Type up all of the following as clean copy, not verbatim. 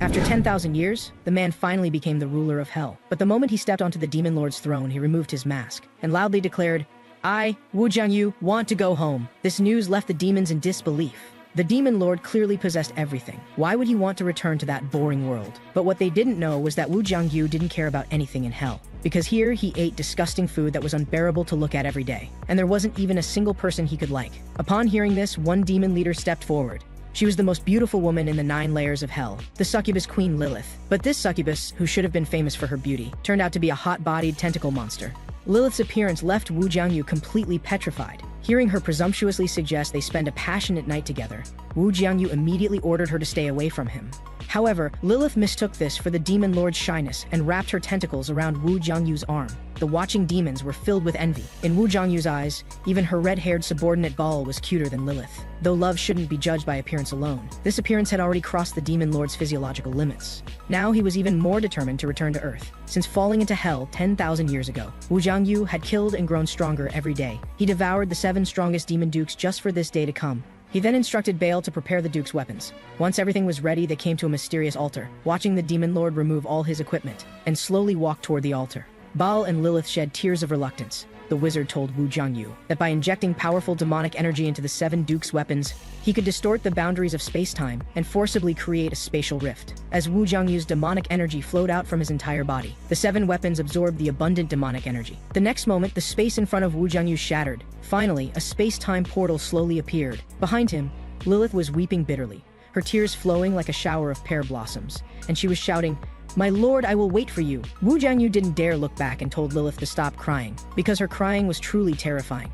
After 10,000 years, the man finally became the ruler of hell. But the moment he stepped onto the Demon Lord's throne, he removed his mask and loudly declared, "I, Wu Jiangyu, want to go home." This news left the demons in disbelief. The Demon Lord clearly possessed everything. Why would he want to return to that boring world? But what they didn't know was that Wu Jiangyu didn't care about anything in hell. Because here, he ate disgusting food that was unbearable to look at every day. And there wasn't even a single person he could like. Upon hearing this, one demon leader stepped forward. She was the most beautiful woman in the 9 layers of hell, the succubus queen Lilith. But this succubus, who should have been famous for her beauty, turned out to be a hot-bodied tentacle monster. Lilith's appearance left Wu Jiangyu completely petrified. Hearing her presumptuously suggest they spend a passionate night together, Wu Jiangyu immediately ordered her to stay away from him. However, Lilith mistook this for the Demon Lord's shyness and wrapped her tentacles around Wu Jiangyu's arm. The watching demons were filled with envy. In Wu Jiangyu's eyes, even her red-haired subordinate Baal was cuter than Lilith. Though love shouldn't be judged by appearance alone, this appearance had already crossed the Demon Lord's physiological limits. Now he was even more determined to return to Earth. Since falling into hell 10,000 years ago, Wu Jiangyu had killed and grown stronger every day. He devoured the 7 strongest demon dukes just for this day to come. He then instructed Baal to prepare the Duke's weapons. Once everything was ready, they came to a mysterious altar, watching the Demon Lord remove all his equipment, and slowly walk toward the altar. Baal and Lilith shed tears of reluctance. The wizard told Wu Jiangyu that by injecting powerful demonic energy into the 7 Duke's weapons, he could distort the boundaries of space-time and forcibly create a spatial rift. As Wu Jiangyu's demonic energy flowed out from his entire body, the 7 weapons absorbed the abundant demonic energy. The next moment, the space in front of Wu Jiangyu shattered. Finally, a space-time portal slowly appeared. Behind him, Lilith was weeping bitterly, her tears flowing like a shower of pear blossoms, and she was shouting, "My lord, I will wait for you." Wu Jiangyu didn't dare look back and told Lilith to stop crying, because her crying was truly terrifying.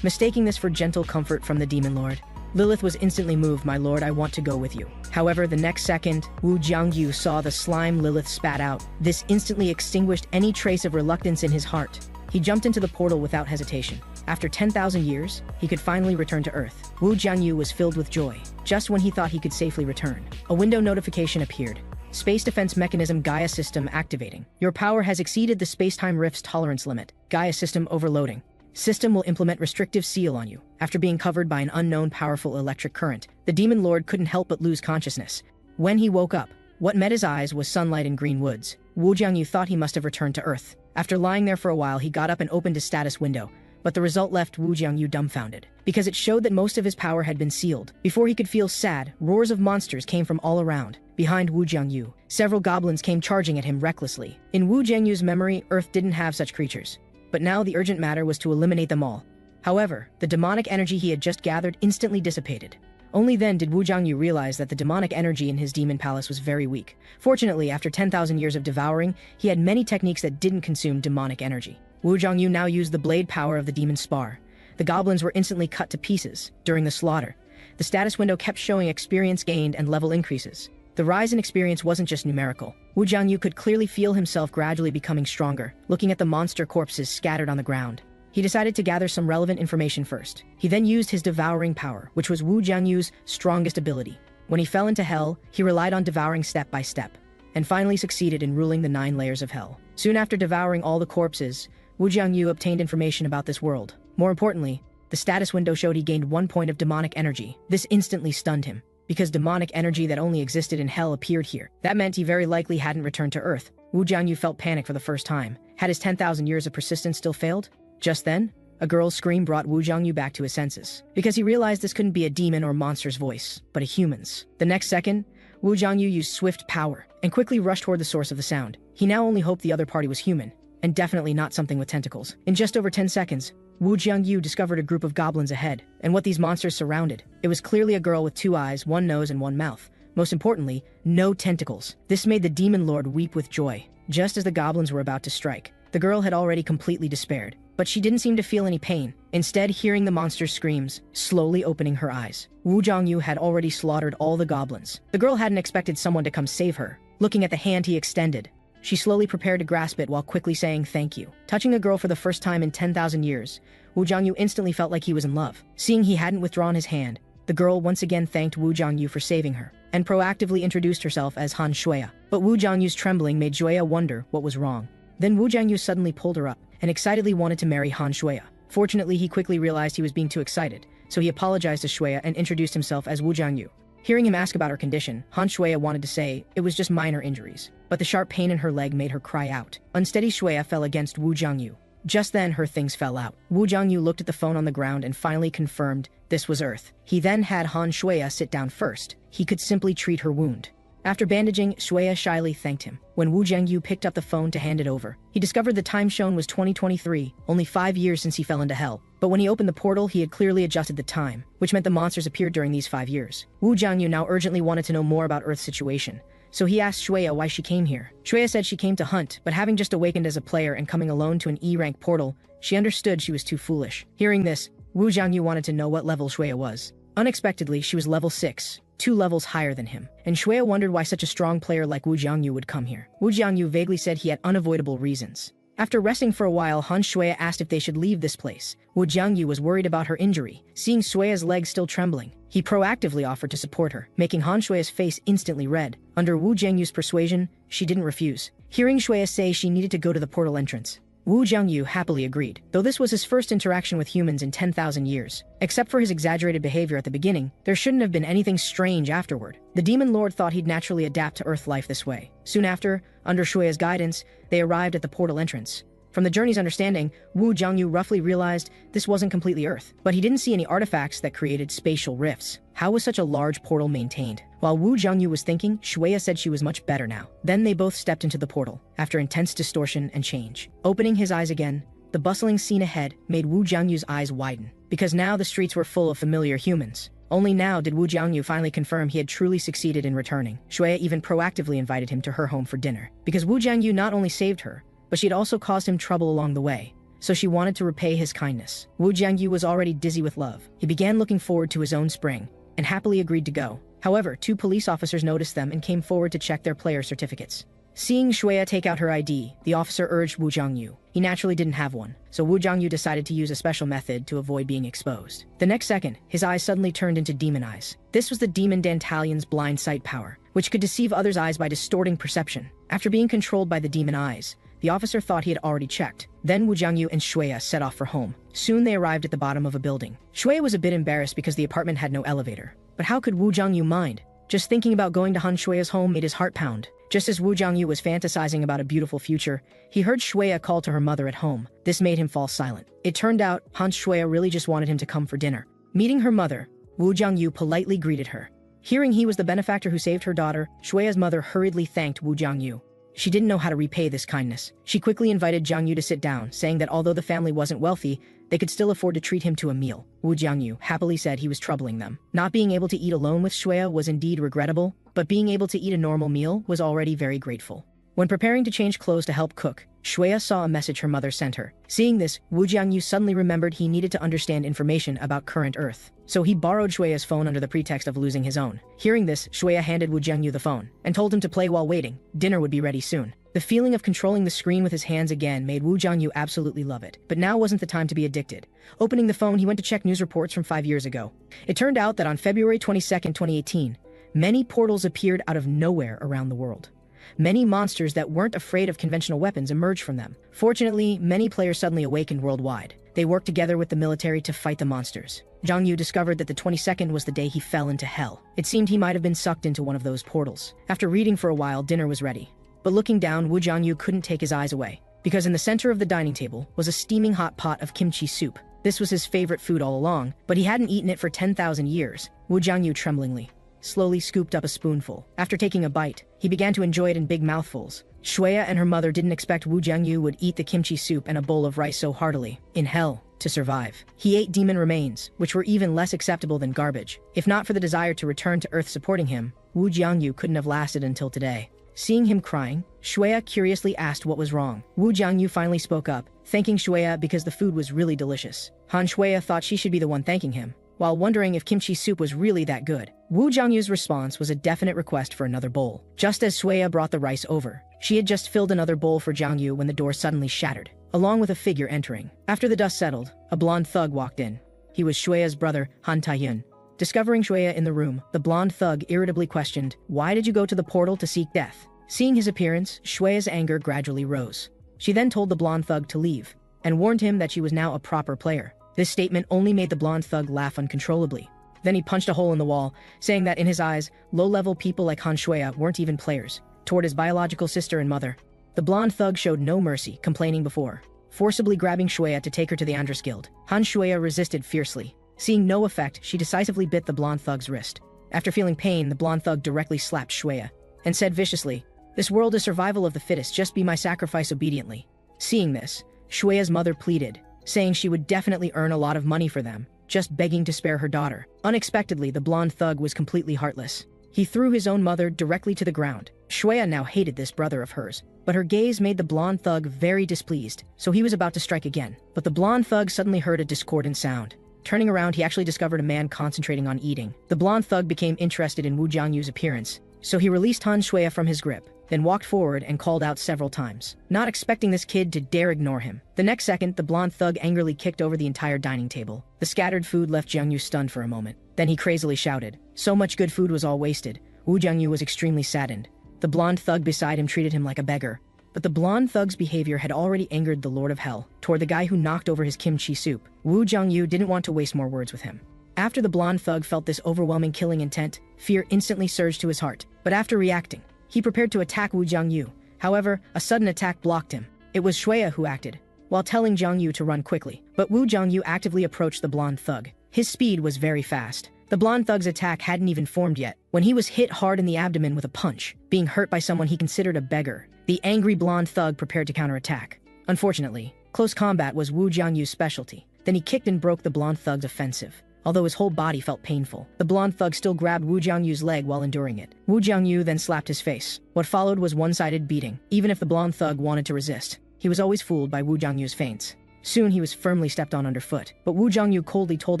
Mistaking this for gentle comfort from the Demon Lord, Lilith was instantly moved. "My lord, I want to go with you." However, the next second, Wu Jiangyu saw the slime Lilith spat out. This instantly extinguished any trace of reluctance in his heart. He jumped into the portal without hesitation. After 10,000 years, he could finally return to Earth. Wu Jiangyu was filled with joy. Just when he thought he could safely return, a window notification appeared. Space Defense Mechanism Gaia System activating. Your power has exceeded the space-time rift's tolerance limit. Gaia System overloading. System will implement restrictive seal on you. After being covered by an unknown powerful electric current, the Demon Lord couldn't help but lose consciousness. When he woke up, what met his eyes was sunlight and green woods. Wu Jiangyu thought he must have returned to Earth. After lying there for a while, he got up and opened his status window. But the result left Wu Jiangyu dumbfounded, because it showed that most of his power had been sealed. Before he could feel sad, roars of monsters came from all around. Behind Wu Jiangyu, several goblins came charging at him recklessly. In Wu Jiangyu's memory, Earth didn't have such creatures. But now the urgent matter was to eliminate them all. However, the demonic energy he had just gathered instantly dissipated. Only then did Wu Jiangyu realize that the demonic energy in his demon palace was very weak. Fortunately, after 10,000 years of devouring, he had many techniques that didn't consume demonic energy. Wu Jiangyu now used the blade power of the demon spar. The goblins were instantly cut to pieces during the slaughter. The status window kept showing experience gained and level increases. The rise in experience wasn't just numerical. Wu Jiangyu could clearly feel himself gradually becoming stronger, looking at the monster corpses scattered on the ground. He decided to gather some relevant information first. He then used his devouring power, which was Wu Jiangyu's strongest ability. When he fell into hell, he relied on devouring step by step, and finally succeeded in ruling the 9 layers of hell. Soon after devouring all the corpses, Wu Jiangyu obtained information about this world. More importantly, the status window showed he gained 1 point of demonic energy. This instantly stunned him, because demonic energy that only existed in hell appeared here. That meant he very likely hadn't returned to Earth. Wu Jiangyu felt panic for the first time. Had his 10,000 years of persistence still failed? Just then, a girl's scream brought Wu Jiangyu back to his senses, because he realized this couldn't be a demon or monster's voice, but a human's. The next second, Wu Jiangyu used swift power and quickly rushed toward the source of the sound. He now only hoped the other party was human, and definitely not something with tentacles. In just over 10 seconds, Wu Jiangyu discovered a group of goblins ahead, and what these monsters surrounded. It was clearly a girl with 2 eyes, 1 nose, and 1 mouth. Most importantly, no tentacles. This made the Demon Lord weep with joy. Just as the goblins were about to strike, the girl had already completely despaired, but she didn't seem to feel any pain. Instead, hearing the monster's screams, slowly opening her eyes. Wu Jiangyu had already slaughtered all the goblins. The girl hadn't expected someone to come save her. Looking at the hand he extended, she slowly prepared to grasp it while quickly saying thank you. Touching a girl for the first time in 10,000 years, Wu Jiangyu instantly felt like he was in love. Seeing he hadn't withdrawn his hand, the girl once again thanked Wu Jiangyu for saving her, and proactively introduced herself as Han Shuya. But Wu Jiangyu's trembling made Shuya wonder what was wrong. Then Wu Jiangyu suddenly pulled her up, and excitedly wanted to marry Han Shuya. Fortunately, he quickly realized he was being too excited, so he apologized to Shuya and introduced himself as Wu Jiangyu. Hearing him ask about her condition, Han Shuya wanted to say it was just minor injuries, but the sharp pain in her leg made her cry out. Unsteady, Shuya fell against Wu Jiangyu. Just then, her things fell out. Wu Jiangyu looked at the phone on the ground and finally confirmed this was Earth. He then had Han Shuya sit down first. He could simply treat her wound. After bandaging, Shuya shyly thanked him. When Wu Jiangyu picked up the phone to hand it over, he discovered the time shown was 2023, only 5 years since he fell into hell. But when he opened the portal, he had clearly adjusted the time, which meant the monsters appeared during these 5 years. Wu Jiangyu now urgently wanted to know more about Earth's situation, so he asked Shuya why she came here. Shuya said she came to hunt, but having just awakened as a player and coming alone to an E-rank portal, she understood she was too foolish. Hearing this, Wu Jiangyu wanted to know what level Shuya was. Unexpectedly, she was level 6. 2 levels higher than him, and Shuya wondered why such a strong player like Wu Jiangyu would come here. Wu Jiangyu vaguely said he had unavoidable reasons. After resting for a while, Han Shuya asked if they should leave this place. Wu Jiangyu was worried about her injury. Seeing Shuya's legs still trembling, he proactively offered to support her, making Han Shuya's face instantly red. Under Wu Jiangyu's persuasion, she didn't refuse. Hearing Shuya say she needed to go to the portal entrance, Wu Jiangyu happily agreed, though this was his first interaction with humans in 10,000 years. Except for his exaggerated behavior at the beginning, there shouldn't have been anything strange afterward. The Demon Lord thought he'd naturally adapt to Earth life this way. Soon after, under Shuya's guidance, they arrived at the portal entrance. From the journey's understanding, Wu Jiangyu roughly realized this wasn't completely Earth, but he didn't see any artifacts that created spatial rifts. How was such a large portal maintained? While Wu Jiangyu was thinking, Shuya said she was much better now. Then they both stepped into the portal, after intense distortion and change. Opening his eyes again, the bustling scene ahead made Wu Jiangyu's eyes widen, because now the streets were full of familiar humans. Only now did Wu Jiangyu finally confirm he had truly succeeded in returning. Shuya even proactively invited him to her home for dinner, because Wu Jiangyu not only saved her, but she had also caused him trouble along the way, so she wanted to repay his kindness. Wu Jiangyu was already dizzy with love. He began looking forward to his own spring, and happily agreed to go. However, 2 police officers noticed them and came forward to check their player certificates. Seeing Shuya take out her ID, the officer urged Wu Jiangyu. He naturally didn't have one, so Wu Jiangyu decided to use a special method to avoid being exposed. The next second, his eyes suddenly turned into demon eyes. This was the demon Dantalion's blind sight power, which could deceive others' eyes by distorting perception. After being controlled by the demon eyes, the officer thought he had already checked. Then Wu Jiangyu and Shuya set off for home. Soon they arrived at the bottom of a building. Shuya was a bit embarrassed because the apartment had no elevator. But how could Wu Jiangyu mind? Just thinking about going to Han Shuya's home made his heart pound. Just as Wu Jiangyu was fantasizing about a beautiful future, he heard Shuya call to her mother at home. This made him fall silent. It turned out Han Shuya really just wanted him to come for dinner. Meeting her mother, Wu Jiangyu politely greeted her. Hearing he was the benefactor who saved her daughter, Shuya's mother hurriedly thanked Wu Jiangyu. She didn't know how to repay this kindness. She quickly invited Jiangyu to sit down, saying that although the family wasn't wealthy, they could still afford to treat him to a meal. Wu Jiangyu happily said he was troubling them. Not being able to eat alone with Shuya was indeed regrettable, but being able to eat a normal meal was already very grateful. When preparing to change clothes to help cook, Shuya saw a message her mother sent her. Seeing this, Wu Jiangyu suddenly remembered he needed to understand information about current Earth. So he borrowed Shuya's phone under the pretext of losing his own. Hearing this, Shuya handed Wu Jiangyu the phone, and told him to play while waiting. Dinner would be ready soon. The feeling of controlling the screen with his hands again made Wu Jiangyu absolutely love it. But now wasn't the time to be addicted. Opening the phone, he went to check news reports from 5 years ago. It turned out that on February 22nd, 2018, many portals appeared out of nowhere around the world. Many monsters that weren't afraid of conventional weapons emerged from them. Fortunately, many players suddenly awakened worldwide. They worked together with the military to fight the monsters. Jiangyu discovered that the 22nd was the day he fell into hell. It seemed he might have been sucked into one of those portals. After reading for a while, dinner was ready. But looking down, Wu Jiangyu couldn't take his eyes away, because in the center of the dining table was a steaming hot pot of kimchi soup. This was his favorite food all along, but he hadn't eaten it for 10,000 years. Wu Jiangyu tremblingly slowly scooped up a spoonful. After taking a bite, he began to enjoy it in big mouthfuls. Shuya and her mother didn't expect Wu Jiangyu would eat the kimchi soup and a bowl of rice so heartily. In hell, to survive, he ate demon remains, which were even less acceptable than garbage. If not for the desire to return to Earth supporting him, Wu Jiangyu couldn't have lasted until today. Seeing him crying, Shuya curiously asked what was wrong. Wu Jiangyu finally spoke up, thanking Shuya because the food was really delicious. Han Shuya thought she should be the one thanking him, while wondering if kimchi soup was really that good. Wu Jiangyu's response was a definite request for another bowl. Just as Shuya brought the rice over, she had just filled another bowl for Jiangyu when the door suddenly shattered, along with a figure entering. After the dust settled, a blonde thug walked in. He was Shuya's brother, Han Taiyun. Discovering Shuya in the room, the blonde thug irritably questioned, "Why did you go to the portal to seek death?" Seeing his appearance, Shuya's anger gradually rose. She then told the blonde thug to leave, and warned him that she was now a proper player. This statement only made the blonde thug laugh uncontrollably. Then he punched a hole in the wall, saying that in his eyes, low-level people like Han Shuya weren't even players. Toward his biological sister and mother, the blonde thug showed no mercy, complaining before, forcibly grabbing Shuya to take her to the Andras Guild. Han Shuya resisted fiercely. Seeing no effect, she decisively bit the blonde thug's wrist. After feeling pain, the blonde thug directly slapped Shuya and said viciously, "This world is survival of the fittest, just be my sacrifice obediently." Seeing this, Shuya's mother pleaded, saying she would definitely earn a lot of money for them, just begging to spare her daughter. Unexpectedly, the blonde thug was completely heartless. He threw his own mother directly to the ground. Shuya now hated this brother of hers, but her gaze made the blonde thug very displeased, so he was about to strike again. But the blonde thug suddenly heard a discordant sound. Turning around, he actually discovered a man concentrating on eating. The blonde thug became interested in Wu Jiangyu's appearance, so he released Han Shuya from his grip, then walked forward and called out several times, not expecting this kid to dare ignore him. The next second, the blonde thug angrily kicked over the entire dining table. The scattered food left Jiangyu stunned for a moment. Then he crazily shouted. So much good food was all wasted. Wu Jiangyu was extremely saddened. The blonde thug beside him treated him like a beggar. But the blonde thug's behavior had already angered the Lord of Hell toward the guy who knocked over his kimchi soup. Wu Jiangyu didn't want to waste more words with him. After the blonde thug felt this overwhelming killing intent, fear instantly surged to his heart. But after reacting, he prepared to attack Wu Jiangyu. However, a sudden attack blocked him. It was Shuya who acted, while telling Jiangyu to run quickly. But Wu Jiangyu actively approached the blonde thug. His speed was very fast. The blonde thug's attack hadn't even formed yet, when he was hit hard in the abdomen with a punch, being hurt by someone he considered a beggar. The angry blonde thug prepared to counterattack. Unfortunately, close combat was Wu Jiangyu's specialty. Then he kicked and broke the blonde thug's offensive. Although his whole body felt painful, the blonde thug still grabbed Wu Jiangyu's leg while enduring it. Wu Jiangyu then slapped his face. What followed was one-sided beating. Even if the blonde thug wanted to resist, he was always fooled by Wu Jiangyu's feints. Soon he was firmly stepped on underfoot, but Wu Jiangyu coldly told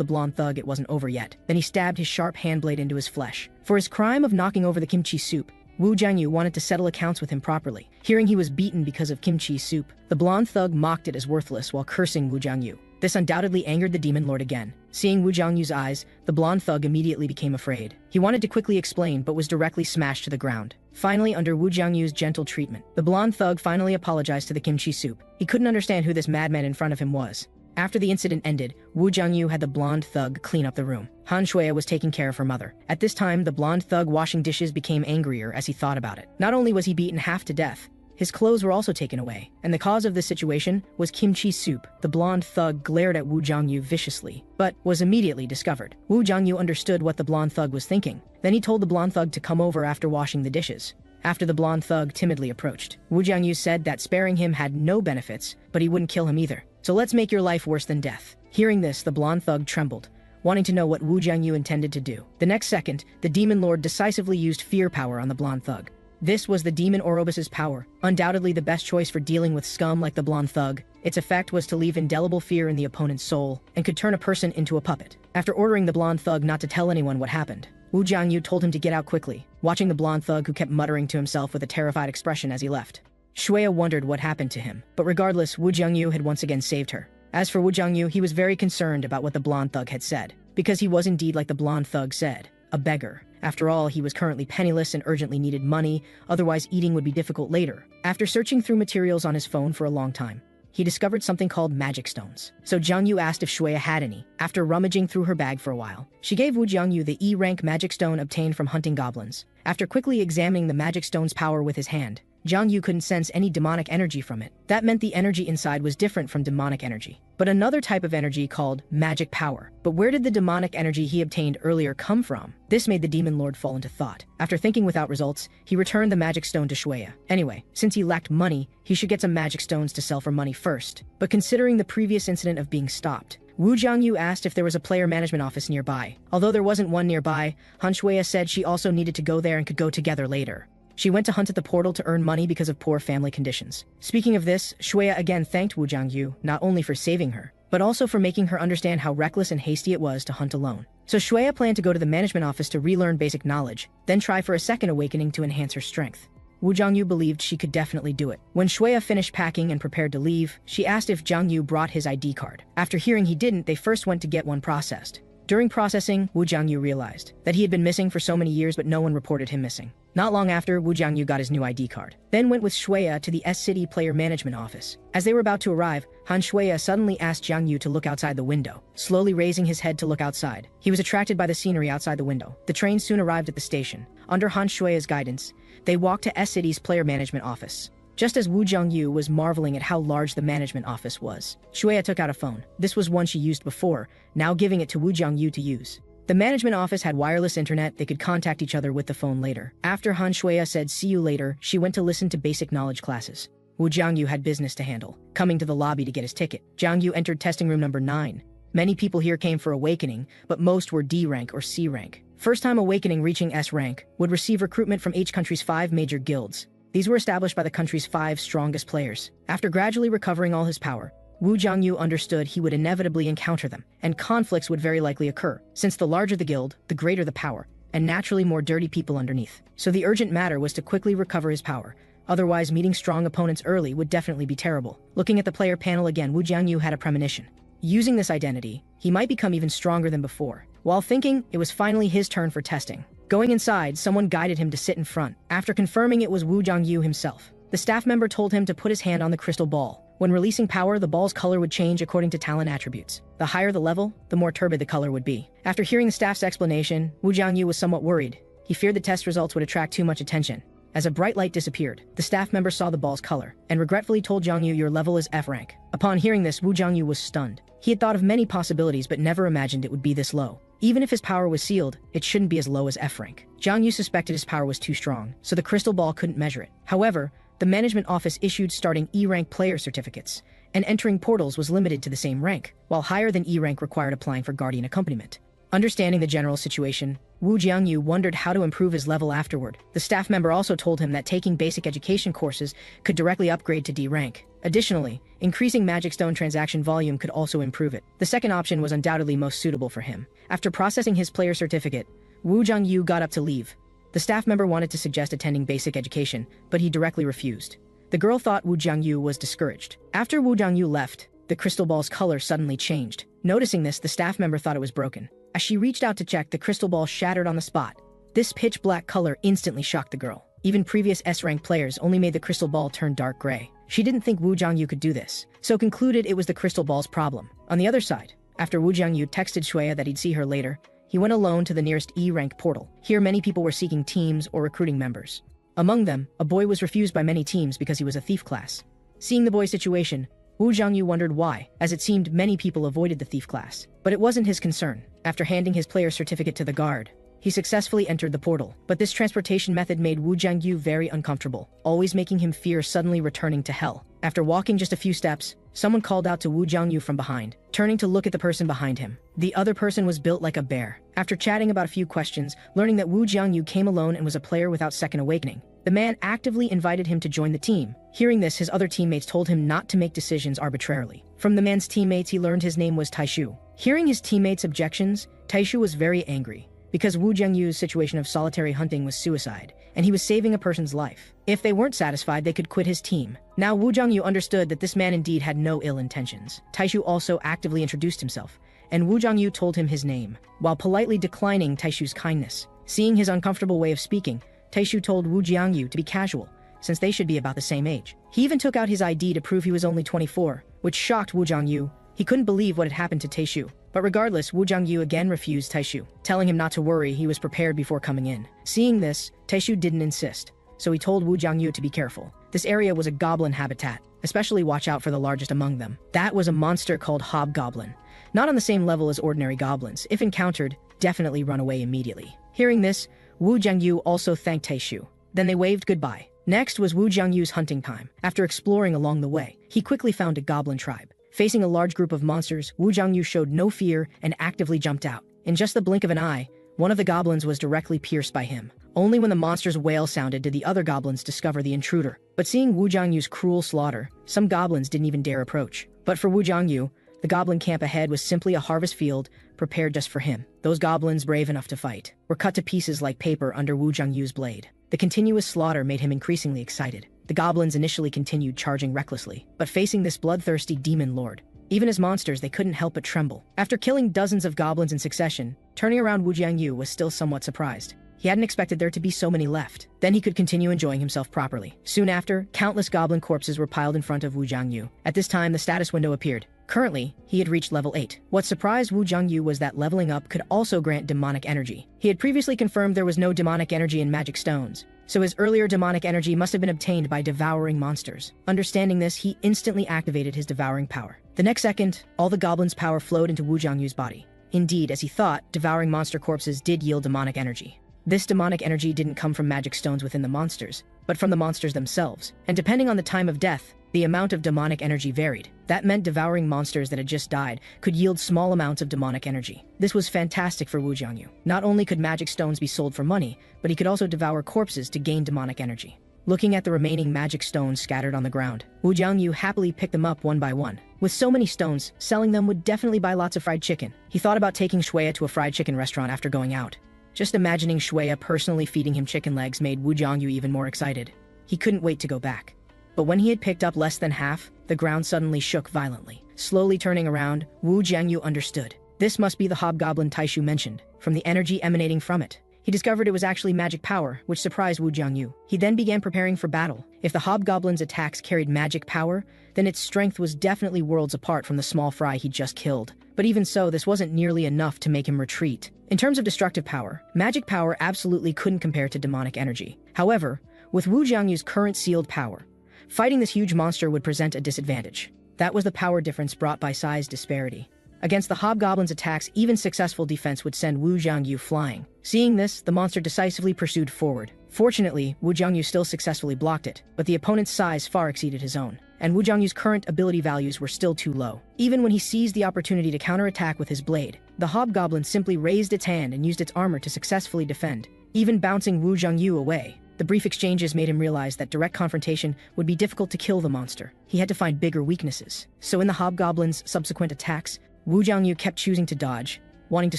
the blonde thug it wasn't over yet. Then he stabbed his sharp hand blade into his flesh. For his crime of knocking over the kimchi soup, Wu Jiangyu wanted to settle accounts with him properly. Hearing he was beaten because of kimchi soup, the blonde thug mocked it as worthless while cursing Wu Jiangyu. This undoubtedly angered the demon lord again. Seeing Wu Jiangyu's eyes, the blonde thug immediately became afraid. He wanted to quickly explain, but was directly smashed to the ground. Finally, under Wu Jiangyu's gentle treatment, the blonde thug finally apologized to the kimchi soup. He couldn't understand who this madman in front of him was. After the incident ended, Wu Jiangyu had the blonde thug clean up the room. Han Shuya was taking care of her mother. At this time, the blonde thug washing dishes became angrier as he thought about it. Not only was he beaten half to death, his clothes were also taken away, and the cause of this situation was kimchi soup. The blonde thug glared at Wu Jiangyu viciously, but was immediately discovered. Wu Jiangyu understood what the blonde thug was thinking. Then he told the blonde thug to come over after washing the dishes. After the blonde thug timidly approached, Wu Jiangyu said that sparing him had no benefits, but he wouldn't kill him either. So let's make your life worse than death. Hearing this, the blonde thug trembled, wanting to know what Wu Jiangyu intended to do. The next second, the demon lord decisively used fear power on the blonde thug. This was the demon Orobus's power, undoubtedly the best choice for dealing with scum like the blonde thug. Its effect was to leave indelible fear in the opponent's soul, and could turn a person into a puppet. After ordering the blonde thug not to tell anyone what happened, Wu Jiangyu told him to get out quickly, watching the blonde thug who kept muttering to himself with a terrified expression as he left. Shuya wondered what happened to him, but regardless, Wu Jiangyu had once again saved her. As for Wu Jiangyu, he was very concerned about what the blonde thug had said, because he was indeed like the blonde thug said, a beggar. After all, he was currently penniless and urgently needed money, otherwise eating would be difficult later. After searching through materials on his phone for a long time, he discovered something called magic stones. So Jiangyu asked if Shuya had any. After rummaging through her bag for a while, she gave Wu Jiangyu the E-rank magic stone obtained from hunting goblins. After quickly examining the magic stone's power with his hand, Jiangyu couldn't sense any demonic energy from it. That meant the energy inside was different from demonic energy, but another type of energy called magic power. But where did the demonic energy he obtained earlier come from? This made the demon lord fall into thought. After thinking without results, he returned the magic stone to Shuya. Anyway, since he lacked money, he should get some magic stones to sell for money first. But considering the previous incident of being stopped, Wu Jiangyu asked if there was a player management office nearby. Although there wasn't one nearby, Han Shuya said she also needed to go there and could go together later. She went to hunt at the portal to earn money because of poor family conditions. Speaking of this, Shuya again thanked Wu Jiangyu not only for saving her, but also for making her understand how reckless and hasty it was to hunt alone. So Shuya planned to go to the management office to relearn basic knowledge, then try for a second awakening to enhance her strength. Wu Jiangyu believed she could definitely do it. When Shuya finished packing and prepared to leave, she asked if Jiangyu brought his ID card. After hearing he didn't, they first went to get one processed. During processing, Wu Jiangyu realized that he had been missing for so many years but no one reported him missing. Not long after, Wu Jiangyu got his new ID card, then went with Shuya to the S-City player management office. As they were about to arrive, Han Shuya suddenly asked Jiangyu to look outside the window, slowly raising his head to look outside. He was attracted by the scenery outside the window. The train soon arrived at the station. Under Han Shuya's guidance, they walked to S-City's player management office. Just as Wu Jiangyu was marveling at how large the management office was, Shuya took out a phone. This was one she used before, now giving it to Wu Jiangyu to use. The management office had wireless internet. They could contact each other with the phone later. After Han Shuya said see you later, she went to listen to basic knowledge classes. Wu Jiangyu had business to handle, coming to the lobby to get his ticket. Jiangyu entered testing room number 9. Many people here came for awakening, but most were D rank or C rank. First-time awakening reaching S rank would receive recruitment from each country's 5 major guilds. These were established by the country's 5 strongest players. After gradually recovering all his power, Wu Jiangyu understood he would inevitably encounter them, and conflicts would very likely occur, since the larger the guild, the greater the power, and naturally more dirty people underneath. So the urgent matter was to quickly recover his power. Otherwise, meeting strong opponents early would definitely be terrible. Looking at the player panel again, Wu Jiangyu had a premonition. Using this identity, he might become even stronger than before. While thinking, it was finally his turn for testing. Going inside, someone guided him to sit in front. After confirming it was Wu Jiangyu himself, the staff member told him to put his hand on the crystal ball. When releasing power, the ball's color would change according to talent attributes. The higher the level, the more turbid the color would be. After hearing the staff's explanation, Wu Jiangyu was somewhat worried. He feared the test results would attract too much attention. As a bright light disappeared, the staff member saw the ball's color, and regretfully told Jiangyu, your level is F rank. Upon hearing this, Wu Jiangyu was stunned. He had thought of many possibilities but never imagined it would be this low. Even if his power was sealed, it shouldn't be as low as F rank. Jiangyu suspected his power was too strong, so the crystal ball couldn't measure it. However, the management office issued starting E rank player certificates, and entering portals was limited to the same rank, while higher than E rank required applying for guardian accompaniment. Understanding the general situation, Wu Jiangyu wondered how to improve his level afterward. The staff member also told him that taking basic education courses could directly upgrade to D rank. Additionally, increasing magic stone transaction volume could also improve it. The second option was undoubtedly most suitable for him. After processing his player certificate, Wu Jiangyu got up to leave. The staff member wanted to suggest attending basic education, but he directly refused. The girl thought Wu Jiangyu was discouraged. After Wu Jiangyu left, the crystal ball's color suddenly changed. Noticing this, the staff member thought it was broken. As she reached out to check, the crystal ball shattered on the spot. This pitch black color instantly shocked the girl. Even previous S-rank players only made the crystal ball turn dark gray. She didn't think Wu Jiangyu could do this, so concluded it was the crystal ball's problem. On the other side, after Wu Jiangyu texted Shuya that he'd see her later, he went alone to the nearest E-rank portal. Here many people were seeking teams or recruiting members. Among them, a boy was refused by many teams because he was a thief class. Seeing the boy's situation, Wu Jiangyu wondered why, as it seemed many people avoided the thief class. But it wasn't his concern. After handing his player certificate to the guard, he successfully entered the portal. But this transportation method made Wu Jiangyu very uncomfortable, always making him fear suddenly returning to hell. After walking just a few steps, someone called out to Wu Jiangyu from behind. Turning to look at the person behind him, the other person was built like a bear. After chatting about a few questions, learning that Wu Jiangyu came alone and was a player without second awakening, the man actively invited him to join the team. Hearing this, his other teammates told him not to make decisions arbitrarily. From the man's teammates, he learned his name was Taishu. Hearing his teammates' objections, Taishu was very angry, because Wu Jiangyu's situation of solitary hunting was suicide, and he was saving a person's life. If they weren't satisfied, they could quit his team. Now Wu Jiangyu understood that this man indeed had no ill intentions. Taishu also actively introduced himself, and Wu Jiangyu told him his name, while politely declining Taishu's kindness. Seeing his uncomfortable way of speaking, Taishu told Wu Jiangyu to be casual, since they should be about the same age. He even took out his ID to prove he was only 24, which shocked Wu Jiangyu. He couldn't believe what had happened to Taishu. But regardless, Wu Jiangyu again refused Taishu, telling him not to worry, he was prepared before coming in. Seeing this, Taishu didn't insist, so he told Wu Jiangyu to be careful. This area was a goblin habitat, especially watch out for the largest among them. That was a monster called Hobgoblin. Not on the same level as ordinary goblins. If encountered, definitely run away immediately. Hearing this, Wu Jiangyu also thanked Taishu. Then they waved goodbye. Next was Wu Jiangyu's hunting time. After exploring along the way, he quickly found a goblin tribe. Facing a large group of monsters, Wu Jiangyu showed no fear and actively jumped out. In just the blink of an eye, one of the goblins was directly pierced by him. Only when the monster's wail sounded did the other goblins discover the intruder. But seeing Wu Jiangyu's cruel slaughter, some goblins didn't even dare approach. But for Wu Jiangyu, the goblin camp ahead was simply a harvest field prepared just for him. Those goblins, brave enough to fight, were cut to pieces like paper under Wu Jiangyu's blade. The continuous slaughter made him increasingly excited. The goblins initially continued charging recklessly, but facing this bloodthirsty demon lord, even as monsters, they couldn't help but tremble. After killing dozens of goblins in succession, turning around, Wu Jiangyu was still somewhat surprised. He hadn't expected there to be so many left. Then he could continue enjoying himself properly. Soon after, countless goblin corpses were piled in front of Wu Jiangyu. At this time, the status window appeared. Currently, he had reached level 8. What surprised Wu Jiangyu was that leveling up could also grant demonic energy. He had previously confirmed there was no demonic energy in magic stones, so his earlier demonic energy must have been obtained by devouring monsters. Understanding this, he instantly activated his devouring power. The next second, all the goblin's power flowed into Wu Jiangyu's body. Indeed, as he thought, devouring monster corpses did yield demonic energy. This demonic energy didn't come from magic stones within the monsters, but from the monsters themselves. And depending on the time of death, the amount of demonic energy varied. That meant devouring monsters that had just died could yield small amounts of demonic energy. This was fantastic for Wu Jiangyu. Not only could magic stones be sold for money, but he could also devour corpses to gain demonic energy. Looking at the remaining magic stones scattered on the ground, Wu Jiangyu happily picked them up one by one. With so many stones, selling them would definitely buy lots of fried chicken. He thought about taking Shuya to a fried chicken restaurant after going out. Just imagining Shuya personally feeding him chicken legs made Wu Jiangyu even more excited. He couldn't wait to go back. But when he had picked up less than half, the ground suddenly shook violently. Slowly turning around, Wu Jiangyu understood. This must be the hobgoblin Taishu mentioned, from the energy emanating from it. He discovered it was actually magic power, which surprised Wu Jiangyu. He then began preparing for battle. If the hobgoblin's attacks carried magic power, then its strength was definitely worlds apart from the small fry he'd just killed. But even so, this wasn't nearly enough to make him retreat. In terms of destructive power, magic power absolutely couldn't compare to demonic energy. However, with Wu Jiangyu's current sealed power, fighting this huge monster would present a disadvantage. That was the power difference brought by size disparity. Against the hobgoblin's attacks, even successful defense would send Wu Jiangyu flying. Seeing this, the monster decisively pursued forward. Fortunately, Wu Jiangyu still successfully blocked it, but the opponent's size far exceeded his own, and Wu Jiangyu's current ability values were still too low. Even when he seized the opportunity to counterattack with his blade, the hobgoblin simply raised its hand and used its armor to successfully defend, even bouncing Wu Jiangyu away. The brief exchanges made him realize that direct confrontation would be difficult to kill the monster. He had to find bigger weaknesses. So in the hobgoblin's subsequent attacks, Wu Jiangyu kept choosing to dodge, wanting to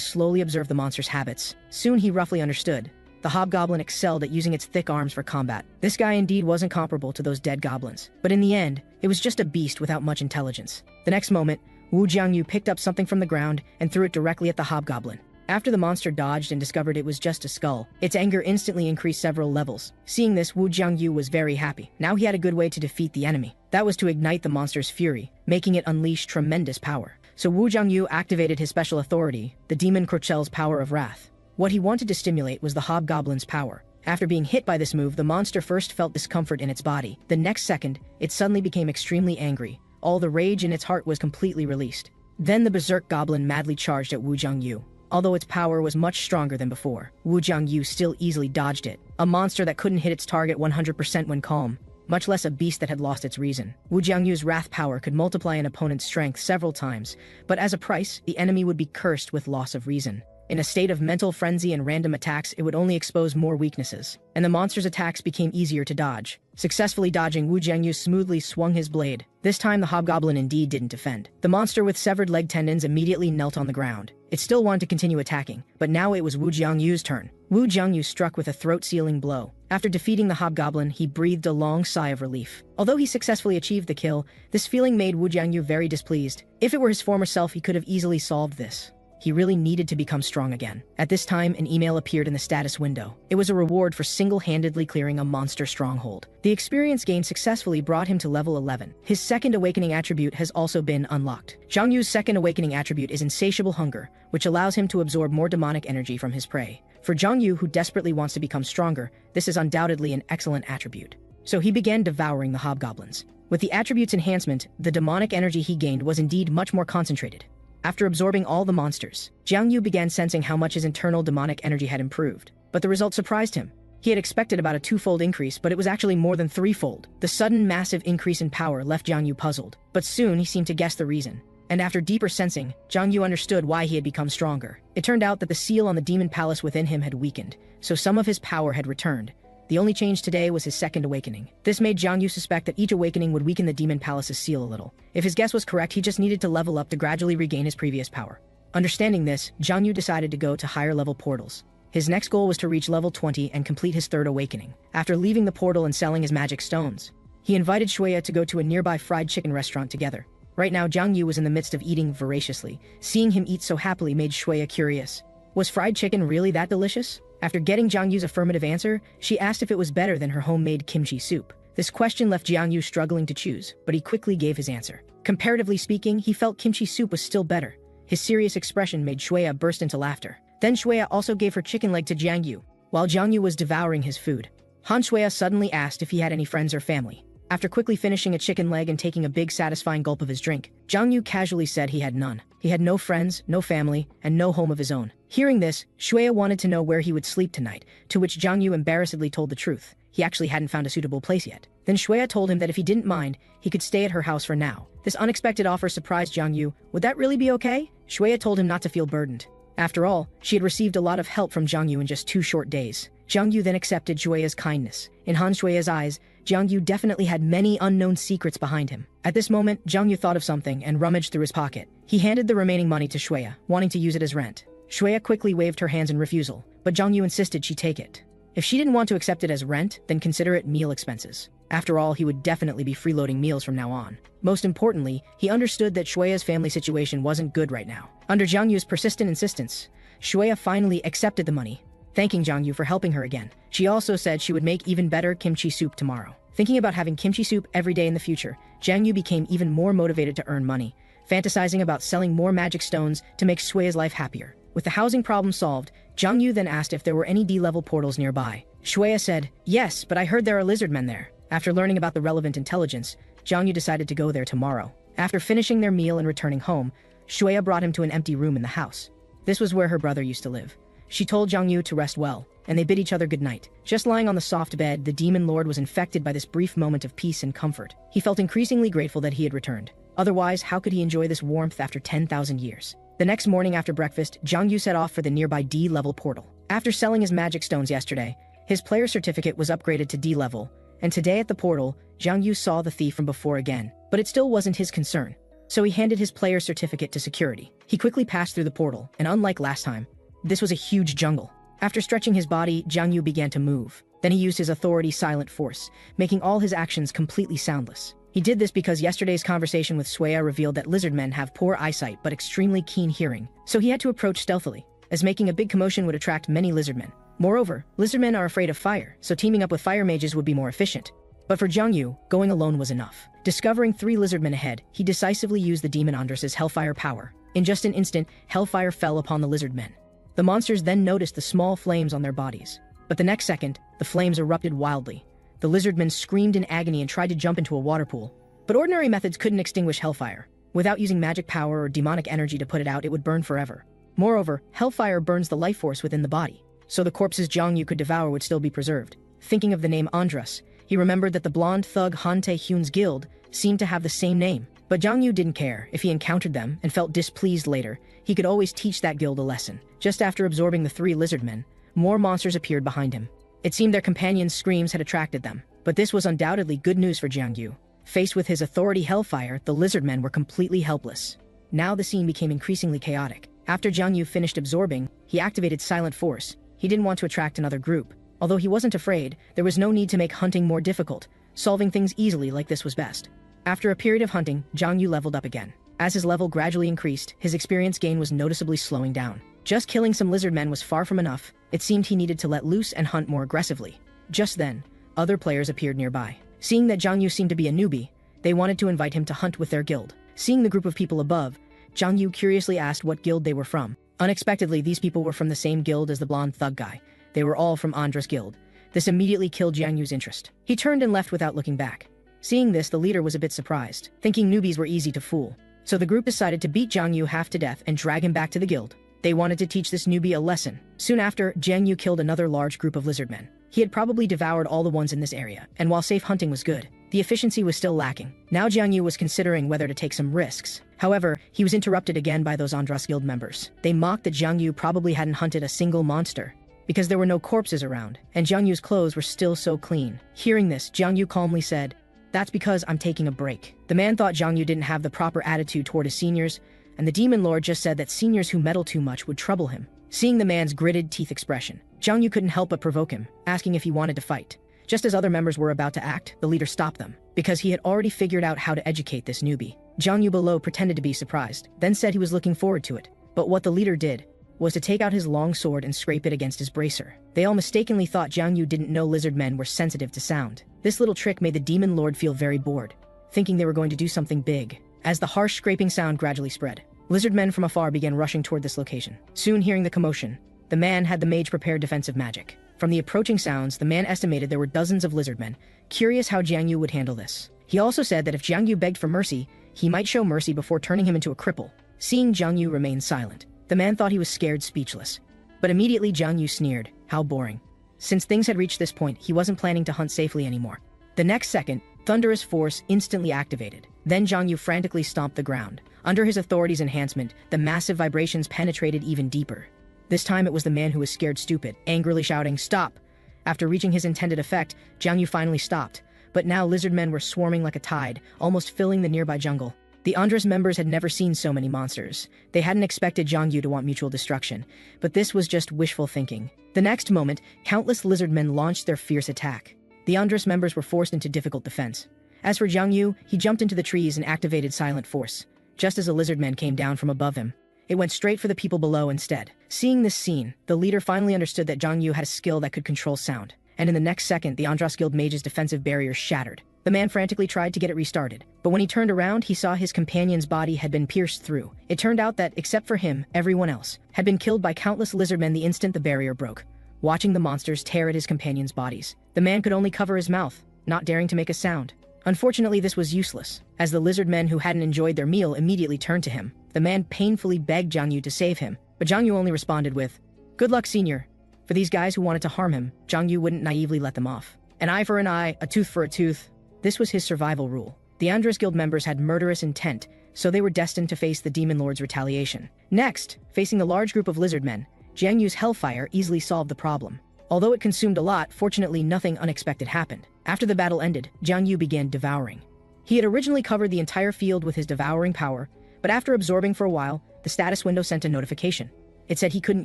slowly observe the monster's habits. Soon he roughly understood. The hobgoblin excelled at using its thick arms for combat. This guy indeed wasn't comparable to those dead goblins. But in the end, it was just a beast without much intelligence. The next moment, Wu Jiangyu picked up something from the ground and threw it directly at the hobgoblin. After the monster dodged and discovered it was just a skull, its anger instantly increased several levels. Seeing this, Wu Jiangyu was very happy. Now he had a good way to defeat the enemy. That was to ignite the monster's fury, making it unleash tremendous power. So Wu Jiangyu activated his special authority, the demon Korchel's power of wrath. What he wanted to stimulate was the hobgoblin's power. After being hit by this move, the monster first felt discomfort in its body. The next second, it suddenly became extremely angry. All the rage in its heart was completely released. Then the berserk goblin madly charged at Wu Jiangyu. Although its power was much stronger than before, Wu Jiangyu still easily dodged it. A monster that couldn't hit its target 100% when calm, much less a beast that had lost its reason. Wu Jiangyu's wrath power could multiply an opponent's strength several times, but as a price, the enemy would be cursed with loss of reason. In a state of mental frenzy and random attacks, it would only expose more weaknesses, and the monster's attacks became easier to dodge. Successfully dodging, Wu Jiangyu smoothly swung his blade. This time the hobgoblin indeed didn't defend. The monster with severed leg tendons immediately knelt on the ground. It still wanted to continue attacking, but now it was Wu Jiangyu's turn. Wu Jiangyu struck with a throat-sealing blow. After defeating the hobgoblin, he breathed a long sigh of relief. Although he successfully achieved the kill, this feeling made Wu Jiangyu very displeased. If it were his former self, he could have easily solved this. He really needed to become strong again. At this time, an email appeared in the status window. It was a reward for single-handedly clearing a monster stronghold. The experience gained successfully brought him to level 11. His second awakening attribute has also been unlocked. Zhang second awakening attribute is insatiable hunger, which allows him to absorb more demonic energy from his prey. For Zhang Yu, who desperately wants to become stronger, this is undoubtedly an excellent attribute. So he began devouring the hobgoblins. With the attribute's enhancement, the demonic energy he gained was indeed much more concentrated. After absorbing all the monsters, Jiang Yu began sensing how much his internal demonic energy had improved. But the result surprised him. He had expected about a twofold increase, but it was actually more than threefold. The sudden massive increase in power left Jiang Yu puzzled, but soon he seemed to guess the reason. And after deeper sensing, Jiang Yu understood why he had become stronger. It turned out that the seal on the demon palace within him had weakened, so some of his power had returned. The only change today was his second awakening. This made Jiang Yu suspect that each awakening would weaken the demon palace's seal a little. If his guess was correct, he just needed to level up to gradually regain his previous power. Understanding this, Jiang Yu decided to go to higher level portals. His next goal was to reach level 20 and complete his third awakening. After leaving the portal and selling his magic stones, he invited Shuya to go to a nearby fried chicken restaurant together. Right now, Jiang Yu was in the midst of eating voraciously. Seeing him eat so happily made Shuya curious. Was fried chicken really that delicious? After getting Jiang Yu's affirmative answer, she asked if it was better than her homemade kimchi soup. This question left Jiang Yu struggling to choose, but he quickly gave his answer. Comparatively speaking, he felt kimchi soup was still better. His serious expression made Shuya burst into laughter. Then Shuya also gave her chicken leg to Jiang Yu. While Jiang Yu was devouring his food, Han Shuya suddenly asked if he had any friends or family. After quickly finishing a chicken leg and taking a big satisfying gulp of his drink, Jiang Yu casually said he had none. He had no friends, no family, and no home of his own. Hearing this, Shuya wanted to know where he would sleep tonight, to which Jiang Yu embarrassedly told the truth. He actually hadn't found a suitable place yet. Then Shuya told him that if he didn't mind, he could stay at her house for now. This unexpected offer surprised Jiang Yu. Would that really be okay? Shuya told him not to feel burdened. After all, she had received a lot of help from Jiang Yu in just 2 short days. Jiang Yu then accepted Shuya's kindness. In Han Shuya's eyes, Jiang Yu definitely had many unknown secrets behind him. At this moment, Jiang Yu thought of something and rummaged through his pocket. He handed the remaining money to Shuya, wanting to use it as rent. Shuya quickly waved her hands in refusal, but Jiang Yu insisted she take it. If she didn't want to accept it as rent, then consider it meal expenses. After all, he would definitely be freeloading meals from now on. Most importantly, he understood that Shuya's family situation wasn't good right now. Under Jiang Yu's persistent insistence, Shuya finally accepted the money, thanking Jiang Yu for helping her again. She also said she would make even better kimchi soup tomorrow. Thinking about having kimchi soup every day in the future, Jiang Yu became even more motivated to earn money, fantasizing about selling more magic stones to make Shuya's life happier. With the housing problem solved, Jiang Yu then asked if there were any D-level portals nearby. Shuya said, yes, but I heard there are lizard men there. After learning about the relevant intelligence, Jiang Yu decided to go there tomorrow. After finishing their meal and returning home, Shuya brought him to an empty room in the house. This was where her brother used to live. She told Jiang Yu to rest well, and they bid each other goodnight. Just lying on the soft bed, the demon lord was infected by this brief moment of peace and comfort. He felt increasingly grateful that he had returned. Otherwise, how could he enjoy this warmth after 10,000 years? The next morning after breakfast, Jiang Yu set off for the nearby D-level portal. After selling his magic stones yesterday, his player certificate was upgraded to D-level, and today at the portal, Jiang Yu saw the thief from before again, but it still wasn't his concern. So he handed his player certificate to security. He quickly passed through the portal, and unlike last time, this was a huge jungle. After stretching his body, Jiang Yu began to move. Then he used his authority silent force, making all his actions completely soundless. He did this because yesterday's conversation with Shuya revealed that lizard men have poor eyesight but extremely keen hearing, so he had to approach stealthily, as making a big commotion would attract many lizard men. Moreover, lizard men are afraid of fire, so teaming up with fire mages would be more efficient. But for Jiang Yu, going alone was enough. Discovering 3 lizard men ahead, he decisively used the demon Andras' hellfire power. In just an instant, hellfire fell upon the lizard men. The monsters then noticed the small flames on their bodies. But the next second, the flames erupted wildly. The lizard men screamed in agony and tried to jump into a water pool. But ordinary methods couldn't extinguish hellfire. Without using magic power or demonic energy to put it out, it would burn forever. Moreover, hellfire burns the life force within the body, so the corpses Jiang Yu could devour would still be preserved. Thinking of the name Andras, he remembered that the blonde thug Han Tae-hyun's guild seemed to have the same name. But Jiang Yu didn't care. If he encountered them and felt displeased later, he could always teach that guild a lesson. Just after absorbing the 3 lizard men, more monsters appeared behind him. It seemed their companions' screams had attracted them. But this was undoubtedly good news for Jiang Yu. Faced with his authority hellfire, the lizard men were completely helpless. Now the scene became increasingly chaotic. After Jiang Yu finished absorbing, he activated silent force. He didn't want to attract another group. Although he wasn't afraid, there was no need to make hunting more difficult. Solving things easily like this was best. After a period of hunting, Jiang Yu leveled up again. As his level gradually increased, his experience gain was noticeably slowing down. Just killing some lizard men was far from enough. It seemed he needed to let loose and hunt more aggressively. Just then, other players appeared nearby. Seeing that Jiang Yu seemed to be a newbie, they wanted to invite him to hunt with their guild. Seeing the group of people above, Jiang Yu curiously asked what guild they were from. Unexpectedly, these people were from the same guild as the blonde thug guy. They were all from Andras' guild. This immediately killed Jiang Yu's interest. He turned and left without looking back. Seeing this, the leader was a bit surprised, thinking newbies were easy to fool. So the group decided to beat Jiang Yu half to death and drag him back to the guild. They wanted to teach this newbie a lesson. Soon after, Jiang Yu killed another large group of lizard men. He had probably devoured all the ones in this area, and while safe hunting was good, the efficiency was still lacking. Now Jiang Yu was considering whether to take some risks. However, he was interrupted again by those Andras guild members. They mocked that Jiang Yu probably hadn't hunted a single monster, because there were no corpses around, and Jiang Yu's clothes were still so clean. Hearing this, Jiang Yu calmly said, "That's because I'm taking a break." The man thought Jiang Yu didn't have the proper attitude toward his seniors, and the demon lord just said that seniors who meddle too much would trouble him. Seeing the man's gritted teeth expression, Jiang Yu couldn't help but provoke him, asking if he wanted to fight. Just as other members were about to act, the leader stopped them, because he had already figured out how to educate this newbie. Jiang Yu below pretended to be surprised, then said he was looking forward to it. But what the leader did was to take out his long sword and scrape it against his bracer. They all mistakenly thought Jiang Yu didn't know lizard men were sensitive to sound. This little trick made the demon lord feel very bored, thinking they were going to do something big. As the harsh scraping sound gradually spread, lizard men from afar began rushing toward this location. Soon hearing the commotion, the man had the mage prepare defensive magic. From the approaching sounds, the man estimated there were dozens of lizard men, curious how Jiang Yu would handle this. He also said that if Jiang Yu begged for mercy, he might show mercy before turning him into a cripple. Seeing Jiang Yu remain silent, the man thought he was scared speechless. But immediately Jiang Yu sneered, how boring. Since things had reached this point, he wasn't planning to hunt safely anymore. The next second, thunderous force instantly activated. Then Jiang Yu frantically stomped the ground. Under his authority's enhancement, the massive vibrations penetrated even deeper. This time it was the man who was scared stupid, angrily shouting, stop! After reaching his intended effect, Jiang Yu finally stopped. But now lizard men were swarming like a tide, almost filling the nearby jungle. The Andras members had never seen so many monsters. They hadn't expected Jiang Yu to want mutual destruction, but this was just wishful thinking. The next moment, countless lizard men launched their fierce attack. The Andras members were forced into difficult defense. As for Jiang Yu, he jumped into the trees and activated Silent Force. Just as a lizard man came down from above him, it went straight for the people below instead. Seeing this scene, the leader finally understood that Jiang Yu had a skill that could control sound. And in the next second, the Andras Guild mage's defensive barrier shattered. The man frantically tried to get it restarted, but when he turned around, he saw his companion's body had been pierced through. It turned out that, except for him, everyone else had been killed by countless lizard men the instant the barrier broke. Watching the monsters tear at his companions' bodies, the man could only cover his mouth, not daring to make a sound. Unfortunately, this was useless, as the lizard men who hadn't enjoyed their meal immediately turned to him. The man painfully begged Jiang Yu to save him, but Jiang Yu only responded with, good luck, senior. For these guys who wanted to harm him, Jiang Yu wouldn't naively let them off. An eye for an eye, a tooth for a tooth. This was his survival rule. The Andras Guild members had murderous intent, so they were destined to face the Demon Lord's retaliation. Next, facing the large group of lizard men, Jiang Yu's hellfire easily solved the problem. Although it consumed a lot, fortunately nothing unexpected happened. After the battle ended, Jiang Yu began devouring. He had originally covered the entire field with his devouring power, but after absorbing for a while, the status window sent a notification. It said he couldn't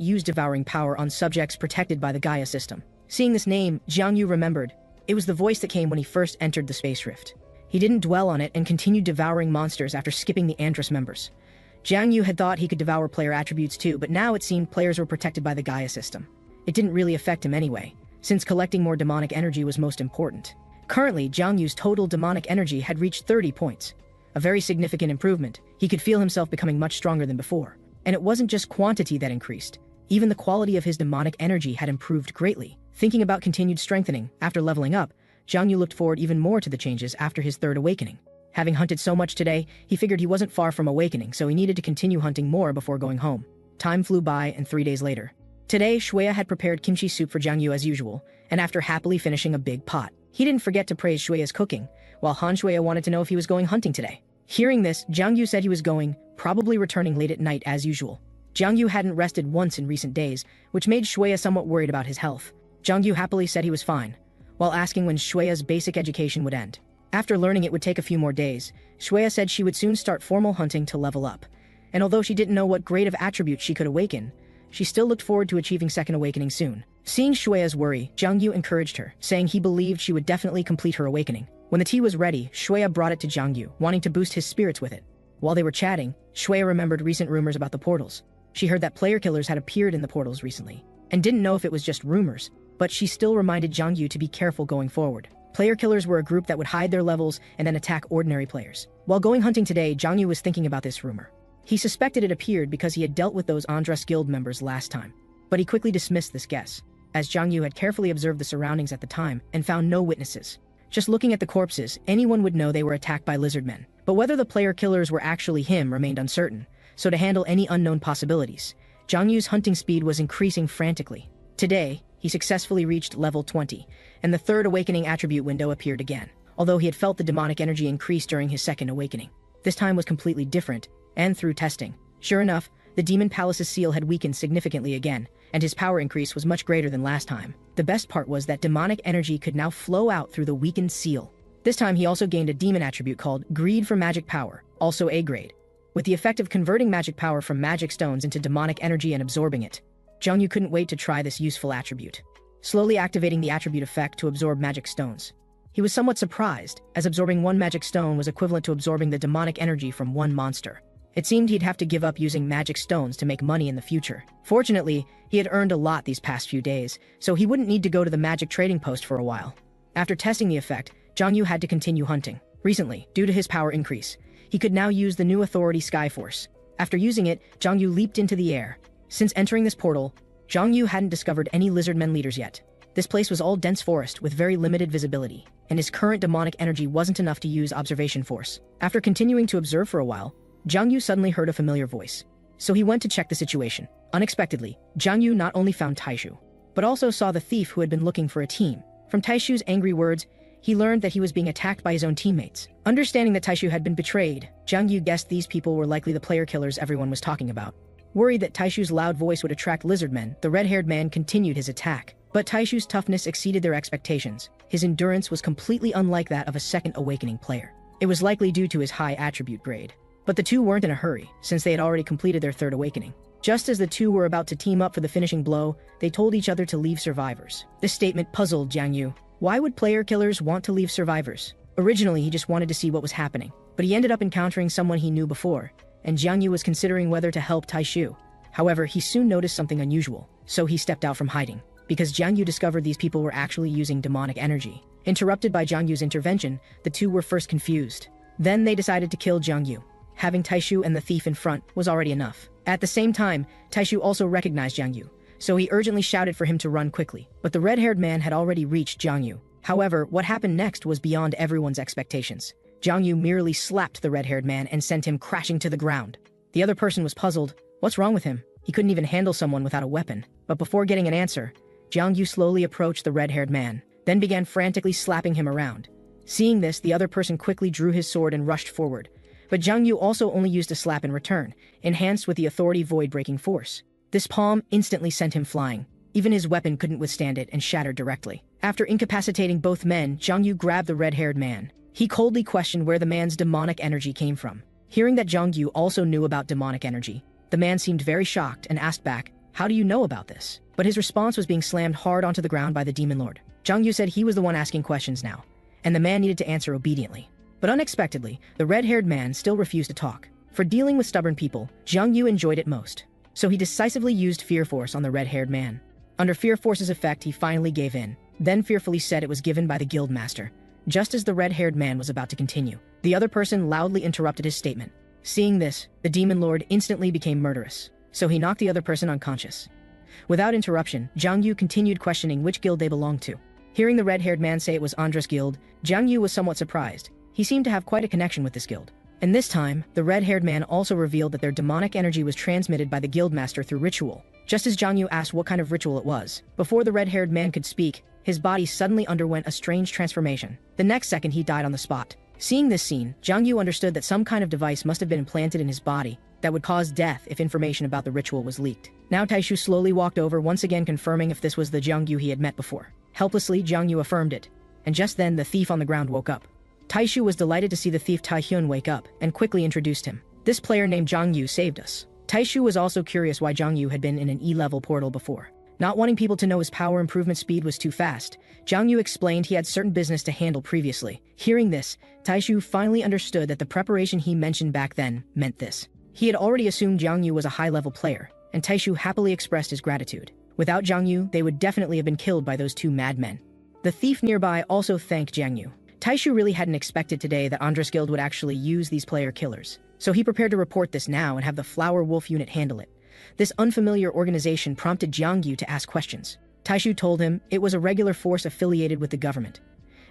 use devouring power on subjects protected by the Gaia System. Seeing this name, Jiang Yu remembered. It was the voice that came when he first entered the space rift. He didn't dwell on it and continued devouring monsters after skipping the Andras members. Jiang Yu had thought he could devour player attributes too, but now it seemed players were protected by the Gaia System. It didn't really affect him anyway, since collecting more demonic energy was most important. Currently, Jiang Yu's total demonic energy had reached 30 points. A very significant improvement. He could feel himself becoming much stronger than before. And it wasn't just quantity that increased. Even the quality of his demonic energy had improved greatly. Thinking about continued strengthening, after leveling up, Jiang Yu looked forward even more to the changes after his third awakening. Having hunted so much today, he figured he wasn't far from awakening, so he needed to continue hunting more before going home. Time flew by, and 3 days later. Today, Shueya had prepared kimchi soup for Jiang Yu as usual, and after happily finishing a big pot, he didn't forget to praise Shueya's cooking, while Han Shueya wanted to know if he was going hunting today. Hearing this, Jiang Yu said he was going, probably returning late at night as usual. Jiang Yu hadn't rested once in recent days, which made Shueya somewhat worried about his health. Jiang Yu happily said he was fine, while asking when Shueya's basic education would end. After learning it would take a few more days, Shueya said she would soon start formal hunting to level up. And although she didn't know what grade of attribute she could awaken, she still looked forward to achieving second awakening soon. Seeing Shueya's worry, Jiang Yu encouraged her, saying he believed she would definitely complete her awakening. When the tea was ready, Shueya brought it to Jiang Yu, wanting to boost his spirits with it. While they were chatting, Shueya remembered recent rumors about the portals. She heard that player killers had appeared in the portals recently, and didn't know if it was just rumors, but she still reminded Jiang Yu to be careful going forward. Player killers were a group that would hide their levels and then attack ordinary players. While going hunting today, Jiang Yu was thinking about this rumor. He suspected it appeared because he had dealt with those Andras Guild members last time, but he quickly dismissed this guess, as Jiang Yu had carefully observed the surroundings at the time and found no witnesses. Just looking at the corpses, anyone would know they were attacked by lizard men. But whether the player killers were actually him remained uncertain, so to handle any unknown possibilities, Jiang Yu's hunting speed was increasing frantically. Today, he successfully reached level 20, and the third awakening attribute window appeared again, although he had felt the demonic energy increase during his second awakening. This time was completely different, and through testing, sure enough, the Demon Palace's seal had weakened significantly again, and his power increase was much greater than last time. The best part was that demonic energy could now flow out through the weakened seal. This time he also gained a demon attribute called Greed for Magic Power, also A grade, with the effect of converting magic power from magic stones into demonic energy and absorbing it. Jiang Yu couldn't wait to try this useful attribute, slowly activating the attribute effect to absorb magic stones. He was somewhat surprised, as absorbing one magic stone was equivalent to absorbing the demonic energy from one monster. It seemed he'd have to give up using magic stones to make money in the future. Fortunately, he had earned a lot these past few days, so he wouldn't need to go to the magic trading post for a while. After testing the effect, Zhang Yu had to continue hunting. Recently, due to his power increase, he could now use the new authority Sky Force. After using it, Zhang Yu leaped into the air. Since entering this portal, Zhang Yu hadn't discovered any lizardmen leaders yet. This place was all dense forest with very limited visibility, and his current demonic energy wasn't enough to use observation force. After continuing to observe for a while, Zhang Yu suddenly heard a familiar voice. So he went to check the situation. Unexpectedly, Zhang Yu not only found Taishu, but also saw the thief who had been looking for a team. From Taishu's angry words, he learned that he was being attacked by his own teammates. Understanding that Taishu had been betrayed, Zhang Yu guessed these people were likely the player killers everyone was talking about. Worried that Taishu's loud voice would attract lizardmen, the red-haired man continued his attack. But Taishu's toughness exceeded their expectations. His endurance was completely unlike that of a second awakening player. It was likely due to his high attribute grade. But the two weren't in a hurry, since they had already completed their third awakening. Just as the two were about to team up for the finishing blow, they told each other to leave survivors. This statement puzzled Zhang Yu. Why would player killers want to leave survivors? Originally, he just wanted to see what was happening, but he ended up encountering someone he knew before, and Zhang Yu was considering whether to help Taishu. However, he soon noticed something unusual, so he stepped out from hiding. Because Zhang Yu discovered these people were actually using demonic energy. Interrupted by Zhang Yu's intervention, the two were first confused. Then they decided to kill Zhang Yu. Having Taishu and the thief in front was already enough. At the same time, Taishu also recognized Zhang Yu, so he urgently shouted for him to run quickly. But the red-haired man had already reached Zhang Yu. However, what happened next was beyond everyone's expectations. Zhang Yu merely slapped the red-haired man and sent him crashing to the ground. The other person was puzzled. What's wrong with him? He couldn't even handle someone without a weapon. But before getting an answer, Zhang Yu slowly approached the red-haired man, then began frantically slapping him around. Seeing this, the other person quickly drew his sword and rushed forward. But Zhang Yu also only used a slap in return, enhanced with the authority void-breaking force. This palm instantly sent him flying. Even his weapon couldn't withstand it and shattered directly. After incapacitating both men, Zhang Yu grabbed the red-haired man. He coldly questioned where the man's demonic energy came from. Hearing that Zhang Yu also knew about demonic energy, the man seemed very shocked and asked back, "How do you know about this?" But his response was being slammed hard onto the ground by the demon lord. Zhang Yu said he was the one asking questions now, and the man needed to answer obediently. But unexpectedly, the red-haired man still refused to talk. For dealing with stubborn people, Zhang Yu enjoyed it most. So he decisively used Fear Force on the red-haired man. Under Fear Force's effect, he finally gave in, then fearfully said it was given by the guild master. Just as the red-haired man was about to continue, the other person loudly interrupted his statement. Seeing this, the demon lord instantly became murderous, so he knocked the other person unconscious. Without interruption, Zhang Yu continued questioning which guild they belonged to. Hearing the red-haired man say it was Andras guild, Zhang Yu was somewhat surprised. He seemed to have quite a connection with this guild. And this time, the red-haired man also revealed that their demonic energy was transmitted by the guildmaster through ritual. Just as Zhang Yu asked what kind of ritual it was, before the red-haired man could speak, his body suddenly underwent a strange transformation. The next second, he died on the spot. Seeing this scene, Zhang Yu understood that some kind of device must have been implanted in his body that would cause death if information about the ritual was leaked. Now Taishu slowly walked over, once again confirming if this was the Zhang Yu he had met before. Helplessly, Zhang Yu affirmed it. And just then, the thief on the ground woke up. Taishu was delighted to see the thief Taihyun wake up, and quickly introduced him. This player named Zhang Yu saved us. Taishu was also curious why Zhang Yu had been in an E-level portal before. Not wanting people to know his power improvement speed was too fast, Zhang Yu explained he had certain business to handle previously. Hearing this, Taishu finally understood that the preparation he mentioned back then meant this. He had already assumed Zhang Yu was a high-level player, and Taishu happily expressed his gratitude. Without Zhang Yu, they would definitely have been killed by those two madmen. The thief nearby also thanked Zhang Yu. Taishu really hadn't expected today that Andras Guild would actually use these player killers, so he prepared to report this now and have the Flower Wolf unit handle it. This unfamiliar organization prompted Zhang Yu to ask questions. Taishu told him it was a regular force affiliated with the government.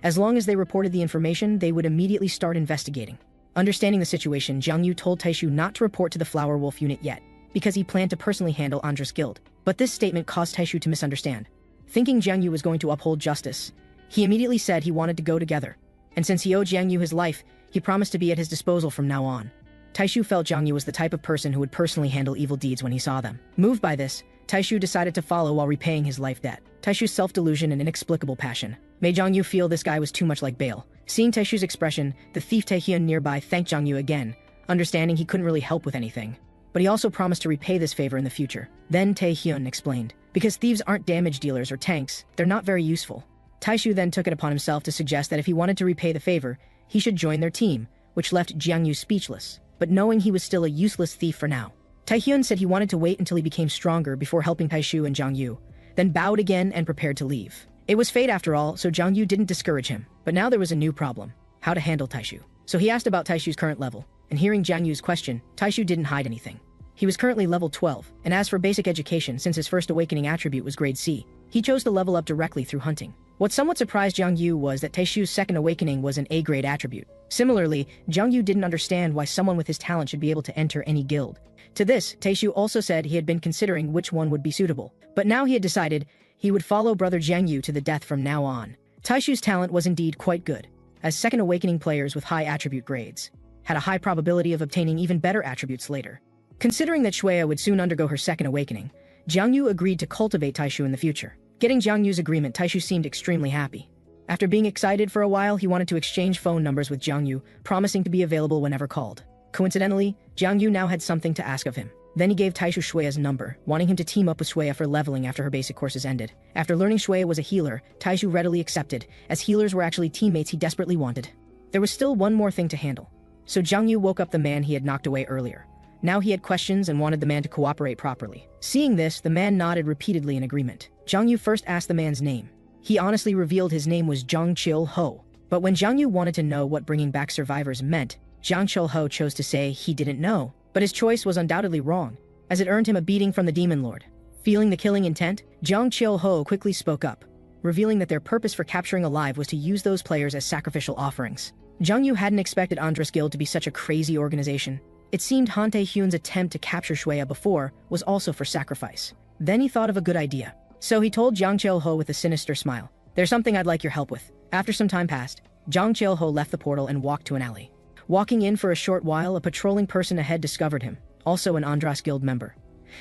As long as they reported the information, they would immediately start investigating. Understanding the situation, Zhang Yu told Taishu not to report to the Flower Wolf unit yet, because he planned to personally handle Andras Guild. But this statement caused Taishu to misunderstand. Thinking Zhang Yu was going to uphold justice, he immediately said he wanted to go together. And since he owed Zhang Yu his life, he promised to be at his disposal from now on. Taishu felt Zhang Yu was the type of person who would personally handle evil deeds when he saw them. Moved by this, Taishu decided to follow while repaying his life debt. Taishu's self-delusion and inexplicable passion made Zhang Yu feel this guy was too much like Bale. Seeing Taishu's expression, the thief Taehyun nearby thanked Zhang Yu again, understanding he couldn't really help with anything. But he also promised to repay this favor in the future. Then Taehyun explained, because thieves aren't damage dealers or tanks, they're not very useful. Taishu then took it upon himself to suggest that if he wanted to repay the favor, he should join their team, which left Zhang Yu speechless. but knowing he was still a useless thief for now. Taihyun said he wanted to wait until he became stronger before helping Taishu and Jiang Yu, then bowed again and prepared to leave. It was fate after all, so Jiang Yu didn't discourage him. But now there was a new problem: how to handle Taishu. So he asked about Taishu's current level, and hearing Jiang Yu's question, Taishu didn't hide anything. He was currently level 12, and as for basic education, since his first awakening attribute was grade C, he chose to level up directly through hunting. What somewhat surprised Jiang Yu was that Taishu's second awakening was an A-grade attribute. Similarly, Jiang Yu didn't understand why someone with his talent should be able to enter any guild. To this, Taishu also said he had been considering which one would be suitable, but now he had decided he would follow brother Jiang Yu to the death from now on. Taishu's talent was indeed quite good, as second awakening players with high attribute grades had a high probability of obtaining even better attributes later. Considering that Shuya would soon undergo her second awakening, Jiang Yu agreed to cultivate Taishu in the future. Getting Jiang Yu's agreement, Taishu seemed extremely happy. After being excited for a while, he wanted to exchange phone numbers with Jiang Yu, promising to be available whenever called. Coincidentally, Jiang Yu now had something to ask of him. Then he gave Taishu Shuya's number, wanting him to team up with Shuya for leveling after her basic courses ended. After learning Shuya was a healer, Taishu readily accepted, as healers were actually teammates he desperately wanted. There was still one more thing to handle. So Jiang Yu woke up the man he had knocked away earlier. Now he had questions and wanted the man to cooperate properly. Seeing this, the man nodded repeatedly in agreement. Jiang Yu first asked the man's name. He honestly revealed his name was Zhang Chil Ho. But when Jiang Yu wanted to know what bringing back survivors meant, Zhang Chil Ho chose to say he didn't know. But his choice was undoubtedly wrong, as it earned him a beating from the Demon Lord. Feeling the killing intent, Zhang Chil Ho quickly spoke up, revealing that their purpose for capturing alive was to use those players as sacrificial offerings. Jiang Yu hadn't expected Andras Guild to be such a crazy organization. It seemed Han Taehyun's attempt to capture Shuya before was also for sacrifice. Then he thought of a good idea. So he told Zhang Chil Ho with a sinister smile, "There's something I'd like your help with." After some time passed, Zhang Chil Ho left the portal and walked to an alley. Walking in for a short while, a patrolling person ahead discovered him, also an Andras Guild member.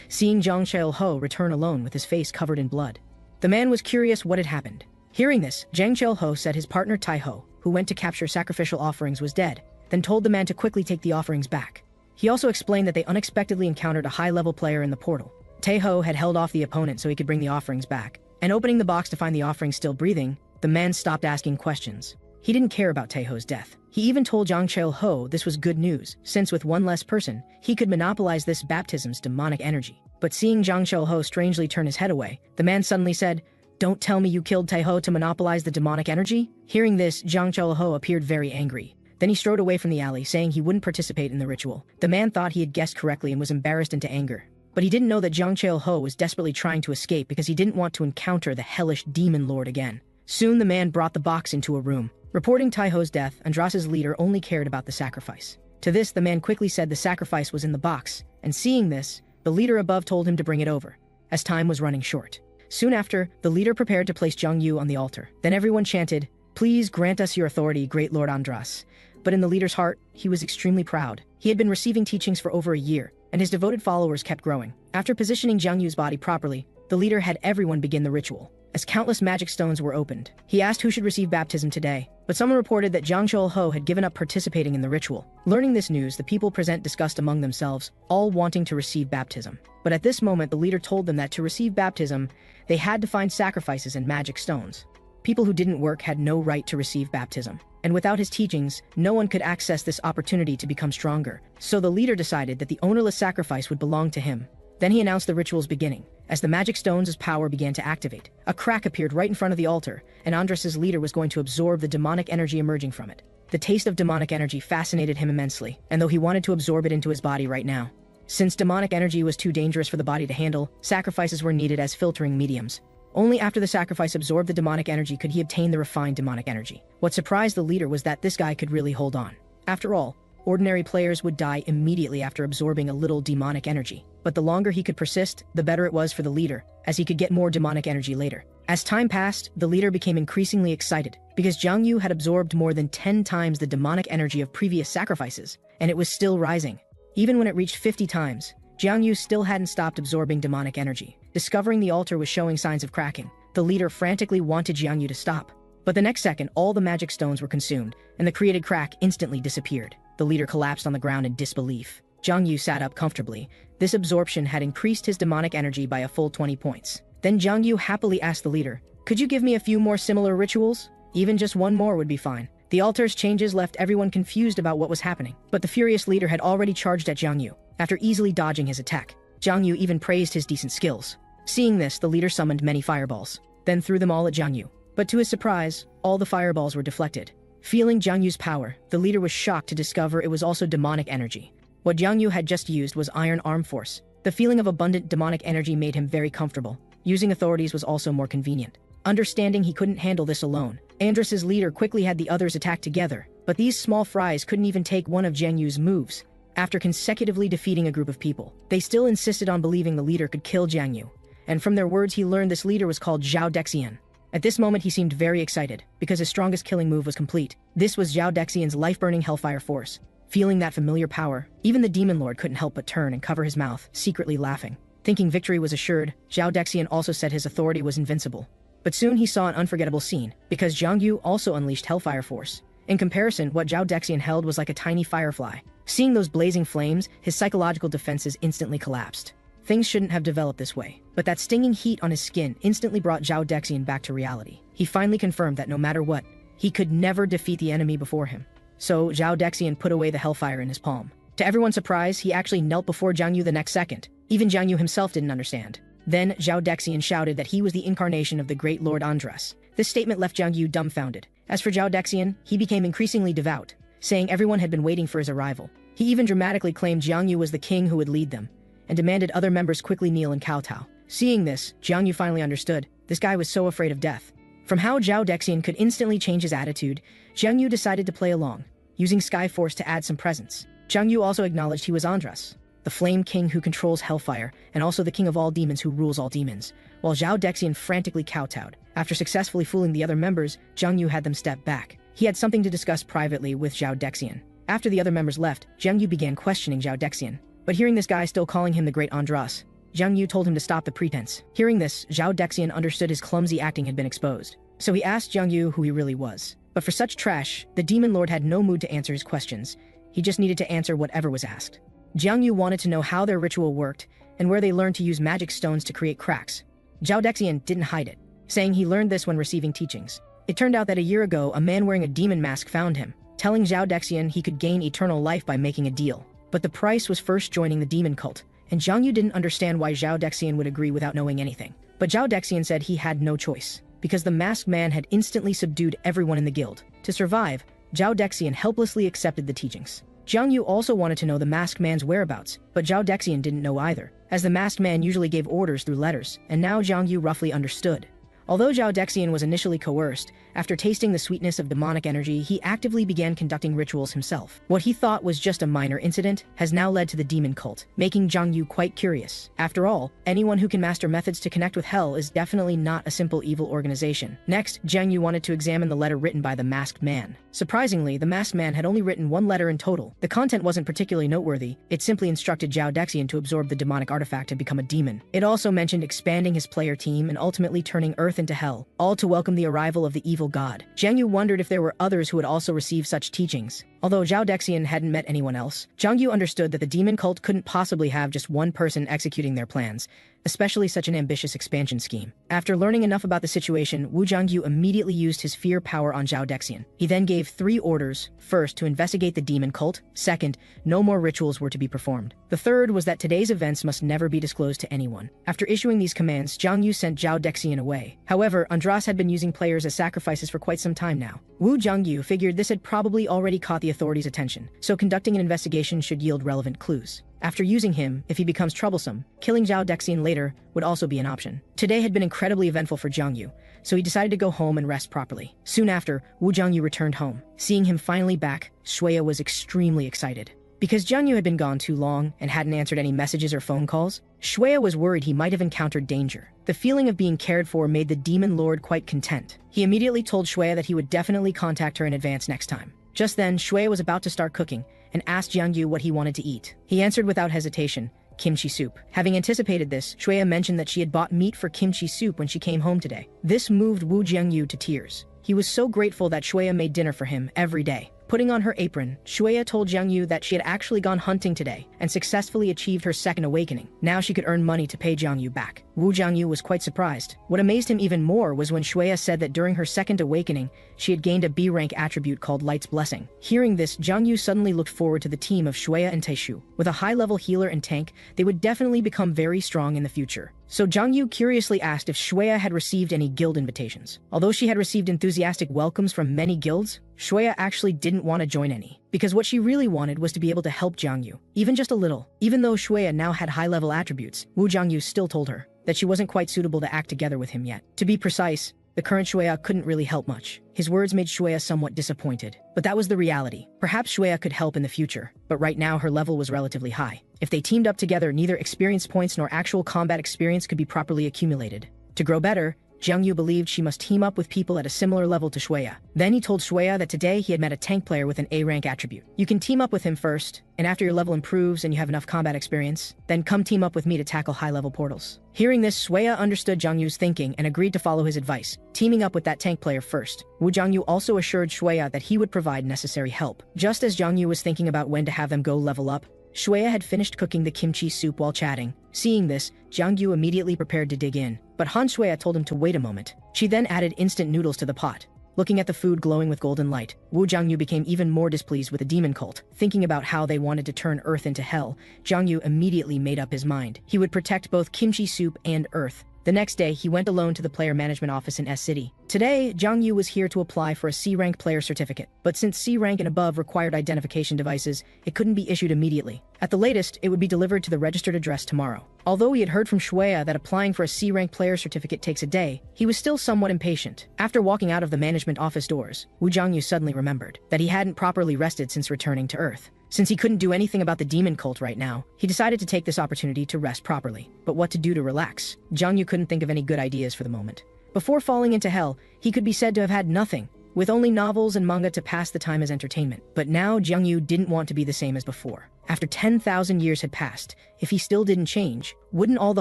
Seeing Zhang Chil Ho return alone with his face covered in blood, the man was curious what had happened. Hearing this, Zhang Chil Ho said his partner Tai Ho, who went to capture sacrificial offerings, was dead, then told the man to quickly take the offerings back. He also explained that they unexpectedly encountered a high-level player in the portal. Tai-Ho had held off the opponent so he could bring the offerings back, and opening the box to find the offerings still breathing, the man stopped asking questions. He didn't care about Tai-Ho's death. He even told Zhang Chil Ho this was good news, since with one less person, he could monopolize this baptism's demonic energy. But seeing Zhang Chil Ho strangely turn his head away, the man suddenly said, "Don't tell me you killed Tai-Ho to monopolize the demonic energy?" Hearing this, Zhang Chil Ho appeared very angry. Then he strode away from the alley, saying he wouldn't participate in the ritual. The man thought he had guessed correctly and was embarrassed into anger. But he didn't know that Zhang Chil Ho was desperately trying to escape because he didn't want to encounter the hellish demon lord again. Soon the man brought the box into a room. Reporting Tai-Ho's death, Andras' leader only cared about the sacrifice. To this, the man quickly said the sacrifice was in the box, and seeing this, the leader above told him to bring it over, as time was running short. Soon after, the leader prepared to place Jiang Yu on the altar. Then everyone chanted, "Please grant us your authority, great Lord Andras." But in the leader's heart, he was extremely proud. He had been receiving teachings for over a year, and his devoted followers kept growing. After positioning Jiang Yu's body properly, the leader had everyone begin the ritual. As countless magic stones were opened, he asked who should receive baptism today, but someone reported that Zhang Chil Ho had given up participating in the ritual. Learning this news, the people present discussed among themselves, all wanting to receive baptism. But at this moment, the leader told them that to receive baptism, they had to find sacrifices and magic stones. People who didn't work had no right to receive baptism. And without his teachings, no one could access this opportunity to become stronger. So the leader decided that the ownerless sacrifice would belong to him. Then he announced the ritual's beginning. As the magic stones' power began to activate, a crack appeared right in front of the altar, and Andras' leader was going to absorb the demonic energy emerging from it. The taste of demonic energy fascinated him immensely, and though he wanted to absorb it into his body right now. Since demonic energy was too dangerous for the body to handle, sacrifices were needed as filtering mediums. Only after the sacrifice absorbed the demonic energy could he obtain the refined demonic energy. What surprised the leader was that this guy could really hold on. After all, ordinary players would die immediately after absorbing a little demonic energy. But the longer he could persist, the better it was for the leader, as he could get more demonic energy later. As time passed, the leader became increasingly excited, because Jiang Yu had absorbed more than 10 times the demonic energy of previous sacrifices, and it was still rising. Even when it reached 50 times, Jiang Yu still hadn't stopped absorbing demonic energy. Discovering the altar was showing signs of cracking, the leader frantically wanted Jiang Yu to stop. But the next second, all the magic stones were consumed, and the created crack instantly disappeared. The leader collapsed on the ground in disbelief. Jiang Yu sat up comfortably. This absorption had increased his demonic energy by a full 20 points. Then Jiang Yu happily asked the leader, "Could you give me a few more similar rituals? Even just one more would be fine." The altar's changes left everyone confused about what was happening, but the furious leader had already charged at Jiang Yu. After easily dodging his attack, Jiang Yu even praised his decent skills. Seeing this, the leader summoned many fireballs, then threw them all at Jiang Yu. But to his surprise, all the fireballs were deflected. Feeling Jiang Yu's power, the leader was shocked to discover it was also demonic energy. What Jiang Yu had just used was iron arm force. The feeling of abundant demonic energy made him very comfortable. Using authorities was also more convenient. Understanding he couldn't handle this alone, Andras' leader quickly had the others attack together, but these small fries couldn't even take one of Jiang Yu's moves. After consecutively defeating a group of people, they still insisted on believing the leader could kill Jiang Yu. And from their words he learned this leader was called Zhao Dexian. At this moment he seemed very excited, because his strongest killing move was complete. This was Zhao Dexian's life-burning hellfire force. Feeling that familiar power, even the Demon Lord couldn't help but turn and cover his mouth, secretly laughing. Thinking victory was assured, Zhao Dexian also said his authority was invincible. But soon he saw an unforgettable scene, because Jiang Yu also unleashed hellfire force. In comparison, what Zhao Dexian held was like a tiny firefly. Seeing those blazing flames, his psychological defenses instantly collapsed. Things shouldn't have developed this way, but that stinging heat on his skin instantly brought Zhao Dexian back to reality. He finally confirmed that no matter what, he could never defeat the enemy before him. So Zhao Dexian put away the hellfire in his palm. To everyone's surprise, he actually knelt before Jiang Yu the next second. Even Jiang Yu himself didn't understand. Then Zhao Dexian shouted that he was the incarnation of the great Lord Andras. This statement left Jiang Yu dumbfounded. As for Zhao Dexian, he became increasingly devout, saying everyone had been waiting for his arrival. He even dramatically claimed Jiang Yu was the king who would lead them, and demanded other members quickly kneel and kowtow. Seeing this, Jiang Yu finally understood. This guy was so afraid of death. From how Zhao Dexian could instantly change his attitude, Jiang Yu decided to play along, using Sky Force to add some presence. Jiang Yu also acknowledged he was Andras, the Flame King who controls hellfire, and also the king of all demons who rules all demons, while Zhao Dexian frantically kowtowed. After successfully fooling the other members, Jiang Yu had them step back. He had something to discuss privately with Zhao Dexian. After the other members left, Jiang Yu began questioning Zhao Dexian. But hearing this guy still calling him the great Andras, Jiang Yu told him to stop the pretense. Hearing this, Zhao Dexian understood his clumsy acting had been exposed. So he asked Jiang Yu who he really was. But for such trash, the Demon Lord had no mood to answer his questions. He just needed to answer whatever was asked. Jiang Yu wanted to know how their ritual worked, and where they learned to use magic stones to create cracks. Zhao Dexian didn't hide it, saying he learned this when receiving teachings. It turned out that a year ago, a man wearing a demon mask found him, telling Zhao Dexian he could gain eternal life by making a deal. But the price was first joining the demon cult, and Jiang Yu didn't understand why Zhao Dexian would agree without knowing anything. But Zhao Dexian said he had no choice, because the masked man had instantly subdued everyone in the guild. To survive, Zhao Dexian helplessly accepted the teachings. Jiang Yu also wanted to know the masked man's whereabouts, but Zhao Dexian didn't know either, as the masked man usually gave orders through letters, and now Jiang Yu roughly understood. Although Zhao Dexian was initially coerced, after tasting the sweetness of demonic energy, he actively began conducting rituals himself. What he thought was just a minor incident has now led to the demon cult, making Jiang Yu quite curious. After all, anyone who can master methods to connect with hell is definitely not a simple evil organization. Next, Jiang Yu wanted to examine the letter written by the masked man. Surprisingly, the masked man had only written one letter in total. The content wasn't particularly noteworthy. It simply instructed Zhao Dexian to absorb the demonic artifact and become a demon. It also mentioned expanding his player team and ultimately turning Earth into hell, all to welcome the arrival of the evil god. Jiang Yu wondered if there were others who had also received such teachings. Although Zhao Dexian hadn't met anyone else, Jiang Yu understood that the demon cult couldn't possibly have just one person executing their plans, especially such an ambitious expansion scheme. After learning enough about the situation, Jiang Yu immediately used his fear power on Zhao Dexian. He then gave 3 orders. First, to investigate the demon cult. Second, no more rituals were to be performed. The third was that today's events must never be disclosed to anyone. After issuing these commands, Jiang Yu sent Zhao Dexian away. However, Andras had been using players as sacrifices for quite some time now. Jiang Yu figured this had probably already caught the authorities' attention, so conducting an investigation should yield relevant clues. After using him, if he becomes troublesome, killing Zhao Dexian later would also be an option. Today had been incredibly eventful for Jiang Yu, so he decided to go home and rest properly. Soon after, Jiang Yu returned home. Seeing him finally back, Shuya was extremely excited. Because Jiang Yu had been gone too long and hadn't answered any messages or phone calls, Shuya was worried he might have encountered danger. The feeling of being cared for made the demon lord quite content. He immediately told Shuya that he would definitely contact her in advance next time. Just then, Shuya was about to start cooking and asked Jiang Yu what he wanted to eat. He answered without hesitation, kimchi soup. Having anticipated this, Shuya mentioned that she had bought meat for kimchi soup when she came home today. This moved Jiang Yu to tears. He was so grateful that Shuya made dinner for him every day. Putting on her apron, Shuya told Jiang Yu that she had actually gone hunting today and successfully achieved her second awakening. Now she could earn money to pay Jiang Yu back. Jiang Yu was quite surprised. What amazed him even more was when Shuya said that during her second awakening, she had gained a B-rank attribute called Light's Blessing. Hearing this, Jiang Yu suddenly looked forward to the team of Shuya and Taishu. With a high-level healer and tank, they would definitely become very strong in the future. So Jiang Yu curiously asked if Shuya had received any guild invitations. Although she had received enthusiastic welcomes from many guilds, Shuya actually didn't want to join any, because what she really wanted was to be able to help Jiang Yu, even just a little. Even though Shuya now had high-level attributes, Jiang Yu still told her that she wasn't quite suitable to act together with him yet. To be precise, the current Shuya couldn't really help much. His words made Shuya somewhat disappointed. But that was the reality. Perhaps Shuya could help in the future, but right now her level was relatively high. If they teamed up together, neither experience points nor actual combat experience could be properly accumulated. To grow better, Jiang Yu believed she must team up with people at a similar level to Shuya. Then he told Shuya that today he had met a tank player with an A-rank attribute. You can team up with him first, and after your level improves and you have enough combat experience, then come team up with me to tackle high-level portals. Hearing this, Shuya understood Jiang Yu's thinking and agreed to follow his advice, teaming up with that tank player first. Jiang Yu also assured Shuya that he would provide necessary help. Just as Jiang Yu was thinking about when to have them go level up, Shuya had finished cooking the kimchi soup while chatting. Seeing this, Jiang Yu immediately prepared to dig in, but Han Shuya told him to wait a moment. She then added instant noodles to the pot. Looking at the food glowing with golden light, Jiang Yu became even more displeased with the demon cult. Thinking about how they wanted to turn Earth into hell, Jiang Yu immediately made up his mind. He would protect both kimchi soup and Earth. The next day, he went alone to the player management office in S-City. Today, Jiang Yu was here to apply for a C-rank player certificate, but since C-rank and above required identification devices, it couldn't be issued immediately. At the latest, it would be delivered to the registered address tomorrow. Although he had heard from Shuya that applying for a C-rank player certificate takes a day, he was still somewhat impatient. After walking out of the management office doors, Jiang Yu suddenly remembered that he hadn't properly rested since returning to Earth. Since he couldn't do anything about the demon cult right now, he decided to take this opportunity to rest properly. But what to do to relax? Jiang Yu couldn't think of any good ideas for the moment. Before falling into hell, he could be said to have had nothing, with only novels and manga to pass the time as entertainment. But now Jiang Yu didn't want to be the same as before. After 10,000 years had passed, if he still didn't change, wouldn't all the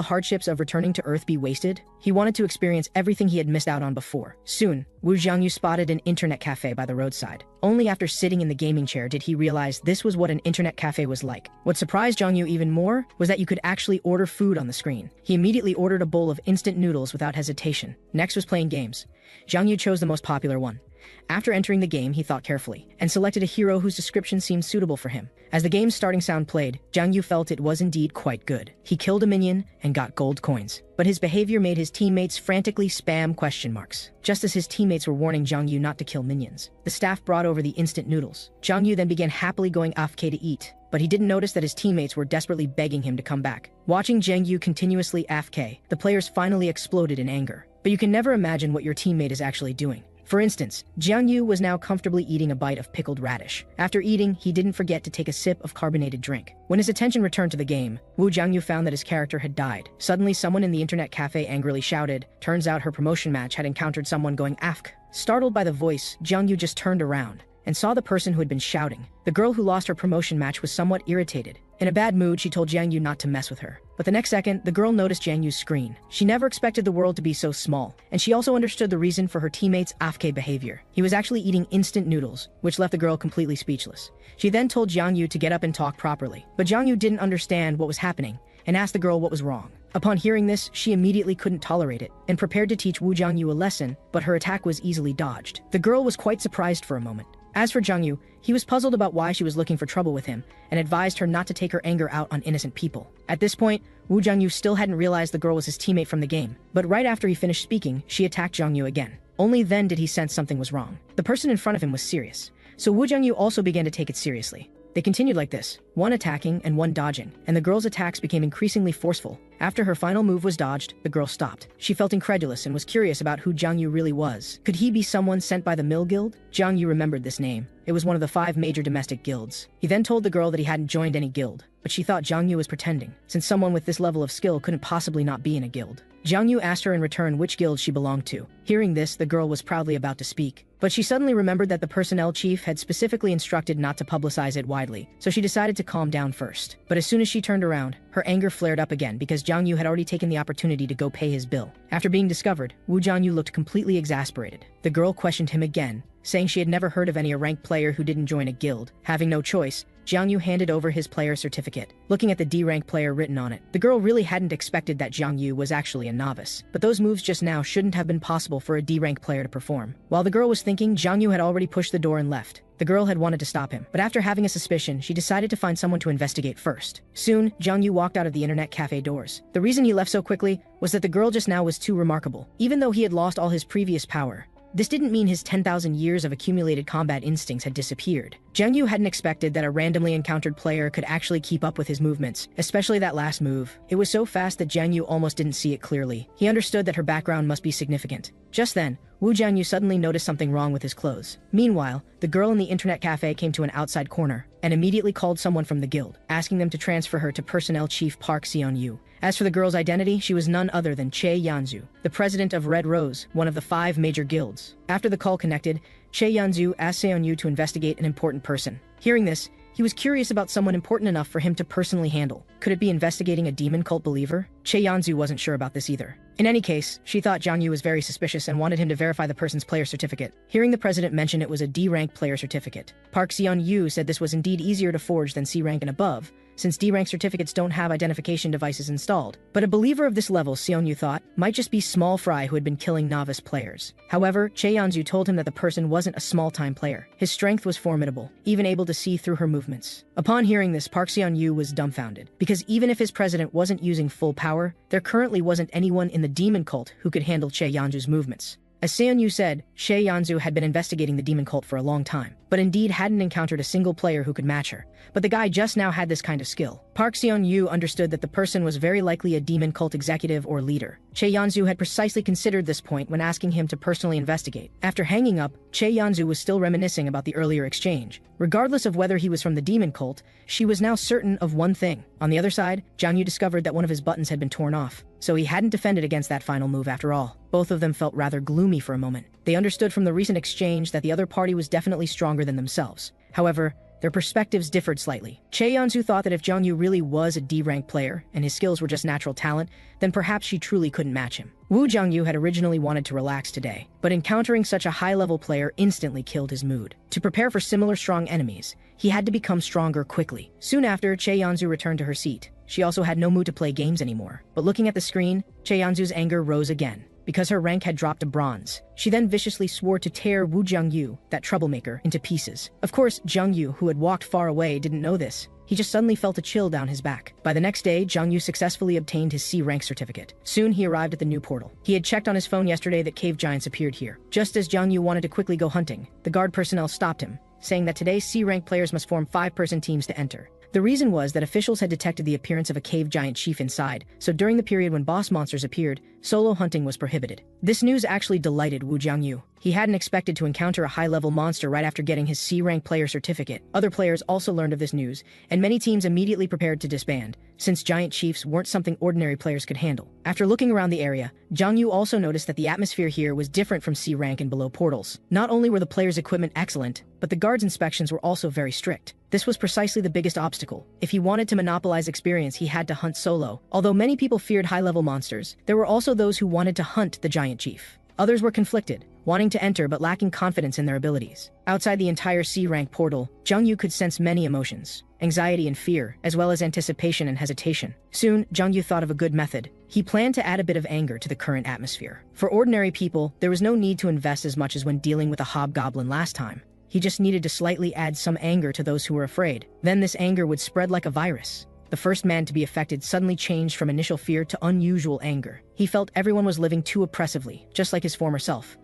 hardships of returning to Earth be wasted? He wanted to experience everything he had missed out on before. Soon, Jiang Yu spotted an internet cafe by the roadside. Only after sitting in the gaming chair did he realize this was what an internet cafe was like. What surprised Jiang Yu even more was that you could actually order food on the screen. He immediately ordered a bowl of instant noodles without hesitation. Next was playing games. Jiang Yu chose the most popular one. After entering the game, he thought carefully, and selected a hero whose description seemed suitable for him. As the game's starting sound played, Jiang Yu felt it was indeed quite good. He killed a minion and got gold coins. But his behavior made his teammates frantically spam question marks. Just as his teammates were warning Jiang Yu not to kill minions, the staff brought over the instant noodles. Jiang Yu then began happily going AFK to eat, but he didn't notice that his teammates were desperately begging him to come back. Watching Jiang Yu continuously AFK, the players finally exploded in anger. But you can never imagine what your teammate is actually doing. For instance, Jiang Yu was now comfortably eating a bite of pickled radish. After eating, he didn't forget to take a sip of carbonated drink. When his attention returned to the game, Jiang Yu found that his character had died. Suddenly, someone in the internet cafe angrily shouted. Turns out her promotion match had encountered someone going AFK. Startled by the voice, Jiang Yu just turned around and saw the person who had been shouting. The girl who lost her promotion match was somewhat irritated. In a bad mood, she told Jiang Yu not to mess with her. But the next second, the girl noticed Jiang Yu's screen. She never expected the world to be so small, and she also understood the reason for her teammate's AFK behavior. He was actually eating instant noodles, which left the girl completely speechless. She then told Jiang Yu to get up and talk properly. But Jiang Yu didn't understand what was happening, and asked the girl what was wrong. Upon hearing this, she immediately couldn't tolerate it, and prepared to teach Jiang Yu a lesson, but her attack was easily dodged. The girl was quite surprised for a moment. As for Jiang Yu, he was puzzled about why she was looking for trouble with him, and advised her not to take her anger out on innocent people. At this point, Jiang Yu still hadn't realized the girl was his teammate from the game, but right after he finished speaking, she attacked Jiang Yu again. Only then did he sense something was wrong. The person in front of him was serious, so Jiang Yu also began to take it seriously. They continued like this, one attacking and one dodging, and the girl's attacks became increasingly forceful. After her final move was dodged, the girl stopped. She felt incredulous and was curious about who Jiang Yu really was. Could he be someone sent by the Mill Guild? Jiang Yu remembered this name. It was one of the 5 major domestic guilds. He then told the girl that he hadn't joined any guild, but she thought Jiang Yu was pretending, since someone with this level of skill couldn't possibly not be in a guild. Jiang Yu asked her in return which guild she belonged to. Hearing this, the girl was proudly about to speak, but she suddenly remembered that the personnel chief had specifically instructed not to publicize it widely, so she decided to calm down first. But as soon as she turned around, her anger flared up again because Jiang Yu had already taken the opportunity to go pay his bill. After being discovered, Jiang Yu looked completely exasperated. The girl questioned him again, saying she had never heard of any ranked player who didn't join a guild. Having no choice, Jiang Yu handed over his player certificate, looking at the D-rank player written on it. The girl really hadn't expected that Jiang Yu was actually a novice, but those moves just now shouldn't have been possible for a D-rank player to perform. While the girl was thinking, Jiang Yu had already pushed the door and left. The girl had wanted to stop him, but after having a suspicion, she decided to find someone to investigate first. Soon, Jiang Yu walked out of the internet cafe doors. The reason he left so quickly was that the girl just now was too remarkable. Even though he had lost all his previous power, this didn't mean his 10,000 years of accumulated combat instincts had disappeared. Jiang Yu hadn't expected that a randomly encountered player could actually keep up with his movements, especially that last move. It was so fast that Jiang Yu almost didn't see it clearly. He understood that her background must be significant. Just then, Jiang Yu suddenly noticed something wrong with his clothes. Meanwhile, the girl in the internet cafe came to an outside corner and immediately called someone from the guild, asking them to transfer her to Personnel Chief Park Seon-yu. As for the girl's identity, she was none other than Che Yanzu, the president of Red Rose, one of the 5 major guilds. After the call connected, Che Yanzu asked Seon-yu to investigate an important person. Hearing this, he was curious about someone important enough for him to personally handle. Could it be investigating a demon cult believer? Che Yanzu wasn't sure about this either. In any case, she thought Jiang Yu was very suspicious and wanted him to verify the person's player certificate. Hearing the president mention it was a D-rank player certificate, Park Seon-yu said this was indeed easier to forge than C-rank and above, since D-rank certificates don't have identification devices installed. But a believer of this level, Seon-yu thought, might just be small fry who had been killing novice players. However, Che Yanzu told him that the person wasn't a small-time player. His strength was formidable, even able to see through her movements. Upon hearing this, Park Seon-yu was dumbfounded, because even if his president wasn't using full power, there currently wasn't anyone in the demon cult who could handle Che Yanzu's movements. As Seon-yu said, Che Yanzu had been investigating the demon cult for a long time, but indeed hadn't encountered a single player who could match her. But the guy just now had this kind of skill. Park Seon-yu understood that the person was very likely a demon cult executive or leader. Che Yanzu had precisely considered this point when asking him to personally investigate. After hanging up, Che Yanzu was still reminiscing about the earlier exchange. Regardless of whether he was from the demon cult, she was now certain of one thing. On the other side, Jiang Yu discovered that one of his buttons had been torn off, so he hadn't defended against that final move after all. Both of them felt rather gloomy for a moment. They understood from the recent exchange that the other party was definitely stronger than themselves. However, their perspectives differed slightly. Che Yanzu thought that if Jiang Yu really was a D-rank player, and his skills were just natural talent, then perhaps she truly couldn't match him. Jiang Yu had originally wanted to relax today, but encountering such a high-level player instantly killed his mood. To prepare for similar strong enemies, he had to become stronger quickly. Soon after, Che Yanzu returned to her seat. She also had no mood to play games anymore. But looking at the screen, Che Yanzu's anger rose again, because her rank had dropped to bronze. She then viciously swore to tear Jiang Yu, that troublemaker, into pieces. Of course, Jiang Yu, who had walked far away, didn't know this. He just suddenly felt a chill down his back. By the next day, Jiang Yu successfully obtained his C-rank certificate. Soon he arrived at the new portal. He had checked on his phone yesterday that cave giants appeared here. Just as Jiang Yu wanted to quickly go hunting, the guard personnel stopped him, saying that today C-rank players must form 5-person teams to enter. The reason was that officials had detected the appearance of a cave giant chief inside, so during the period when boss monsters appeared, solo hunting was prohibited. This news actually delighted Jiang Yu. He hadn't expected to encounter a high-level monster right after getting his C-rank player certificate. Other players also learned of this news, and many teams immediately prepared to disband, since giant chiefs weren't something ordinary players could handle. After looking around the area, Jiang Yu also noticed that the atmosphere here was different from C-rank and below portals. Not only were the players' equipment excellent, but the guards' inspections were also very strict. This was precisely the biggest obstacle. If he wanted to monopolize experience, he had to hunt solo. Although many people feared high-level monsters, there were also those who wanted to hunt the giant chief. Others were conflicted, wanting to enter but lacking confidence in their abilities. Outside the entire C-rank portal, Jiang Yu could sense many emotions: anxiety and fear, as well as anticipation and hesitation. Soon, Jiang Yu thought of a good method. He planned to add a bit of anger to the current atmosphere. For ordinary people, there was no need to invest as much as when dealing with a hobgoblin last time. He just needed to slightly add some anger to those who were afraid. Then this anger would spread like a virus. The first man to be affected suddenly changed from initial fear to unusual anger. He felt everyone was living too oppressively, just like his former self,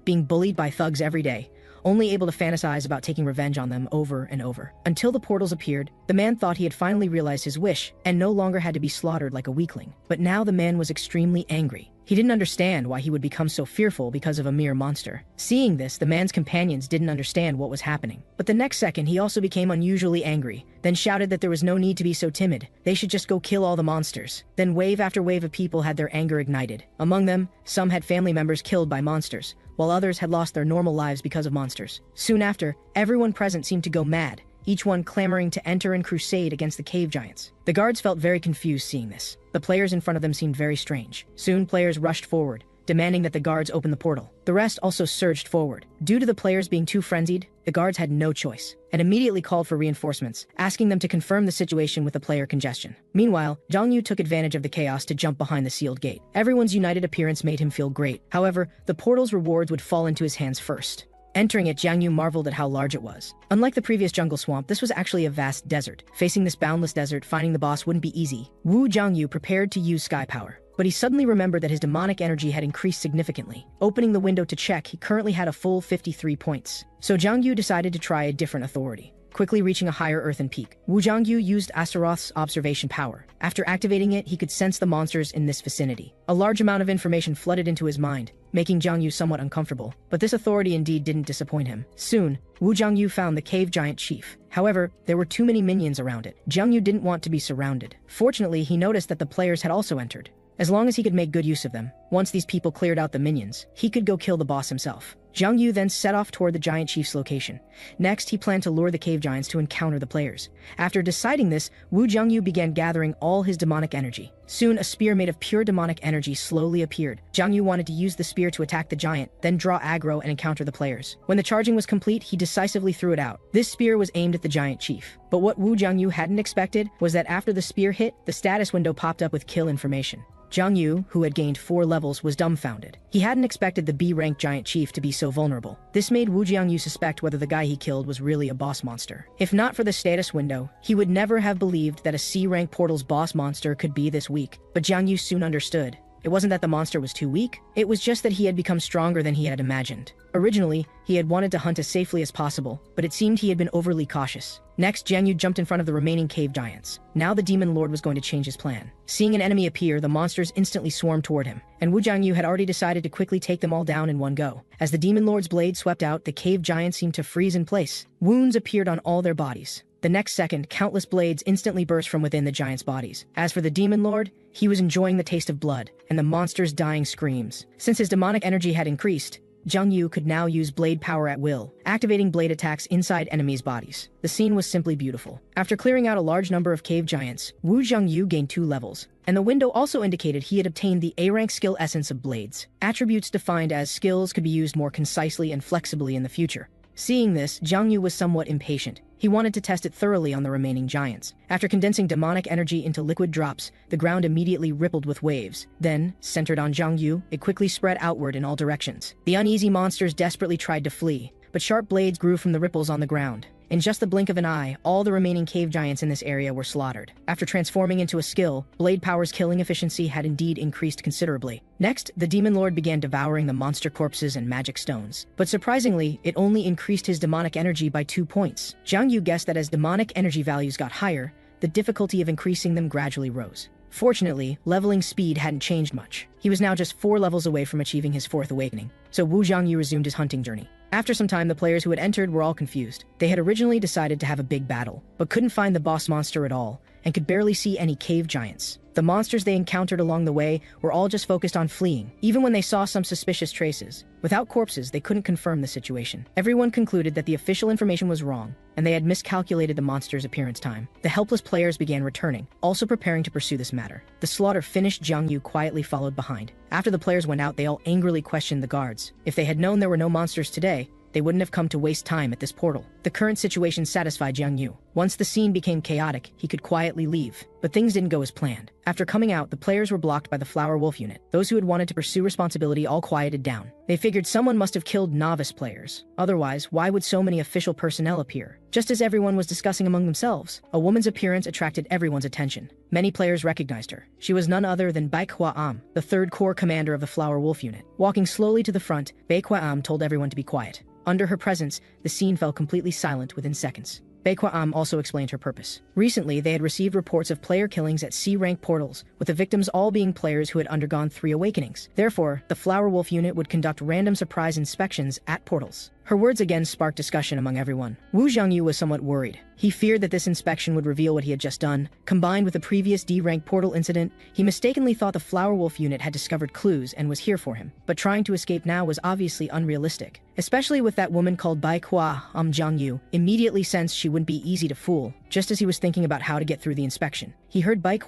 being bullied by thugs every day, only able to fantasize about taking revenge on them over and over. Until the portals appeared, the man thought he had finally realized his wish and no longer had to be slaughtered like a weakling. But now the man was extremely angry. He didn't understand why he would become so fearful because of a mere monster. Seeing this, the man's companions didn't understand what was happening. But the next second, he also became unusually angry, then shouted that there was no need to be so timid. They should just go kill all the monsters. Then wave after wave of people had their anger ignited. Among them, some had family members killed by monsters, while others had lost their normal lives because of monsters. Soon after, everyone present seemed to go mad, each one clamoring to enter and crusade against the cave giants. The guards felt very confused seeing this. The players in front of them seemed very strange. Soon players rushed forward, demanding that the guards open the portal. The rest also surged forward. Due to the players being too frenzied, the guards had no choice, and immediately called for reinforcements, asking them to confirm the situation with the player congestion. Meanwhile, Zhang Yu took advantage of the chaos to jump behind the sealed gate. Everyone's united appearance made him feel great. However, the portal's rewards would fall into his hands first. Entering it, Zhang Yu marveled at how large it was. Unlike the previous jungle swamp, this was actually a vast desert. Facing this boundless desert, finding the boss wouldn't be easy. Zhang Yu prepared to use sky power, but he suddenly remembered that his demonic energy had increased significantly. Opening the window to check, he currently had a full 53 points. So Zhang Yu decided to try a different authority. Quickly reaching a higher earthen peak, Zhang Yu used Astaroth's observation power. After activating it, he could sense the monsters in this vicinity. A large amount of information flooded into his mind, making Zhang Yu somewhat uncomfortable. But this authority indeed didn't disappoint him. Soon, Zhang Yu found the cave giant chief. However, there were too many minions around it. Zhang Yu didn't want to be surrounded. Fortunately, he noticed that the players had also entered. As long as he could make good use of them, once these people cleared out the minions, he could go kill the boss himself. Zhang Yu then set off toward the giant chief's location. Next, he planned to lure the cave giants to encounter the players. After deciding this, Zhang Yu began gathering all his demonic energy. Soon, a spear made of pure demonic energy slowly appeared. Zhang Yu wanted to use the spear to attack the giant, then draw aggro and encounter the players. When the charging was complete, he decisively threw it out. This spear was aimed at the giant chief. But what Zhang Yu hadn't expected was that after the spear hit, the status window popped up with kill information. Zhang Yu, who had gained 4 levels, was dumbfounded. He hadn't expected the B-rank giant chief to be so vulnerable. This made Zhang Yu suspect whether the guy he killed was really a boss monster. If not for the status window, he would never have believed that a C-rank portal's boss monster could be this weak. But Zhang Yu soon understood. It wasn't that the monster was too weak, it was just that he had become stronger than he had imagined. Originally, he had wanted to hunt as safely as possible, but it seemed he had been overly cautious. Next, Zhang Yu jumped in front of the remaining cave giants. Now the demon lord was going to change his plan. Seeing an enemy appear, the monsters instantly swarmed toward him, and Zhang Yu had already decided to quickly take them all down in one go. As the demon lord's blade swept out, the cave giants seemed to freeze in place. Wounds appeared on all their bodies. The next second, countless blades instantly burst from within the giants' bodies. As for the demon lord, he was enjoying the taste of blood and the monster's dying screams. Since his demonic energy had increased, Zhang Yu could now use blade power at will, activating blade attacks inside enemies' bodies. The scene was simply beautiful. After clearing out a large number of cave giants, Zhang Yu gained 2 levels, and the window also indicated he had obtained the A-rank skill essence of blades. Attributes defined as skills could be used more concisely and flexibly in the future. Seeing this, Zhang Yu was somewhat impatient. He wanted to test it thoroughly on the remaining giants. After condensing demonic energy into liquid drops, the ground immediately rippled with waves. Then, centered on Zhang Yu, it quickly spread outward in all directions. The uneasy monsters desperately tried to flee, but sharp blades grew from the ripples on the ground. In just the blink of an eye, all the remaining cave giants in this area were slaughtered. After transforming into a skill, blade power's killing efficiency had indeed increased considerably. Next, the demon lord began devouring the monster corpses and magic stones. But surprisingly, it only increased his demonic energy by 2 points. Zhang Yu guessed that as demonic energy values got higher, the difficulty of increasing them gradually rose. Fortunately, leveling speed hadn't changed much. He was now just 4 levels away from achieving his 4th awakening. So Zhang Yu resumed his hunting journey. After some time, the players who had entered were all confused. They had originally decided to have a big battle, but couldn't find the boss monster at all, and could barely see any cave giants. The monsters they encountered along the way were all just focused on fleeing, even when they saw some suspicious traces. Without corpses, they couldn't confirm the situation. Everyone concluded that the official information was wrong, and they had miscalculated the monster's appearance time. The helpless players began returning, also preparing to pursue this matter. The slaughter finished, Zhang Yu quietly followed behind. After the players went out, they all angrily questioned the guards. If they had known there were no monsters today, they wouldn't have come to waste time at this portal. The current situation satisfied Zhang Yu. Once the scene became chaotic, he could quietly leave. But things didn't go as planned. After coming out, the players were blocked by the Flower Wolf unit. Those who had wanted to pursue responsibility all quieted down. They figured someone must have killed novice players. Otherwise, why would so many official personnel appear? Just as everyone was discussing among themselves, a woman's appearance attracted everyone's attention. Many players recognized her. She was none other than Bai Am, the 3rd Corps commander of the Flower Wolf unit. Walking slowly to the front, Bai Am told everyone to be quiet. Under her presence, the scene fell completely silent within seconds. Bai also explained her purpose. Recently, they had received reports of player killings at C-rank portals, with the victims all being players who had undergone 3 awakenings. Therefore, the Flower Wolf unit would conduct random surprise inspections at portals. Her words again sparked discussion among everyone. Zhang Yu was somewhat worried. He feared that this inspection would reveal what he had just done. Combined with the previous D-rank portal incident, he mistakenly thought the Flower Wolf unit had discovered clues and was here for him. But trying to escape now was obviously unrealistic, especially with that woman called Bai Zhang Yu immediately sensed she wouldn't be easy to fool. Just as he was thinking about how to get through the inspection, he heard Bai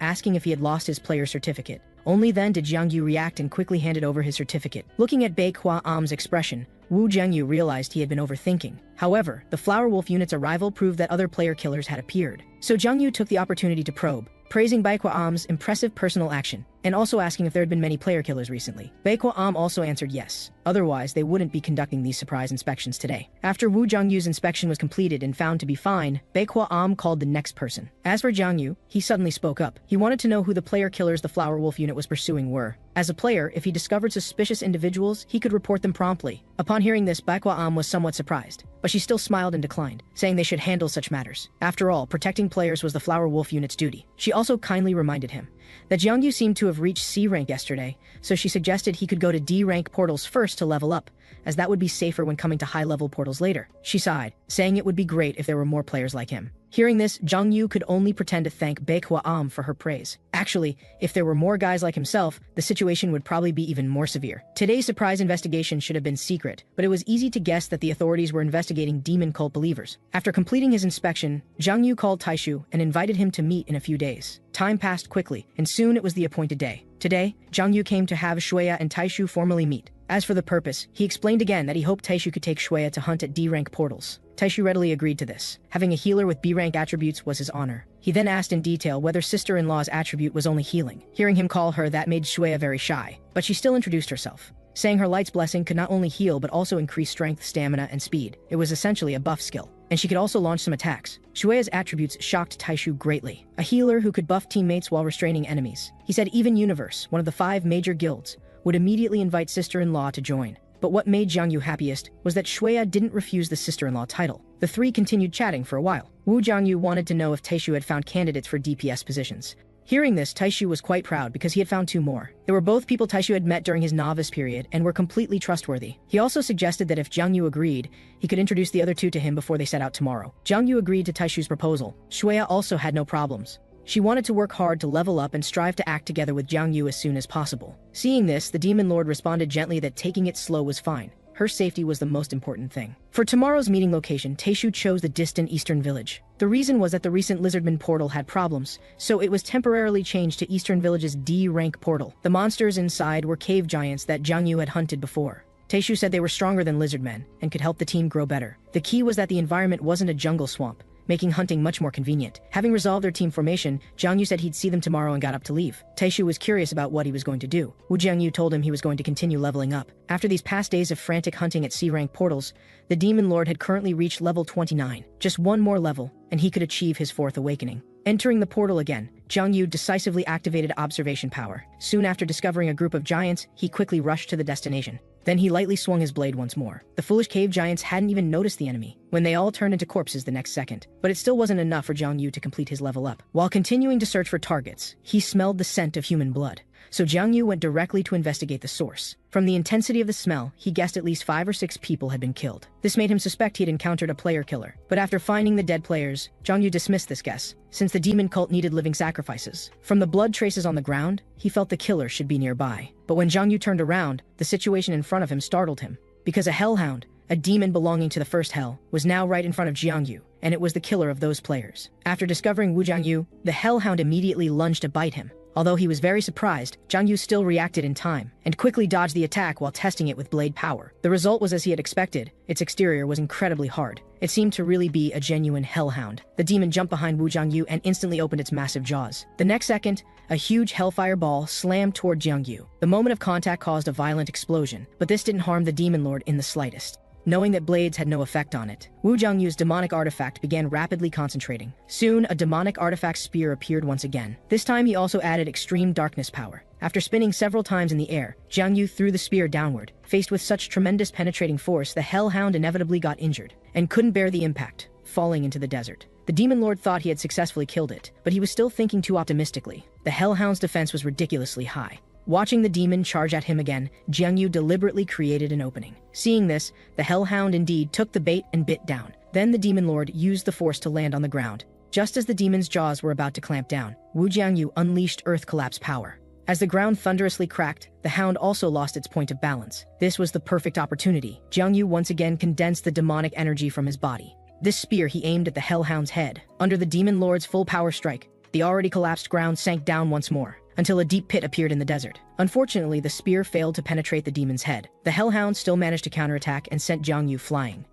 asking if he had lost his player certificate. Only then did Jiang Yu react and quickly handed over his certificate. Looking at Bei Kwa Am's expression, Wu Jiangyu realized he had been overthinking. However, the Flower Wolf unit's arrival proved that other player killers had appeared. So Jiangyu took the opportunity to probe, praising Bei Kwa Am's impressive personal action, and also asking if there had been many player killers recently. Bei Kwa Am also answered yes. Otherwise, they wouldn't be conducting these surprise inspections today. After Wu Jiangyu's inspection was completed and found to be fine, Bei Kwa Am called the next person. As for Jiangyu, he suddenly spoke up. He wanted to know who the player killers the Flower Wolf unit was pursuing were. As a player, if he discovered suspicious individuals, he could report them promptly. Upon hearing this, Bei Kwa Am was somewhat surprised, but she still smiled and declined, saying they should handle such matters. After all, protecting players was the Flower Wolf unit's duty. She also kindly reminded him that Jiangyu seemed to have reached C rank yesterday, so she suggested he could go to D rank portals first to level up, as that would be safer when coming to high-level portals later. She sighed, saying it would be great if there were more players like him. Hearing this, Jiangyu could only pretend to thank Bei Kwa Am for her praise. Actually, if there were more guys like himself, the situation would probably be even more severe. Today's surprise investigation should have been secret, but it was easy to guess that the authorities were investigating demon cult believers. After completing his inspection, Jiangyu called Taishu and invited him to meet in a few days. Time passed quickly, and soon it was the appointed day. Today, Jiangyu came to have Shuya and Taishu formally meet. As for the purpose, he explained again that he hoped Taishu could take Shuya to hunt at D-rank portals. Taishu readily agreed to this. Having a healer with B-rank attributes was his honor. He then asked in detail whether sister-in-law's attribute was only healing. Hearing him call her that made Shuya very shy, but she still introduced herself, saying her light's blessing could not only heal but also increase strength, stamina, and speed. It was essentially a buff skill, and she could also launch some attacks. Shuya's attributes shocked Taishu greatly. A healer who could buff teammates while restraining enemies. He said even Universe, one of the 5 major guilds, would immediately invite sister-in-law to join. But what made Jiangyu happiest was that Shuya didn't refuse the sister-in-law title. The three continued chatting for a while. Wu Jiangyu wanted to know if Taishu had found candidates for DPS positions. Hearing this, Taishu was quite proud because he had found 2 more. They were both people Taishu had met during his novice period and were completely trustworthy. He also suggested that if Jiangyu agreed, he could introduce the other 2 to him before they set out tomorrow. Jiangyu agreed to Taishu's proposal. Shuya also had no problems. She wanted to work hard to level up and strive to act together with Jiangyu as soon as possible. Seeing this, the Demon Lord responded gently that taking it slow was fine. Her safety was the most important thing. For tomorrow's meeting location, Taishu chose the distant eastern village. The reason was that the recent Lizardman portal had problems, so it was temporarily changed to Eastern Village's D-rank portal. The monsters inside were cave giants that Jiangyu had hunted before. Taishu said they were stronger than Lizardmen and could help the team grow better. The key was that the environment wasn't a jungle swamp, making hunting much more convenient. Having resolved their team formation, Jiangyu said he'd see them tomorrow and got up to leave. Taishu was curious about what he was going to do. Wu Jiangyu told him he was going to continue leveling up. After these past days of frantic hunting at C-rank portals, the Demon Lord had currently reached level 29. Just one more level, and he could achieve his 4th awakening. Entering the portal again, Jiangyu decisively activated observation power. Soon after discovering a group of giants, he quickly rushed to the destination. Then he lightly swung his blade once more. The foolish cave giants hadn't even noticed the enemy, when they all turned into corpses the next second. But it still wasn't enough for Jiangyu to complete his level up. While continuing to search for targets, he smelled the scent of human blood. So Jiangyu went directly to investigate the source. From the intensity of the smell, he guessed at least 5 or 6 people had been killed. This made him suspect he had encountered a player killer. But after finding the dead players, Jiangyu dismissed this guess, since the demon cult needed living sacrifices. From the blood traces on the ground, he felt the killer should be nearby. But when Jiangyu turned around, the situation in front of him startled him. Because a hellhound, a demon belonging to the first hell, was now right in front of Jiangyu, and it was the killer of those players. After discovering Wu Jiangyu, the hellhound immediately lunged to bite him. Although he was very surprised, Jiangyu still reacted in time, and quickly dodged the attack while testing it with blade power. The result was as he had expected. Its exterior was incredibly hard. It seemed to really be a genuine hellhound. The demon jumped behind Wu Jiangyu and instantly opened its massive jaws. The next second, a huge hellfire ball slammed toward Jiangyu. The moment of contact caused a violent explosion, but this didn't harm the Demon Lord in the slightest. Knowing that blades had no effect on it, Wu Jiangyu's demonic artifact began rapidly concentrating. Soon, a demonic artifact spear appeared once again. This time he also added extreme darkness power. After spinning several times in the air, Jiangyu threw the spear downward. Faced with such tremendous penetrating force, the hellhound inevitably got injured, and couldn't bear the impact, falling into the desert. The Demon Lord thought he had successfully killed it, but he was still thinking too optimistically. The hellhound's defense was ridiculously high. Watching the demon charge at him again, Jiangyu deliberately created an opening. Seeing this, the hellhound indeed took the bait and bit down. Then the Demon Lord used the force to land on the ground. Just as the demon's jaws were about to clamp down, Wu Jiangyu unleashed earth collapse power. As the ground thunderously cracked, the hound also lost its point of balance. This was the perfect opportunity. Jiangyu once again condensed the demonic energy from his body. This spear he aimed at the hellhound's head. Under the Demon Lord's full power strike, the already collapsed ground sank down once more. until a deep pit appeared in the desert. Unfortunately, the spear failed to penetrate the demon's head. The Hellhound still managed to counterattack and sent Jiang Yu flying.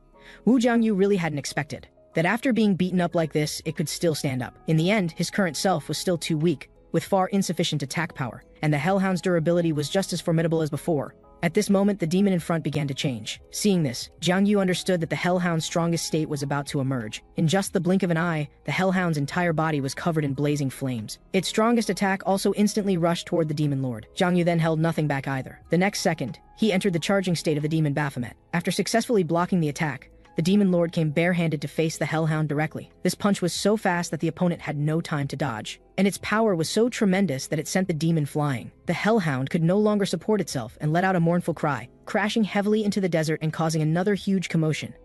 Wu Jiangyu really hadn't expected that after being beaten up like this, it could still stand up. In the end, his current self was still too weak, with far insufficient attack power, and the Hellhound's durability was just as formidable as before. At this moment, the demon in front began to change. Seeing this, Jiang Yu understood that the Hellhound's strongest state was about to emerge. In just the blink of an eye, the Hellhound's entire body was covered in blazing flames. Its strongest attack also instantly rushed toward the Demon Lord. Jiang Yu then held nothing back either. The next second, he entered the charging state of the Demon Baphomet. After successfully blocking the attack, the Demon Lord came barehanded to face the Hellhound directly. This punch was so fast that the opponent had no time to dodge, and its power was so tremendous that it sent the demon flying. The Hellhound could no longer support itself and let out a mournful cry, crashing heavily into the desert and causing another huge commotion.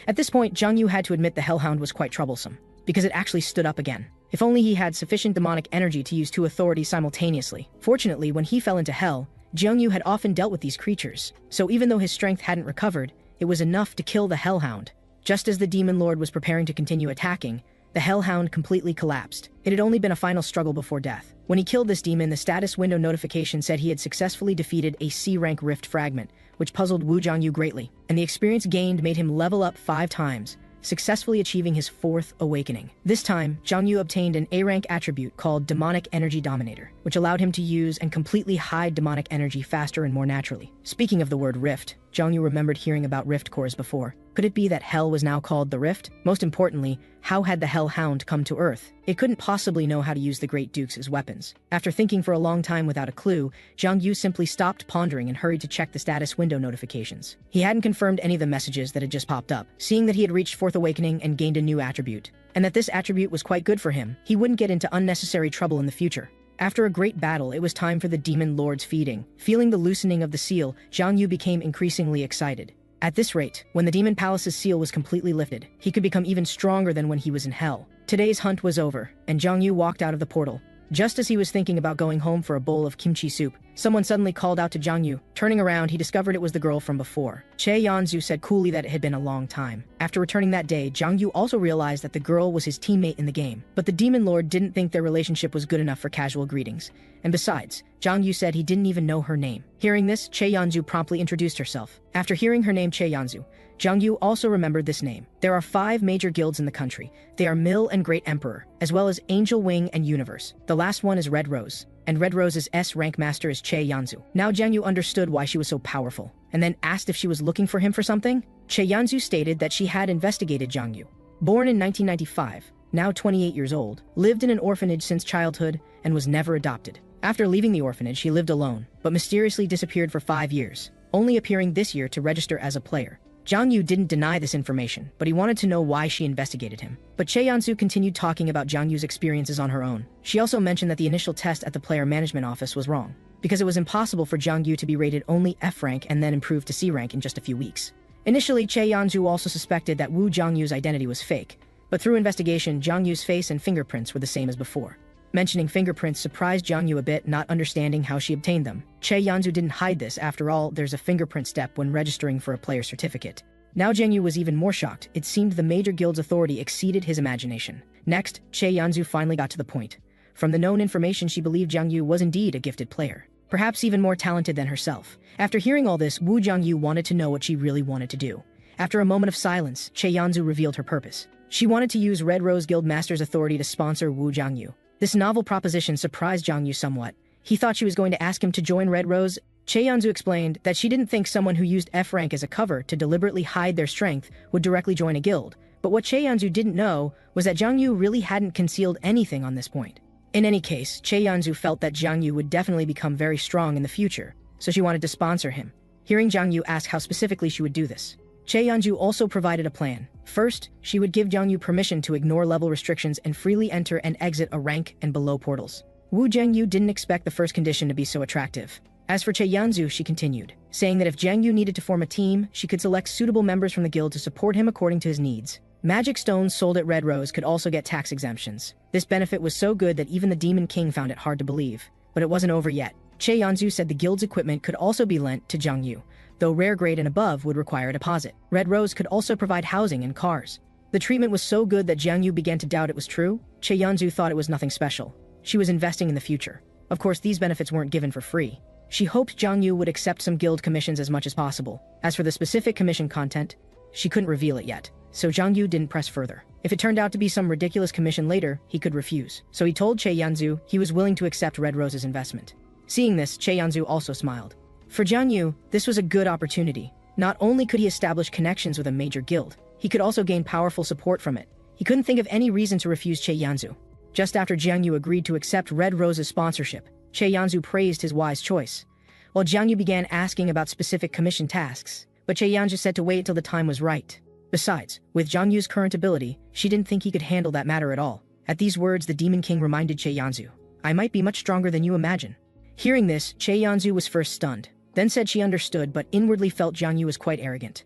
At this point, Jiang Yu had to admit the Hellhound was quite troublesome, because it actually stood up again. If only he had sufficient demonic energy to use two authorities simultaneously. Fortunately, when he fell into hell, Jiang Yu had often dealt with these creatures, so even though his strength hadn't recovered, it was enough to kill the Hellhound. Just as the Demon Lord was preparing to continue attacking, the Hellhound completely collapsed. It had only been a final struggle before death. When he killed this demon, the status window notification said he had successfully defeated a C-rank rift fragment, which puzzled Wu Jiangyu greatly, and the experience gained made him level up 5 times, successfully achieving his 4th awakening. This time, Jiang Yu obtained an A-rank attribute called Demonic Energy Dominator, which allowed him to use and completely hide demonic energy faster and more naturally. Speaking of the word rift, Jiang Yu remembered hearing about rift cores before. Could it be that hell was now called the Rift? Most importantly, how had the Hellhound come to Earth? It couldn't possibly know how to use the Great Dukes as weapons. After thinking for a long time without a clue, Jiang Yu simply stopped pondering and hurried to check the status window notifications. He hadn't confirmed any of the messages that had just popped up. Seeing that he had reached 4th awakening and gained a new attribute, and that this attribute was quite good for him, he wouldn't get into unnecessary trouble in the future. After a great battle, it was time for the Demon Lord's feeding. Feeling the loosening of the seal, Jiang Yu became increasingly excited. At this rate, when the Demon Palace's seal was completely lifted, he could become even stronger than when he was in hell. Today's hunt was over, and Jiang Yu walked out of the portal. Just as he was thinking about going home for a bowl of kimchi soup, someone suddenly called out to Jiang Yu. Turning around, he discovered it was the girl from before. Che Yanzu said coolly that it had been a long time. After returning that day, Jiang Yu also realized that the girl was his teammate in the game. But the Demon Lord didn't think their relationship was good enough for casual greetings. And besides, Jiang Yu said he didn't even know her name. Hearing this, Che Yanzu promptly introduced herself. After hearing her name Che Yanzu, Jiang Yu also remembered this name. There are 5 major guilds in the country. They are Mill and Great Emperor, as well as Angel Wing and Universe. The last one is Red Rose, and Red Rose's S-rank master is Che Yanzu. Now Jiang Yu understood why she was so powerful, and then asked if she was looking for him for something. Che Yanzu stated that she had investigated Jiang Yu. Born in 1995, now 28 years old, lived in an orphanage since childhood, and was never adopted. After leaving the orphanage, he lived alone, but mysteriously disappeared for 5 years, only appearing this year to register as a player. Jiang Yu didn't deny this information, but he wanted to know why she investigated him. But Che Yanzu continued talking about Jiang Yu's experiences on her own. She also mentioned that the initial test at the player management office was wrong, because it was impossible for Jiang Yu to be rated only F rank and then improve to C rank in just a few weeks. Initially, Che Yanzu also suspected that Wu Jiangyu's identity was fake, but through investigation, Jiang Yu's face and fingerprints were the same as before. Mentioning fingerprints surprised Jiang Yu a bit, not understanding how she obtained them. Che Yanzu didn't hide this. After all, there's a fingerprint step when registering for a player certificate. Now Jiang Yu was even more shocked. It seemed the major guild's authority exceeded his imagination. Next, Che Yanzu finally got to the point. From the known information, she believed Jiang Yu was indeed a gifted player, perhaps even more talented than herself. After hearing all this, Wu Jiangyu wanted to know what she really wanted to do. After a moment of silence, Che Yanzu revealed her purpose. She wanted to use Red Rose Guild Master's authority to sponsor Wu Jiangyu. This novel proposition surprised Jiang Yu somewhat. He thought she was going to ask him to join Red Rose. Che Yanzu explained that she didn't think someone who used F rank as a cover to deliberately hide their strength would directly join a guild. But what Che Yanzu didn't know was that Jiang Yu really hadn't concealed anything on this point. In any case, Che Yanzu felt that Jiang Yu would definitely become very strong in the future, so she wanted to sponsor him. Hearing Jiang Yu ask how specifically she would do this, Che Yanzu also provided a plan. First, she would give Jiang Yu permission to ignore level restrictions and freely enter and exit a rank and below portals. Wu Jiangyu didn't expect the first condition to be so attractive. As for Che Yanzu, she continued, saying that if Jiang Yu needed to form a team, she could select suitable members from the guild to support him according to his needs. Magic stones sold at Red Rose could also get tax exemptions. This benefit was so good that even the Demon King found it hard to believe. But it wasn't over yet. Che Yanzu said the guild's equipment could also be lent to Jiang Yu, though rare grade and above would require a deposit. Red Rose could also provide housing and cars. The treatment was so good that Jiang Yu began to doubt it was true. Che Yanzu thought it was nothing special. She was investing in the future. Of course, these benefits weren't given for free. She hoped Jiang Yu would accept some guild commissions as much as possible. As for the specific commission content, she couldn't reveal it yet, so Jiang Yu didn't press further. If it turned out to be some ridiculous commission later, he could refuse. So he told Che Yanzu he was willing to accept Red Rose's investment. Seeing this, Che Yanzu also smiled. For Jiang Yu, this was a good opportunity. Not only could he establish connections with a major guild, he could also gain powerful support from it. He couldn't think of any reason to refuse Che Yanzu. Just after Jiang Yu agreed to accept Red Rose's sponsorship, Che Yanzu praised his wise choice, while Jiang Yu began asking about specific commission tasks, but Che Yanzu said to wait till the time was right. Besides, with Jiang Yu's current ability, she didn't think he could handle that matter at all. At these words, the Demon King reminded Che Yanzu, "I might be much stronger than you imagine." Hearing this, Che Yanzu was first stunned, then said she understood but inwardly felt Jiang Yu was quite arrogant.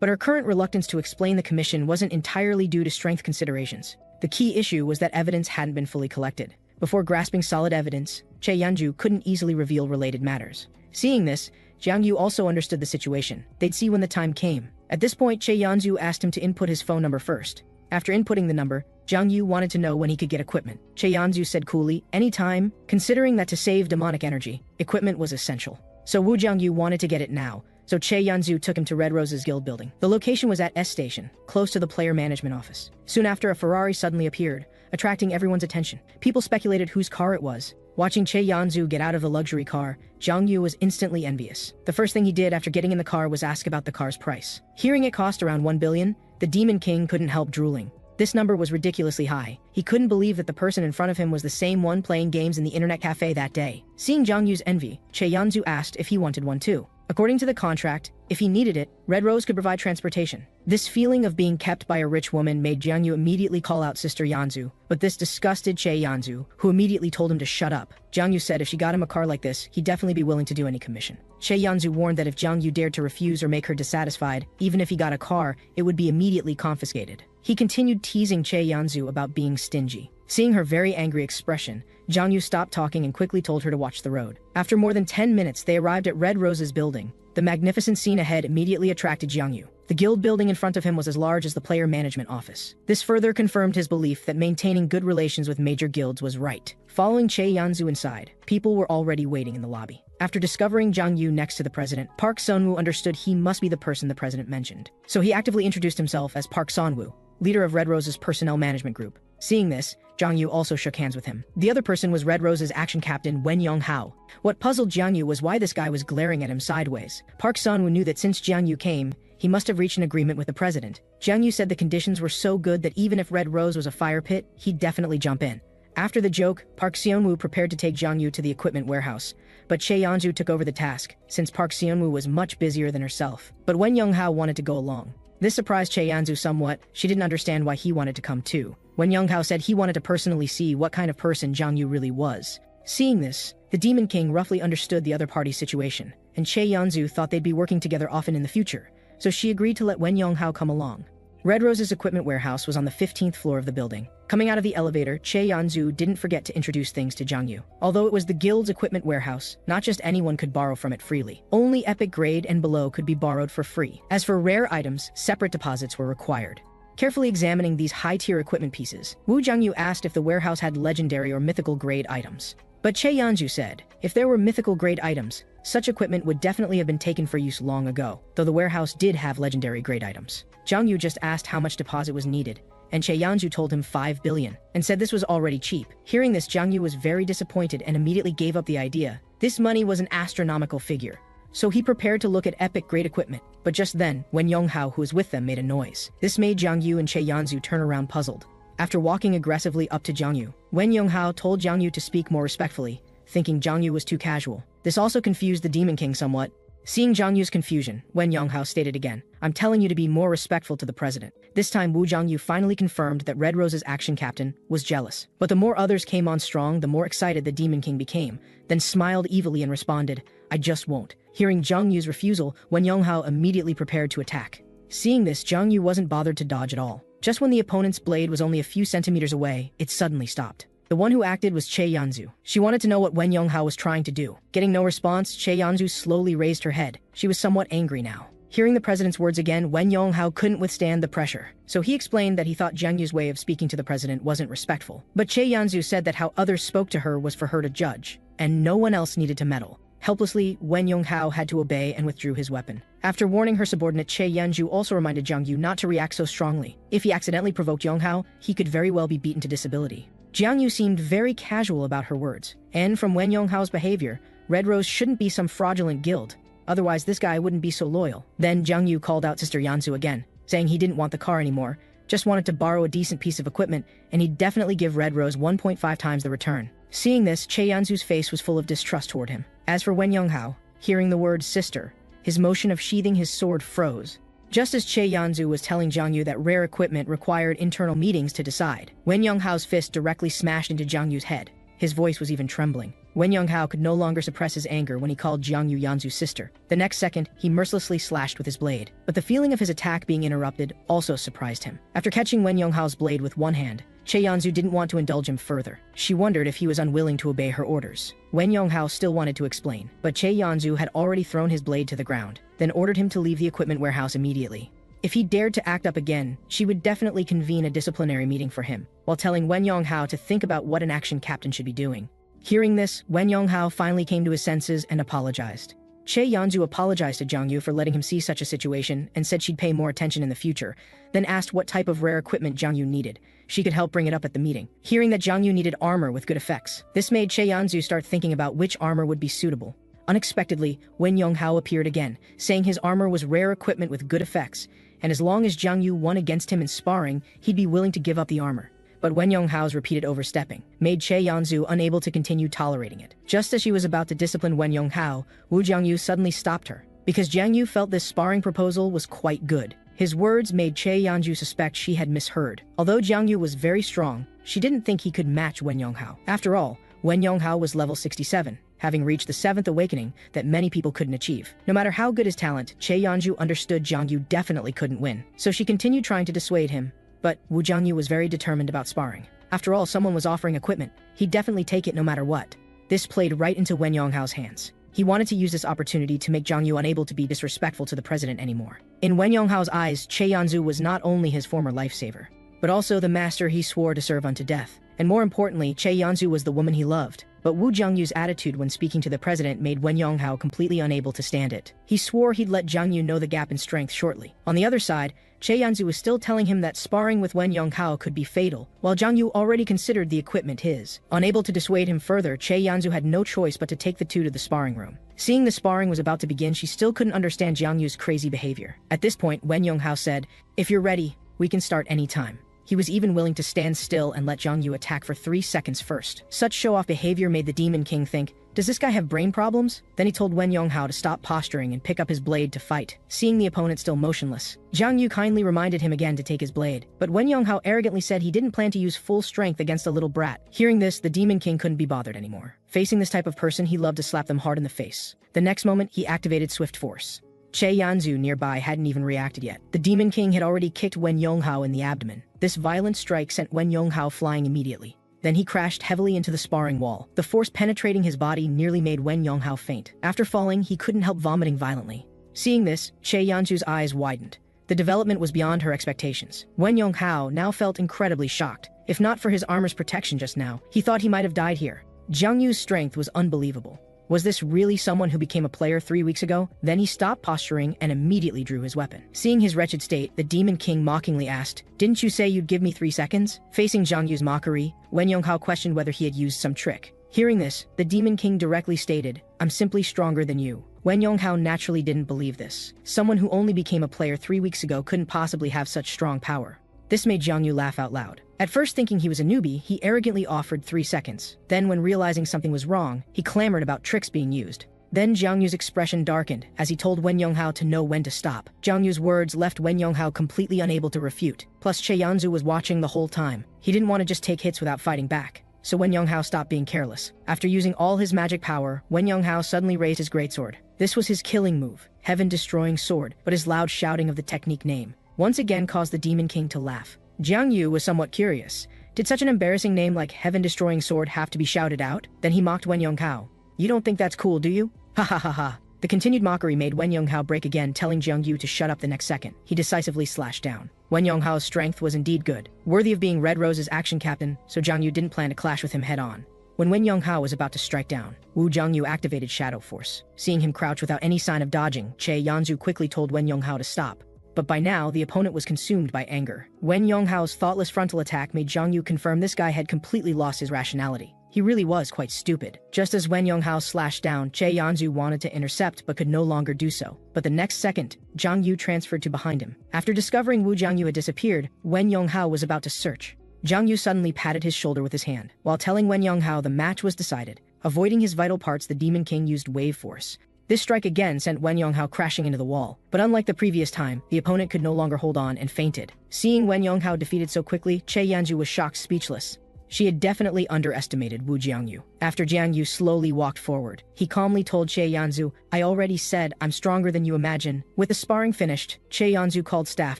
But her current reluctance to explain the commission wasn't entirely due to strength considerations. The key issue was that evidence hadn't been fully collected. Before grasping solid evidence, Che Yanzu couldn't easily reveal related matters. Seeing this, Jiang Yu also understood the situation. They'd see when the time came. At this point, Che Yanzu asked him to input his phone number first. After inputting the number, Jiang Yu wanted to know when he could get equipment. Che Yanzu said coolly, anytime, considering that to save demonic energy, equipment was essential. So Wu Jiangyu wanted to get it now, so Che Yanzu took him to Red Rose's guild building. The location was at S Station, close to the player management office. Soon after, a Ferrari suddenly appeared, attracting everyone's attention. People speculated whose car it was. Watching Che Yanzu get out of the luxury car, Jiang Yu was instantly envious. The first thing he did after getting in the car was ask about the car's price. Hearing it cost around 1 billion, the Demon King couldn't help drooling. This number was ridiculously high. He couldn't believe that the person in front of him was the same one playing games in the internet cafe that day. Seeing Jiang Yu's envy, Che Yanzu asked if he wanted one too. According to the contract, if he needed it, Red Rose could provide transportation. This feeling of being kept by a rich woman made Jiang Yu immediately call out Sister Yanzu, but this disgusted Che Yanzu, who immediately told him to shut up. Jiang Yu said if she got him a car like this, he'd definitely be willing to do any commission. Che Yanzu warned that if Jiang Yu dared to refuse or make her dissatisfied, even if he got a car, it would be immediately confiscated. He continued teasing Che Yanzu about being stingy. Seeing her very angry expression, Jiang Yu stopped talking and quickly told her to watch the road. After more than 10 minutes, they arrived at Red Rose's building. The magnificent scene ahead immediately attracted Jiang Yu. The guild building in front of him was as large as the player management office. This further confirmed his belief that maintaining good relations with major guilds was right. Following Che Yanzu inside, people were already waiting in the lobby. After discovering Jiang Yu next to the president, Park Sunwoo understood he must be the person the president mentioned. So he actively introduced himself as Park Sunwoo, leader of Red Rose's personnel management group. Seeing this, Jiang Yu also shook hands with him. The other person was Red Rose's action captain Wen Yonghao. What puzzled Jiang Yu was why this guy was glaring at him sideways. Park Sunwoo knew that since Jiang Yu came, he must have reached an agreement with the president. Jiang Yu said the conditions were so good that even if Red Rose was a fire pit, he'd definitely jump in. After the joke, Park Seonwoo prepared to take Jiang Yu to the equipment warehouse, but Che Yanzu took over the task, since Park Seonwoo was much busier than herself. But Wen Yonghao wanted to go along. This surprised Che Yanzu somewhat. She didn't understand why he wanted to come too. Wen Yonghao said he wanted to personally see what kind of person Jiang Yu really was. Seeing this, the Demon King roughly understood the other party's situation, and Che Yanzu thought they'd be working together often in the future, so she agreed to let Wen Yonghao come along. Red Rose's equipment warehouse was on the 15th floor of the building. Coming out of the elevator, Che Yanzu didn't forget to introduce things to Jiang Yu. Although it was the guild's equipment warehouse, not just anyone could borrow from it freely. Only epic grade and below could be borrowed for free. As for rare items, separate deposits were required. Carefully examining these high-tier equipment pieces, Wu Jiangyu asked if the warehouse had legendary or mythical grade items. But Che Yanzu said, if there were mythical grade items, such equipment would definitely have been taken for use long ago, though the warehouse did have legendary grade items. Jiang Yu just asked how much deposit was needed, and Che Yanzu told him 5 billion, and said this was already cheap. Hearing this, Jiang Yu was very disappointed and immediately gave up the idea. This money was an astronomical figure. So he prepared to look at epic grade equipment, but just then, Wen Yonghao, who was with them, made a noise. This made Jiang Yu and Che Yanzu turn around puzzled. After walking aggressively up to Jiang Yu, Wen Yonghao told Jiang Yu to speak more respectfully, thinking Jiang Yu was too casual. This also confused the Demon King somewhat. Seeing Jiang Yu's confusion, Wen Yonghao stated again, I'm telling you to be more respectful to the president. This time, Wu Jiangyu finally confirmed that Red Rose's action captain was jealous. But the more others came on strong, the more excited the Demon King became, then smiled evilly and responded, I just won't. Hearing Jiang Yu's refusal, Wen Yonghao immediately prepared to attack. Seeing this, Jiang Yu wasn't bothered to dodge at all. Just when the opponent's blade was only a few centimeters away, it suddenly stopped. The one who acted was Che Yanzu. She wanted to know what Wen Yonghao was trying to do. Getting no response, Che Yanzu slowly raised her head. She was somewhat angry now. Hearing the president's words again, Wen Yonghao couldn't withstand the pressure. So he explained that he thought Jiang Yu's way of speaking to the president wasn't respectful. But Che Yanzu said that how others spoke to her was for her to judge. and no one else needed to meddle. Helplessly, Wen Yonghao had to obey and withdrew his weapon. After warning her subordinate, Che Yanju also reminded Jiang Yu not to react so strongly. If he accidentally provoked Yonghao, he could very well be beaten to disability. Jiang Yu seemed very casual about her words, and from Wen Yonghao's behavior, Red Rose shouldn't be some fraudulent guild. Otherwise, this guy wouldn't be so loyal. Then Jiang Yu called out Sister Yanzu again, saying he didn't want the car anymore, just wanted to borrow a decent piece of equipment, and he'd definitely give Red Rose 1.5 times the return. Seeing this, Che Yanzu's face was full of distrust toward him. As for Wen Yonghao, hearing the word sister, his motion of sheathing his sword froze. Just as Che Yanzu was telling Jiang Yu that rare equipment required internal meetings to decide, Wen Yonghao's fist directly smashed into Jiang Yu's head. His voice was even trembling. Wen Yonghao could no longer suppress his anger when he called Jiang Yu Yanzu's sister. The next second, he mercilessly slashed with his blade. But the feeling of his attack being interrupted also surprised him. After catching Wen Yonghao's blade with one hand, Che Yanzu didn't want to indulge him further. She wondered if he was unwilling to obey her orders. Wen Yonghao still wanted to explain, but Che Yanzu had already thrown his blade to the ground, then ordered him to leave the equipment warehouse immediately. If he dared to act up again, she would definitely convene a disciplinary meeting for him, while telling Wen Yonghao to think about what an action captain should be doing. Hearing this, Wen Yonghao finally came to his senses and apologized. Che Yanzu apologized to Jiang Yu for letting him see such a situation and said she'd pay more attention in the future, then asked what type of rare equipment Jiang Yu needed. She could help bring it up at the meeting. Hearing that Jiang Yu needed armor with good effects, this made Che Yanzu start thinking about which armor would be suitable. Unexpectedly, Wen Yonghao appeared again, saying his armor was rare equipment with good effects, and as long as Jiang Yu won against him in sparring, he'd be willing to give up the armor. But Wen Yonghao's repeated overstepping made Che Yanzu unable to continue tolerating it. Just as she was about to discipline Wen Yonghao, Wu Jiangyu suddenly stopped her, because Jiang Yu felt this sparring proposal was quite good. His words made Che Yanzu suspect she had misheard. Although Jiang Yu was very strong, she didn't think he could match Wen Yonghao. After all, Wen Yonghao was level 67, having reached the 7th awakening that many people couldn't achieve. No matter how good his talent, Che Yanzu understood Jiang Yu definitely couldn't win. So she continued trying to dissuade him, but Wu Jiangyu was very determined about sparring. After all, someone was offering equipment. He'd definitely take it no matter what. This played right into Wen Yonghao's hands. He wanted to use this opportunity to make Jiang Yu unable to be disrespectful to the president anymore. In Wen Yonghao's eyes, Che Yanzu was not only his former lifesaver, but also the master he swore to serve unto death. And more importantly, Che Yanzu was the woman he loved. But Wu Jiangyu's attitude when speaking to the president made Wen Yonghao completely unable to stand it. He swore he'd let Jiang Yu know the gap in strength shortly. On the other side, Che Yanzu was still telling him that sparring with Wen Yonghao could be fatal, while Jiang Yu already considered the equipment his. Unable to dissuade him further, Che Yanzu had no choice but to take the two to the sparring room. Seeing the sparring was about to begin, she still couldn't understand Jiang Yu's crazy behavior. At this point, Wen Yonghao said, "If you're ready, we can start any time." He was even willing to stand still and let Jiang Yu attack for 3 seconds first. Such show-off behavior made the Demon King think, does this guy have brain problems? Then he told Wen Yonghao to stop posturing and pick up his blade to fight. Seeing the opponent still motionless, Jiang Yu kindly reminded him again to take his blade. But Wen Yonghao arrogantly said he didn't plan to use full strength against a little brat. Hearing this, the Demon King couldn't be bothered anymore. Facing this type of person, he loved to slap them hard in the face. The next moment, he activated Swift Force. Che Yanzu nearby hadn't even reacted yet. The Demon King had already kicked Wen Yonghao in the abdomen. This violent strike sent Wen Yonghao flying immediately. Then he crashed heavily into the sparring wall. The force penetrating his body nearly made Wen Yonghao faint. After falling, he couldn't help vomiting violently. Seeing this, Che Yanzu's eyes widened. The development was beyond her expectations. Wen Yonghao now felt incredibly shocked. If not for his armor's protection just now, he thought he might have died here. Jiang Yu's strength was unbelievable. Was this really someone who became a player 3 weeks ago? Then he stopped posturing and immediately drew his weapon. Seeing his wretched state, the Demon King mockingly asked, "Didn't you say you'd give me 3 seconds?" Facing Jiang Yu's mockery, Wen Yonghao questioned whether he had used some trick. Hearing this, the Demon King directly stated, "I'm simply stronger than you." Wen Yonghao naturally didn't believe this. Someone who only became a player 3 weeks ago couldn't possibly have such strong power. This made Jiang Yu laugh out loud. At first thinking he was a newbie, he arrogantly offered 3 seconds. Then when realizing something was wrong, he clamored about tricks being used. Then Jiang Yu's expression darkened as he told Wen Yonghao to know when to stop. Jiang Yu's words left Wen Yonghao completely unable to refute. Plus Che Yanzu was watching the whole time. He didn't want to just take hits without fighting back. So Wen Yonghao stopped being careless. After using all his magic power, Wen Yonghao suddenly raised his greatsword. This was his killing move, heaven-destroying sword, but his loud shouting of the technique name once again caused the Demon King to laugh. Jiang Yu was somewhat curious. Did such an embarrassing name like heaven-destroying sword have to be shouted out? Then he mocked Wen Yonghao. "You don't think that's cool, do you? Ha ha ha ha." The continued mockery made Wen Yonghao break again, telling Jiang Yu to shut up the next second. He decisively slashed down. Wen Yonghao's strength was indeed good, worthy of being Red Rose's action captain, so Jiang Yu didn't plan to clash with him head-on. When Wen Yonghao was about to strike down, Wu Jiangyu activated Shadow Force. Seeing him crouch without any sign of dodging, Che Yanzu quickly told Wen Yonghao to stop. But by now, the opponent was consumed by anger. Wen Yonghao's thoughtless frontal attack made Zhang Yu confirm this guy had completely lost his rationality. He really was quite stupid. Just as Wen Yonghao slashed down, Che Yanzu wanted to intercept but could no longer do so. But the next second, Zhang Yu transferred to behind him. After discovering Wu Jiangyu had disappeared, Wen Yonghao was about to search. Zhang Yu suddenly patted his shoulder with his hand, while telling Wen Yonghao the match was decided. Avoiding his vital parts, the Demon King used Wave Force. This strike again sent Wen Yonghao crashing into the wall, but unlike the previous time, the opponent could no longer hold on and fainted. Seeing Wen Yonghao defeated so quickly, Che Yanzu was shocked speechless. She had definitely underestimated Wu Jiangyu. After Jiangyu slowly walked forward, he calmly told Che Yanzu, "I already said I'm stronger than you imagine." With the sparring finished, Che Yanzu called staff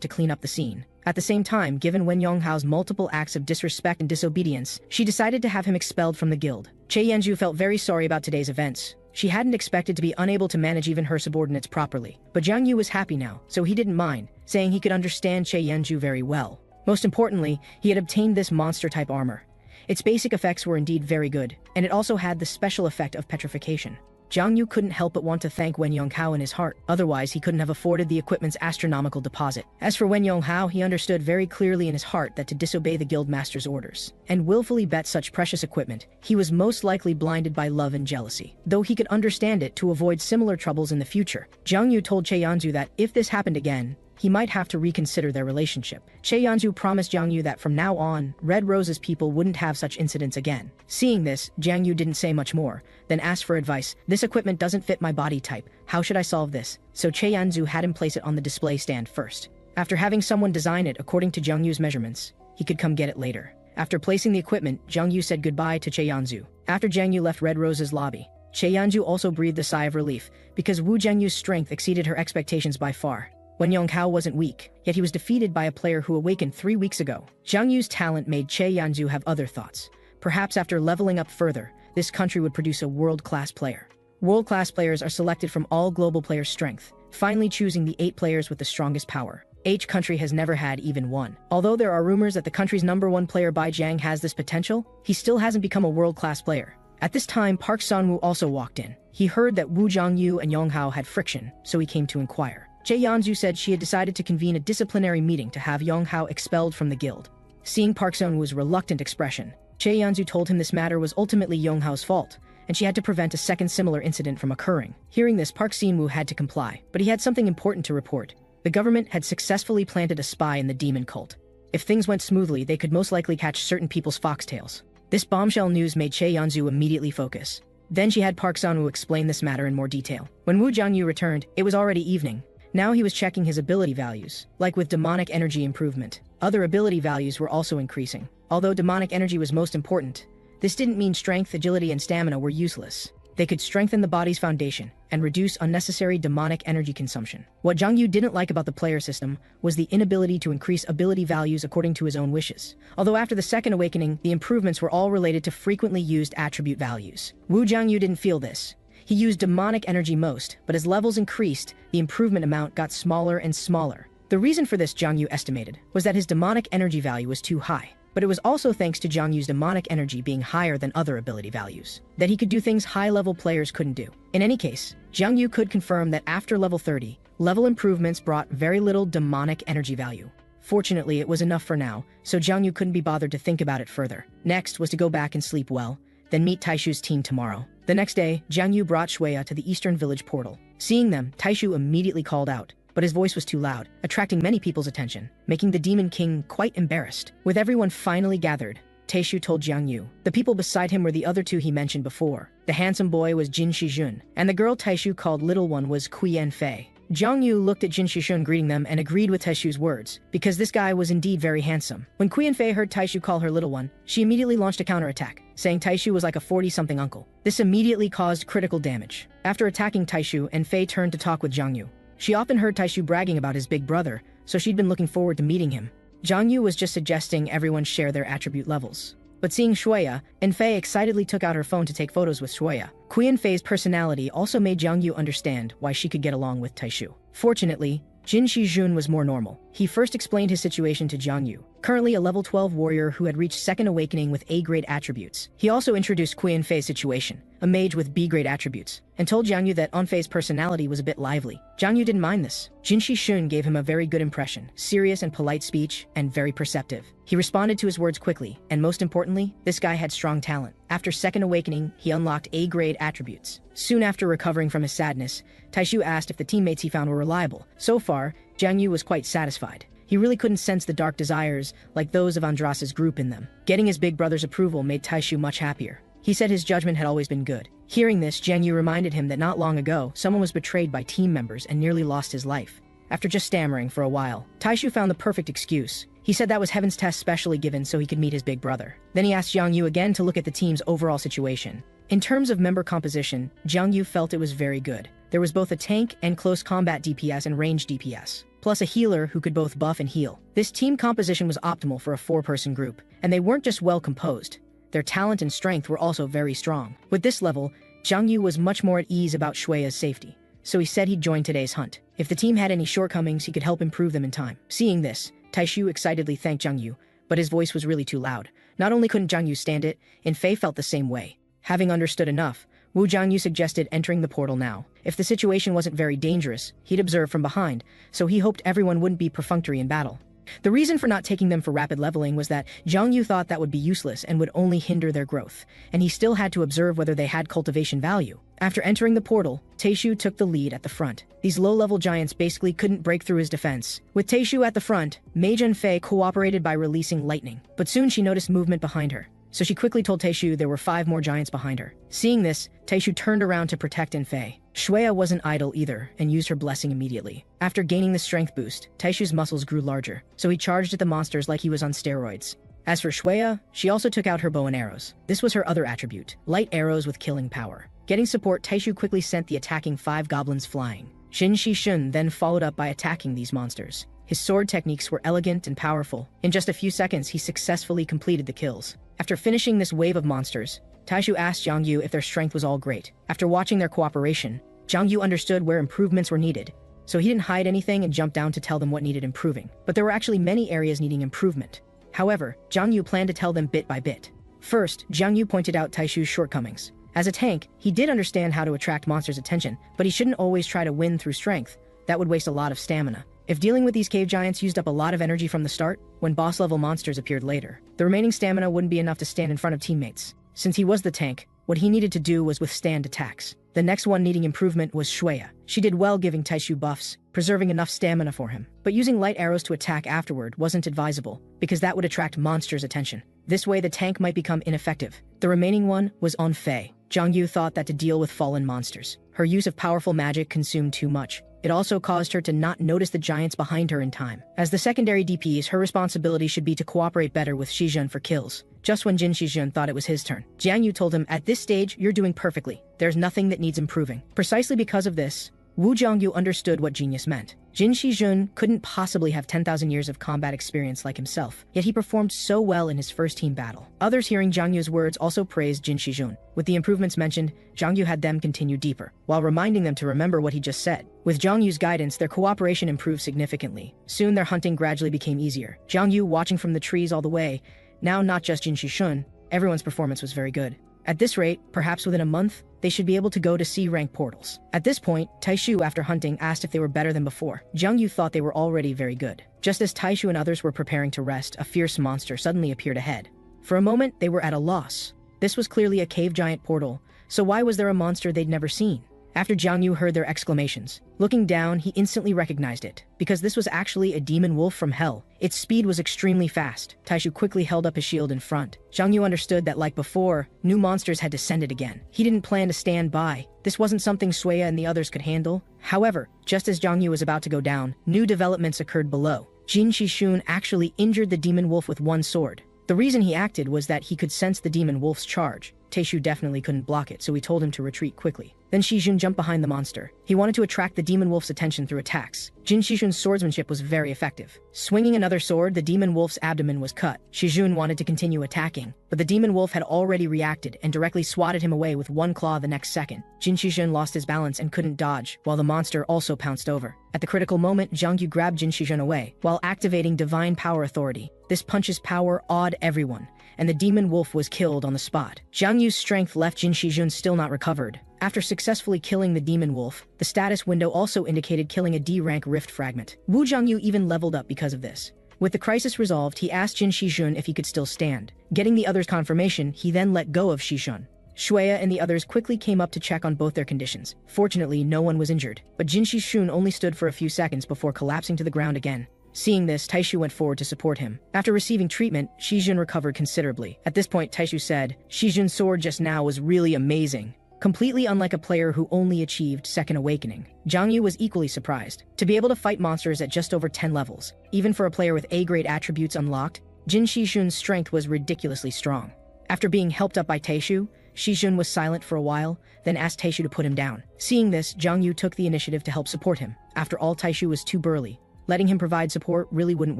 to clean up the scene. At the same time, given Wen Yonghao's multiple acts of disrespect and disobedience, she decided to have him expelled from the guild. Che Yanzu felt very sorry about today's events. She hadn't expected to be unable to manage even her subordinates properly. But Jiang Yu was happy now, so he didn't mind, saying he could understand Che Yanzu very well. Most importantly, he had obtained this monster-type armor. Its basic effects were indeed very good, and it also had the special effect of petrification. Jiang Yu couldn't help but want to thank Wen Yonghao in his heart, otherwise he couldn't have afforded the equipment's astronomical deposit. As for Wen Yonghao, he understood very clearly in his heart that to disobey the guildmaster's orders, and willfully bet such precious equipment, he was most likely blinded by love and jealousy. Though he could understand it to avoid similar troubles in the future, Jiang Yu told Che Yanzu that if this happened again, he might have to reconsider their relationship. Che Yanzu promised Jiang Yu that from now on, Red Rose's people wouldn't have such incidents again. Seeing this, Jiang Yu didn't say much more, then asked for advice. "This equipment doesn't fit my body type. How should I solve this?" So Che Yanzu had him place it on the display stand first. After having someone design it according to Jiang Yu's measurements, he could come get it later. After placing the equipment, Jiang Yu said goodbye to Che Yanzu. After Jiang Yu left Red Rose's lobby, Che Yanzu also breathed a sigh of relief, because Wu Jiangyu's strength exceeded her expectations by far. Wen Yonghao wasn't weak, yet he was defeated by a player who awakened 3 weeks ago. Jiang Yu's talent made Che Yanzu have other thoughts. Perhaps after leveling up further, this country would produce a world-class player. World-class players are selected from all global players' strength, finally choosing the 8 players with the strongest power. Each country has never had even one. Although there are rumors that the country's #1 player Bai Jiang has this potential, he still hasn't become a world-class player. At this time, Park Sanwoo also walked in. He heard that Wu Jiangyu and Yonghao had friction, so he came to inquire. Che Yanzu said she had decided to convene a disciplinary meeting to have Yonghao expelled from the guild. Seeing Park Sanwoo's reluctant expression, Che Yanzu told him this matter was ultimately Yonghao's fault, and she had to prevent a second similar incident from occurring. Hearing this, Park Sanwoo had to comply, but he had something important to report. The government had successfully planted a spy in the demon cult. If things went smoothly, they could most likely catch certain people's foxtails. This bombshell news made Che Yanzu immediately focus. Then she had Park Sanwoo explain this matter in more detail. When Wu Jiangyu returned, it was already evening. Now he was checking his ability values. Like with demonic energy improvement, other ability values were also increasing. Although demonic energy was most important, this didn't mean strength, agility, and stamina were useless. They could strengthen the body's foundation and reduce unnecessary demonic energy consumption. What Jiang Yu didn't like about the player system was the inability to increase ability values according to his own wishes. Although after the second awakening, the improvements were all related to frequently used attribute values. Wu Jiangyu didn't feel this. He used demonic energy most, but as levels increased, the improvement amount got smaller and smaller. The reason for this, Jiang Yu estimated, was that his demonic energy value was too high. But it was also thanks to Jiang Yu's demonic energy being higher than other ability values, that he could do things high-level players couldn't do. In any case, Jiang Yu could confirm that after level 30, level improvements brought very little demonic energy value. Fortunately, it was enough for now, so Jiang Yu couldn't be bothered to think about it further. Next was to go back and sleep well, then meet Taishu's team tomorrow. The next day, Jiang Yu brought Shuya to the eastern village portal. Seeing them, Taishu immediately called out, but his voice was too loud, attracting many people's attention, making the Demon King quite embarrassed. With everyone finally gathered, Taishu told Jiang Yu. The people beside him were the other 2 he mentioned before. The handsome boy was Jin Shijun, and the girl Taishu called Little One was Kui Yanfei. Jiang Yu looked at Jin Shishun greeting them and agreed with Taishu's words, because this guy was indeed very handsome. When Kui Yanfei heard Taishu call her Little One, she immediately launched a counterattack, saying Taishu was like a 40-something uncle. This immediately caused critical damage. After attacking Taishu, Yanfei turned to talk with Jiang Yu. She often heard Taishu bragging about his big brother, so she'd been looking forward to meeting him. Jiang Yu was just suggesting everyone share their attribute levels. But seeing Shuya, Yanfei excitedly took out her phone to take photos with Shuya. Kui Yanfei's personality also made Jiang Yu understand why she could get along with Taishu. Fortunately, Jin Shijun was more normal. He first explained his situation to Jiang Yu, currently a level 12 warrior who had reached second awakening with A-grade attributes. He also introduced Qian Fei's situation, a mage with B-grade attributes, and told Jiang Yu that Unfei's personality was a bit lively. Jiang Yu didn't mind this. Jin Shijun gave him a very good impression, serious and polite speech, and very perceptive. He responded to his words quickly, and most importantly, this guy had strong talent. After second awakening, he unlocked A-grade attributes. Soon after recovering from his sadness, Taishu asked if the teammates he found were reliable. So far, Jiang Yu was quite satisfied. He really couldn't sense the dark desires like those of Andras's group in them. Getting his big brother's approval made Taishu much happier. He said his judgment had always been good. Hearing this, Jiang Yu reminded him that not long ago, someone was betrayed by team members and nearly lost his life. After just stammering for a while, Taishu found the perfect excuse. He said that was Heaven's test specially given so he could meet his big brother. Then he asked Jiang Yu again to look at the team's overall situation. In terms of member composition, Jiang Yu felt it was very good. There was both a tank and close combat DPS and range DPS, plus a healer who could both buff and heal. This team composition was optimal for a 4-person group, and they weren't just well composed. Their talent and strength were also very strong. With this level, Jiang Yu was much more at ease about Shueya's safety, so he said he'd join today's hunt. If the team had any shortcomings, he could help improve them in time. Seeing this, Taishu excitedly thanked Jiang Yu, but his voice was really too loud. Not only couldn't Jiang Yu stand it, Fei felt the same way. Having understood enough, Wu Jiangyu suggested entering the portal now. If the situation wasn't very dangerous, he'd observe from behind, so he hoped everyone wouldn't be perfunctory in battle. The reason for not taking them for rapid leveling was that Jiang Yu thought that would be useless and would only hinder their growth, and he still had to observe whether they had cultivation value. After entering the portal, Taishu took the lead at the front. These low-level giants basically couldn't break through his defense. With Taishu at the front, Mage Fei cooperated by releasing lightning, but soon she noticed movement behind her. So she quickly told Taishu there were 5 more giants behind her. Seeing this, Taishu turned around to protect Fei. Shueya wasn't idle either, and used her blessing immediately. After gaining the strength boost, Taishu's muscles grew larger, so he charged at the monsters like he was on steroids. As for Shueya, she also took out her bow and arrows. This was her other attribute, light arrows with killing power. Getting support, Taishu quickly sent the attacking 5 goblins flying. Jin Shijun then followed up by attacking these monsters. His sword techniques were elegant and powerful. In just a few seconds, he successfully completed the kills. After finishing this wave of monsters, Taishu asked Jiang Yu if their strength was all great. After watching their cooperation, Jiang Yu understood where improvements were needed, so he didn't hide anything and jumped down to tell them what needed improving. But there were actually many areas needing improvement. However, Jiang Yu planned to tell them bit by bit. First, Jiang Yu pointed out Taishu's shortcomings. As a tank, he did understand how to attract monsters' attention, but he shouldn't always try to win through strength. That would waste a lot of stamina. If dealing with these cave giants used up a lot of energy from the start, when boss-level monsters appeared later, the remaining stamina wouldn't be enough to stand in front of teammates. Since he was the tank, what he needed to do was withstand attacks. The next one needing improvement was Shueya. She did well giving Taishu buffs, preserving enough stamina for him. But using light arrows to attack afterward wasn't advisable, because that would attract monsters' attention. This way the tank might become ineffective. The remaining one was Fei. Jiang Yu thought that to deal with fallen monsters, her use of powerful magic consumed too much. It also caused her to not notice the giants behind her in time. As the secondary DPs, her responsibility should be to cooperate better with Shijun for kills. Just when Jin Shijun thought it was his turn, Jiang Yu told him, "At this stage, you're doing perfectly. There's nothing that needs improving." Precisely because of this, Wu Jiangyu understood what genius meant. Jin Shijun couldn't possibly have 10,000 years of combat experience like himself, yet he performed so well in his first team battle. Others hearing Jiang Yu's words also praised Jin Shijun. With the improvements mentioned, Jiang Yu had them continue deeper, while reminding them to remember what he just said. With Jiang Yu's guidance, their cooperation improved significantly. Soon their hunting gradually became easier. Jiang Yu watching from the trees all the way, now not just Jin Shijun, everyone's performance was very good. At this rate, perhaps within a month, they should be able to go to C-rank portals. At this point, Taishu, after hunting, asked if they were better than before. Jiang Yu thought they were already very good. Just as Taishu and others were preparing to rest, a fierce monster suddenly appeared ahead. For a moment, they were at a loss. This was clearly a cave giant portal, so why was there a monster they'd never seen? After Jiang Yu heard their exclamations, looking down, he instantly recognized it, because this was actually a demon wolf from hell. Its speed was extremely fast. Taishu quickly held up his shield in front. Jiang Yu understood that like before, new monsters had descended again. He didn't plan to stand by. This wasn't something Shueya and the others could handle. However, just as Jiang Yu was about to go down, new developments occurred below. Jin Shishun actually injured the demon wolf with one sword. The reason he acted was that he could sense the demon wolf's charge. Taishu definitely couldn't block it, so he told him to retreat quickly. Then Shijun jumped behind the monster. He wanted to attract the demon wolf's attention through attacks. Jin Shijun's swordsmanship was very effective. Swinging another sword, the demon wolf's abdomen was cut. Shijun wanted to continue attacking, but the demon wolf had already reacted and directly swatted him away with one claw the next second. Jin Shijun lost his balance and couldn't dodge, while the monster also pounced over. At the critical moment, Jiang Yu grabbed Jin Shijun away, while activating Divine Power Authority. This punch's power awed everyone, and the demon wolf was killed on the spot. Jiang Yu's strength left Jin Shijun still not recovered. After successfully killing the demon wolf, the status window also indicated killing a D-rank rift fragment. Wu Jiangyu even leveled up because of this. With the crisis resolved, he asked Jin Shijun if he could still stand. Getting the others' confirmation, he then let go of Shijun. Shuya and the others quickly came up to check on both their conditions. Fortunately, no one was injured, but Jin Shijun only stood for a few seconds before collapsing to the ground again. Seeing this, Taishu went forward to support him. After receiving treatment, Shijun recovered considerably. At this point, Taishu said, "Shijun's sword just now was really amazing. Completely unlike a player who only achieved Second Awakening." Jiang Yu was equally surprised. To be able to fight monsters at just over 10 levels, even for a player with A-grade attributes unlocked, Jin Shijun's strength was ridiculously strong. After being helped up by Taishu, Shijun was silent for a while, then asked Taishu to put him down. Seeing this, Jiang Yu took the initiative to help support him. After all, Taishu was too burly. Letting him provide support really wouldn't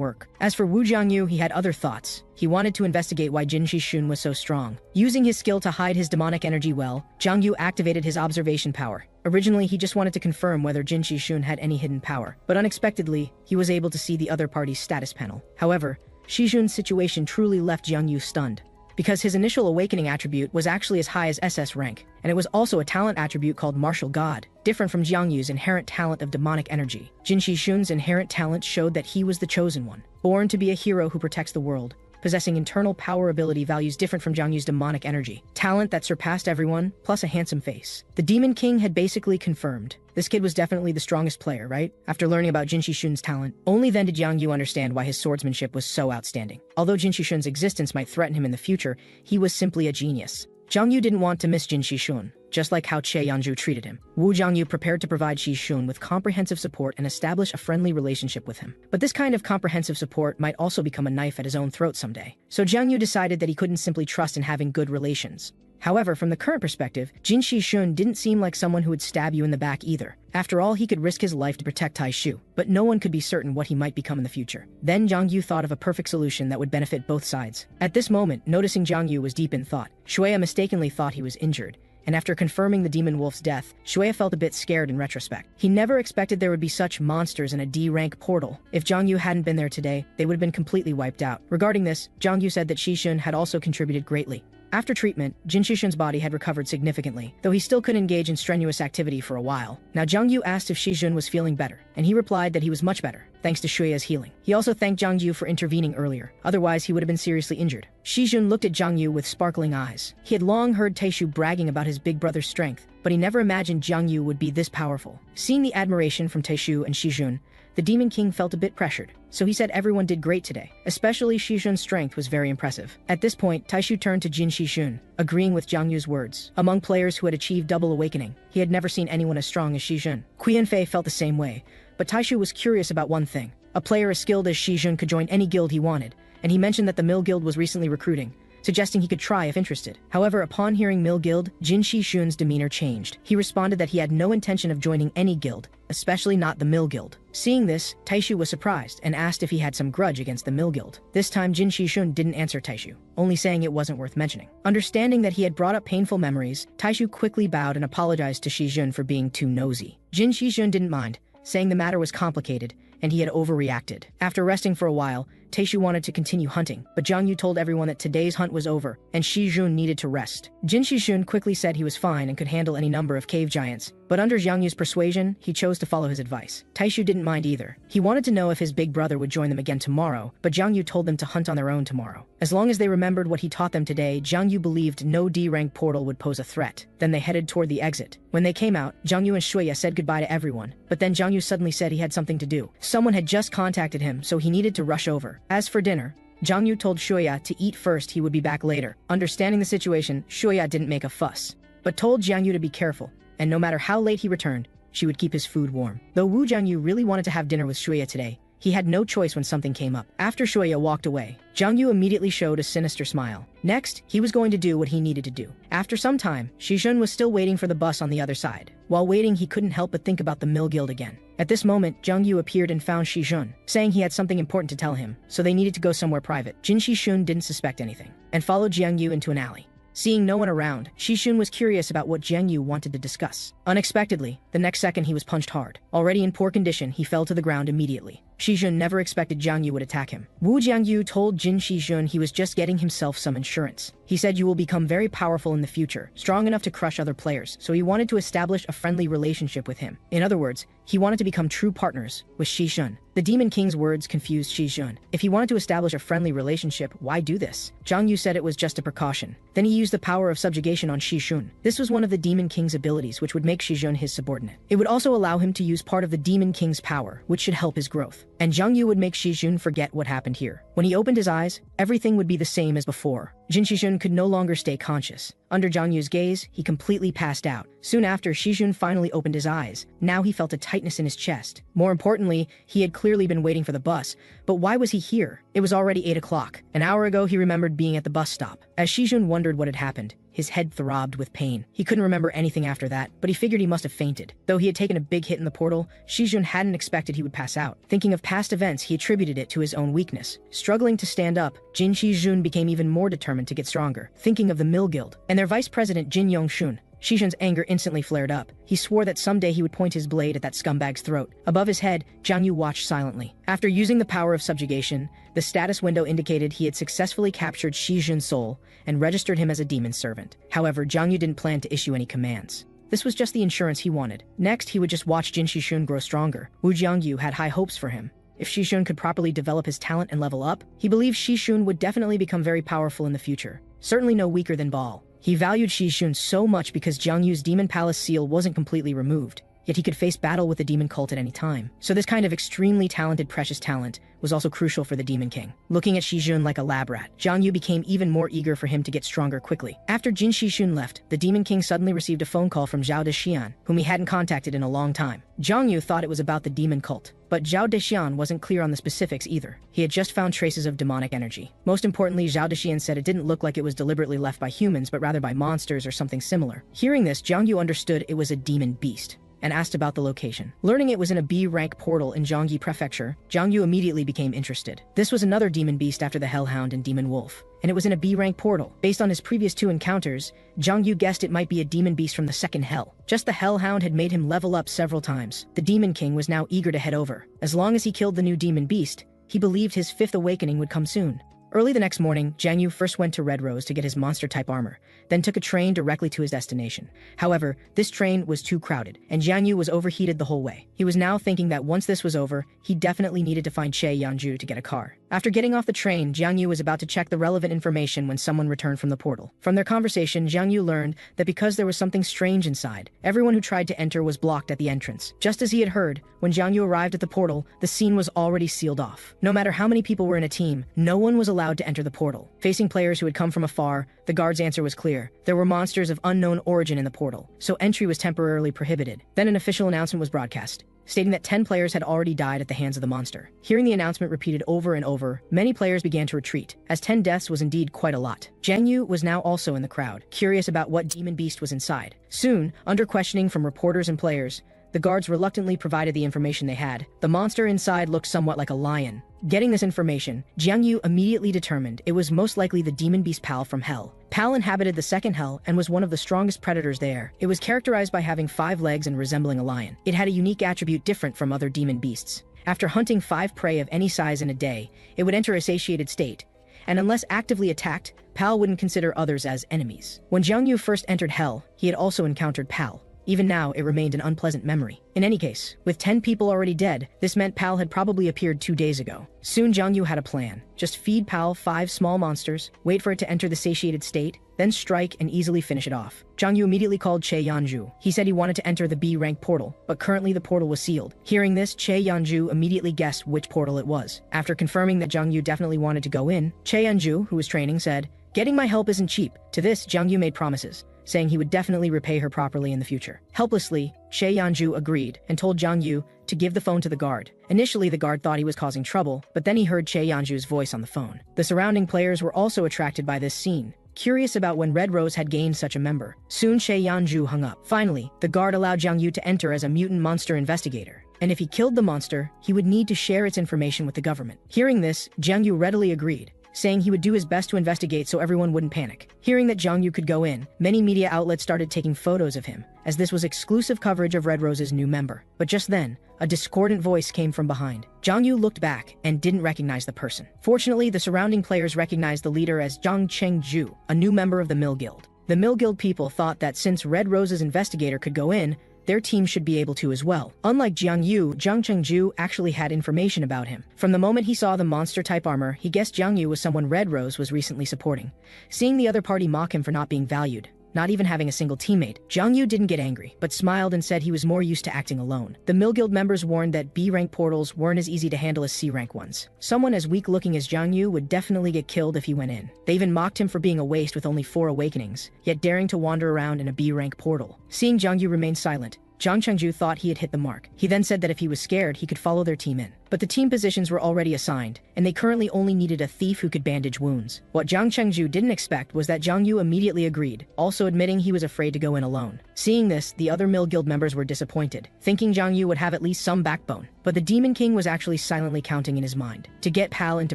work. As for Wu Jiangyu, he had other thoughts. He wanted to investigate why Jin Shijun was so strong. Using his skill to hide his demonic energy well, Jiangyu activated his observation power. Originally, he just wanted to confirm whether Jin Shijun had any hidden power, but unexpectedly, he was able to see the other party's status panel. However, Shijun's situation truly left Jiangyu stunned, because his initial awakening attribute was actually as high as SS rank, and it was also a talent attribute called Martial God, different from Jiangyu's inherent talent of demonic energy. Jin Shijun's inherent talent showed that he was the chosen one, born to be a hero who protects the world, possessing internal power ability values different from Jiangyu's demonic energy, talent that surpassed everyone, plus a handsome face. The Demon King had basically confirmed, this kid was definitely the strongest player, right? After learning about Jin Shijun's talent, only then did Jiangyu understand why his swordsmanship was so outstanding. Although Jin Shijun's existence might threaten him in the future, he was simply a genius. Jiangyu didn't want to miss Jin Shijun, just like how Che Yanju treated him. Wu Jiangyu prepared to provide Shijun with comprehensive support and establish a friendly relationship with him. But this kind of comprehensive support might also become a knife at his own throat someday. So Jiangyu decided that he couldn't simply trust in having good relations. However, from the current perspective, Jin Shijun didn't seem like someone who would stab you in the back either. After all, he could risk his life to protect Taishu, but no one could be certain what he might become in the future. Then Jiangyu thought of a perfect solution that would benefit both sides. At this moment, noticing Jiangyu was deep in thought, Shuya mistakenly thought he was injured, and after confirming the demon wolf's death, Shuya felt a bit scared in retrospect. He never expected there would be such monsters in a D-rank portal. If Jiangyu hadn't been there today, they would have been completely wiped out. Regarding this, Jiangyu said that Shijun had also contributed greatly. After treatment, Jin Shijun's body had recovered significantly, though he still couldn't engage in strenuous activity for a while. Now Jiangyu asked if Shijun was feeling better, and he replied that he was much better, thanks to Shuya's healing. He also thanked Jiangyu for intervening earlier, otherwise he would have been seriously injured. Shijun looked at Jiangyu with sparkling eyes. He had long heard Taishu bragging about his big brother's strength, but he never imagined Jiangyu would be this powerful. Seeing the admiration from Taishu and Shijun, the Demon King felt a bit pressured, so he said everyone did great today. Especially Shijun's strength was very impressive. At this point, Taishu turned to Jin Shijun, agreeing with Jiangyu's words. Among players who had achieved double awakening, he had never seen anyone as strong as Shijun. Qianfei felt the same way, but Taishu was curious about one thing. A player as skilled as Shijun could join any guild he wanted, and he mentioned that the Mill Guild was recently recruiting, suggesting he could try if interested. However, upon hearing Mill Guild, Jin Shijun's demeanor changed. He responded that he had no intention of joining any guild, especially not the Mill Guild. Seeing this, Taishu was surprised and asked if he had some grudge against the Mill Guild. This time, Jin Shijun didn't answer Taishu, only saying it wasn't worth mentioning. Understanding that he had brought up painful memories, Taishu quickly bowed and apologized to Shijun for being too nosy. Jin Shijun didn't mind, saying the matter was complicated and he had overreacted. After resting for a while, Taishu wanted to continue hunting, but Jiangyu told everyone that today's hunt was over and Shijun needed to rest. Jin Shijun quickly said he was fine and could handle any number of cave giants, but under Jiangyu's persuasion, he chose to follow his advice. Taishu didn't mind either. He wanted to know if his big brother would join them again tomorrow, but Jiangyu told them to hunt on their own tomorrow. As long as they remembered what he taught them today, Jiangyu believed no D-rank portal would pose a threat. Then they headed toward the exit. When they came out, Jiangyu and Shuya said goodbye to everyone, but then Jiangyu suddenly said he had something to do. Someone had just contacted him, so he needed to rush over. As for dinner, Jiangyu told Shuya to eat first, he would be back later. Understanding the situation, Shuya didn't make a fuss, but told Jiangyu to be careful, and no matter how late he returned, she would keep his food warm. Though Wu Jiangyu really wanted to have dinner with Shuya today, He had no choice when something came up. After Shuya walked away, Jiang Yu immediately showed a sinister smile. Next, he was going to do what he needed to do. After some time, Shijun was still waiting for the bus on the other side. While waiting, he couldn't help but think about the mill guild again. At this moment, Jiang Yu appeared and found Shijun, saying he had something important to tell him, so they needed to go somewhere private. Jin Shijun didn't suspect anything, and followed Jiang Yu into an alley. Seeing no one around, Shijun was curious about what Jiang Yu wanted to discuss. Unexpectedly, the next second he was punched hard. Already in poor condition, he fell to the ground immediately. Shijun never expected Jiang Yu would attack him. Wu Jiangyu told Jin Shijun he was just getting himself some insurance. He said you will become very powerful in the future, strong enough to crush other players, so he wanted to establish a friendly relationship with him. In other words, he wanted to become true partners with Shijun. The Demon King's words confused Shijun. If he wanted to establish a friendly relationship, why do this? Jiang Yu said it was just a precaution. Then he used the power of subjugation on Shijun. This was one of the Demon King's abilities, which would make Shijun his subordinate. It would also allow him to use part of the Demon King's power, which should help his growth. And Jiang Yu would make Shijun forget what happened here. When he opened his eyes, everything would be the same as before. Jin Shijun could no longer stay conscious. Under Jiang Yu's gaze, he completely passed out. Soon after, Shijun finally opened his eyes. Now he felt a tightness in his chest. More importantly, he had clearly been waiting for the bus. But why was he here? It was already 8 o'clock. An hour ago, he remembered being at the bus stop. As Shijun wondered what had happened, his head throbbed with pain. He couldn't remember anything after that, but he figured he must have fainted. Though he had taken a big hit in the portal, Shijun hadn't expected he would pass out. Thinking of past events, he attributed it to his own weakness. Struggling to stand up, Jin Shijun became even more determined to get stronger, thinking of the Mill Guild and their vice president Jin Yongshun. Shijun's anger instantly flared up. He swore that someday he would point his blade at that scumbag's throat. Above his head, Jiang Yu watched silently. After using the power of subjugation, the status window indicated he had successfully captured Shijun's soul and registered him as a demon servant. However, Jiang Yu didn't plan to issue any commands. This was just the insurance he wanted. Next, he would just watch Jin Shijun grow stronger. Wu Jiangyu had high hopes for him. If Shijun could properly develop his talent and level up, he believed Shijun would definitely become very powerful in the future. Certainly no weaker than Baal. He valued Shijun so much because Jiang Yu's Demon Palace seal wasn't completely removed, yet he could face battle with the demon cult at any time. So this kind of extremely talented precious talent was also crucial for the Demon King. Looking at Shijun like a lab rat, Jiang Yu became even more eager for him to get stronger quickly. After Jin Shijun left, the Demon King suddenly received a phone call from Zhao Dexian, whom he hadn't contacted in a long time. Jiang Yu thought it was about the demon cult, but Zhao Dexian wasn't clear on the specifics either. He had just found traces of demonic energy. Most importantly, Zhao Dexian said it didn't look like it was deliberately left by humans, but rather by monsters or something similar. Hearing this, Jiang Yu understood it was a demon beast and asked about the location. Learning it was in a B-rank portal in Zhangyi Prefecture, Jiang Yu immediately became interested. This was another demon beast after the Hellhound and Demon Wolf, and it was in a B-rank portal. Based on his previous 2 encounters, Jiang Yu guessed it might be a demon beast from the second hell. Just the Hellhound had made him level up several times. The Demon King was now eager to head over. As long as he killed the new demon beast, he believed his 5th awakening would come soon. Early the next morning, Jiang Yu first went to Red Rose to get his monster-type armor, then took a train directly to his destination. However, this train was too crowded, and Jiang Yu was overheated the whole way. He was now thinking that once this was over, he definitely needed to find Che Yanju to get a car. After getting off the train, Jiang Yu was about to check the relevant information when someone returned from the portal. From their conversation, Jiang Yu learned that because there was something strange inside, everyone who tried to enter was blocked at the entrance. Just as he had heard, when Jiang Yu arrived at the portal, the scene was already sealed off. No matter how many people were in a team, no one was allowed to enter the portal. Facing players who had come from afar, the guard's answer was clear. There were monsters of unknown origin in the portal, so entry was temporarily prohibited. Then an official announcement was broadcast, stating that 10 players had already died at the hands of the monster. Hearing the announcement repeated over and over, many players began to retreat, as 10 deaths was indeed quite a lot. Jiang Yu was now also in the crowd, curious about what demon beast was inside. Soon, under questioning from reporters and players, the guards reluctantly provided the information they had. The monster inside looked somewhat like a lion. Getting this information, Jiang Yu immediately determined it was most likely the demon beast Pal from Hell. Pal inhabited the second hell and was one of the strongest predators there. It was characterized by having 5 legs and resembling a lion. It had a unique attribute different from other demon beasts. After hunting 5 prey of any size in a day, it would enter a satiated state, and unless actively attacked, Pal wouldn't consider others as enemies. When Jiang Yu first entered Hell, he had also encountered Pal. Even now, it remained an unpleasant memory. In any case, with 10 people already dead, this meant Pal had probably appeared 2 days ago. Soon Jiang Yu had a plan. Just feed Pal 5 small monsters, wait for it to enter the satiated state, then strike and easily finish it off. Jiang Yu immediately called Che Yanju. He said he wanted to enter the B-rank portal, but currently the portal was sealed. Hearing this, Che Yanju immediately guessed which portal it was. After confirming that Jiang Yu definitely wanted to go in, Che Yanju, who was training, said, "Getting my help isn't cheap." To this, Jiang Yu made promises, saying he would definitely repay her properly in the future. Helplessly, Che Yanju agreed and told Jiang Yu to give the phone to the guard. Initially, the guard thought he was causing trouble, but then he heard Che Yanju's voice on the phone. The surrounding players were also attracted by this scene, curious about when Red Rose had gained such a member. Soon Che Yanju hung up. Finally, the guard allowed Jiang Yu to enter as a mutant monster investigator. And if he killed the monster, he would need to share its information with the government. Hearing this, Jiang Yu readily agreed, saying he would do his best to investigate so everyone wouldn't panic. Hearing that Jiang Yu could go in, many media outlets started taking photos of him, as this was exclusive coverage of Red Rose's new member. But just then, a discordant voice came from behind. Jiang Yu looked back and didn't recognize the person. Fortunately, the surrounding players recognized the leader as Zhang Chengju, a new member of the Mill Guild. The Mill Guild people thought that since Red Rose's investigator could go in, their team should be able to as well. Unlike Jiang Yu, Zhang Chengju actually had information about him. From the moment he saw the monster-type armor, he guessed Jiang Yu was someone Red Rose was recently supporting. Seeing the other party mock him for not being valued, not even having a single teammate, Jiang Yu didn't get angry, but smiled and said he was more used to acting alone. The Mill Guild members warned that B-rank portals weren't as easy to handle as C-rank ones. Someone as weak-looking as Jiang Yu would definitely get killed if he went in. They even mocked him for being a waste with only 4 awakenings, yet daring to wander around in a B-rank portal. Seeing Jiang Yu remain silent, Zhang Chengju thought he had hit the mark. He then said that if he was scared, he could follow their team in. But the team positions were already assigned, and they currently only needed a thief who could bandage wounds. What Zhang Chengju didn't expect was that Jiang Yu immediately agreed, also admitting he was afraid to go in alone. Seeing this, the other Mill Guild members were disappointed, thinking Jiang Yu would have at least some backbone. But the Demon King was actually silently counting in his mind. To get Pal into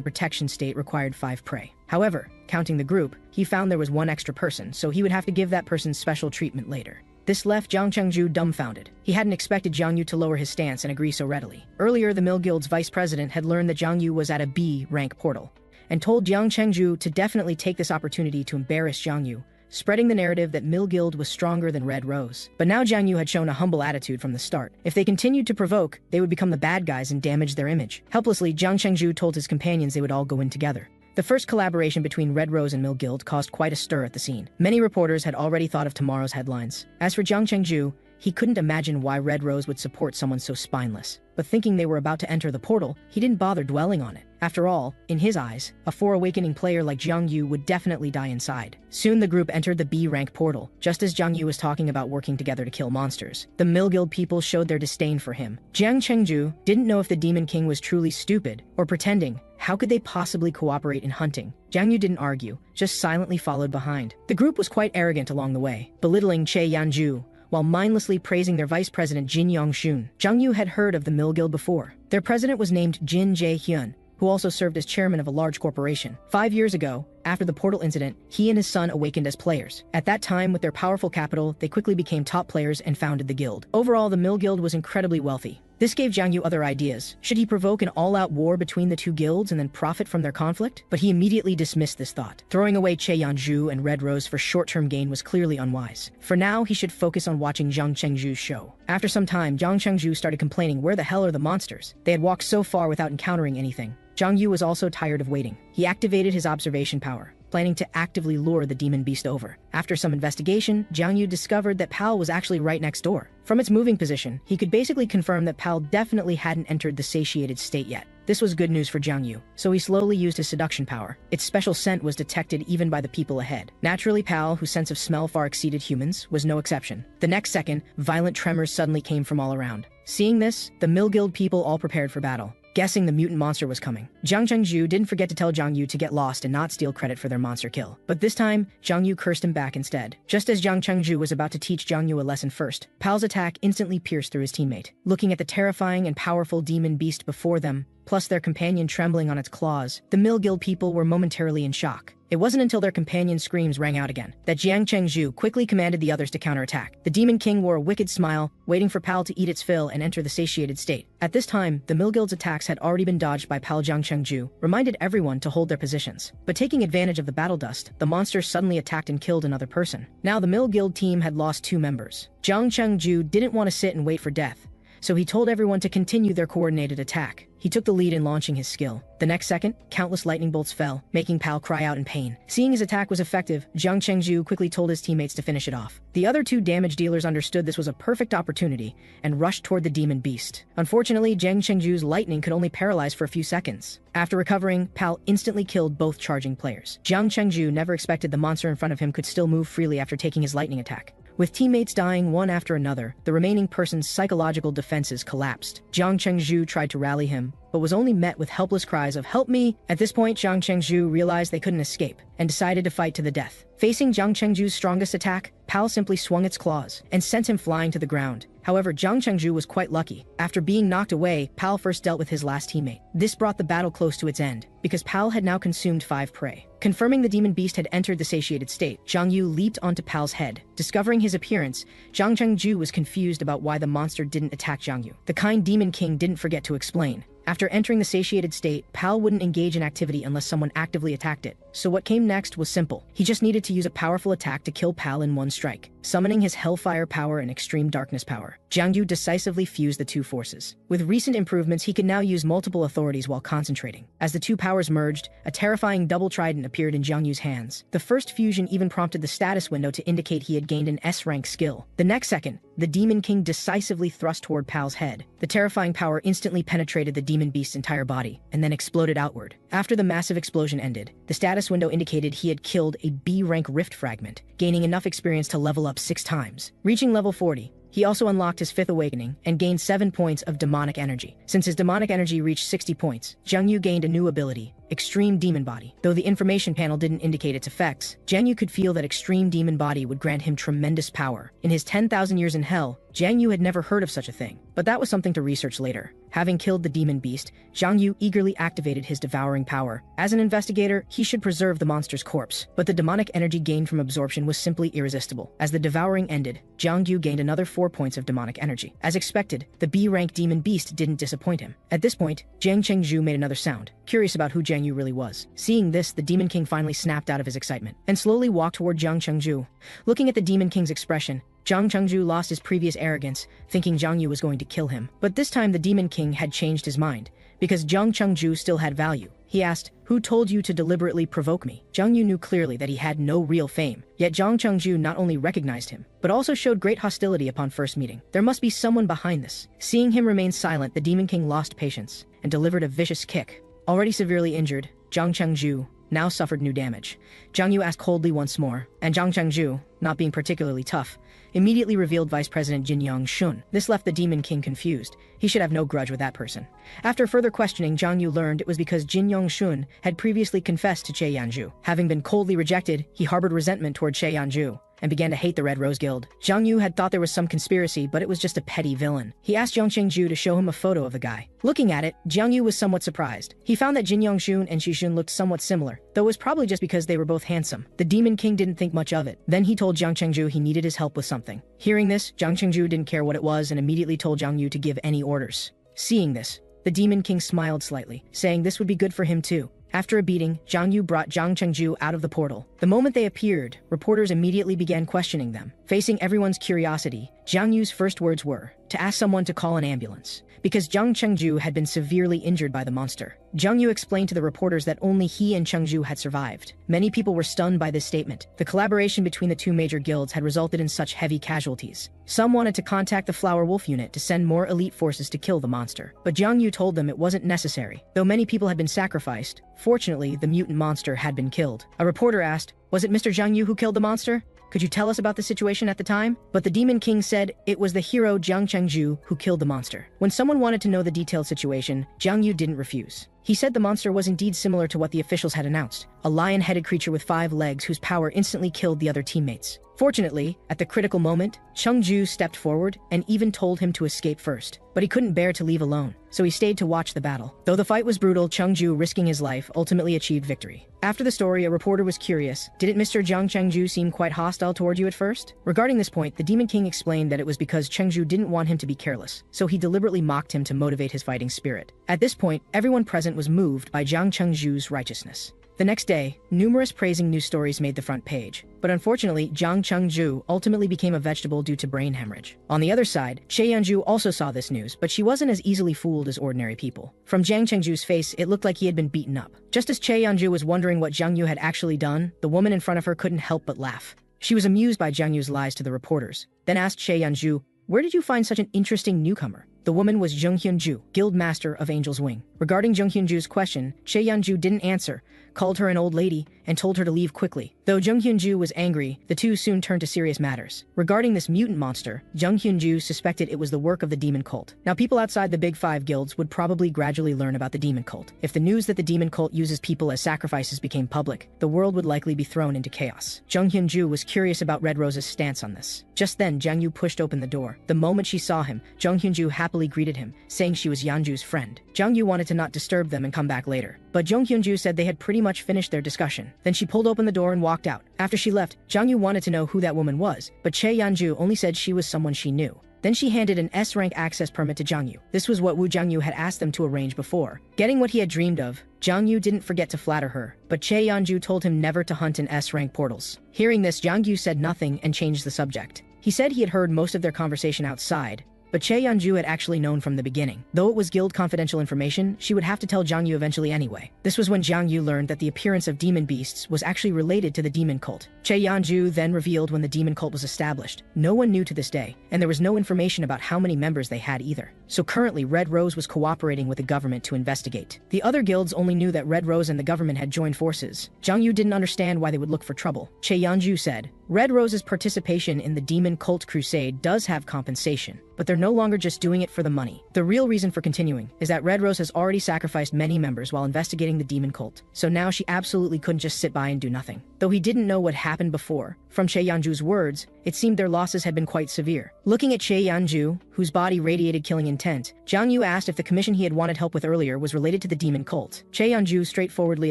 protection state required 5 prey. However, counting the group, he found there was 1 extra person, so he would have to give that person special treatment later. This left Zhang Chengju dumbfounded. He hadn't expected Jiang Yu to lower his stance and agree so readily. Earlier, the Mill Guild's vice president had learned that Jiang Yu was at a B-rank portal, and told Zhang Chengju to definitely take this opportunity to embarrass Jiang Yu, spreading the narrative that Mill Guild was stronger than Red Rose. But now Jiang Yu had shown a humble attitude from the start. If they continued to provoke, they would become the bad guys and damage their image. Helplessly, Zhang Chengju told his companions they would all go in together. The first collaboration between Red Rose and Mill Guild caused quite a stir at the scene. Many reporters had already thought of tomorrow's headlines. As for Zhang Chengju, he couldn't imagine why Red Rose would support someone so spineless. But thinking they were about to enter the portal, he didn't bother dwelling on it. After all, in his eyes, a 4 awakening player like Jiang Yu would definitely die inside. Soon the group entered the B-rank portal, just as Jiang Yu was talking about working together to kill monsters. The Mill Guild people showed their disdain for him. Zhang Chengju didn't know if the Demon King was truly stupid or pretending. How could they possibly cooperate in hunting? Jiang Yu didn't argue, just silently followed behind. The group was quite arrogant along the way, belittling Che Yanju, while mindlessly praising their vice president Jin Yongxun. Jiang Yu had heard of the Mill Guild before. Their president was named Jin Jae-hyun, who also served as chairman of a large corporation. 5 years ago, after the portal incident, he and his son awakened as players. At that time, with their powerful capital, they quickly became top players and founded the guild. Overall, the Mill Guild was incredibly wealthy. This gave Jiang Yu other ideas. Should he provoke an all-out war between the 2 guilds and then profit from their conflict? But he immediately dismissed this thought. Throwing away Che Yanju and Red Rose for short-term gain was clearly unwise. For now, he should focus on watching Zhang Chengju's show. After some time, Zhang Chengju started complaining, where the hell are the monsters? They had walked so far without encountering anything. Jiang Yu was also tired of waiting. He activated his observation power, planning to actively lure the demon beast over. After some investigation, Jiang Yu discovered that Pal was actually right next door. From its moving position, he could basically confirm that Pal definitely hadn't entered the satiated state yet. This was good news for Jiang Yu, so he slowly used his seduction power. Its special scent was detected even by the people ahead. Naturally, Pal, whose sense of smell far exceeded humans, was no exception. The next second, violent tremors suddenly came from all around. Seeing this, the Mill Guild people all prepared for battle, guessing the mutant monster was coming. Zhang Chengju didn't forget to tell Jiang Yu to get lost and not steal credit for their monster kill. But this time, Jiang Yu cursed him back instead. Just as Zhang Chengju was about to teach Jiang Yu a lesson first, Pal's attack instantly pierced through his teammate. Looking at the terrifying and powerful demon beast before them, plus their companion trembling on its claws, the Mill Guild people were momentarily in shock. It wasn't until their companion's screams rang out again that Jiang Chengju quickly commanded the others to counterattack. The Demon King wore a wicked smile, waiting for Pal to eat its fill and enter the satiated state. At this time, the Mill Guild's attacks had already been dodged by Pal. Jiang Chengju reminded everyone to hold their positions. But taking advantage of the battle dust, the monster suddenly attacked and killed another person. Now the Mill Guild team had lost 2 members. Jiang Chengju didn't want to sit and wait for death, so he told everyone to continue their coordinated attack. He took the lead in launching his skill. The next second, countless lightning bolts fell, making Pal cry out in pain. Seeing his attack was effective, Zhang Chengju quickly told his teammates to finish it off. The other 2 damage dealers understood this was a perfect opportunity and rushed toward the demon beast. Unfortunately, Zhang Chengju's lightning could only paralyze for a few seconds. After recovering, Pal instantly killed both charging players. Zhang Chengju never expected the monster in front of him could still move freely after taking his lightning attack. With teammates dying one after another, the remaining person's psychological defenses collapsed. Jiang Chengzhu tried to rally him, but was only met with helpless cries of "Help me!" At this point, Jiang Chengzhu realized they couldn't escape, and decided to fight to the death. Facing Jiang Chengzhu's strongest attack, Pal simply swung its claws, and sent him flying to the ground. However, Jiang Chengzhu was quite lucky. After being knocked away, Pal first dealt with his last teammate. This brought the battle close to its end, because Pal had now consumed 5 prey. Confirming the demon beast had entered the satiated state, Zhang Yu leaped onto Pal's head. Discovering his appearance, Jiang Chengzhu was confused about why the monster didn't attack Zhang Yu. The kind demon king didn't forget to explain. After entering the satiated state, Pal wouldn't engage in activity unless someone actively attacked it. So what came next was simple. He just needed to use a powerful attack to kill Pal in one strike. Summoning his Hellfire power and Extreme Darkness power, Jiang Yu decisively fused the two forces. With recent improvements, he could now use multiple authorities while concentrating. As the two powers merged, a terrifying double trident appeared in Jiang Yu's hands. The first fusion even prompted the status window to indicate he had gained an S-rank skill. The next second, the Demon King decisively thrust toward Pal's head. The terrifying power instantly penetrated the demon beast's entire body, and then exploded outward. After the massive explosion ended, the status window indicated he had killed a B-rank rift fragment, gaining enough experience to level up 6 times. Reaching level 40, he also unlocked his 5th awakening and gained 7 points of demonic energy. Since his demonic energy reached 60 points, Jiang Yu gained a new ability, Extreme Demon Body. Though the information panel didn't indicate its effects, Jiang Yu could feel that Extreme Demon Body would grant him tremendous power. In his 10,000 years in hell, Jiang Yu had never heard of such a thing, but that was something to research later. Having killed the demon beast, Jiang Yu eagerly activated his devouring power. As an investigator, he should preserve the monster's corpse, but the demonic energy gained from absorption was simply irresistible. As the devouring ended, Jiang Yu gained another 4 points of demonic energy. As expected, the B-rank demon beast didn't disappoint him. At this point, Jiang Chengzhu made another sound, curious about who Jiang Yu really was. Seeing this, the Demon King finally snapped out of his excitement, and slowly walked toward Jiang Chengzhu. Looking at the Demon King's expression, Jiang Chengzhu lost his previous arrogance, thinking Jiang Yu was going to kill him. But this time the Demon King had changed his mind, because Jiang Chengzhu still had value. He asked, "Who told you to deliberately provoke me?" Jiang Yu knew clearly that he had no real fame, yet Jiang Chengzhu not only recognized him, but also showed great hostility upon first meeting. There must be someone behind this. Seeing him remain silent, the Demon King lost patience, and delivered a vicious kick. Already severely injured, Jiang Chengzhu now suffered new damage. Jiang Yu asked coldly once more, and Jiang Chengzhu, not being particularly tough, immediately revealed Vice President Jin Yongshun. This left the Demon King confused. He should have no grudge with that person. After further questioning, Jiang Yu learned it was because Jin Yongshun had previously confessed to Che Yanju. Having been coldly rejected, he harbored resentment toward Che Yanju and began to hate the Red Rose Guild. Jiang Yu had thought there was some conspiracy, but it was just a petty villain. He asked Jiang Chengzhu to show him a photo of the guy. Looking at it, Jiang Yu was somewhat surprised. He found that Jin Yongshun and Shishun looked somewhat similar, though it was probably just because they were both handsome. The Demon King didn't think much of it. Then he told Jiang Chengzhu he needed his help with something. Hearing this, Jiang Chengzhu didn't care what it was and immediately told Jiang Yu to give any orders. Seeing this, the Demon King smiled slightly, saying this would be good for him too. After a beating, Jiang Yu brought Jiang Chengzhu out of the portal. The moment they appeared, reporters immediately began questioning them. Facing everyone's curiosity, Jiang Yu's first words were to ask someone to call an ambulance, because Jiang Chengzhu had been severely injured by the monster. Jiang Yu explained to the reporters that only he and Chengzhu had survived. Many people were stunned by this statement. The collaboration between the two major guilds had resulted in such heavy casualties. Some wanted to contact the Flower Wolf unit to send more elite forces to kill the monster, but Jiang Yu told them it wasn't necessary. Though many people had been sacrificed, fortunately, the mutant monster had been killed. A reporter asked, "Was it Mr. Jiang Yu who killed the monster? Could you tell us about the situation at the time?" But the Demon King said it was the hero Jiang Chengzhu who killed the monster. When someone wanted to know the detailed situation, Jiang Yu didn't refuse. He said the monster was indeed similar to what the officials had announced, a lion-headed creature with 5 legs whose power instantly killed the other teammates. Fortunately, at the critical moment, Chengzhu stepped forward and even told him to escape first. But he couldn't bear to leave alone, so he stayed to watch the battle. Though the fight was brutal, Chengzhu, risking his life, ultimately achieved victory. After the story, a reporter was curious. Didn't Mr. Jiang Chengzhu seem quite hostile toward you at first? Regarding this point, the Demon King explained that it was because Chengzhu didn't want him to be careless, so he deliberately mocked him to motivate his fighting spirit. At this point, everyone present was moved by Jiang Chengzhu's righteousness. The next day, numerous praising news stories made the front page, but unfortunately, Jiang Chengzhu ultimately became a vegetable due to brain hemorrhage. On the other side, Che Yanju also saw this news, but she wasn't as easily fooled as ordinary people. From Jiang Chengzhu's face, it looked like he had been beaten up. Just as Che Yanju was wondering what Jiang Yu had actually done, the woman in front of her couldn't help but laugh. She was amused by Jiang Yu's lies to the reporters, then asked Che Yanju, "Where did you find such an interesting newcomer?" The woman was Zheng Hyunju, Guild Master of Angel's Wing. Regarding Zheng Hyunju's question, Che Yanju didn't answer, called her an old lady, and told her to leave quickly. Though Jung Hyun-ju was angry, the two soon turned to serious matters. Regarding this mutant monster, Jung Hyun-ju suspected it was the work of the demon cult. Now, people outside the big five guilds would probably gradually learn about the demon cult. If the news that the demon cult uses people as sacrifices became public, the world would likely be thrown into chaos. Jung Hyun-ju was curious about Red Rose's stance on this. Just then, Jang Yu pushed open the door. The moment she saw him, Jung Hyun-ju happily greeted him, saying she was Yeonju's friend. Jang Yu wanted to not disturb them and come back later, but Jung Hyun-ju said they had pretty much finished their discussion. Then she pulled open the door and walked out. After she left, Jang Yu wanted to know who that woman was, but Che Yeonju only said she was someone she knew. Then she handed an S-rank access permit to Jang Yu. This was what Woo Jang Yu had asked them to arrange before. Getting what he had dreamed of, Jang Yu didn't forget to flatter her, but Che Yeonju told him never to hunt in S-rank portals. Hearing this, Jang Yu said nothing and changed the subject. He said he had heard most of their conversation outside, but Che Yeonju had actually known from the beginning. Though it was guild confidential information, she would have to tell Jang Yu eventually anyway. This was when Jang Yu learned that the appearance of demon beasts was actually related to the demon cult. Che Yeonju then revealed when the demon cult was established. No one knew to this day, and there was no information about how many members they had either. So currently, Red Rose was cooperating with the government to investigate. The other guilds only knew that Red Rose and the government had joined forces. Jang Yu didn't understand why they would look for trouble. Che Yeonju said, Red Rose's participation in the demon cult crusade does have compensation, but they're no longer just doing it for the money. The real reason for continuing is that Red Rose has already sacrificed many members while investigating the demon cult, so now she absolutely couldn't just sit by and do nothing. Though he didn't know what happened before, from Che Yeonju's words, it seemed their losses had been quite severe. Looking at Che Yeonju, whose body radiated killing intent, Jang Yu asked if the commission he had wanted help with earlier was related to the demon cult. Che Yeonju straightforwardly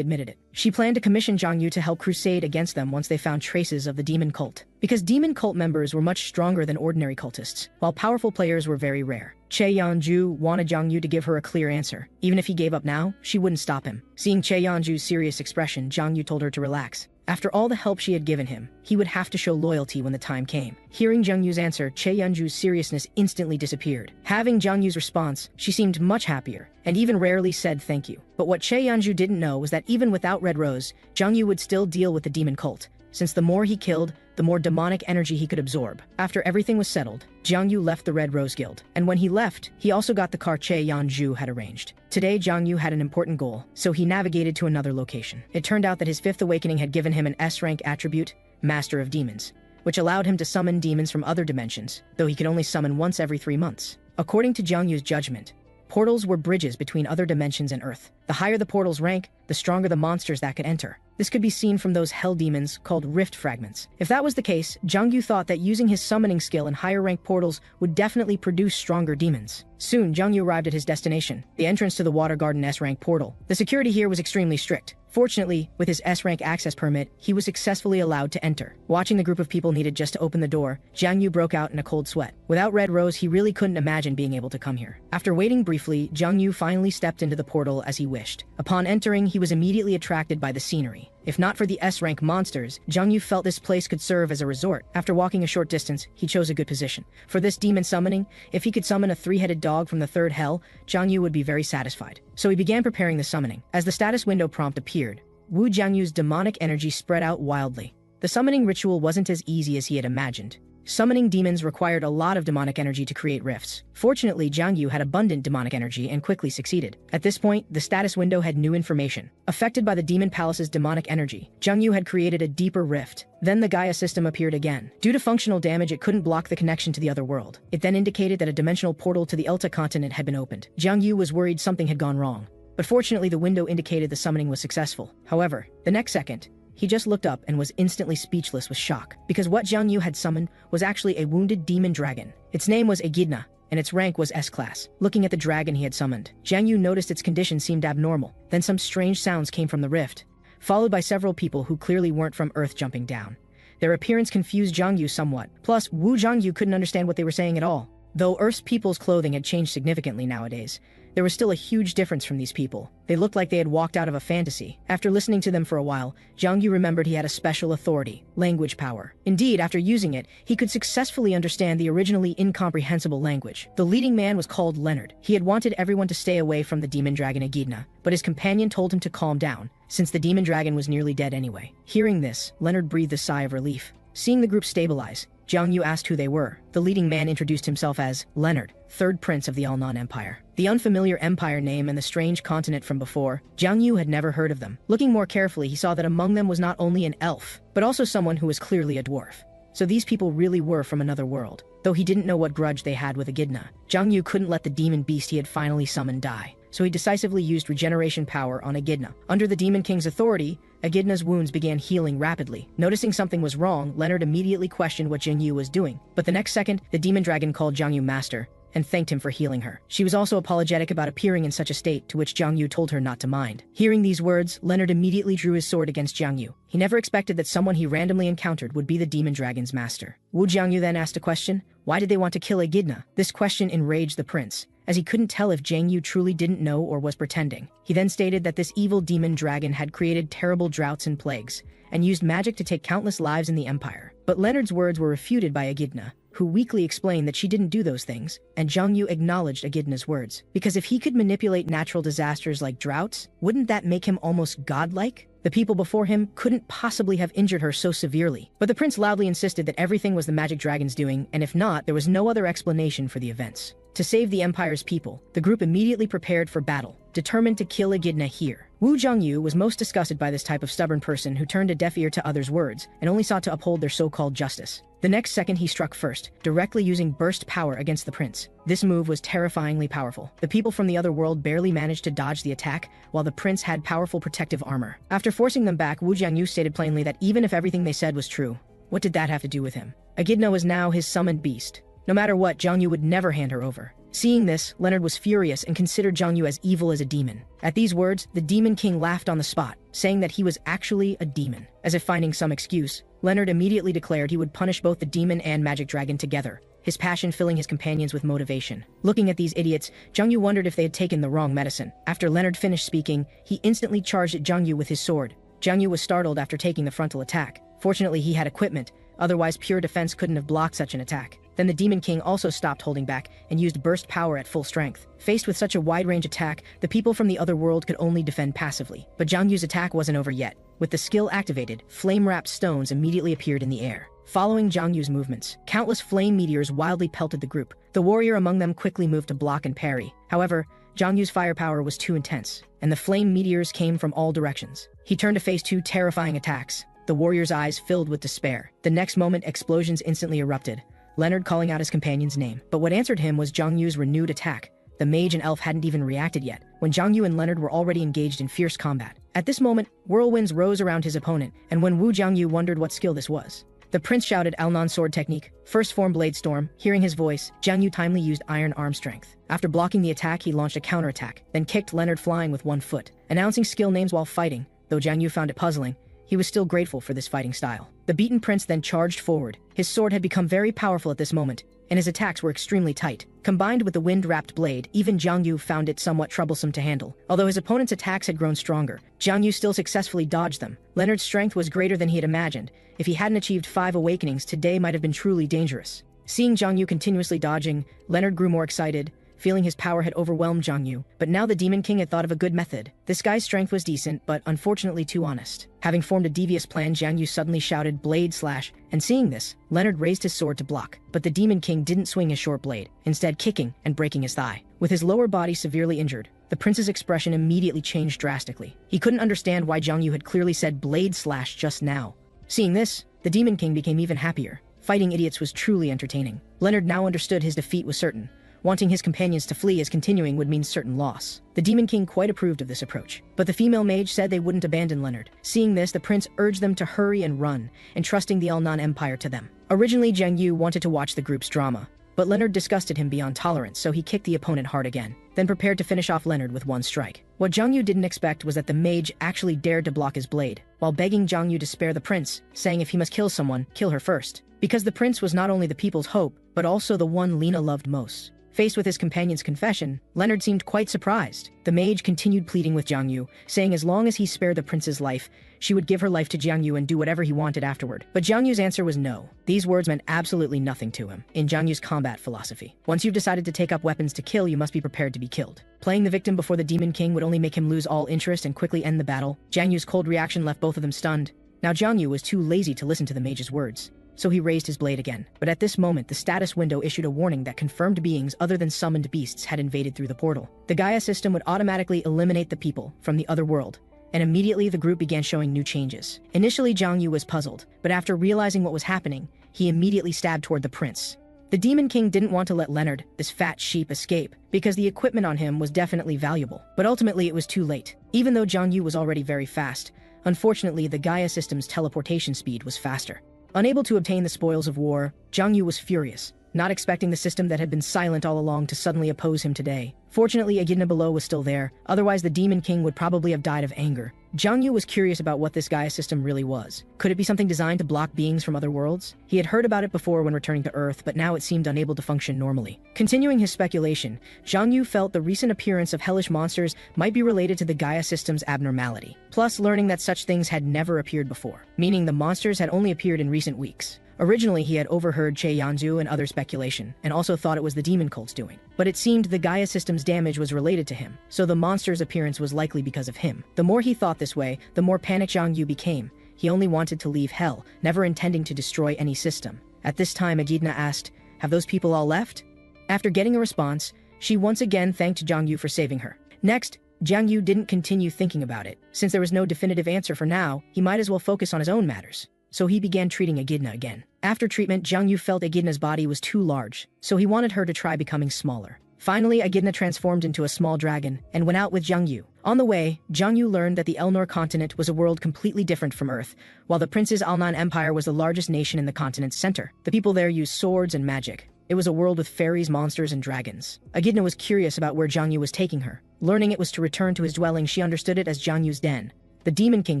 admitted it. She planned to commission Jang Yu to help crusade against them once they found traces of the demon cult. Because demon cult members were much stronger than ordinary cultists, while powerful players were very rare. Che Yeonju wanted Jang Yu to give her a clear answer. Even if he gave up now, she wouldn't stop him. Seeing Che Yeonju's serious expression, Jang Yu told her to relax. After all the help she had given him, he would have to show loyalty when the time came. Hearing Jang Yu's answer, Che Yeonju's seriousness instantly disappeared. Having Jang Yu's response, she seemed much happier, and even rarely said thank you. But what Che Yeonju didn't know was that even without Red Rose, Jang Yu would still deal with the demon cult, since the more he killed, the more demonic energy he could absorb. After everything was settled, Jang Yu left the Red Rose Guild, and when he left, he also got the car Che Yeonju had arranged. Today, Jang Yu had an important goal, so he navigated to another location. It turned out that his fifth awakening had given him an S-rank attribute, Master of Demons, which allowed him to summon demons from other dimensions, though he could only summon once every 3 months. According to Jang Yu's judgment, portals were bridges between other dimensions and Earth. The higher the portal's rank, the stronger the monsters that could enter. This could be seen from those hell demons called rift fragments. If that was the case, Jang Yu thought that using his summoning skill in higher rank portals would definitely produce stronger demons. Soon, Jang Yu arrived at his destination, the entrance to the Water Garden S-rank portal. The security here was extremely strict. Fortunately, with his S-rank access permit, he was successfully allowed to enter. Watching the group of people needed just to open the door, Jang Yu broke out in a cold sweat. Without Red Rose, he really couldn't imagine being able to come here. After waiting briefly, Jang Yu finally stepped into the portal as he wished. Upon entering, he was immediately attracted by the scenery. If not for the S-rank monsters, Jang Yu felt this place could serve as a resort. After walking a short distance, he chose a good position. For this demon summoning, if he could summon a 3-headed dog from the 3rd hell, Jang Yu would be very satisfied. So he began preparing the summoning. As the status window prompt appeared, Woo Jang Yu's demonic energy spread out wildly. The summoning ritual wasn't as easy as he had imagined. Summoning demons required a lot of demonic energy to create rifts. Fortunately, Jang Yu had abundant demonic energy and quickly succeeded. At this point, the status window had new information. Affected by the Demon Palace's demonic energy, Jang Yu had created a deeper rift. Then the Gaia System appeared again. Due to functional damage, it couldn't block the connection to the other world. It then indicated that a dimensional portal to the Elta continent had been opened. Jang Yu was worried something had gone wrong. But fortunately, the window indicated the summoning was successful. However, the next second, he just looked up and was instantly speechless with shock, because what Jang Yu had summoned was actually a wounded demon dragon. Its name was Echidna, and its rank was S-class. Looking at the dragon he had summoned, Jang Yu noticed its condition seemed abnormal. Then some strange sounds came from the rift, followed by several people who clearly weren't from Earth jumping down. Their appearance confused Jang Yu somewhat. Plus, Woo Jang Yu couldn't understand what they were saying at all. Though Earth's people's clothing had changed significantly nowadays, there was still a huge difference from these people. They looked like they had walked out of a fantasy. After listening to them for a while, Jang Yu remembered he had a special authority, language power. Indeed, after using it, he could successfully understand the originally incomprehensible language. The leading man was called Leonard. He had wanted everyone to stay away from the demon dragon Echidna, but his companion told him to calm down, since the demon dragon was nearly dead anyway. Hearing this, Leonard breathed a sigh of relief. Seeing the group stabilize, Jiang Yu asked who they were. The leading man introduced himself as Leonard, third prince of the Alnan Empire. The unfamiliar empire name and the strange continent from before, Jiang Yu had never heard of them. Looking more carefully, he saw that among them was not only an elf, but also someone who was clearly a dwarf. So these people really were from another world. Though he didn't know what grudge they had with Echidna, Jiang Yu couldn't let the demon beast he had finally summoned die. So he decisively used regeneration power on Echidna. Under the Demon King's authority, Echidna's wounds began healing rapidly. Noticing something was wrong, Leonard immediately questioned what Jiang Yu was doing. But the next second, the demon dragon called Jiang Yu master and thanked him for healing her. She was also apologetic about appearing in such a state, to which Jiang Yu told her not to mind. Hearing these words, Leonard immediately drew his sword against Jiang Yu. He never expected that someone he randomly encountered would be the demon dragon's master. Wu Jiangyu then asked a question: why did they want to kill Echidna? This question enraged the prince, as he couldn't tell if Jiang Yu truly didn't know or was pretending. He then stated that this evil demon dragon had created terrible droughts and plagues, and used magic to take countless lives in the empire. But Leonard's words were refuted by Echidna, who weakly explained that she didn't do those things, and Jiang Yu acknowledged Echidna's words. Because if he could manipulate natural disasters like droughts, wouldn't that make him almost godlike? The people before him couldn't possibly have injured her so severely. But the prince loudly insisted that everything was the magic dragon's doing, and if not, there was no other explanation for the events. To save the Empire's people, the group immediately prepared for battle, determined to kill Echidna here. Wu Jiangyu was most disgusted by this type of stubborn person who turned a deaf ear to others' words and only sought to uphold their so-called justice. The next second he struck first, directly using burst power against the prince. This move was terrifyingly powerful. The people from the other world barely managed to dodge the attack, while the prince had powerful protective armor. After forcing them back, Wu Jiangyu stated plainly that even if everything they said was true, what did that have to do with him? Echidna was now his summoned beast. No matter what, Jiang Yu would never hand her over. Seeing this, Leonard was furious and considered Jiang Yu as evil as a demon. At these words, the Demon King laughed on the spot, saying that he was actually a demon. As if finding some excuse, Leonard immediately declared he would punish both the demon and magic dragon together, his passion filling his companions with motivation. Looking at these idiots, Jiang Yu wondered if they had taken the wrong medicine. After Leonard finished speaking, he instantly charged at Jiang Yu with his sword. Jiang Yu was startled after taking the frontal attack. Fortunately, he had equipment, otherwise pure defense couldn't have blocked such an attack. Then the Demon King also stopped holding back and used burst power at full strength. Faced with such a wide-range attack, the people from the other world could only defend passively. But Jiang Yu's attack wasn't over yet. With the skill activated, flame-wrapped stones immediately appeared in the air. Following Jiang Yu's movements, countless flame meteors wildly pelted the group. The warrior among them quickly moved to block and parry. However, Jiang Yu's firepower was too intense, and the flame meteors came from all directions. He turned to face two terrifying attacks. The warrior's eyes filled with despair. The next moment, explosions instantly erupted, Leonard calling out his companion's name. But what answered him was Jiang Yu's renewed attack. The mage and elf hadn't even reacted yet, when Jiang Yu and Leonard were already engaged in fierce combat. At this moment, whirlwinds rose around his opponent, and when Wu Jiangyu wondered what skill this was, the prince shouted Alnan sword technique, first form blade storm. Hearing his voice, Jiang Yu timely used iron arm strength. After blocking the attack, he launched a counterattack, then kicked Leonard flying with one foot. Announcing skill names while fighting, though Jiang Yu found it puzzling, he was still grateful for this fighting style. The beaten prince then charged forward. His sword had become very powerful at this moment, and his attacks were extremely tight. Combined with the wind-wrapped blade, even Jiang Yu found it somewhat troublesome to handle. Although his opponent's attacks had grown stronger, Jiang Yu still successfully dodged them. Leonard's strength was greater than he had imagined. If he hadn't achieved 5 awakenings, today might have been truly dangerous. Seeing Jiang Yu continuously dodging, Leonard grew more excited, feeling his power had overwhelmed Jiang Yu. But now the Demon King had thought of a good method. This guy's strength was decent, but unfortunately too honest. Having formed a devious plan, Jiang Yu suddenly shouted blade slash, and seeing this, Leonard raised his sword to block. But the Demon King didn't swing his short blade, instead kicking and breaking his thigh. With his lower body severely injured, the prince's expression immediately changed drastically. He couldn't understand why Jiang Yu had clearly said blade slash just now. Seeing this, the Demon King became even happier. Fighting idiots was truly entertaining. Leonard now understood his defeat was certain. Wanting his companions to flee as continuing would mean certain loss. The Demon King quite approved of this approach, but the female mage said they wouldn't abandon Leonard. Seeing this, the prince urged them to hurry and run, entrusting the Alnan Empire to them. Originally, Jiang Yu wanted to watch the group's drama, but Leonard disgusted him beyond tolerance, so he kicked the opponent hard again, then prepared to finish off Leonard with one strike. What Jiang Yu didn't expect was that the mage actually dared to block his blade, while begging Jiang Yu to spare the prince, saying if he must kill someone, kill her first. Because the prince was not only the people's hope, but also the one Lena loved most. Faced with his companion's confession, Leonard seemed quite surprised. The mage continued pleading with Jiang Yu, saying as long as he spared the prince's life, she would give her life to Jiang Yu and do whatever he wanted afterward. But Jiang Yu's answer was no. These words meant absolutely nothing to him. In Jiang Yu's combat philosophy, once you've decided to take up weapons to kill, you must be prepared to be killed. Playing the victim before the Demon King would only make him lose all interest and quickly end the battle. Jiang Yu's cold reaction left both of them stunned. Now Jiang Yu was too lazy to listen to the mage's words. so he raised his blade again. But at this moment, the status window issued a warning that confirmed beings other than summoned beasts had invaded through the portal. The Gaia system would automatically eliminate the people from the other world, and immediately the group began showing new changes. Initially, Jiang Yu was puzzled, but after realizing what was happening, he immediately stabbed toward the prince. The Demon King didn't want to let Leonard, this fat sheep, escape, because the equipment on him was definitely valuable. But ultimately, it was too late. Even though Jiang Yu was already very fast, unfortunately, the Gaia system's teleportation speed was faster. Unable to obtain the spoils of war, Jiang Yu was furious, not expecting the system that had been silent all along to suddenly oppose him today. Fortunately, Echidna below was still there, otherwise the Demon King would probably have died of anger. Jiang Yu was curious about what this Gaia system really was. Could it be something designed to block beings from other worlds? He had heard about it before when returning to Earth, but now it seemed unable to function normally. Continuing his speculation, Jiang Yu felt the recent appearance of hellish monsters might be related to the Gaia system's abnormality, plus learning that such things had never appeared before, meaning the monsters had only appeared in recent weeks. Originally, he had overheard Che Yanzu and other speculation, and also thought it was the demon cult's doing. But it seemed the Gaia system's damage was related to him, so the monster's appearance was likely because of him. The more he thought this way, the more panicked Jiang Yu became. He only wanted to leave hell, never intending to destroy any system. At this time, Echidna asked, "Have those people all left?" After getting a response, she once again thanked Jiang Yu for saving her. Next, Jiang Yu didn't continue thinking about it. Since there was no definitive answer for now, he might as well focus on his own matters. So he began treating Echidna again. After treatment, Jiang Yu felt Echidna's body was too large, so he wanted her to try becoming smaller. Finally, Echidna transformed into a small dragon and went out with Jiang Yu. On the way, Jiang Yu learned that the Elnor continent was a world completely different from Earth, while the Prince's Alnan Empire was the largest nation in the continent's center. The people there used swords and magic. It was a world with fairies, monsters, and dragons. Echidna was curious about where Jiang Yu was taking her. Learning it was to return to his dwelling, she understood it as Jiang Yu's den. The Demon King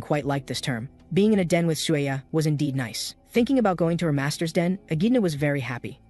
quite liked this term. Being in a den with Shueya was indeed nice. Thinking about going to her master's den, Echidna was very happy.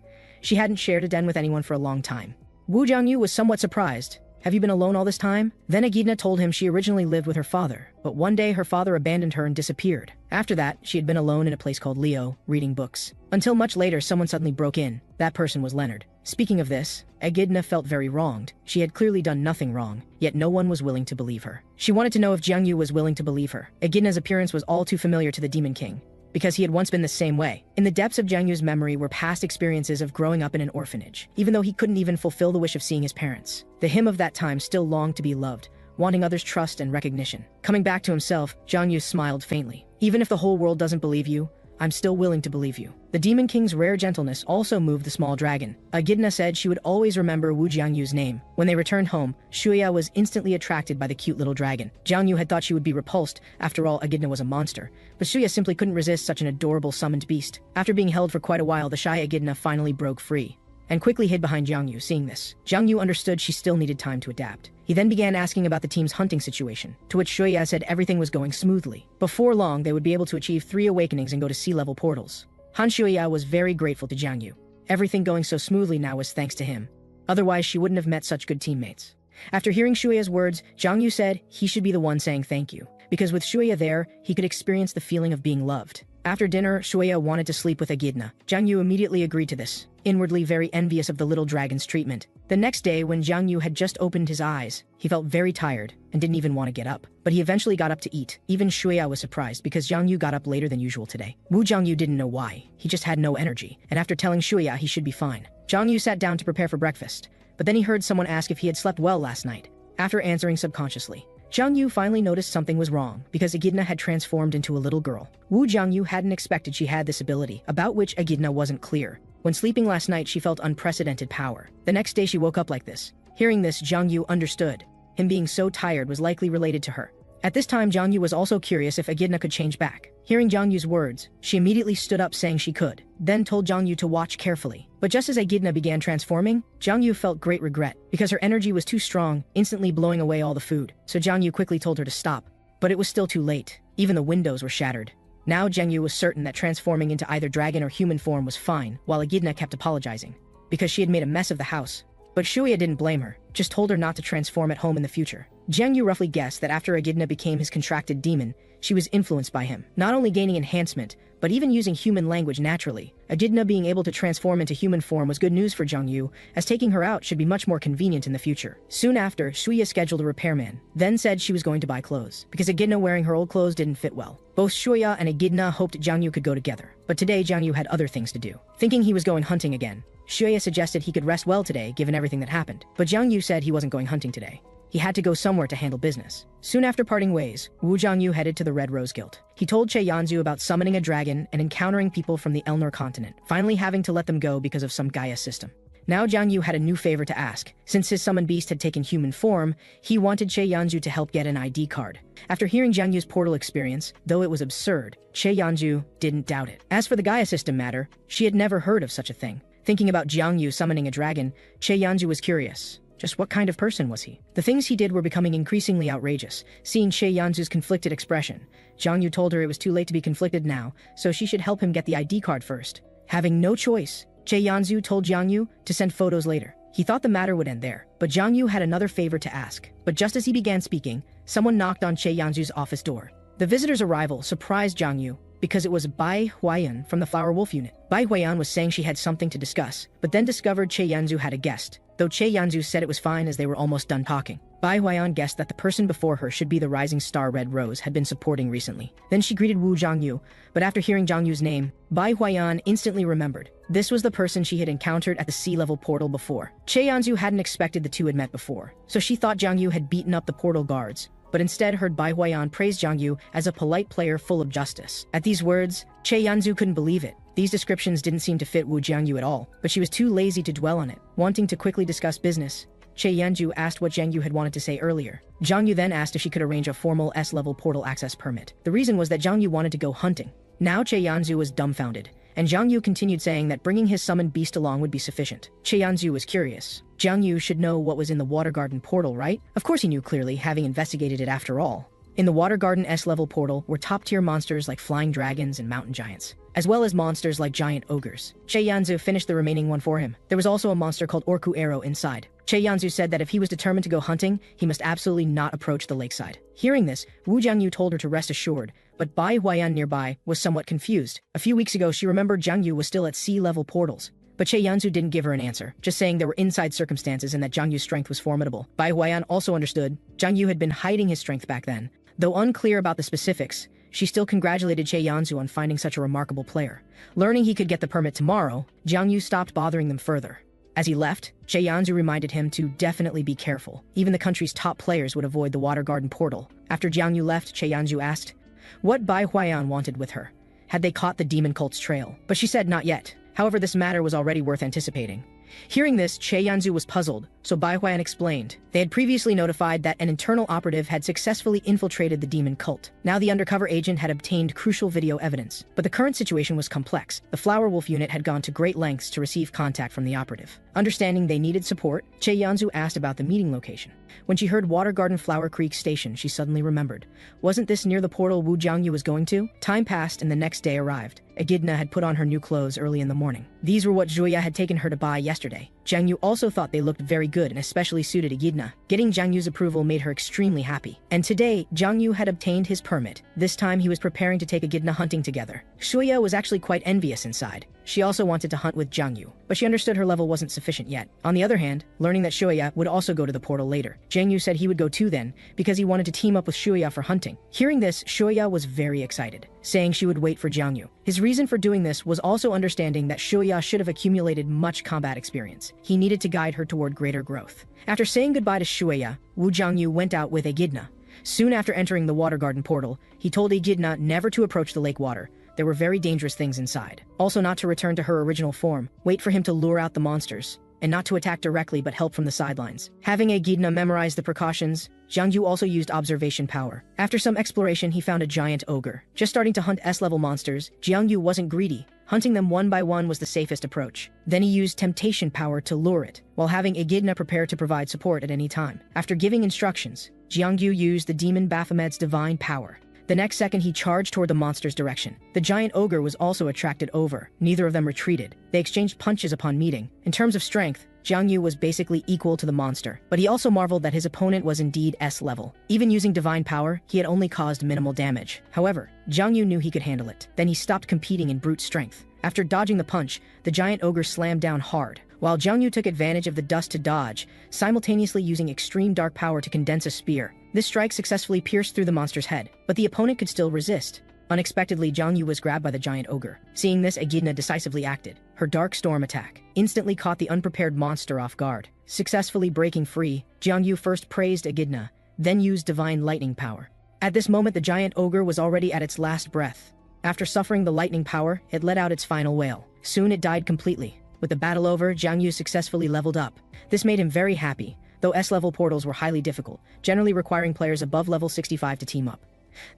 She hadn't shared a den with anyone for a long time. Wu Jiangyu was somewhat surprised. "Have you been alone all this time?" Then Echidna told him she originally lived with her father, but one day her father abandoned her and disappeared. After that, she had been alone in a place called Leo, reading books. Until much later, someone suddenly broke in. That person was Leonard. Speaking of this, Echidna felt very wronged. She had clearly done nothing wrong, yet no one was willing to believe her. She wanted to know if Jiang Yu was willing to believe her. Echidna's appearance was all too familiar to the Demon King, because he had once been the same way. In the depths of Jiang Yu's memory were past experiences of growing up in an orphanage, even though he couldn't even fulfill the wish of seeing his parents. The him of that time still longed to be loved, wanting others' trust and recognition. Coming back to himself, Jiang Yu smiled faintly. "Even if the whole world doesn't believe you, I'm still willing to believe you." The Demon King's rare gentleness also moved the small dragon. Echidna said she would always remember Wu Jiangyu's name. When they returned home, Shueya was instantly attracted by the cute little dragon. Jiang Yu had thought she would be repulsed. After all, Echidna was a monster. But Shueya simply couldn't resist such an adorable summoned beast. After being held for quite a while, the shy Echidna finally broke free and quickly hid behind Jiang Yu. Seeing this, Jiang Yu understood she still needed time to adapt. He then began asking about the team's hunting situation, to which Shueya said everything was going smoothly. Before long, they would be able to achieve 3 awakenings and go to sea-level portals. Han Shueya was very grateful to Jiang Yu. Everything going so smoothly now was thanks to him. Otherwise, she wouldn't have met such good teammates. After hearing Shueya's words, Jiang Yu said he should be the one saying thank you, because with Shueya there, he could experience the feeling of being loved. After dinner, Shueya wanted to sleep with Echidna. Jiang Yu immediately agreed to this, inwardly very envious of the little dragon's treatment. The next day, when Jiang Yu had just opened his eyes, he felt very tired and didn't even want to get up. But he eventually got up to eat. Even Shueya was surprised because Jiang Yu got up later than usual today. Wu Jiangyu didn't know why. He just had no energy, and after telling Shueya he should be fine, Jiang Yu sat down to prepare for breakfast. But then he heard someone ask if he had slept well last night. After answering subconsciously, Jiang Yu finally noticed something was wrong because Echidna had transformed into a little girl. Wu Jiangyu hadn't expected she had this ability, about which Echidna wasn't clear. When sleeping last night, she felt unprecedented power. The next day, she woke up like this. Hearing this, Jiang Yu understood. Him being so tired was likely related to her. At this time, Jiang Yu was also curious if Echidna could change back. Hearing Jiang Yu's words, she immediately stood up saying she could, then told Jiang Yu to watch carefully. But just as Echidna began transforming, Jiang Yu felt great regret, because her energy was too strong, instantly blowing away all the food. So Jiang Yu quickly told her to stop. But it was still too late. Even the windows were shattered. Now Jiang Yu was certain that transforming into either dragon or human form was fine, while Echidna kept apologizing, because she had made a mess of the house. But Shueya didn't blame her, just told her not to transform at home in the future. Jiang Yu roughly guessed that after Echidna became his contracted demon, she was influenced by him, not only gaining enhancement, but But even using human language naturally, Echidna being able to transform into human form was good news for Jiang Yu, as taking her out should be much more convenient in the future. Soon after, Shuya scheduled a repairman, then said she was going to buy clothes, because Echidna wearing her old clothes didn't fit well. Both Shuya and Echidna hoped Jiang Yu could go together, but today Jiang Yu had other things to do. Thinking he was going hunting again, Shuya suggested he could rest well today given everything that happened, but Jiang Yu said he wasn't going hunting today. He had to go somewhere to handle business. Soon after parting ways, Wu Jiangyu headed to the Red Rose Guild. He told Che Yanzu about summoning a dragon and encountering people from the Elnor continent, finally having to let them go because of some Gaia system. Now Jiang Yu had a new favor to ask. Since his summoned beast had taken human form, he wanted Che Yanzu to help get an ID card. After hearing Jiang Yu's portal experience, though it was absurd, Che Yanzu didn't doubt it. As for the Gaia system matter, she had never heard of such a thing. Thinking about Jiang Yu summoning a dragon, Che Yanzu was curious. Just what kind of person was he? The things he did were becoming increasingly outrageous. Seeing Che Yanzu's conflicted expression, Jiang Yu told her it was too late to be conflicted now, so she should help him get the ID card first. Having no choice, Che Yanzu told Jiang Yu to send photos later. He thought the matter would end there, but Jiang Yu had another favor to ask. But just as he began speaking, someone knocked on Che Yanzu's office door. The visitor's arrival surprised Jiang Yu, because it was Bai Huayan from the Flower Wolf unit. Bai Huayan was saying she had something to discuss, but then discovered Che Yanzu had a guest, though Che Yanzu said it was fine as they were almost done talking. Bai Huayan guessed that the person before her should be the rising star Red Rose had been supporting recently. Then she greeted Wu Jiangyu, but after hearing Jiang Yu's name, Bai Huayan instantly remembered. This was the person she had encountered at the sea level portal before. Che Yanzu hadn't expected the two had met before, so she thought Jiang Yu had beaten up the portal guards, but instead heard Bai Huayan praise Jiang Yu as a polite player full of justice. At these words, Che Yanzu couldn't believe it. These descriptions didn't seem to fit Wu Jiangyu at all, but she was too lazy to dwell on it. Wanting to quickly discuss business, Che Yanzu asked what Jiang Yu had wanted to say earlier. Jiang Yu then asked if she could arrange a formal S-level portal access permit. The reason was that Jiang Yu wanted to go hunting. Now Che Yanzu was dumbfounded, and Jiang Yu continued saying that bringing his summoned beast along would be sufficient. Che Yanzu was curious. Jiang Yu should know what was in the Water Garden portal, right? Of course he knew clearly, having investigated it after all. In the Water Garden S-level portal were top-tier monsters like flying dragons and mountain giants, as well as monsters like giant ogres. Che Yanzu finished the remaining one for him. There was also a monster called Orku Arrow inside. Che Yanzu said that if he was determined to go hunting, he must absolutely not approach the lakeside. Hearing this, Wu Jiangyu told her to rest assured, but Bai Huayan nearby was somewhat confused. A few weeks ago, she remembered Jiang Yu was still at sea-level portals. But Che Yanzu didn't give her an answer, just saying there were inside circumstances and that Jiang Yu's strength was formidable. Bai Huayan also understood. Jiang Yu had been hiding his strength back then. Though unclear about the specifics, she still congratulated Che Yanzu on finding such a remarkable player. Learning he could get the permit tomorrow, Jiang Yu stopped bothering them further. As he left, Che Yanzu reminded him to definitely be careful. Even the country's top players would avoid the Water Garden portal. After Jiang Yu left, Che Yanzu asked what Bai Huayan wanted with her. Had they caught the demon cult's trail? But she said not yet. However, this matter was already worth anticipating. Hearing this, Che Yanzu was puzzled, so Bai Huayan explained. They had previously notified that an internal operative had successfully infiltrated the demon cult. Now the undercover agent had obtained crucial video evidence. But the current situation was complex. The Flower Wolf unit had gone to great lengths to receive contact from the operative. Understanding they needed support, Che Yanzu asked about the meeting location. When she heard Water Garden Flower Creek Station, she suddenly remembered. Wasn't this near the portal Wu Jiangyu was going to? Time passed and the next day arrived. Echidna had put on her new clothes early in the morning. These were what Juya had taken her to buy yesterday. Jiang Yu also thought they looked very good and especially suited Echidna. Getting Jiang Yu's approval made her extremely happy. And today, Jiang Yu had obtained his permit. This time he was preparing to take Echidna hunting together. Shuya was actually quite envious inside. She also wanted to hunt with Jiang Yu, but she understood her level wasn't sufficient yet. On the other hand, learning that Shuya would also go to the portal later, Jiang Yu said he would go too then, because he wanted to team up with Shuya for hunting. Hearing this, Shuya was very excited, saying she would wait for Jiang Yu. His reason for doing this was also understanding that Shuya should have accumulated much combat experience. He needed to guide her toward greater growth. After saying goodbye to Shuya, Wu Jiangyu went out with Echidna. Soon after entering the Water Garden portal, he told Echidna never to approach the lake water. There were very dangerous things inside. Also not to return to her original form, wait for him to lure out the monsters, and not to attack directly but help from the sidelines. Having Echidna memorize the precautions, Jiang Yu also used observation power. After some exploration, he found a giant ogre. Just starting to hunt S-level monsters, Jiang Yu wasn't greedy. Hunting them one by one was the safest approach. Then he used temptation power to lure it, while having Echidna prepare to provide support at any time. After giving instructions, Jiang Yu used the demon Baphomed's divine power. The next second he charged toward the monster's direction. The giant ogre was also attracted over. Neither of them retreated. They exchanged punches upon meeting. In terms of strength, Jiang Yu was basically equal to the monster, but he also marveled that his opponent was indeed S level. Even using divine power, he had only caused minimal damage. However, Jiang Yu knew he could handle it. Then he stopped competing in brute strength. After dodging the punch, the giant ogre slammed down hard, while Jiang Yu took advantage of the dust to dodge, simultaneously using extreme dark power to condense a spear. This strike successfully pierced through the monster's head, but the opponent could still resist. Unexpectedly, Jiang Yu was grabbed by the giant ogre. Seeing this, Echidna decisively acted. Her dark storm attack instantly caught the unprepared monster off guard. Successfully breaking free, Jiang Yu first praised Echidna, then used divine lightning power. At this moment, the giant ogre was already at its last breath. After suffering the lightning power, it let out its final wail. Soon it died completely. With the battle over, Jiang Yu successfully leveled up. This made him very happy, though S-level portals were highly difficult, generally requiring players above level 65 to team up.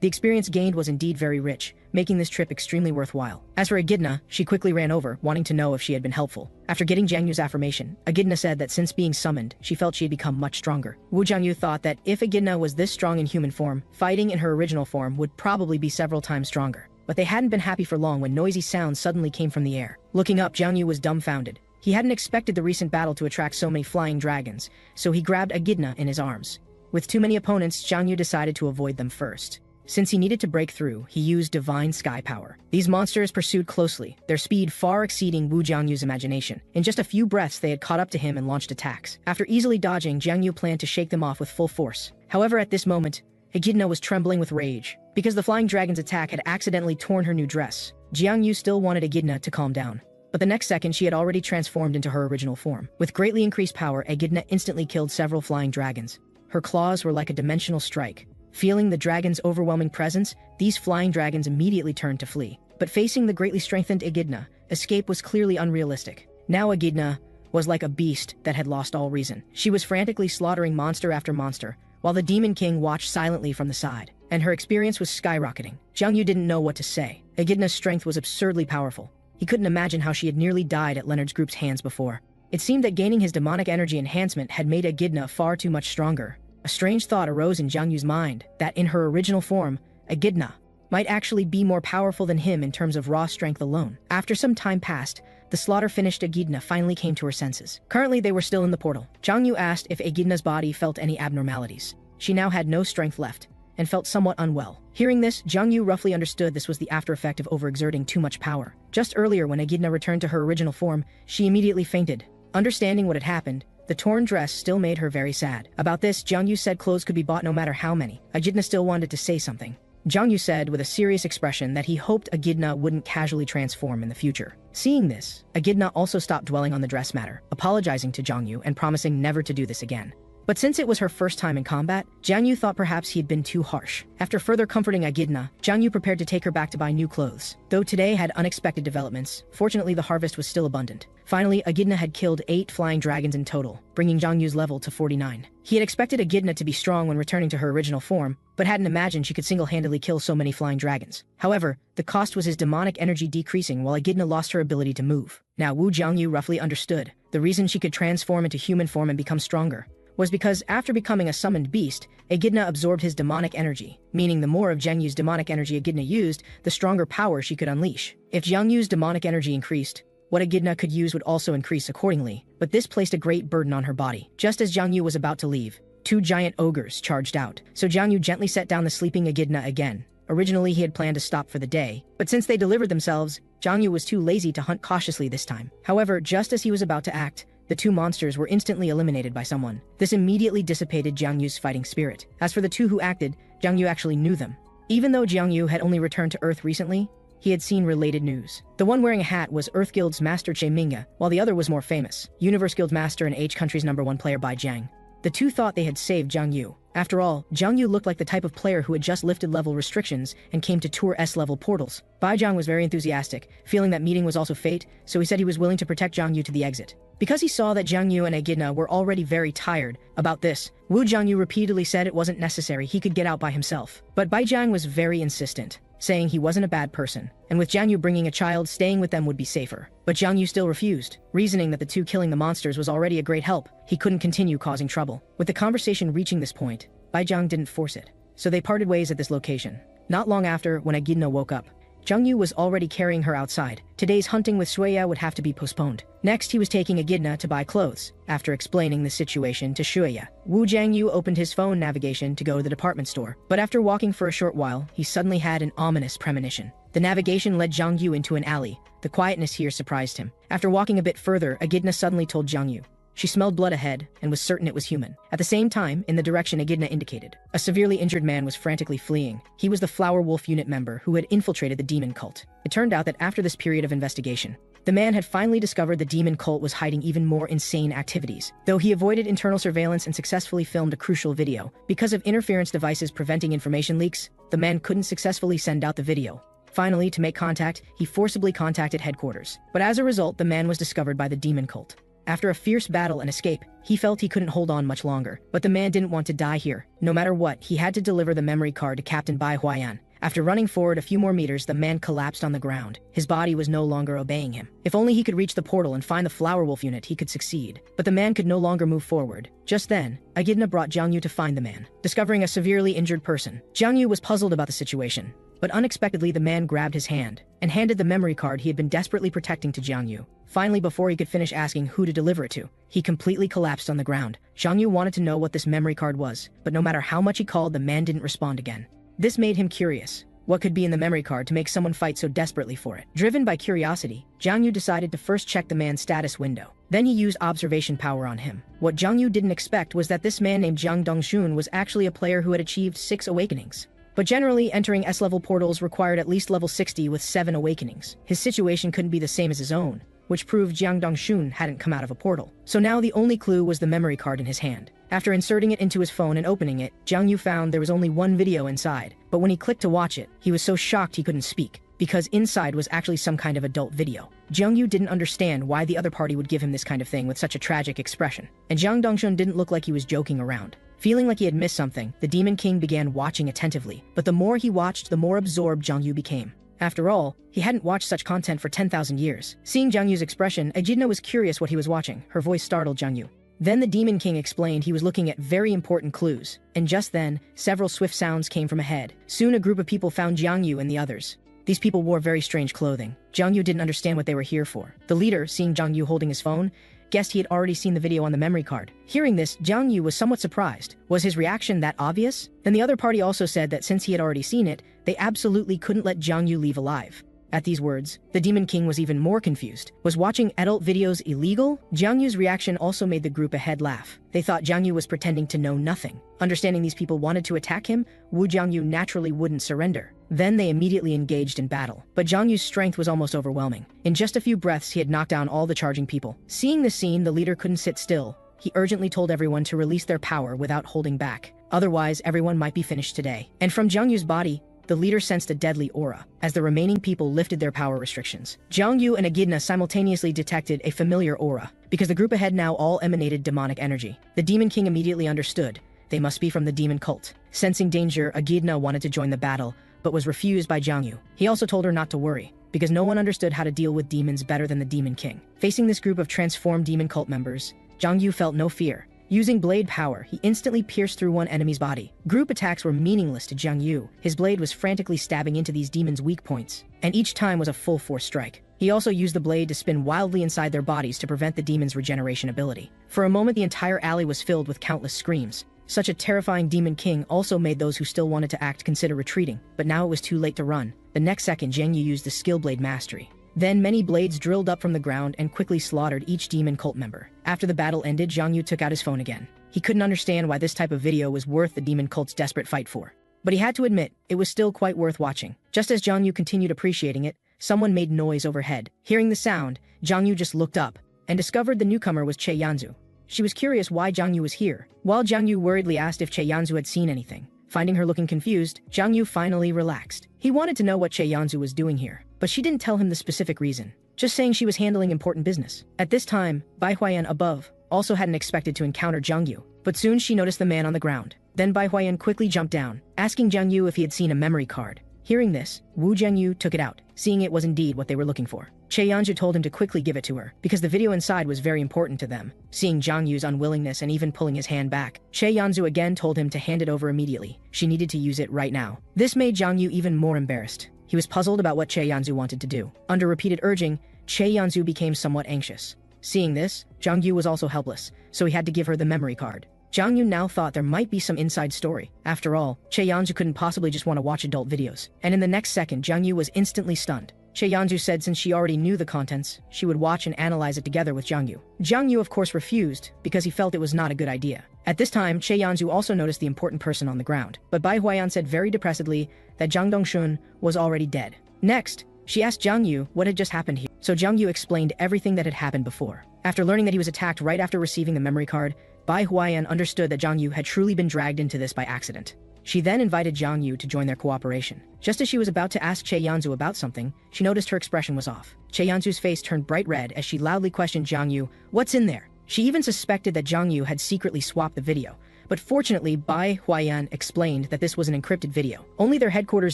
The experience gained was indeed very rich, making this trip extremely worthwhile. As for Echidna, she quickly ran over, wanting to know if she had been helpful. After getting Jiang Yu's affirmation, Echidna said that since being summoned, she felt she had become much stronger. Jiang Yu thought that if Echidna was this strong in human form, fighting in her original form would probably be several times stronger. But they hadn't been happy for long when noisy sounds suddenly came from the air. Looking up, Jiang Yu was dumbfounded. He hadn't expected the recent battle to attract so many flying dragons, so he grabbed Echidna in his arms. With too many opponents, Jiang Yu decided to avoid them first. Since he needed to break through, he used divine sky power. These monsters pursued closely, their speed far exceeding Jiang Yu's imagination. In just a few breaths, they had caught up to him and launched attacks. After easily dodging, Jiang Yu planned to shake them off with full force. However, at this moment, Echidna was trembling with rage. Because the flying dragon's attack had accidentally torn her new dress, Jiang Yu still wanted Echidna to calm down. But the next second, she had already transformed into her original form. With greatly increased power, Echidna instantly killed several flying dragons. Her claws were like a dimensional strike. Feeling the dragon's overwhelming presence, these flying dragons immediately turned to flee. But facing the greatly strengthened Echidna, escape was clearly unrealistic. Now Echidna was like a beast that had lost all reason. She was frantically slaughtering monster after monster, while the Demon King watched silently from the side. And her experience was skyrocketing. Jiang Yu didn't know what to say. Echidna's strength was absurdly powerful. He couldn't imagine how she had nearly died at Leonard's group's hands before. It seemed that gaining his demonic energy enhancement had made Echidna far too much stronger. A strange thought arose in Jiang Yu's mind, that in her original form, Echidna might actually be more powerful than him in terms of raw strength alone. After some time passed, the slaughter-finished Echidna finally came to her senses. Currently, they were still in the portal. Jiang Yu asked if Echidna's body felt any abnormalities. She now had no strength left, and felt somewhat unwell. Hearing this, Jiang Yu roughly understood this was the after-effect of overexerting too much power. Just earlier, when Echidna returned to her original form, she immediately fainted. Understanding what had happened, the torn dress still made her very sad. About this, Jiang Yu said clothes could be bought no matter how many. Echidna still wanted to say something. Jiang Yu said with a serious expression that he hoped Echidna wouldn't casually transform in the future. Seeing this, Echidna also stopped dwelling on the dress matter, apologizing to Jiang Yu and promising never to do this again. But since it was her first time in combat, Jiang Yu thought perhaps he had been too harsh. After further comforting Echidna, Jiang Yu prepared to take her back to buy new clothes. Though today had unexpected developments, fortunately the harvest was still abundant. Finally, Echidna had killed 8 flying dragons in total, bringing Jiang Yu's level to 49. He had expected Echidna to be strong when returning to her original form, but hadn't imagined she could single-handedly kill so many flying dragons. However, the cost was his demonic energy decreasing while Echidna lost her ability to move. Now Jiang Yu roughly understood. The reason she could transform into human form and become stronger was because after becoming a summoned beast, Echidna absorbed his demonic energy, meaning the more of Jiang Yu's demonic energy Echidna used, the stronger power she could unleash. If Jiang Yu's demonic energy increased, what Echidna could use would also increase accordingly, but this placed a great burden on her body. Just as Jiang Yu was about to leave, 2 giant ogres charged out, so Jiang Yu gently set down the sleeping Echidna again. Originally he had planned to stop for the day, but since they delivered themselves, Jiang Yu was too lazy to hunt cautiously this time. However, just as he was about to act, the 2 monsters were instantly eliminated by someone. This immediately dissipated Jiang Yu's fighting spirit. As for the 2 who acted, Jiang Yu actually knew them. Even though Jiang Yu had only returned to Earth recently, he had seen related news. The one wearing a hat was Earth Guild's Master Che Minga, while the other was more famous, Universe Guild Master and H Country's #1 player Bai Jiang. The 2 thought they had saved Jiang Yu. After all, Jiang Yu looked like the type of player who had just lifted level restrictions and came to tour S-level portals. Bai Jiang was very enthusiastic, feeling that meeting was also fate, so he said he was willing to protect Jiang Yu to the exit. Because he saw that Jiang Yu and Echidna were already very tired about this, Jiang Yu repeatedly said it wasn't necessary, he could get out by himself. But Bai Jiang was very insistent, saying he wasn't a bad person, and with Jiang Yu bringing a child, staying with them would be safer. But Jiang Yu still refused, reasoning that the 2 killing the monsters was already a great help. He couldn't continue causing trouble. With the conversation reaching this point, Bai Jiang didn't force it, so they parted ways at this location. Not long after, when Echidna woke up, Zhang Yu was already carrying her outside. Today's hunting with Shuya would have to be postponed. Next, he was taking Echidna to buy clothes. After explaining the situation to Shuya, Wu Jiangyu opened his phone navigation to go to the department store. But after walking for a short while, he suddenly had an ominous premonition. The navigation led Zhang Yu into an alley. The quietness here surprised him. After walking a bit further, Echidna suddenly told Zhang Yu. She smelled blood ahead and was certain it was human. At the same time, in the direction Echidna indicated, a severely injured man was frantically fleeing. He was the Flower Wolf unit member who had infiltrated the demon cult. It turned out that after this period of investigation, the man had finally discovered the demon cult was hiding even more insane activities. Though he avoided internal surveillance and successfully filmed a crucial video, because of interference devices preventing information leaks, the man couldn't successfully send out the video. Finally, to make contact, he forcibly contacted headquarters. But as a result, the man was discovered by the demon cult. After a fierce battle and escape, he felt he couldn't hold on much longer. But the man didn't want to die here. No matter what, he had to deliver the memory card to Captain Bai Huayan. After running forward a few more meters, the man collapsed on the ground. His body was no longer obeying him. If only he could reach the portal and find the Flower Wolf unit, he could succeed. But the man could no longer move forward. Just then, Echidna brought Zhang Yu to find the man. Discovering a severely injured person, Zhang Yu was puzzled about the situation. But unexpectedly, the man grabbed his hand and handed the memory card he had been desperately protecting to Zhang Yu. Finally, before he could finish asking who to deliver it to, he completely collapsed on the ground. Zhang Yu wanted to know what this memory card was, but no matter how much he called, the man didn't respond again. This made him curious. What could be in the memory card to make someone fight so desperately for it? Driven by curiosity, Zhang Yu decided to first check the man's status window. Then he used observation power on him. What Zhang Yu didn't expect was that this man named Jiang Dongxun was actually a player who had achieved 6 awakenings. But generally, entering S-level portals required at least level 60 with 7 awakenings. His situation couldn't be the same as his own, which proved Jiang Dongxun hadn't come out of a portal. So now the only clue was the memory card in his hand. After inserting it into his phone and opening it, Zhang Yu found there was only one video inside. But when he clicked to watch it, he was so shocked he couldn't speak, because inside was actually some kind of adult video. Zhang Yu didn't understand why the other party would give him this kind of thing with such a tragic expression. And Jiang Dongxun didn't look like he was joking around. Feeling like he had missed something, the Demon King began watching attentively. But the more he watched, the more absorbed Zhang Yu became. After all, he hadn't watched such content for 10,000 years. Seeing Zhang Yu's expression, Echidna was curious what he was watching. Her voice startled Zhang Yu. Then the Demon King explained he was looking at very important clues. And just then, several swift sounds came from ahead. Soon a group of people found Zhang Yu and the others. These people wore very strange clothing. Zhang Yu didn't understand what they were here for. The leader, seeing Zhang Yu holding his phone, guessed he had already seen the video on the memory card. Hearing this, Zhang Yu was somewhat surprised. Was his reaction that obvious? Then the other party also said that since he had already seen it, they absolutely couldn't let Zhang Yu leave alive. At these words, the Demon King was even more confused. Was watching adult videos illegal? Zhang Yu's reaction also made the group ahead laugh. They thought Zhang Yu was pretending to know nothing. Understanding these people wanted to attack him, Wu Jiangyu naturally wouldn't surrender. Then they immediately engaged in battle. But Zhang Yu's strength was almost overwhelming. In just a few breaths, he had knocked down all the charging people. Seeing this scene, the leader couldn't sit still. He urgently told everyone to release their power without holding back. Otherwise, everyone might be finished today. And from Zhang Yu's body, the leader sensed a deadly aura. As the remaining people lifted their power restrictions, Zhang Yu and Echidna simultaneously detected a familiar aura. Because the group ahead now all emanated demonic energy. The Demon King immediately understood. They must be from the demon cult. Sensing danger, Echidna wanted to join the battle, but was refused by Zhang Yu. He also told her not to worry, because no one understood how to deal with demons better than the Demon King. Facing this group of transformed demon cult members, Zhang Yu felt no fear. Using blade power, he instantly pierced through one enemy's body. Group attacks were meaningless to Zhang Yu. His blade was frantically stabbing into these demons' weak points, and each time was a full force strike. He also used the blade to spin wildly inside their bodies to prevent the demons' regeneration ability. For a moment, the entire alley was filled with countless screams. Such a terrifying Demon King also made those who still wanted to act consider retreating, but now it was too late to run. The next second, Zhang Yu used the skill blade mastery. Then many blades drilled up from the ground and quickly slaughtered each demon cult member. After the battle ended, Zhang Yu took out his phone again. He couldn't understand why this type of video was worth the demon cult's desperate fight for. But he had to admit, it was still quite worth watching. Just as Zhang Yu continued appreciating it, someone made noise overhead. Hearing the sound, Zhang Yu just looked up and discovered the newcomer was Che Yanzu. She was curious why Zhang Yu was here. While Zhang Yu worriedly asked if Che Yanzu had seen anything. Finding her looking confused, Zhang Yu finally relaxed. He wanted to know what Che Yanzu was doing here, but she didn't tell him the specific reason, just saying she was handling important business. At this time, Bai Huayan above also hadn't expected to encounter Zhang Yu, but soon she noticed the man on the ground. Then Bai Huayan quickly jumped down, asking Zhang Yu if he had seen a memory card. Hearing this, Wu Jiangyu took it out, seeing it was indeed what they were looking for. Che Yanzu told him to quickly give it to her, because the video inside was very important to them. Seeing Zhang Yu's unwillingness and even pulling his hand back, Che Yanzu again told him to hand it over immediately. She needed to use it right now. This made Zhang Yu even more embarrassed. He was puzzled about what Che Yanzu wanted to do. Under repeated urging, Che Yanzu became somewhat anxious. Seeing this, Zhang Yu was also helpless, so he had to give her the memory card. Zhang Yu now thought there might be some inside story. After all, Che Yanzu couldn't possibly just want to watch adult videos. And in the next second, Zhang Yu was instantly stunned. Che Yanzu said since she already knew the contents, she would watch and analyze it together with Zhang Yu. Zhang Yu of course refused, because he felt it was not a good idea. At this time, Che Yanzu also noticed the important person on the ground. But Bai Huayan said very depressedly that Zhang Dongshun was already dead. Next, she asked Zhang Yu what had just happened here. So Zhang Yu explained everything that had happened before. After learning that he was attacked right after receiving the memory card, Bai Huayan understood that Zhang Yu had truly been dragged into this by accident. She then invited Zhang Yu to join their cooperation. Just as she was about to ask Che Yanzu about something, she noticed her expression was off. Che Yanzu's face turned bright red as she loudly questioned Zhang Yu, "What's in there?" She even suspected that Zhang Yu had secretly swapped the video. But fortunately, Bai Huayan explained that this was an encrypted video. Only their headquarters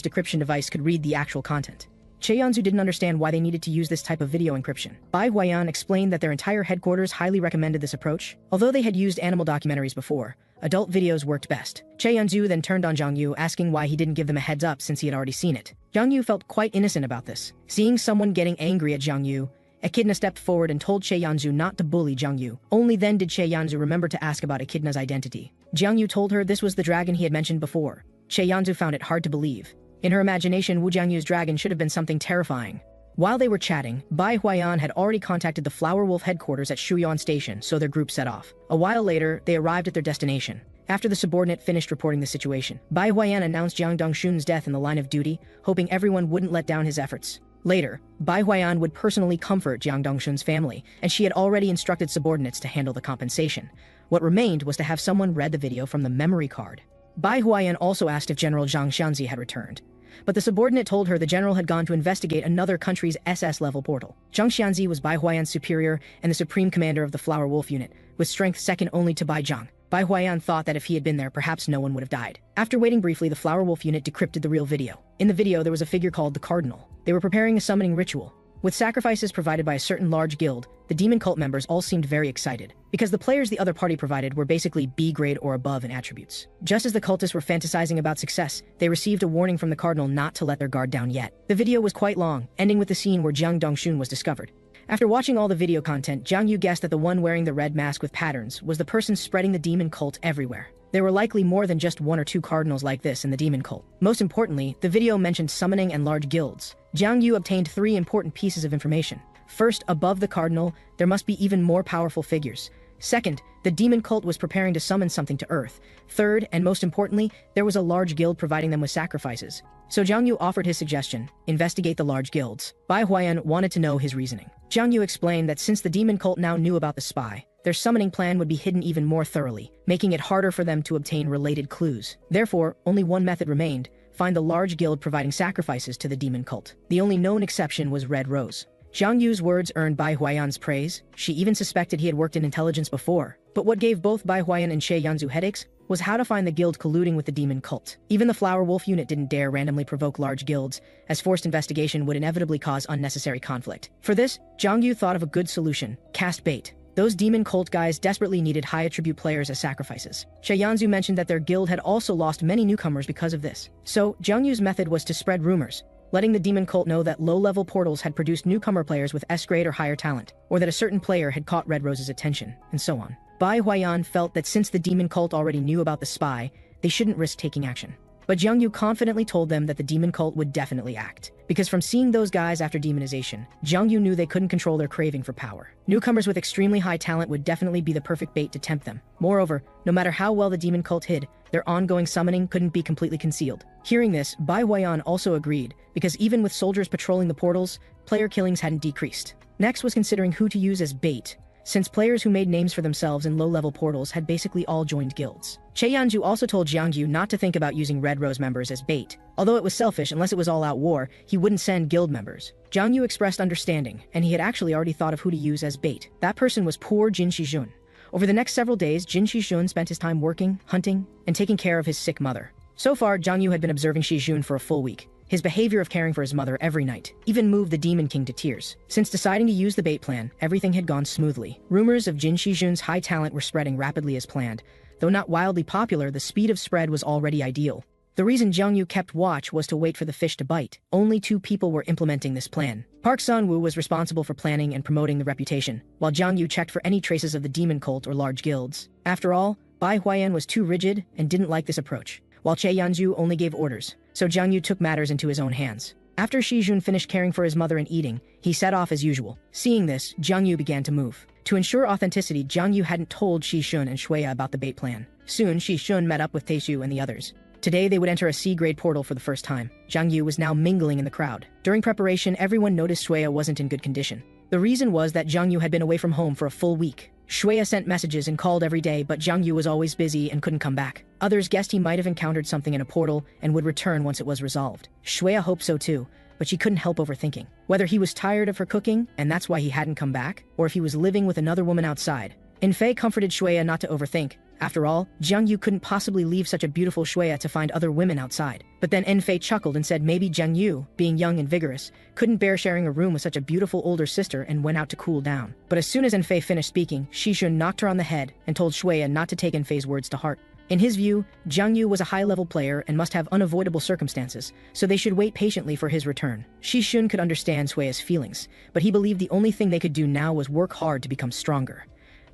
decryption device could read the actual content. Che Yanzu didn't understand why they needed to use this type of video encryption. Bai Huayan explained that their entire headquarters highly recommended this approach. Although they had used animal documentaries before, adult videos worked best. Che Yanzu then turned on Zhang Yu, asking why he didn't give them a heads up since he had already seen it. Zhang Yu felt quite innocent about this. Seeing someone getting angry at Zhang Yu, Echidna stepped forward and told Che Yanzu not to bully Zhang Yu. Only then did Che Yanzu remember to ask about Echidna's identity. Zhang Yu told her this was the dragon he had mentioned before. Che Yanzu found it hard to believe. In her imagination, Wu Jiangyu's dragon should have been something terrifying. While they were chatting, Bai Huayan had already contacted the Flower Wolf headquarters at Shuyuan Station, so their group set off. A while later, they arrived at their destination. After the subordinate finished reporting the situation, Bai Huayan announced Jiang Dongshun's death in the line of duty, hoping everyone wouldn't let down his efforts. Later, Bai Huayan would personally comfort Jiang Dongshun's family, and she had already instructed subordinates to handle the compensation. What remained was to have someone read the video from the memory card. Bai Huayan also asked if General Zhang Xianzi had returned. But the subordinate told her the general had gone to investigate another country's SS-level portal. Zhang Xianzi was Bai Huayan's superior and the supreme commander of the Flower Wolf unit, with strength second only to Bai Zhang. Bai Huayan thought that if he had been there, perhaps no one would have died. After waiting briefly, the Flower Wolf unit decrypted the real video. In the video, there was a figure called the Cardinal. They were preparing a summoning ritual. With sacrifices provided by a certain large guild, the demon cult members all seemed very excited, because the players the other party provided were basically B grade or above in attributes. Just as the cultists were fantasizing about success, they received a warning from the Cardinal not to let their guard down yet. The video was quite long, ending with the scene where Jiang Dongshun was discovered. After watching all the video content, Zhang Yu guessed that the one wearing the red mask with patterns was the person spreading the demon cult everywhere. There were likely more than just one or two cardinals like this in the demon cult. Most importantly, the video mentioned summoning and large guilds. Zhang Yu obtained 3 important pieces of information. First, above the cardinal, there must be even more powerful figures. Second, the demon cult was preparing to summon something to Earth. Third, and most importantly, there was a large guild providing them with sacrifices. So Zhang Yu offered his suggestion: investigate the large guilds. Bai Huayan wanted to know his reasoning. Zhang Yu explained that since the demon cult now knew about the spy, their summoning plan would be hidden even more thoroughly, making it harder for them to obtain related clues. Therefore, only one method remained: find the large guild providing sacrifices to the demon cult. The only known exception was Red Rose. Zhang Yu's words earned Bai Huayan's praise. She even suspected he had worked in intelligence before. But what gave both Bai Huayan and Che Yanzu headaches was how to find the guild colluding with the demon cult. Even the Flower Wolf unit didn't dare randomly provoke large guilds, as forced investigation would inevitably cause unnecessary conflict. For this, Zhang Yu thought of a good solution: cast bait. Those demon cult guys desperately needed high attribute players as sacrifices. Che Yanzu mentioned that their guild had also lost many newcomers because of this. So, Zhang Yu's method was to spread rumors, letting the demon cult know that low-level portals had produced newcomer players with S-grade or higher talent, or that a certain player had caught Red Rose's attention, and so on. Bai Huayan felt that since the demon cult already knew about the spy, they shouldn't risk taking action. But Zhang Yu confidently told them that the demon cult would definitely act. Because from seeing those guys after demonization, Zhang Yu knew they couldn't control their craving for power. Newcomers with extremely high talent would definitely be the perfect bait to tempt them. Moreover, no matter how well the demon cult hid, their ongoing summoning couldn't be completely concealed. Hearing this, Bai Huayan also agreed, because even with soldiers patrolling the portals, player killings hadn't decreased. Next was considering who to use as bait, since players who made names for themselves in low-level portals had basically all joined guilds. Che Yanzu also told Zhang Yu not to think about using Red Rose members as bait. Although it was selfish, unless it was all-out war, he wouldn't send guild members. Zhang Yu expressed understanding, and he had actually already thought of who to use as bait. That person was poor Jin Shijun. Over the next several days, Jin Shijun spent his time working, hunting, and taking care of his sick mother. So far, Zhang Yu had been observing Shijun for a full week. His behavior of caring for his mother every night even moved the Demon King to tears. Since deciding to use the bait plan, everything had gone smoothly. Rumors of Jin Shijun's high talent were spreading rapidly as planned. Though not wildly popular, the speed of spread was already ideal. The reason Jiang Yu kept watch was to wait for the fish to bite. Only 2 people were implementing this plan. Park Sun-woo was responsible for planning and promoting the reputation, while Jiang Yu checked for any traces of the demon cult or large guilds. After all, Bai Huayan was too rigid and didn't like this approach, while Che Yanzhu only gave orders, so Jiang Yu took matters into his own hands. After Shi Jun finished caring for his mother and eating, he set off as usual. Seeing this, Jiang Yu began to move. To ensure authenticity, Jiang Yu hadn't told Shi Shun and Shuya about the bait plan. Soon, Shi Shun met up with Taishu and the others. Today, they would enter a C-grade portal for the first time. Jiang Yu was now mingling in the crowd. During preparation, everyone noticed Shuya wasn't in good condition. The reason was that Jiang Yu had been away from home for a full week. Shuya sent messages and called every day, but Jiang Yu was always busy and couldn't come back. Others guessed he might have encountered something in a portal and would return once it was resolved. Shuya hoped so too, but she couldn't help overthinking. Whether he was tired of her cooking, and that's why he hadn't come back, or if he was living with another woman outside. Enfei comforted Shuya not to overthink. After all, Jiang Yu couldn't possibly leave such a beautiful Shuya to find other women outside. But then Enfei chuckled and said maybe Jiang Yu, being young and vigorous, couldn't bear sharing a room with such a beautiful older sister and went out to cool down. But as soon as Enfei finished speaking, Shi Shun knocked her on the head and told Shuya not to take Enfei's words to heart. In his view, Jiang Yu was a high-level player and must have unavoidable circumstances, so they should wait patiently for his return. Shi Shun could understand Shuya's feelings, but he believed the only thing they could do now was work hard to become stronger.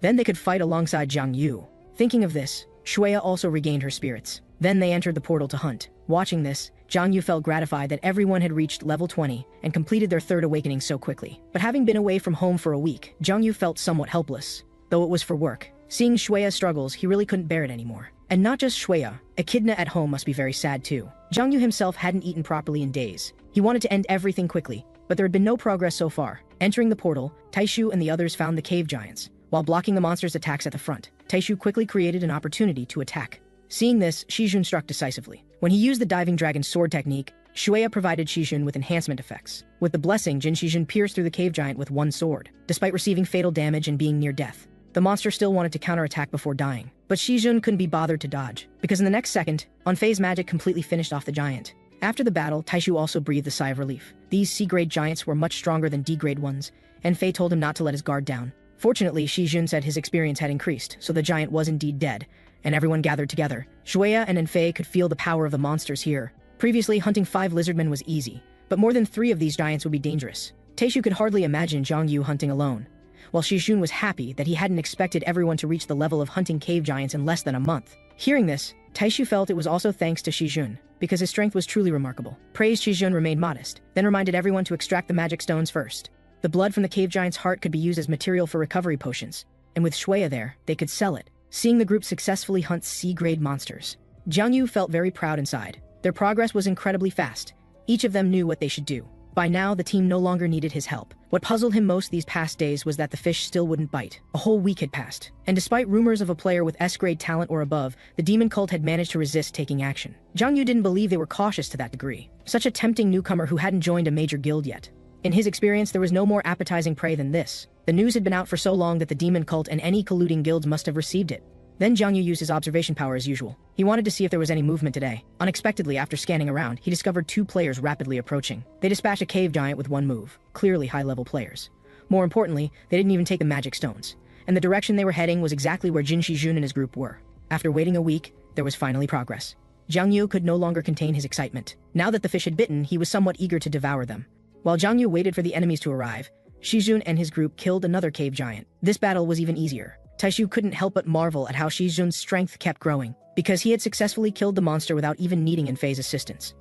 Then they could fight alongside Jiang Yu. Thinking of this, Shuya also regained her spirits. Then they entered the portal to hunt. Watching this, Jiang Yu felt gratified that everyone had reached level 20 and completed their 3rd awakening so quickly. But having been away from home for a week, Jiang Yu felt somewhat helpless, though it was for work. Seeing Shuya's struggles, he really couldn't bear it anymore. And not just Shuya, Echidna at home must be very sad too. Jiang Yu himself hadn't eaten properly in days. He wanted to end everything quickly, but there had been no progress so far. Entering the portal, Taishu and the others found the cave giants. While blocking the monsters' attacks at the front, Taishu quickly created an opportunity to attack. Seeing this, Shijun struck decisively. When he used the diving dragon sword technique, Shuya provided Shijun with enhancement effects. With the blessing, Jin Shijun pierced through the cave giant with one sword. Despite receiving fatal damage and being near death, the monster still wanted to counterattack before dying. But Shijun couldn't be bothered to dodge, because in the next second, Onfei's magic completely finished off the giant. After the battle, Taishu also breathed a sigh of relief. These C-grade giants were much stronger than D-grade ones, and Fei told him not to let his guard down. Fortunately, Shijun said his experience had increased, so the giant was indeed dead, and everyone gathered together. Shuya and Enfei could feel the power of the monsters here. Previously, hunting 5 lizardmen was easy, but more than 3 of these giants would be dangerous. Taishu could hardly imagine Jiang Yu hunting alone, while Shijun was happy that he hadn't expected everyone to reach the level of hunting cave giants in less than a month. Hearing this, Taishu felt it was also thanks to Shijun, because his strength was truly remarkable. Praised Shijun remained modest, then reminded everyone to extract the magic stones first. The blood from the cave giant's heart could be used as material for recovery potions, and with Shuya there, they could sell it. Seeing the group successfully hunt C-grade monsters, Jiang Yu felt very proud inside. Their progress was incredibly fast. Each of them knew what they should do. By now, the team no longer needed his help. What puzzled him most these past days was that the fish still wouldn't bite. A whole week had passed, and despite rumors of a player with S-grade talent or above, the demon cult had managed to resist taking action. Jiang Yu didn't believe they were cautious to that degree. Such a tempting newcomer who hadn't joined a major guild yet. In his experience, there was no more appetizing prey than this. The news had been out for so long that the demon cult and any colluding guilds must have received it. Then Jiang Yu used his observation power as usual. He wanted to see if there was any movement today. Unexpectedly, after scanning around, he discovered 2 players rapidly approaching. They dispatched a cave giant with one move, clearly high-level players. More importantly, they didn't even take the magic stones, and the direction they were heading was exactly where Jin Shijun and his group were. After waiting a week, there was finally progress. Jiang Yu could no longer contain his excitement. Now that the fish had bitten, he was somewhat eager to devour them. While Jiang Yu waited for the enemies to arrive, Shijun and his group killed another cave giant. This battle was even easier. Taishu couldn't help but marvel at how Shijun's strength kept growing, because he had successfully killed the monster without even needing Enfei's assistance.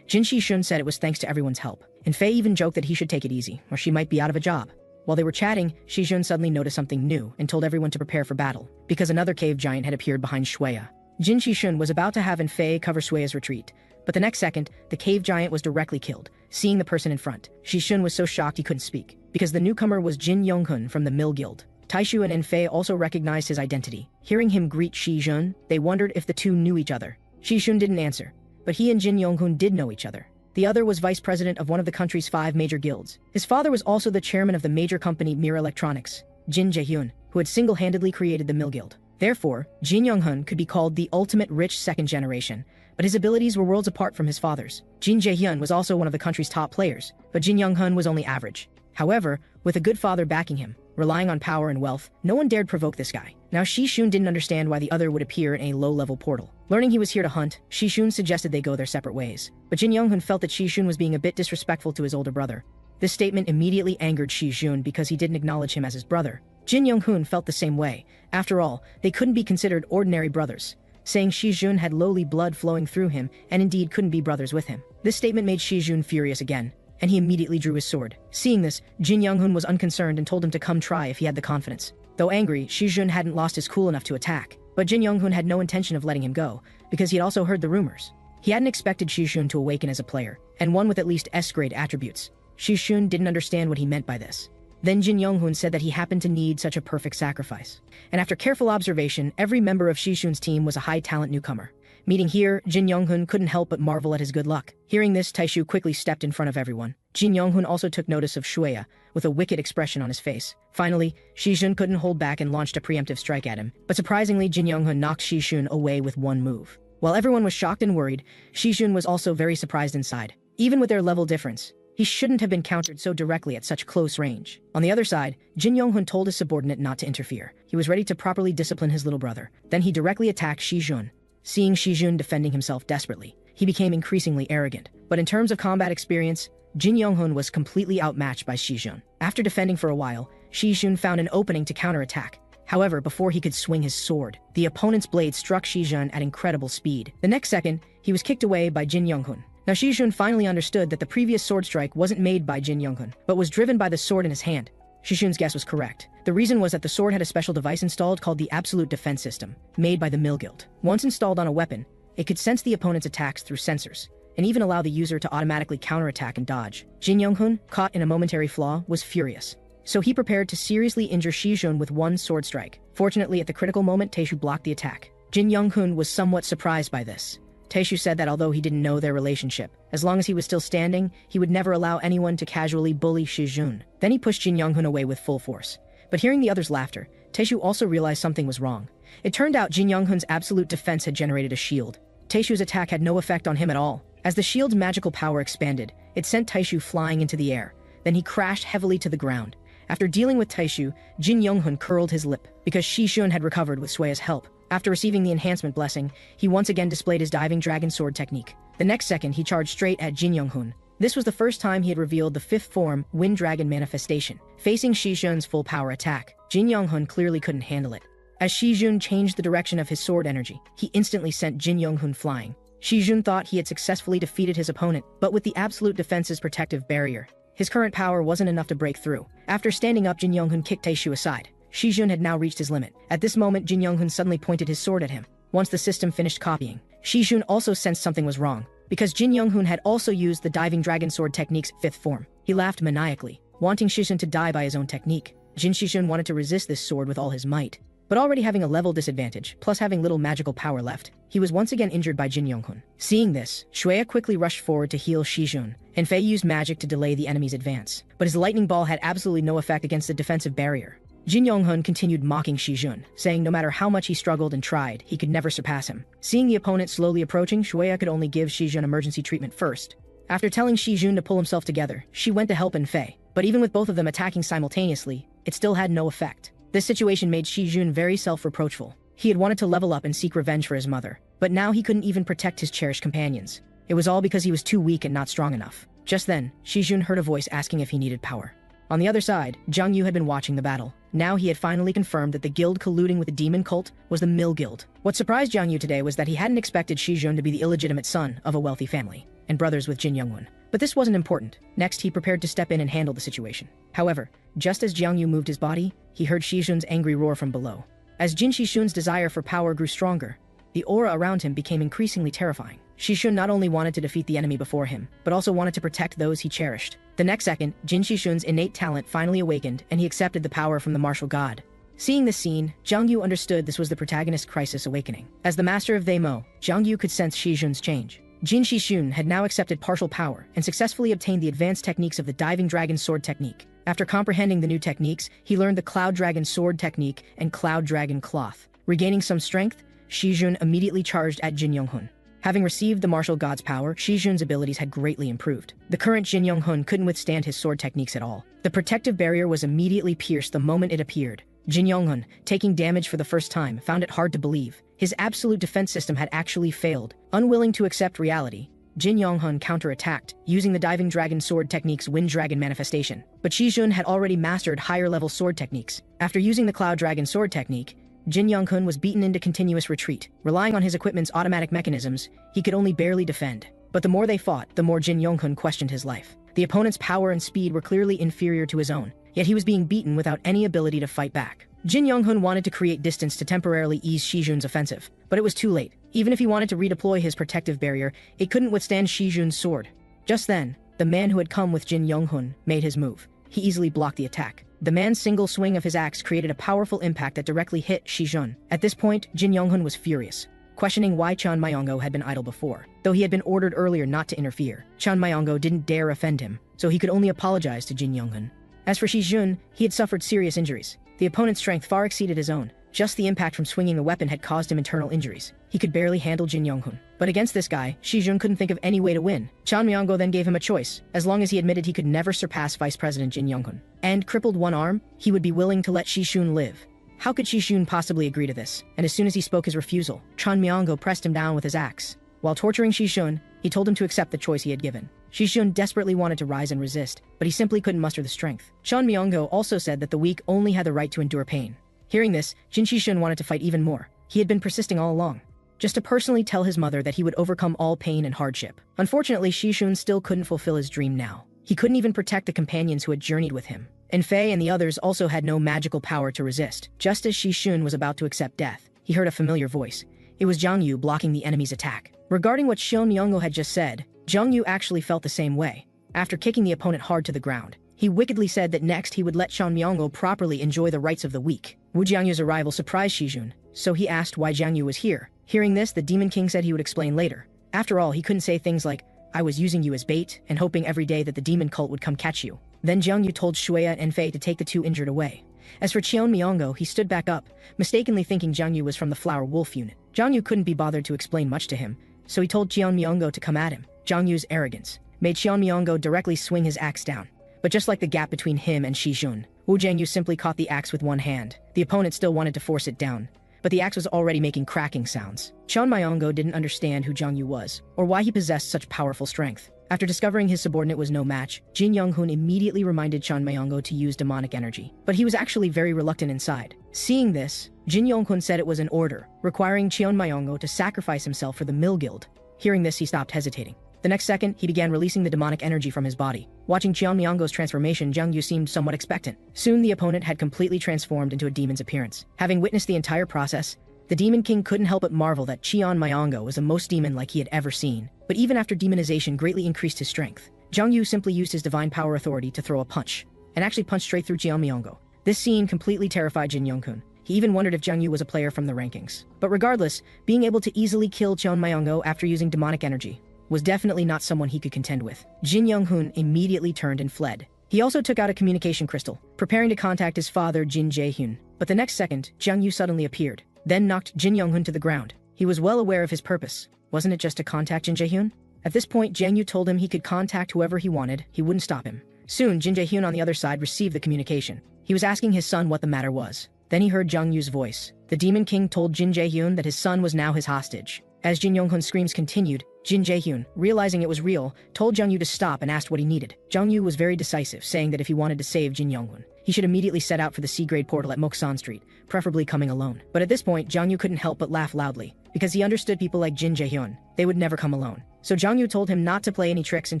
Jin Shijun said it was thanks to everyone's help. Enfei even joked that he should take it easy, or she might be out of a job. While they were chatting, Shijun suddenly noticed something new and told everyone to prepare for battle, because another cave giant had appeared behind Shuya. Jin Shijun was about to have Enfei cover Shuya's retreat, but the next second, the cave giant was directly killed. Seeing the person in front, Shijun was so shocked he couldn't speak, because the newcomer was Jin Yonghun from the Mill Guild. Taishu and Enfei also recognized his identity. Hearing him greet Shijun, they wondered if the two knew each other. Shijun didn't answer, but he and Jin Yonghun did know each other. The other was vice president of one of the country's 5 major guilds. His father was also the chairman of the major company Mira Electronics, Jin Jaehyun, who had single-handedly created the Mill Guild. Therefore, Jin Yonghun could be called the ultimate rich second generation, but his abilities were worlds apart from his father's. Jin Jaehyun was also one of the country's top players, but Jin Yonghun was only average. However, with a good father backing him, relying on power and wealth, no one dared provoke this guy. Now Shishun didn't understand why the other would appear in a low-level portal. Learning he was here to hunt, Shishun suggested they go their separate ways. But Jin Young-hun felt that Shishun was being a bit disrespectful to his older brother. This statement immediately angered Shishun because he didn't acknowledge him as his brother. Jin Young-hun felt the same way. After all, they couldn't be considered ordinary brothers, saying Shishun had lowly blood flowing through him and indeed couldn't be brothers with him. This statement made Shishun furious again, and he immediately drew his sword. Seeing this, Jin Young-hun was unconcerned and told him to come try if he had the confidence. Though angry, Shishun hadn't lost his cool enough to attack, but Jin Young-hun had no intention of letting him go, because he had also heard the rumors. He hadn't expected Shishun to awaken as a player, and one with at least S-grade attributes. Shishun didn't understand what he meant by this. Then Jin Young-hun said that he happened to need such a perfect sacrifice. And after careful observation, every member of Shishun's team was a high-talent newcomer. Meeting here, Jin Young-hun couldn't help but marvel at his good luck. Hearing this, Taishu quickly stepped in front of everyone. Jin Young-hun also took notice of Shueya, with a wicked expression on his face. Finally, Shishun couldn't hold back and launched a preemptive strike at him. But surprisingly, Jin Young-hun knocked Shishun away with one move. While everyone was shocked and worried, Shishun was also very surprised inside. Even with their level difference, he shouldn't have been countered so directly at such close range. On the other side, Jin Young-hun told his subordinate not to interfere. He was ready to properly discipline his little brother. Then he directly attacked Shishun. Seeing Shishun defending himself desperately, he became increasingly arrogant. But in terms of combat experience, Jin Young-hun was completely outmatched by Shishun. After defending for a while, Shishun found an opening to counterattack. However, before he could swing his sword, the opponent's blade struck Shishun at incredible speed. The next second, he was kicked away by Jin Young-hun. Now Shishun finally understood that the previous sword strike wasn't made by Jin Young-hun, but was driven by the sword in his hand. Shishun's guess was correct. The reason was that the sword had a special device installed called the Absolute Defense System, made by the Mill Guild. Once installed on a weapon, it could sense the opponent's attacks through sensors, and even allow the user to automatically counterattack and dodge. Jin Young-hun, caught in a momentary flaw, was furious. So he prepared to seriously injure Shishun with one sword strike. Fortunately, at the critical moment, Taishu blocked the attack. Jin Young-hun was somewhat surprised by this. Taishu said that although he didn't know their relationship, as long as he was still standing, he would never allow anyone to casually bully Shishun. Then he pushed Jin Young-hun away with full force. But hearing the others' laughter, Taishu also realized something was wrong. It turned out Jin Young-hun's absolute defense had generated a shield. Taishu's attack had no effect on him at all. As the shield's magical power expanded, it sent Taishu flying into the air. Then he crashed heavily to the ground. After dealing with Taishu, Jin Young-hun curled his lip, because Shishun had recovered with Sueya's help. After receiving the enhancement blessing, he once again displayed his diving dragon sword technique. The next second, he charged straight at Jin Young-hun. This was the first time he had revealed the fifth form, Wind Dragon manifestation. Facing Shishun's full power attack, Jin Young-hun clearly couldn't handle it. As Shishun changed the direction of his sword energy, he instantly sent Jin Young-hun flying. Shishun thought he had successfully defeated his opponent, but with the Absolute Defense's protective barrier, his current power wasn't enough to break through. After standing up, Jin Young-hun kicked Taishu aside. Shishun had now reached his limit. At this moment, Jin Young-hun suddenly pointed his sword at him. Once the system finished copying, Shishun also sensed something was wrong, because Jin Young-hun had also used the diving dragon sword technique's fifth form. He laughed maniacally, wanting Shishun to die by his own technique. Jin Shishun wanted to resist this sword with all his might, but already having a level disadvantage, plus having little magical power left, he was once again injured by Jin Young-hun. Seeing this, Shueya quickly rushed forward to heal Shishun, and Fei used magic to delay the enemy's advance. But his lightning ball had absolutely no effect against the defensive barrier. Jin Young-hun continued mocking Shishun, saying no matter how much he struggled and tried, he could never surpass him. Seeing the opponent slowly approaching, Shueya could only give Shishun emergency treatment first. After telling Shishun to pull himself together, she went to help Fei. But even with both of them attacking simultaneously, it still had no effect. This situation made Shishun very self-reproachful. He had wanted to level up and seek revenge for his mother, but now he couldn't even protect his cherished companions. It was all because he was too weak and not strong enough. Just then, Shishun heard a voice asking if he needed power. On the other side, Zhang Yu had been watching the battle. Now he had finally confirmed that the guild colluding with the demon cult was the Mill Guild. What surprised Zhang Yu today was that he hadn't expected Shishun to be the illegitimate son of a wealthy family, and brothers with Jin Young-hun. But this wasn't important. Next, he prepared to step in and handle the situation. However, just as Jiang Yu moved his body, he heard Shishun's angry roar from below. As Jin Shishun's desire for power grew stronger, the aura around him became increasingly terrifying. Shishun not only wanted to defeat the enemy before him, but also wanted to protect those he cherished. The next second, Jin Shishun's innate talent finally awakened, and he accepted the power from the martial god. Seeing this scene, Zhang Yu understood this was the protagonist's crisis awakening. As the master of They Mo, Zhang Yu could sense Shishun's change. Jin Shishun had now accepted partial power and successfully obtained the advanced techniques of the Diving Dragon Sword technique. After comprehending the new techniques, he learned the Cloud Dragon Sword technique and Cloud Dragon Cloth. Regaining some strength, Shishun immediately charged at Jin Young-hun. Having received the martial god's power, Shi Jun's abilities had greatly improved. The current Jin Yonghun couldn't withstand his sword techniques at all. The protective barrier was immediately pierced the moment it appeared. Jin Yonghun, taking damage for the first time, found it hard to believe. His absolute defense system had actually failed. Unwilling to accept reality, Jin Yonghun counterattacked, using the diving dragon sword technique's wind dragon manifestation. But Shi Jun had already mastered higher-level sword techniques. After using the cloud dragon sword technique, Jin Yonghun was beaten into continuous retreat. Relying on his equipment's automatic mechanisms, he could only barely defend. But the more they fought, the more Jin Yonghun questioned his life. The opponent's power and speed were clearly inferior to his own, yet he was being beaten without any ability to fight back. Jin Yonghun wanted to create distance to temporarily ease Shi Jun's offensive, but it was too late. Even if he wanted to redeploy his protective barrier, it couldn't withstand Shi Jun's sword. Just then, the man who had come with Jin Yonghun made his move. He easily blocked the attack. The man's single swing of his axe created a powerful impact that directly hit Shi Jun. At this point, Jin Yonghun was furious, questioning why Chan Myongo had been idle before. Though he had been ordered earlier not to interfere, Chan Myongo didn't dare offend him, so he could only apologize to Jin Yonghun. As for Shi Jun, he had suffered serious injuries. The opponent's strength far exceeded his own. Just the impact from swinging the weapon had caused him internal injuries. He could barely handle Jin Yonghun. But against this guy, Shi Jun couldn't think of any way to win. Chan Myongo then gave him a choice. As long as he admitted he could never surpass Vice President Jin Yonghun and crippled one arm, he would be willing to let Shi Jun live. How could Shi Jun possibly agree to this? And as soon as he spoke his refusal, Chan Myongo pressed him down with his axe. While torturing Shi Jun, he told him to accept the choice he had given. Shi Jun desperately wanted to rise and resist, but he simply couldn't muster the strength. Chan Myongo also said that the weak only had the right to endure pain. Hearing this, Jin Shi Jun wanted to fight even more. He had been persisting all along, just to personally tell his mother that he would overcome all pain and hardship. Unfortunately, Shi Jun still couldn't fulfill his dream now. He couldn't even protect the companions who had journeyed with him. And Fei and the others also had no magical power to resist. Just as Shi Jun was about to accept death, he heard a familiar voice. It was Zhang Yu blocking the enemy's attack. Regarding what Xion Myongo had just said, Zhang Yu actually felt the same way. After kicking the opponent hard to the ground, he wickedly said that next he would let Xion Myongo properly enjoy the rights of the weak. Wu Jiangyu's arrival surprised Shi Jun, so he asked why Zhang Yu was here. Hearing this, the Demon King said he would explain later. After all, he couldn't say things like, "I was using you as bait," and hoping every day that the demon cult would come catch you. Then Zhang Yu told Shuya and Fei to take the two injured away. As for Xion Myongo, he stood back up, mistakenly thinking Zhang Yu was from the Flower Wolf unit. Zhang Yu couldn't be bothered to explain much to him, so he told Xion Myongo to come at him. Zhang Yu's arrogance made Xion Myongo directly swing his axe down. But just like the gap between him and Shi Jun, Wu Jiangyu simply caught the axe with one hand. The opponent still wanted to force it down, but the axe was already making cracking sounds. Xion Myongo didn't understand who Zhang Yu was, or why he possessed such powerful strength. After discovering his subordinate was no match, Jin Yonghun immediately reminded Xion Myongo to use demonic energy, but he was actually very reluctant inside. Seeing this, Jin Yonghun said it was an order, requiring Xion Myongo to sacrifice himself for the Mill Guild. Hearing this, he stopped hesitating. The next second, he began releasing the demonic energy from his body. Watching Xion Myongo's transformation, Zhang Yu seemed somewhat expectant. Soon, the opponent had completely transformed into a demon's appearance. Having witnessed the entire process, the Demon King couldn't help but marvel that Xion Myongo was the most demon-like he had ever seen. But even after demonization greatly increased his strength, Zhang Yu simply used his divine power authority to throw a punch, and actually punched straight through Xion Myongo. This scene completely terrified Jin Yonghun. He even wondered if Zhang Yu was a player from the rankings. But regardless, being able to easily kill Xion Myongo after using demonic energy was definitely not someone he could contend with. Jin Yonghun immediately turned and fled. He also took out a communication crystal, preparing to contact his father Jin Jaehyun. But the next second, Zhang Yu suddenly appeared, then knocked Jin Yonghun to the ground. He was well aware of his purpose. Wasn't it just to contact Jin Jaehyun? At this point, Zhang Yu told him he could contact whoever he wanted. He wouldn't stop him. Soon, Jin Jaehyun on the other side received the communication. He was asking his son what the matter was. Then he heard Zhang Yu's voice. The Demon King told Jin Jaehyun that his son was now his hostage. As Jin Yonghun's screams continued, Jin Jaehyun, realizing it was real, told Zhang Yu to stop and asked what he needed. Zhang Yu was very decisive, saying that if he wanted to save Jin Yonghun, he should immediately set out for the C-grade portal at Moksan Street, preferably coming alone. But at this point, Zhang Yu couldn't help but laugh loudly, because he understood people like Jin Jaehyun. They would never come alone. So Zhang Yu told him not to play any tricks and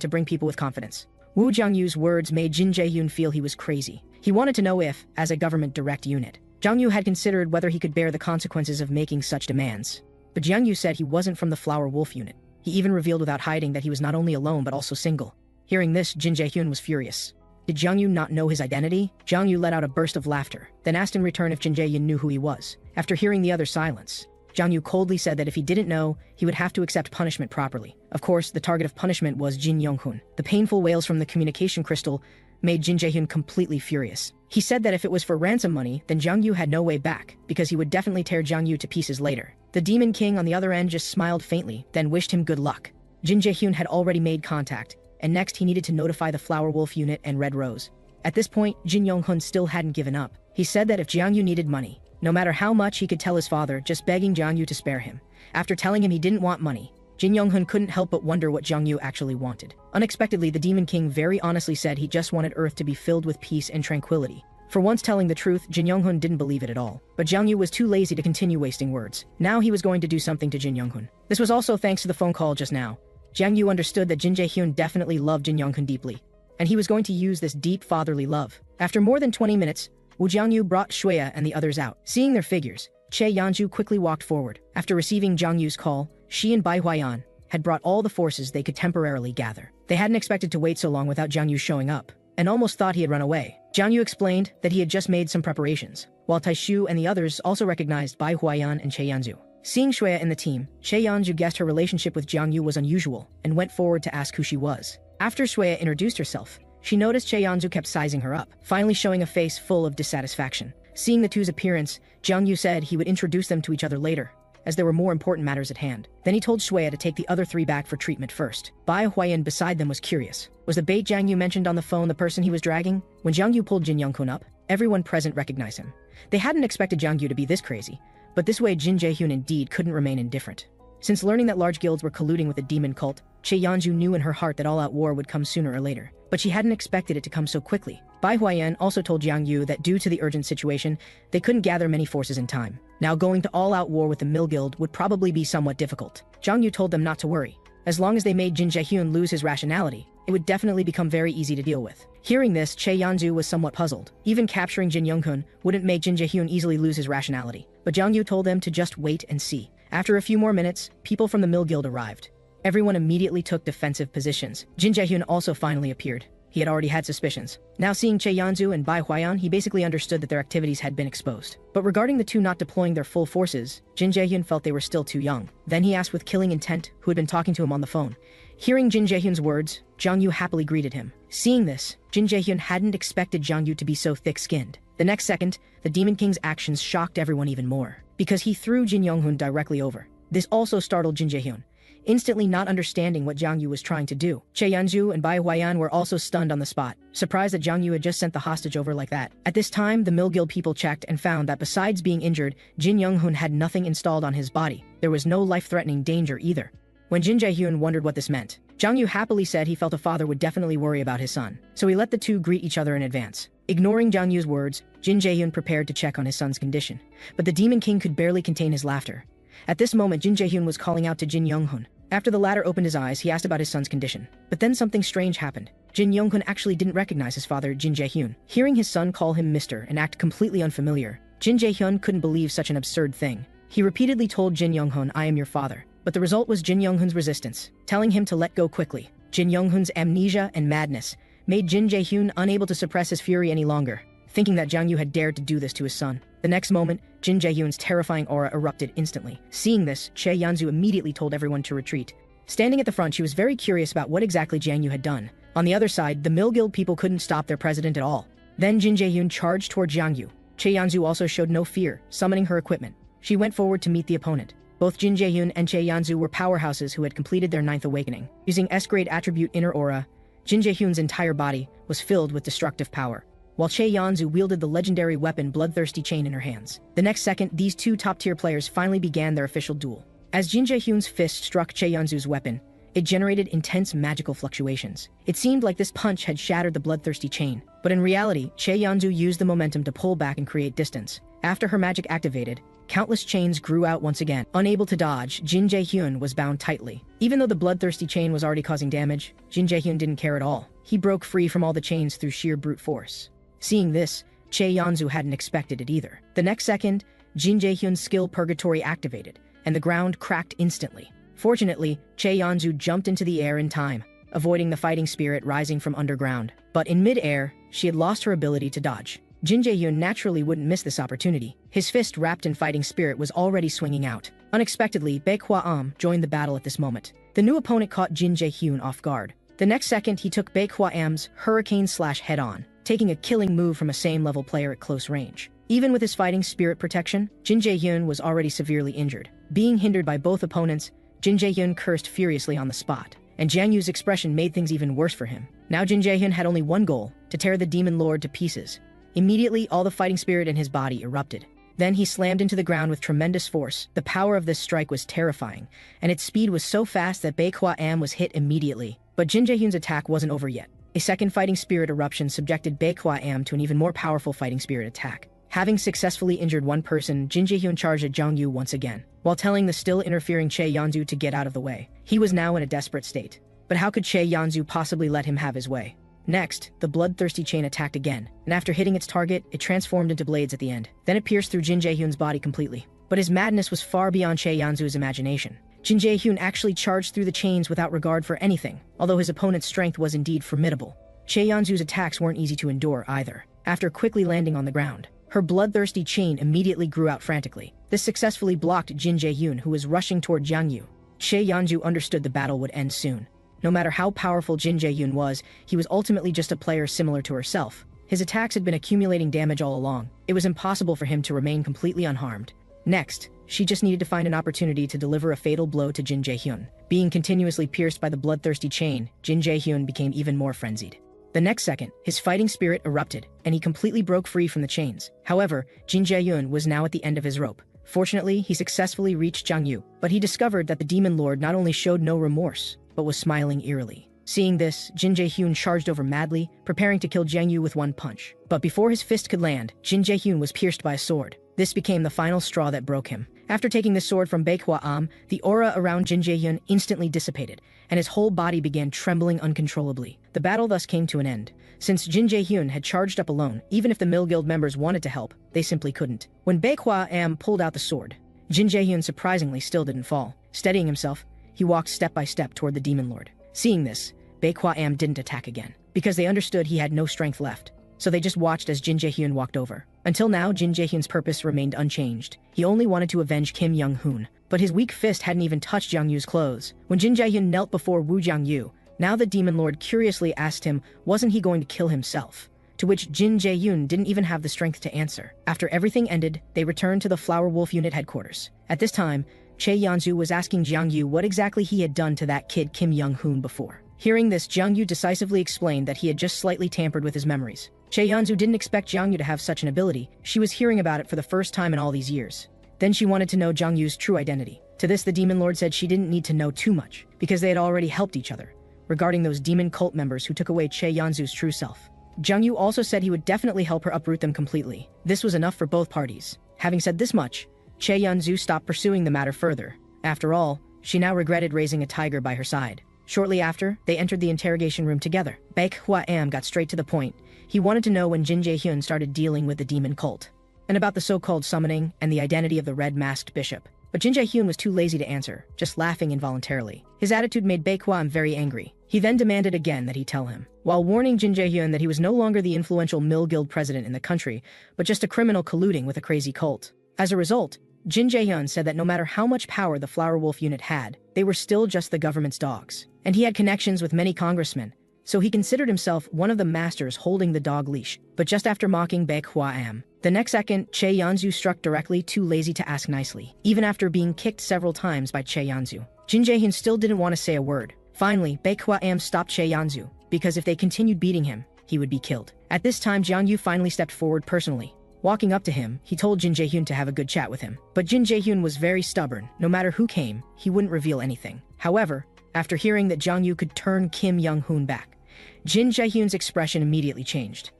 to bring people with confidence. Wu Jiangyu's words made Jin Jaehyun feel he was crazy. He wanted to know if, as a government direct unit, Zhang Yu had considered whether he could bear the consequences of making such demands. But Zhang Yu said he wasn't from the Flower Wolf unit. He even revealed without hiding that he was not only alone but also single. Hearing this, Jin Jaehyun was furious. Did Zhang Yu not know his identity? Zhang Yu let out a burst of laughter, then asked in return if Jin Jaehyun knew who he was. After hearing the other's silence, Zhang Yu coldly said that if he didn't know, he would have to accept punishment properly. Of course, the target of punishment was Jin Yonghun. The painful wails from the communication crystal made Jin Jaehyun completely furious. He said that if it was for ransom money, then Zhang Yu had no way back, because he would definitely tear Zhang Yu to pieces later. The Demon King on the other end just smiled faintly, then wished him good luck. Jin Jae-hyun had already made contact, and next he needed to notify the Flower Wolf unit and Red Rose. At this point, Jin Young-hun still hadn't given up. He said that if Jiang-yu needed money, no matter how much he could tell his father, just begging Jiang-yu to spare him. After telling him he didn't want money, Jin Young-hun couldn't help but wonder what Jiang-yu actually wanted. Unexpectedly, the Demon King very honestly said he just wanted Earth to be filled with peace and tranquility. For once telling the truth, Jin Young-hun didn't believe it at all. But Jiang-yu was too lazy to continue wasting words. Now he was going to do something to Jin Young-hun. This was also thanks to the phone call just now. Jiang-yu understood that Jin Jae-hyun definitely loved Jin Young-hun deeply, and he was going to use this deep fatherly love. After more than 20 minutes, Woo Jiang-yu brought Shuya and the others out. Seeing their figures, Che Yanju quickly walked forward. After receiving Jiang Yu's call, she and Bai Huayan had brought all the forces they could temporarily gather. They hadn't expected to wait so long without Jiang Yu showing up, and almost thought he had run away. Jiang Yu explained that he had just made some preparations, while Taishu and the others also recognized Bai Huayan and Che Yanju. Seeing Shuya in the team, Che Yanju guessed her relationship with Jiang Yu was unusual and went forward to ask who she was. After Shuya introduced herself, she noticed Che Yanju kept sizing her up, finally showing a face full of dissatisfaction. Seeing the two's appearance, Jiang Yu said he would introduce them to each other later, as there were more important matters at hand. Then he told Shuya to take the other three back for treatment first. Bai Huayan beside them was curious. Was the bait Jiang Yu mentioned on the phone the person he was dragging? When Jiang Yu pulled Jin Young-hun up, everyone present recognized him. They hadn't expected Jiang Yu to be this crazy, but this way Jin Jae-hyun indeed couldn't remain indifferent. Since learning that large guilds were colluding with the demon cult, Che Yanju knew in her heart that all-out war would come sooner or later, but she hadn't expected it to come so quickly. Bai Huayan also told Jiang Yu that due to the urgent situation, they couldn't gather many forces in time. Now going to all-out war with the Mill Guild would probably be somewhat difficult. Jiang Yu told them not to worry. As long as they made Jin Jae-hyun lose his rationality, it would definitely become very easy to deal with. Hearing this, Che Yanju was somewhat puzzled. Even capturing Jin Young-hun wouldn't make Jin Jae-hyun easily lose his rationality. But Jiang Yu told them to just wait and see. After a few more minutes, people from the Mill Guild arrived. Everyone immediately took defensive positions. Jin Jae-hyun also finally appeared. He had already had suspicions. Now seeing Che Yanju and Bai Huayan, he basically understood that their activities had been exposed. But regarding the two not deploying their full forces, Jin Jae-hyun felt they were still too young. Then he asked with killing intent who had been talking to him on the phone. Hearing Jin Jae-hyun's words, Jiang Yu happily greeted him. Seeing this, Jin Jae-hyun hadn't expected Jiang Yu to be so thick-skinned. The next second, the Demon King's actions shocked everyone even more, because he threw Jin Young-hun directly over. This also startled Jin Jae-hyun, instantly not understanding what Jiang Yu was trying to do. Che Yanju and Bai Huayan were also stunned on the spot, surprised that Jiang Yu had just sent the hostage over like that. At this time, the Mill Guild people checked and found that besides being injured, Jin Young-hun had nothing installed on his body. There was no life-threatening danger either. When Jin Jae-hyun wondered what this meant, Jiang Yu happily said he felt a father would definitely worry about his son, so he let the two greet each other in advance. Ignoring Jiang Yu's words, Jin Jae-hyun prepared to check on his son's condition, but the Demon King could barely contain his laughter. At this moment, Jin Jae-hyun was calling out to Jin Young-hun. After the latter opened his eyes, he asked about his son's condition. But then something strange happened. Jin Young-hun actually didn't recognize his father, Jin Jae-hyun. Hearing his son call him Mr. and act completely unfamiliar, Jin Jae-hyun couldn't believe such an absurd thing. He repeatedly told Jin Young-hun, "I am your father." But the result was Jin Young-hun's resistance, telling him to let go quickly. Jin Young-hun's amnesia and madness made Jin Jae-hyun unable to suppress his fury any longer, thinking that Jiang Yu had dared to do this to his son. The next moment, Jin Jae-hyun's terrifying aura erupted instantly. Seeing this, Che Yanju immediately told everyone to retreat. Standing at the front, she was very curious about what exactly Jiang Yu had done. On the other side, the Mill Guild people couldn't stop their president at all. Then Jin Jae-hyun charged toward Jiang Yu. Che Yanju also showed no fear, summoning her equipment. She went forward to meet the opponent. Both Jin Jae-hyun and Che Yanju were powerhouses who had completed their 9th awakening. Using S-grade attribute Inner Aura, Jin Jae-hyun's entire body was filled with destructive power, while Che Yanzu wielded the legendary weapon Bloodthirsty Chain in her hands. The next second, these two top-tier players finally began their official duel. As Jin Jae-hyun's fist struck Che Yanzu's weapon, it generated intense magical fluctuations. It seemed like this punch had shattered the Bloodthirsty Chain, but in reality, Che Yanzu used the momentum to pull back and create distance. After her magic activated, countless chains grew out once again. Unable to dodge, Jin Jae-hyun was bound tightly. Even though the Bloodthirsty Chain was already causing damage, Jin Jae-hyun didn't care at all. He broke free from all the chains through sheer brute force. Seeing this, Che Yanzu hadn't expected it either. The next second, Jin Jae-hyun's skill Purgatory activated, and the ground cracked instantly. Fortunately, Che Yanzu jumped into the air in time, avoiding the fighting spirit rising from underground. But in mid-air, she had lost her ability to dodge. Jin Jae-hyun naturally wouldn't miss this opportunity. His fist wrapped in fighting spirit was already swinging out. Unexpectedly, Baek Hwa-am joined the battle at this moment. The new opponent caught Jin Jae-hyun off guard. The next second, he took Baek Hwa-am's Hurricane Slash head-on, taking a killing move from a same-level player at close range. Even with his fighting spirit protection, Jin Jae-hyun was already severely injured. Being hindered by both opponents, Jin Jae-hyun cursed furiously on the spot, and Jiang Yu's expression made things even worse for him. Now Jin Jae-hyun had only one goal: to tear the demon lord to pieces. Immediately, all the fighting spirit in his body erupted. Then he slammed into the ground with tremendous force. The power of this strike was terrifying, and its speed was so fast that Bae-kwa-am was hit immediately. But Jin Jae-hyun's attack wasn't over yet. A second fighting spirit eruption subjected Bae-kwa-am to an even more powerful fighting spirit attack. Having successfully injured one person, Jin Jae-hyun charged at Jiang Yu once again, while telling the still interfering Che Yanzu to get out of the way. He was now in a desperate state. But how could Che Yanzu possibly let him have his way? Next, the bloodthirsty chain attacked again, and after hitting its target, it transformed into blades at the end. Then it pierced through Jin Jae-hyun's body completely. But his madness was far beyond Che Yanzu's imagination. Jin Jae-hyun actually charged through the chains without regard for anything, although his opponent's strength was indeed formidable. Che Yanzu's attacks weren't easy to endure either. After quickly landing on the ground, her bloodthirsty chain immediately grew out frantically. This successfully blocked Jin Jae-hyun, who was rushing toward Jiang Yu. Che Yanzu understood the battle would end soon. No matter how powerful Jin Jae-hyun was, he was ultimately just a player similar to herself. His attacks had been accumulating damage all along. It was impossible for him to remain completely unharmed. Next, she just needed to find an opportunity to deliver a fatal blow to Jin Jae-hyun. Being continuously pierced by the bloodthirsty chain, Jin Jae-hyun became even more frenzied. The next second, his fighting spirit erupted, and he completely broke free from the chains. However, Jin Jae-hyun was now at the end of his rope. Fortunately, he successfully reached Jiang Yu, but he discovered that the demon lord not only showed no remorse, but was smiling eerily. Seeing this, Jin Jae-hyun charged over madly, preparing to kill Jiang Yu with one punch. But before his fist could land, Jin Jae-hyun was pierced by a sword. This became the final straw that broke him. After taking the sword from Bae-kwa-am, the aura around Jin Jae-hyun instantly dissipated, and his whole body began trembling uncontrollably. The battle thus came to an end. Since Jin Jae-hyun had charged up alone, even if the Mill Guild members wanted to help, they simply couldn't. When Bae-kwa-am pulled out the sword, Jin Jae-hyun surprisingly still didn't fall. Steadying himself, he walked step by step toward the demon lord. Seeing this, Bae-kwa-am didn't attack again, because they understood he had no strength left. So they just watched as Jin Jae-hyun walked over. Until now, Jin Jae-hyun's purpose remained unchanged. He only wanted to avenge Kim Young-hoon, but his weak fist hadn't even touched Jiang Yu's clothes. When Jin Jae-hyun knelt before Wu Jiang Yu, now the demon lord curiously asked him, wasn't he going to kill himself? To which Jin Jae-hyun didn't even have the strength to answer. After everything ended, they returned to the Flower Wolf Unit headquarters. At this time, Che Yanzu was asking Jiang Yu what exactly he had done to that kid Kim Young-hoon before. Hearing this, Jiang Yu decisively explained that he had just slightly tampered with his memories. Che Yanzu didn't expect Jiang Yu to have such an ability. She was hearing about it for the first time in all these years. Then she wanted to know Jiang Yu's true identity. To this, the demon lord said she didn't need to know too much, because they had already helped each other, regarding those demon cult members who took away Che Yanzu's true self. Jiang Yu also said he would definitely help her uproot them completely. This was enough for both parties. Having said this much, Che Yanzu stopped pursuing the matter further. After all, she now regretted raising a tiger by her side. Shortly after, they entered the interrogation room together. Bae-kwa-am got straight to the point. He wanted to know when Jin Jae-hyun started dealing with the demon cult, and about the so-called summoning and the identity of the red-masked bishop. But Jin Jae-hyun was too lazy to answer, just laughing involuntarily. His attitude made Bae-kwa-am very angry. He then demanded again that he tell him, while warning Jin Jae-hyun that he was no longer the influential Mill Guild president in the country, but just a criminal colluding with a crazy cult. As a result, Jin Jae-hyun said that no matter how much power the Flower Wolf Unit had, they were still just the government's dogs. And he had connections with many congressmen, so he considered himself one of the masters holding the dog leash. But just after mocking Bae-kwa-am, the next second, Che Yanzu struck directly, too lazy to ask nicely. Even after being kicked several times by Che Yanzu, Jin Jae-hyun still didn't want to say a word. Finally, Bae-kwa-am stopped Che Yanzu, because if they continued beating him, he would be killed. At this time, Jiang Yu finally stepped forward personally. Walking up to him, he told Jin Jae-hyun to have a good chat with him. But Jin Jae-hyun was very stubborn. No matter who came, he wouldn't reveal anything. However, after hearing that Jiang Yu could turn Kim Young-hoon back, Jin Jae-hyun's expression immediately changed.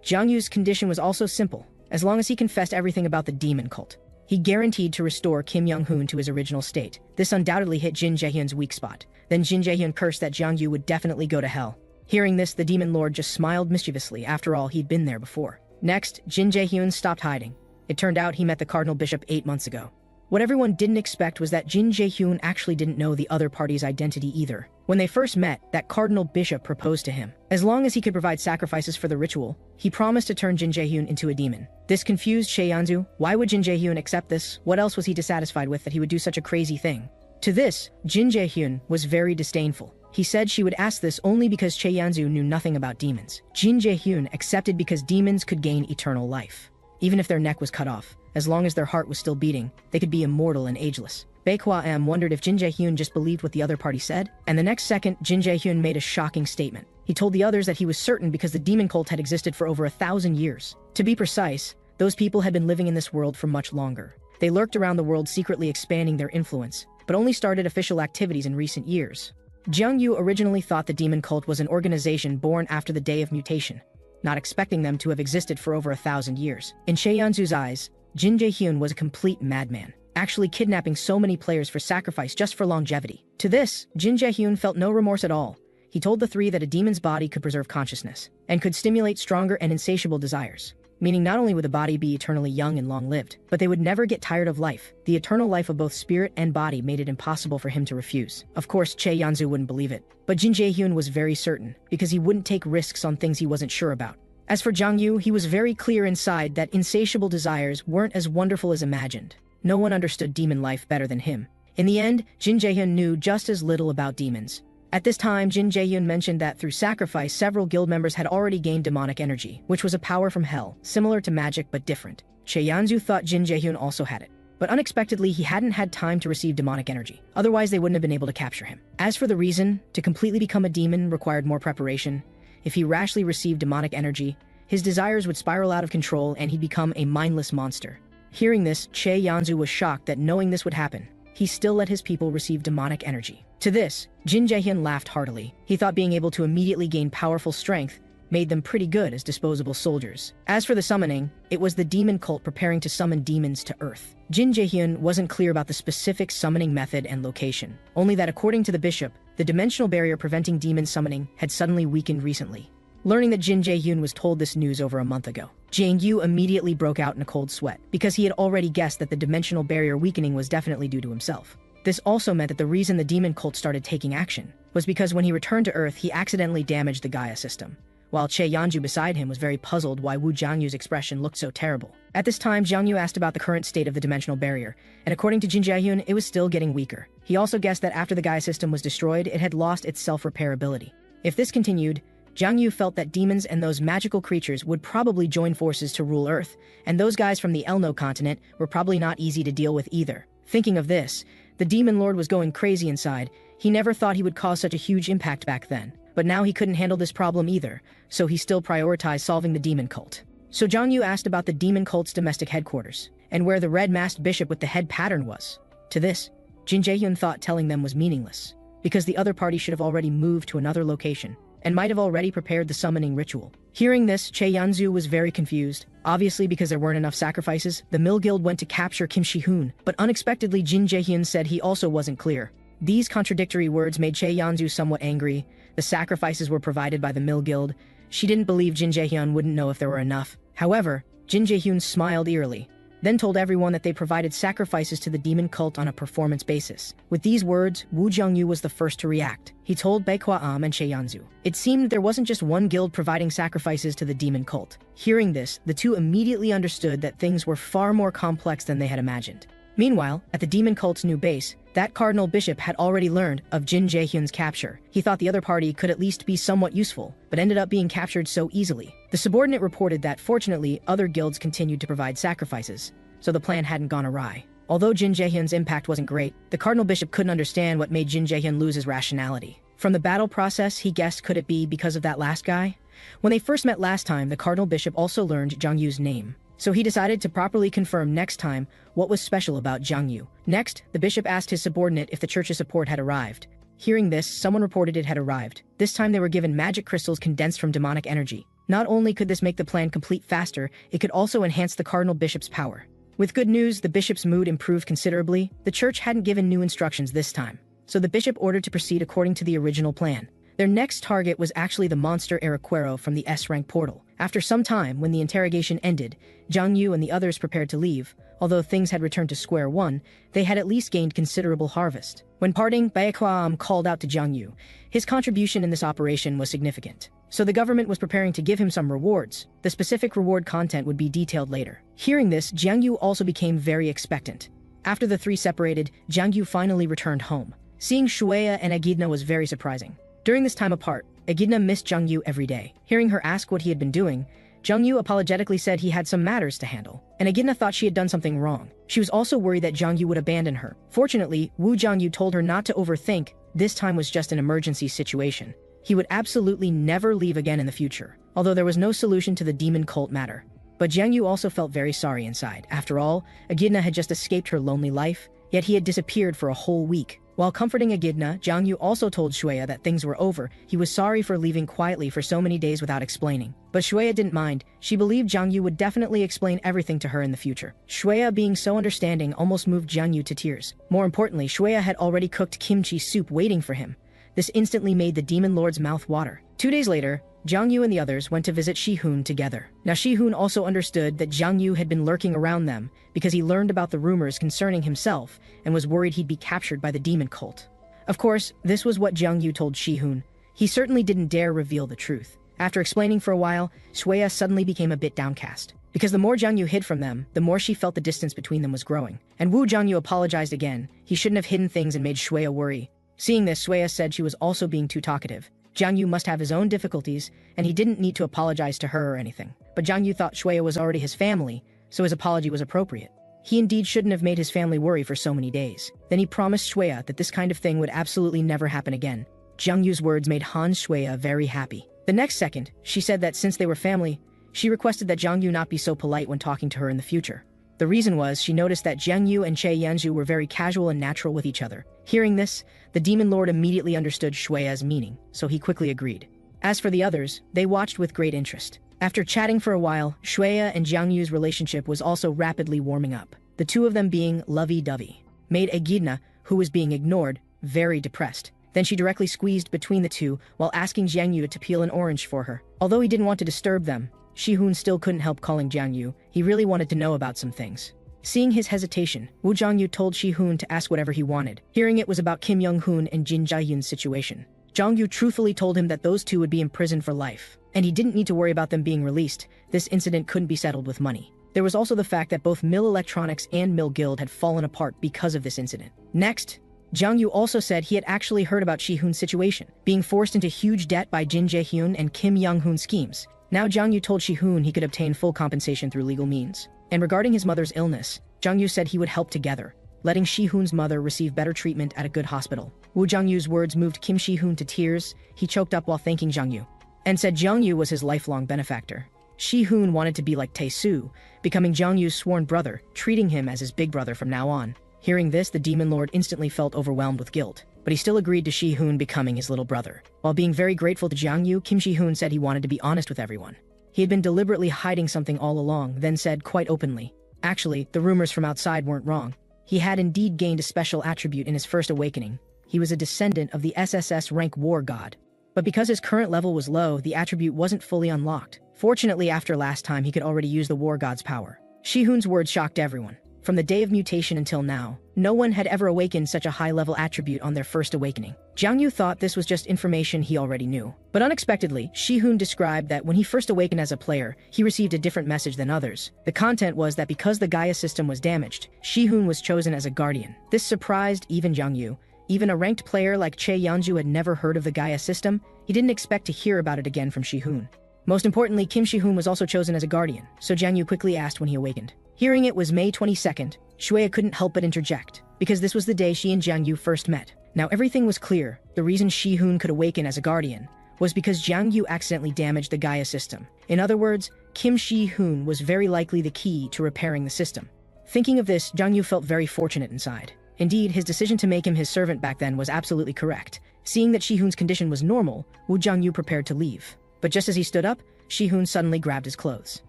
Jiang Yu's condition was also simple. As long as he confessed everything about the demon cult, he guaranteed to restore Kim Young-hoon to his original state. This undoubtedly hit Jin Jae-hyun's weak spot. Then Jin Jae-hyun cursed that Jiang Yu would definitely go to hell. Hearing this, the demon lord just smiled mischievously. After all, he'd been there before. Next, Jin Jae-hyun stopped hiding. It turned out he met the Cardinal Bishop 8 months ago. What everyone didn't expect was that Jin Jae-hyun actually didn't know the other party's identity either. When they first met, that Cardinal Bishop proposed to him. As long as he could provide sacrifices for the ritual, he promised to turn Jin Jae-hyun into a demon. This confused Che Yanzu. Why would Jin Jae-hyun accept this? What else was he dissatisfied with that he would do such a crazy thing? To this, Jin Jae-hyun was very disdainful. He said she would ask this only because Che Yanzu knew nothing about demons. Jin Jae-hyun accepted because demons could gain eternal life. even if their neck was cut off. As long as their heart was still beating, they could be immortal and ageless. Baekwa wondered if Jin Jae-hyun just believed what the other party said, and the next second, Jin Jae-hyun made a shocking statement. He told the others that he was certain because the demon cult had existed for over 1,000 years. To be precise, those people had been living in this world for much longer. They lurked around the world secretly expanding their influence, but only started official activities in recent years. Jiang Yu originally thought the demon cult was an organization born after the day of mutation, not expecting them to have existed for over 1,000 years. In Cheonzu's eyes, Jin Jae-hyun was a complete madman, actually kidnapping so many players for sacrifice just for longevity. To this, Jin Jae-hyun felt no remorse at all. He told the three that a demon's body could preserve consciousness, and could stimulate stronger and insatiable desires. Meaning not only would the body be eternally young and long-lived, but they would never get tired of life. The eternal life of both spirit and body made it impossible for him to refuse. Of course, Cheonzu wouldn't believe it, but Jin Jae-hyun was very certain, because he wouldn't take risks on things he wasn't sure about. As for Jiang Yu, he was very clear inside that insatiable desires weren't as wonderful as imagined. No one understood demon life better than him. In the end, Jin Jae-hyun knew just as little about demons. At this time, Jin Jae-hyun mentioned that through sacrifice, several guild members had already gained demonic energy, which was a power from hell, similar to magic but different. Cheonzu thought Jin Jae-hyun also had it, but unexpectedly he hadn't had time to receive demonic energy. Otherwise, they wouldn't have been able to capture him. As for the reason, to completely become a demon required more preparation. If he rashly received demonic energy, his desires would spiral out of control and he'd become a mindless monster. Hearing this, Cheonzu was shocked that knowing this would happen, he still let his people receive demonic energy. To this, Jin Jae-hyun laughed heartily. He thought being able to immediately gain powerful strength made them pretty good as disposable soldiers. As for the summoning, it was the demon cult preparing to summon demons to Earth. Jin Jae-hyun wasn't clear about the specific summoning method and location, only that according to the bishop, the dimensional barrier preventing demon summoning had suddenly weakened recently. Learning that Jin Jae-hyun was told this news over a month ago, Jiang Yu immediately broke out in a cold sweat, because he had already guessed that the dimensional barrier weakening was definitely due to himself. This also meant that the reason the demon cult started taking action was because when he returned to Earth, he accidentally damaged the Gaia System, while Cheonzu beside him was very puzzled why Wu Jiangyu's expression looked so terrible. At this time, Jiang Yu asked about the current state of the dimensional barrier, and according to Jin Jae-hyun, it was still getting weaker. He also guessed that after the Gaia System was destroyed, it had lost its self-repair ability. If this continued, Jiang Yu felt that demons and those magical creatures would probably join forces to rule Earth, and those guys from the Elno continent were probably not easy to deal with either. Thinking of this, the demon lord was going crazy inside. He never thought he would cause such a huge impact back then, but now he couldn't handle this problem either, so he still prioritized solving the demon cult. So Jiang Yu asked about the demon cult's domestic headquarters, and where the red-masked bishop with the head pattern was. To this, Jin Jae-hyun thought telling them was meaningless, because the other party should have already moved to another location, and might have already prepared the summoning ritual. Hearing this, Cheonzu was very confused. Obviously, because there weren't enough sacrifices, the Mill Guild went to capture Kim Shi-hoon, but unexpectedly Jin Jae-hyun said he also wasn't clear. These contradictory words made Cheonzu somewhat angry. The sacrifices were provided by the Mill Guild. She didn't believe Jin Jae-hyun wouldn't know if there were enough. However, Jin Jae-hyun smiled eerily, then told everyone that they provided sacrifices to the demon cult on a performance basis. With these words, Wu Jiangyu was the first to react. He told Baekwa and Cheonzu. It seemed there wasn't just one guild providing sacrifices to the demon cult. Hearing this, the two immediately understood that things were far more complex than they had imagined. Meanwhile, at the demon cult's new base, that cardinal bishop had already learned of Jin Jae-hyun's capture. He thought the other party could at least be somewhat useful, but ended up being captured so easily. The subordinate reported that, fortunately, other guilds continued to provide sacrifices, so the plan hadn't gone awry. Although Jin Jae-hyun's impact wasn't great, the cardinal bishop couldn't understand what made Jin Jae-hyun lose his rationality. From the battle process, he guessed could it be because of that last guy? When they first met last time, the cardinal bishop also learned Jiang Yu's name. So he decided to properly confirm next time what was special about Jiang Yu. Next, the bishop asked his subordinate if the church's support had arrived. Hearing this, someone reported it had arrived. This time they were given magic crystals condensed from demonic energy. Not only could this make the plan complete faster, it could also enhance the cardinal bishop's power. With good news, the bishop's mood improved considerably. The church hadn't given new instructions this time, so the bishop ordered to proceed according to the original plan. Their next target was actually the monster Araquero from the S-rank portal. After some time, when the interrogation ended, Jiang Yu and the others prepared to leave. Although things had returned to square one, they had at least gained considerable harvest. When parting, Baekwa called out to Jiang Yu. His contribution in this operation was significant, so the government was preparing to give him some rewards. The specific reward content would be detailed later. Hearing this, Jiang Yu also became very expectant. After the three separated, Jiang Yu finally returned home. Seeing Shueya and Agidna was very surprising. During this time apart, Agidna missed Jiang Yu every day. Hearing her ask what he had been doing, Yu apologetically said he had some matters to handle, and Echidna thought she had done something wrong. She was also worried that Yu would abandon her. Fortunately, Yu told her not to overthink. This time was just an emergency situation. He would absolutely never leave again in the future, although there was no solution to the demon cult matter. But Yu also felt very sorry inside. After all, Echidna had just escaped her lonely life, yet he had disappeared for a whole week. While comforting Echidna, Yu also told Shueya that things were over. He was sorry for leaving quietly for so many days without explaining. But Shueya didn't mind. She believed Yu would definitely explain everything to her in the future. Shueya, being so understanding, almost moved Yu to tears. More importantly, Shueya had already cooked kimchi soup waiting for him. This instantly made the demon lord's mouth water. 2 days later, Yu and the others went to visit Shi-hoon together. Now Shi-hoon also understood that Yu had been lurking around them because he learned about the rumors concerning himself and was worried he'd be captured by the demon cult. Of course, this was what Yu told Shi-hoon. He certainly didn't dare reveal the truth. After explaining for a while, Shueya suddenly became a bit downcast. Because the more Yu hid from them, the more she felt the distance between them was growing. And Yu apologized again. He shouldn't have hidden things and made Shueya worry. Seeing this, Shueya said she was also being too talkative. Yu must have his own difficulties, and he didn't need to apologize to her or anything. But Yu thought Shueya was already his family, so his apology was appropriate. He indeed shouldn't have made his family worry for so many days. Then he promised Shueya that this kind of thing would absolutely never happen again. Yu's words made Shueya very happy. The next second, she said that since they were family, she requested that Yu not be so polite when talking to her in the future. The reason was she noticed that Yu and Che Yanzhu were very casual and natural with each other. Hearing this, the demon lord immediately understood Shueya's meaning, so he quickly agreed. As for the others, they watched with great interest. After chatting for a while, Shueya and Yu's relationship was also rapidly warming up. The two of them being lovey-dovey made Echidna, who was being ignored, very depressed. Then she directly squeezed between the two while asking Yu to peel an orange for her. Although he didn't want to disturb them, Shi-hoon still couldn't help calling Yu. He really wanted to know about some things. Seeing his hesitation, Yu told Shi-hoon to ask whatever he wanted. Hearing it was about Kim Young-hoon and Jin Jae-yoon's situation. Yu truthfully told him that those two would be imprisoned for life, and he didn't need to worry about them being released. This incident couldn't be settled with money. There was also the fact that both Mill Electronics and Mill Guild had fallen apart because of this incident. Next, Yu also said he had actually heard about Shi-hoon's situation, being forced into huge debt by Jin Jae-hyun and Kim Young-hoon's schemes. Now Yu told Shi-hoon he could obtain full compensation through legal means. And regarding his mother's illness, Yu said he would help together, letting Shi-hoon's mother receive better treatment at a good hospital. Yu's words moved Kim Shi-hoon to tears. He choked up while thanking Yu, and said Yu was his lifelong benefactor. Shi-hoon wanted to be like Tae-soo, becoming Yu's sworn brother, treating him as his big brother from now on. Hearing this, the demon lord instantly felt overwhelmed with guilt, but he still agreed to Shi-hoon becoming his little brother. While being very grateful to Yu, Kim Shi-hoon said he wanted to be honest with everyone. He had been deliberately hiding something all along, then said quite openly, actually, the rumors from outside weren't wrong. He had indeed gained a special attribute in his first awakening. He was a descendant of the SSS rank war god. But because his current level was low, the attribute wasn't fully unlocked. Fortunately, after last time, he could already use the war god's power. Shi-hoon's words shocked everyone. From the day of mutation until now, no one had ever awakened such a high-level attribute on their first awakening. Yu thought this was just information he already knew. But unexpectedly, Shi-hoon described that when he first awakened as a player, he received a different message than others. The content was that because the Gaia system was damaged, Shi-hoon was chosen as a guardian. This surprised even Yu. Even a ranked player like Che Yanzhu had never heard of the Gaia system. He didn't expect to hear about it again from Shi-hoon. Most importantly, Kim Shi-hoon was also chosen as a guardian, so Yu quickly asked when he awakened. Hearing it was May 22nd, Shueya couldn't help but interject, because this was the day she and Yu first met. Now everything was clear. The reason Shi-hoon could awaken as a guardian was because Yu accidentally damaged the Gaia system. In other words, Kim Shi-hoon was very likely the key to repairing the system. Thinking of this, Yu felt very fortunate inside. Indeed, his decision to make him his servant back then was absolutely correct. Seeing that Shi-hoon's condition was normal, Yu prepared to leave. But just as he stood up, Shi-hoon suddenly grabbed his clothes.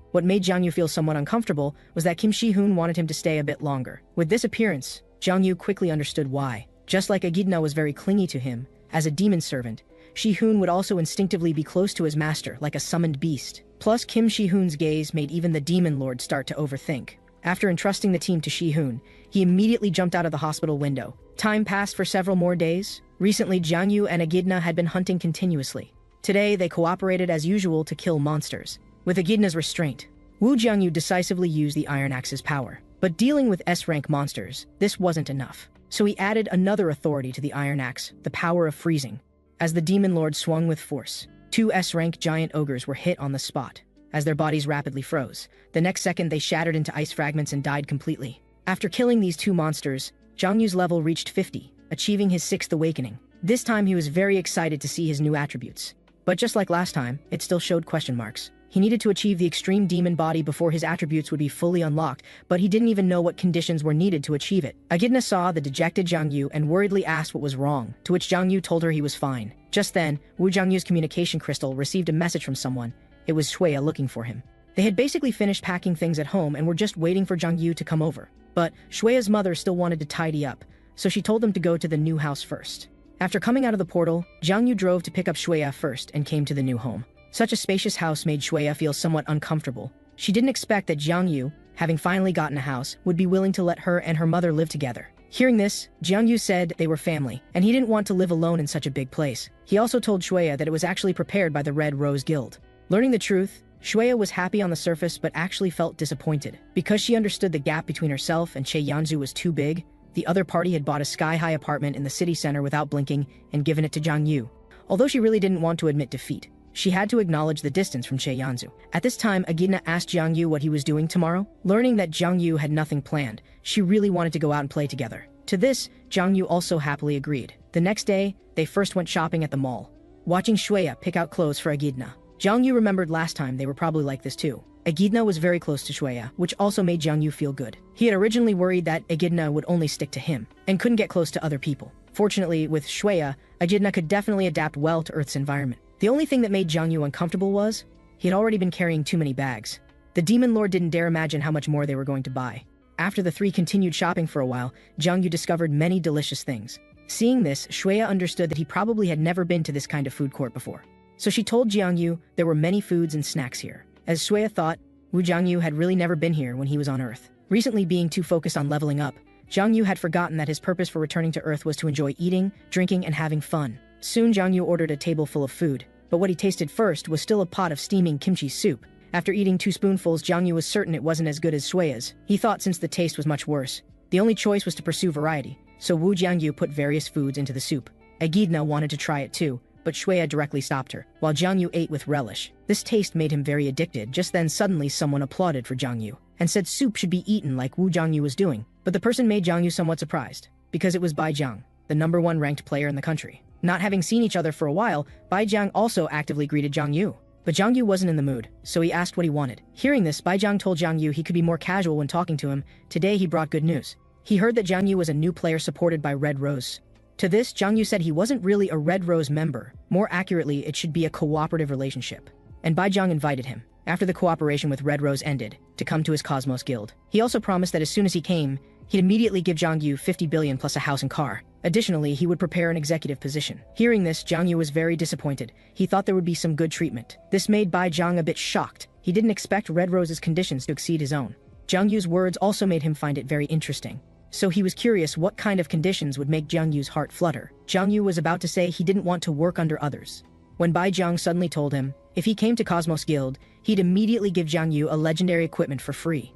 What made Yu feel somewhat uncomfortable was that Kim Shi-hoon wanted him to stay a bit longer. With this appearance, Yu quickly understood why. Just like Echidna was very clingy to him, as a demon servant, Shi-hoon would also instinctively be close to his master like a summoned beast. Plus, Kim Shi-hoon's gaze made even the demon lord start to overthink. After entrusting the team to Shi-hoon, he immediately jumped out of the hospital window. Time passed for several more days. Recently, Yu and Echidna had been hunting continuously. Today, they cooperated as usual to kill monsters. With Echidna's restraint, Yu decisively used the Iron Axe's power. But dealing with S-rank monsters, this wasn't enough. So he added another authority to the Iron Axe, the power of freezing. As the Demon Lord swung with force, 2 S-rank giant ogres were hit on the spot. as their bodies rapidly froze. The next second, they shattered into ice fragments and died completely. After killing these two monsters, Zhang Yu's level reached 50, achieving his 6th awakening. This time he was very excited to see his new attributes. But just like last time, it still showed question marks. He needed to achieve the extreme demon body before his attributes would be fully unlocked, but he didn't even know what conditions were needed to achieve it. Echidna saw the dejected Zhang Yu and worriedly asked what was wrong, to which Zhang Yu told her he was fine. Just then, Wu Zhangyu's communication crystal received a message from someone. It was Shuya looking for him. They had basically finished packing things at home and were just waiting for Zhang Yu to come over. But Shuya's mother still wanted to tidy up, so she told them to go to the new house first. After coming out of the portal, Zhang Yu drove to pick up Shuya first and came to the new home. Such a spacious house made Shuya feel somewhat uncomfortable. She didn't expect that Zhang Yu, having finally gotten a house, would be willing to let her and her mother live together. Hearing this, Zhang Yu said they were family, and he didn't want to live alone in such a big place. He also told Shuya that it was actually prepared by the Red Rose Guild. Learning the truth, Shuya was happy on the surface but actually felt disappointed. Because she understood the gap between herself and Che Yanzu was too big, the other party had bought a sky-high apartment in the city center without blinking and given it to Zhang Yu. Although she really didn't want to admit defeat, she had to acknowledge the distance from Che Yanzu. At this time, Echidna asked Zhang Yu what he was doing tomorrow. Learning that Zhang Yu had nothing planned, she really wanted to go out and play together. To this, Zhang Yu also happily agreed. The next day, they first went shopping at the mall, watching Shuya pick out clothes for Echidna. Zhang Yu remembered last time they were probably like this too. Echidna was very close to Shuya, which also made Zhang Yu feel good. He had originally worried that Echidna would only stick to him, and couldn't get close to other people. Fortunately, with Shuya, Echidna could definitely adapt well to Earth's environment. The only thing that made Zhang Yu uncomfortable was, he had already been carrying too many bags. The Demon Lord didn't dare imagine how much more they were going to buy. After the three continued shopping for a while, Zhang Yu discovered many delicious things. Seeing this, Shuya understood that he probably had never been to this kind of food court before. So she told Zhang Yu there were many foods and snacks here. As Shuya thought, Wu Zhangyu had really never been here when he was on Earth. Recently being too focused on leveling up, Zhang Yu had forgotten that his purpose for returning to Earth was to enjoy eating, drinking, and having fun. Soon Zhang Yu ordered a table full of food, but what he tasted first was still a pot of steaming kimchi soup. After eating 2 spoonfuls, Zhang Yu was certain it wasn't as good as Shuya's. He thought since the taste was much worse, the only choice was to pursue variety, so Wu Zhangyu put various foods into the soup. Echidna wanted to try it too, but Shuya directly stopped her, while Zhang Yu ate with relish. This taste made him very addicted. Just then suddenly someone applauded for Zhang Yu, and said soup should be eaten like Wu Zhangyu was doing. But the person made Zhang Yu somewhat surprised, because it was Bai Jiang, the #1 ranked player in the country. Not having seen each other for a while, Bai Jiang also actively greeted Zhang Yu. But Zhang Yu wasn't in the mood, so he asked what he wanted. Hearing this, Bai Jiang told Zhang Yu he could be more casual when talking to him. Today he brought good news. He heard that Zhang Yu was a new player supported by Red Rose. To this, Zhang Yu said he wasn't really a Red Rose member. More accurately, it should be a cooperative relationship. And Bai Jiang invited him, after the cooperation with Red Rose ended, to come to his Cosmos Guild. He also promised that as soon as he came, he'd immediately give Zhang Yu 50 billion plus a house and car. Additionally, he would prepare an executive position. Hearing this, Zhang Yu was very disappointed. He thought there would be some good treatment. This made Bai Jiang a bit shocked. He didn't expect Red Rose's conditions to exceed his own. Zhang Yu's words also made him find it very interesting. So he was curious what kind of conditions would make Zhang Yu's heart flutter. Zhang Yu was about to say he didn't want to work under others, when Bai Jiang suddenly told him if he came to Cosmos Guild, he'd immediately give Zhang Yu a legendary equipment for free.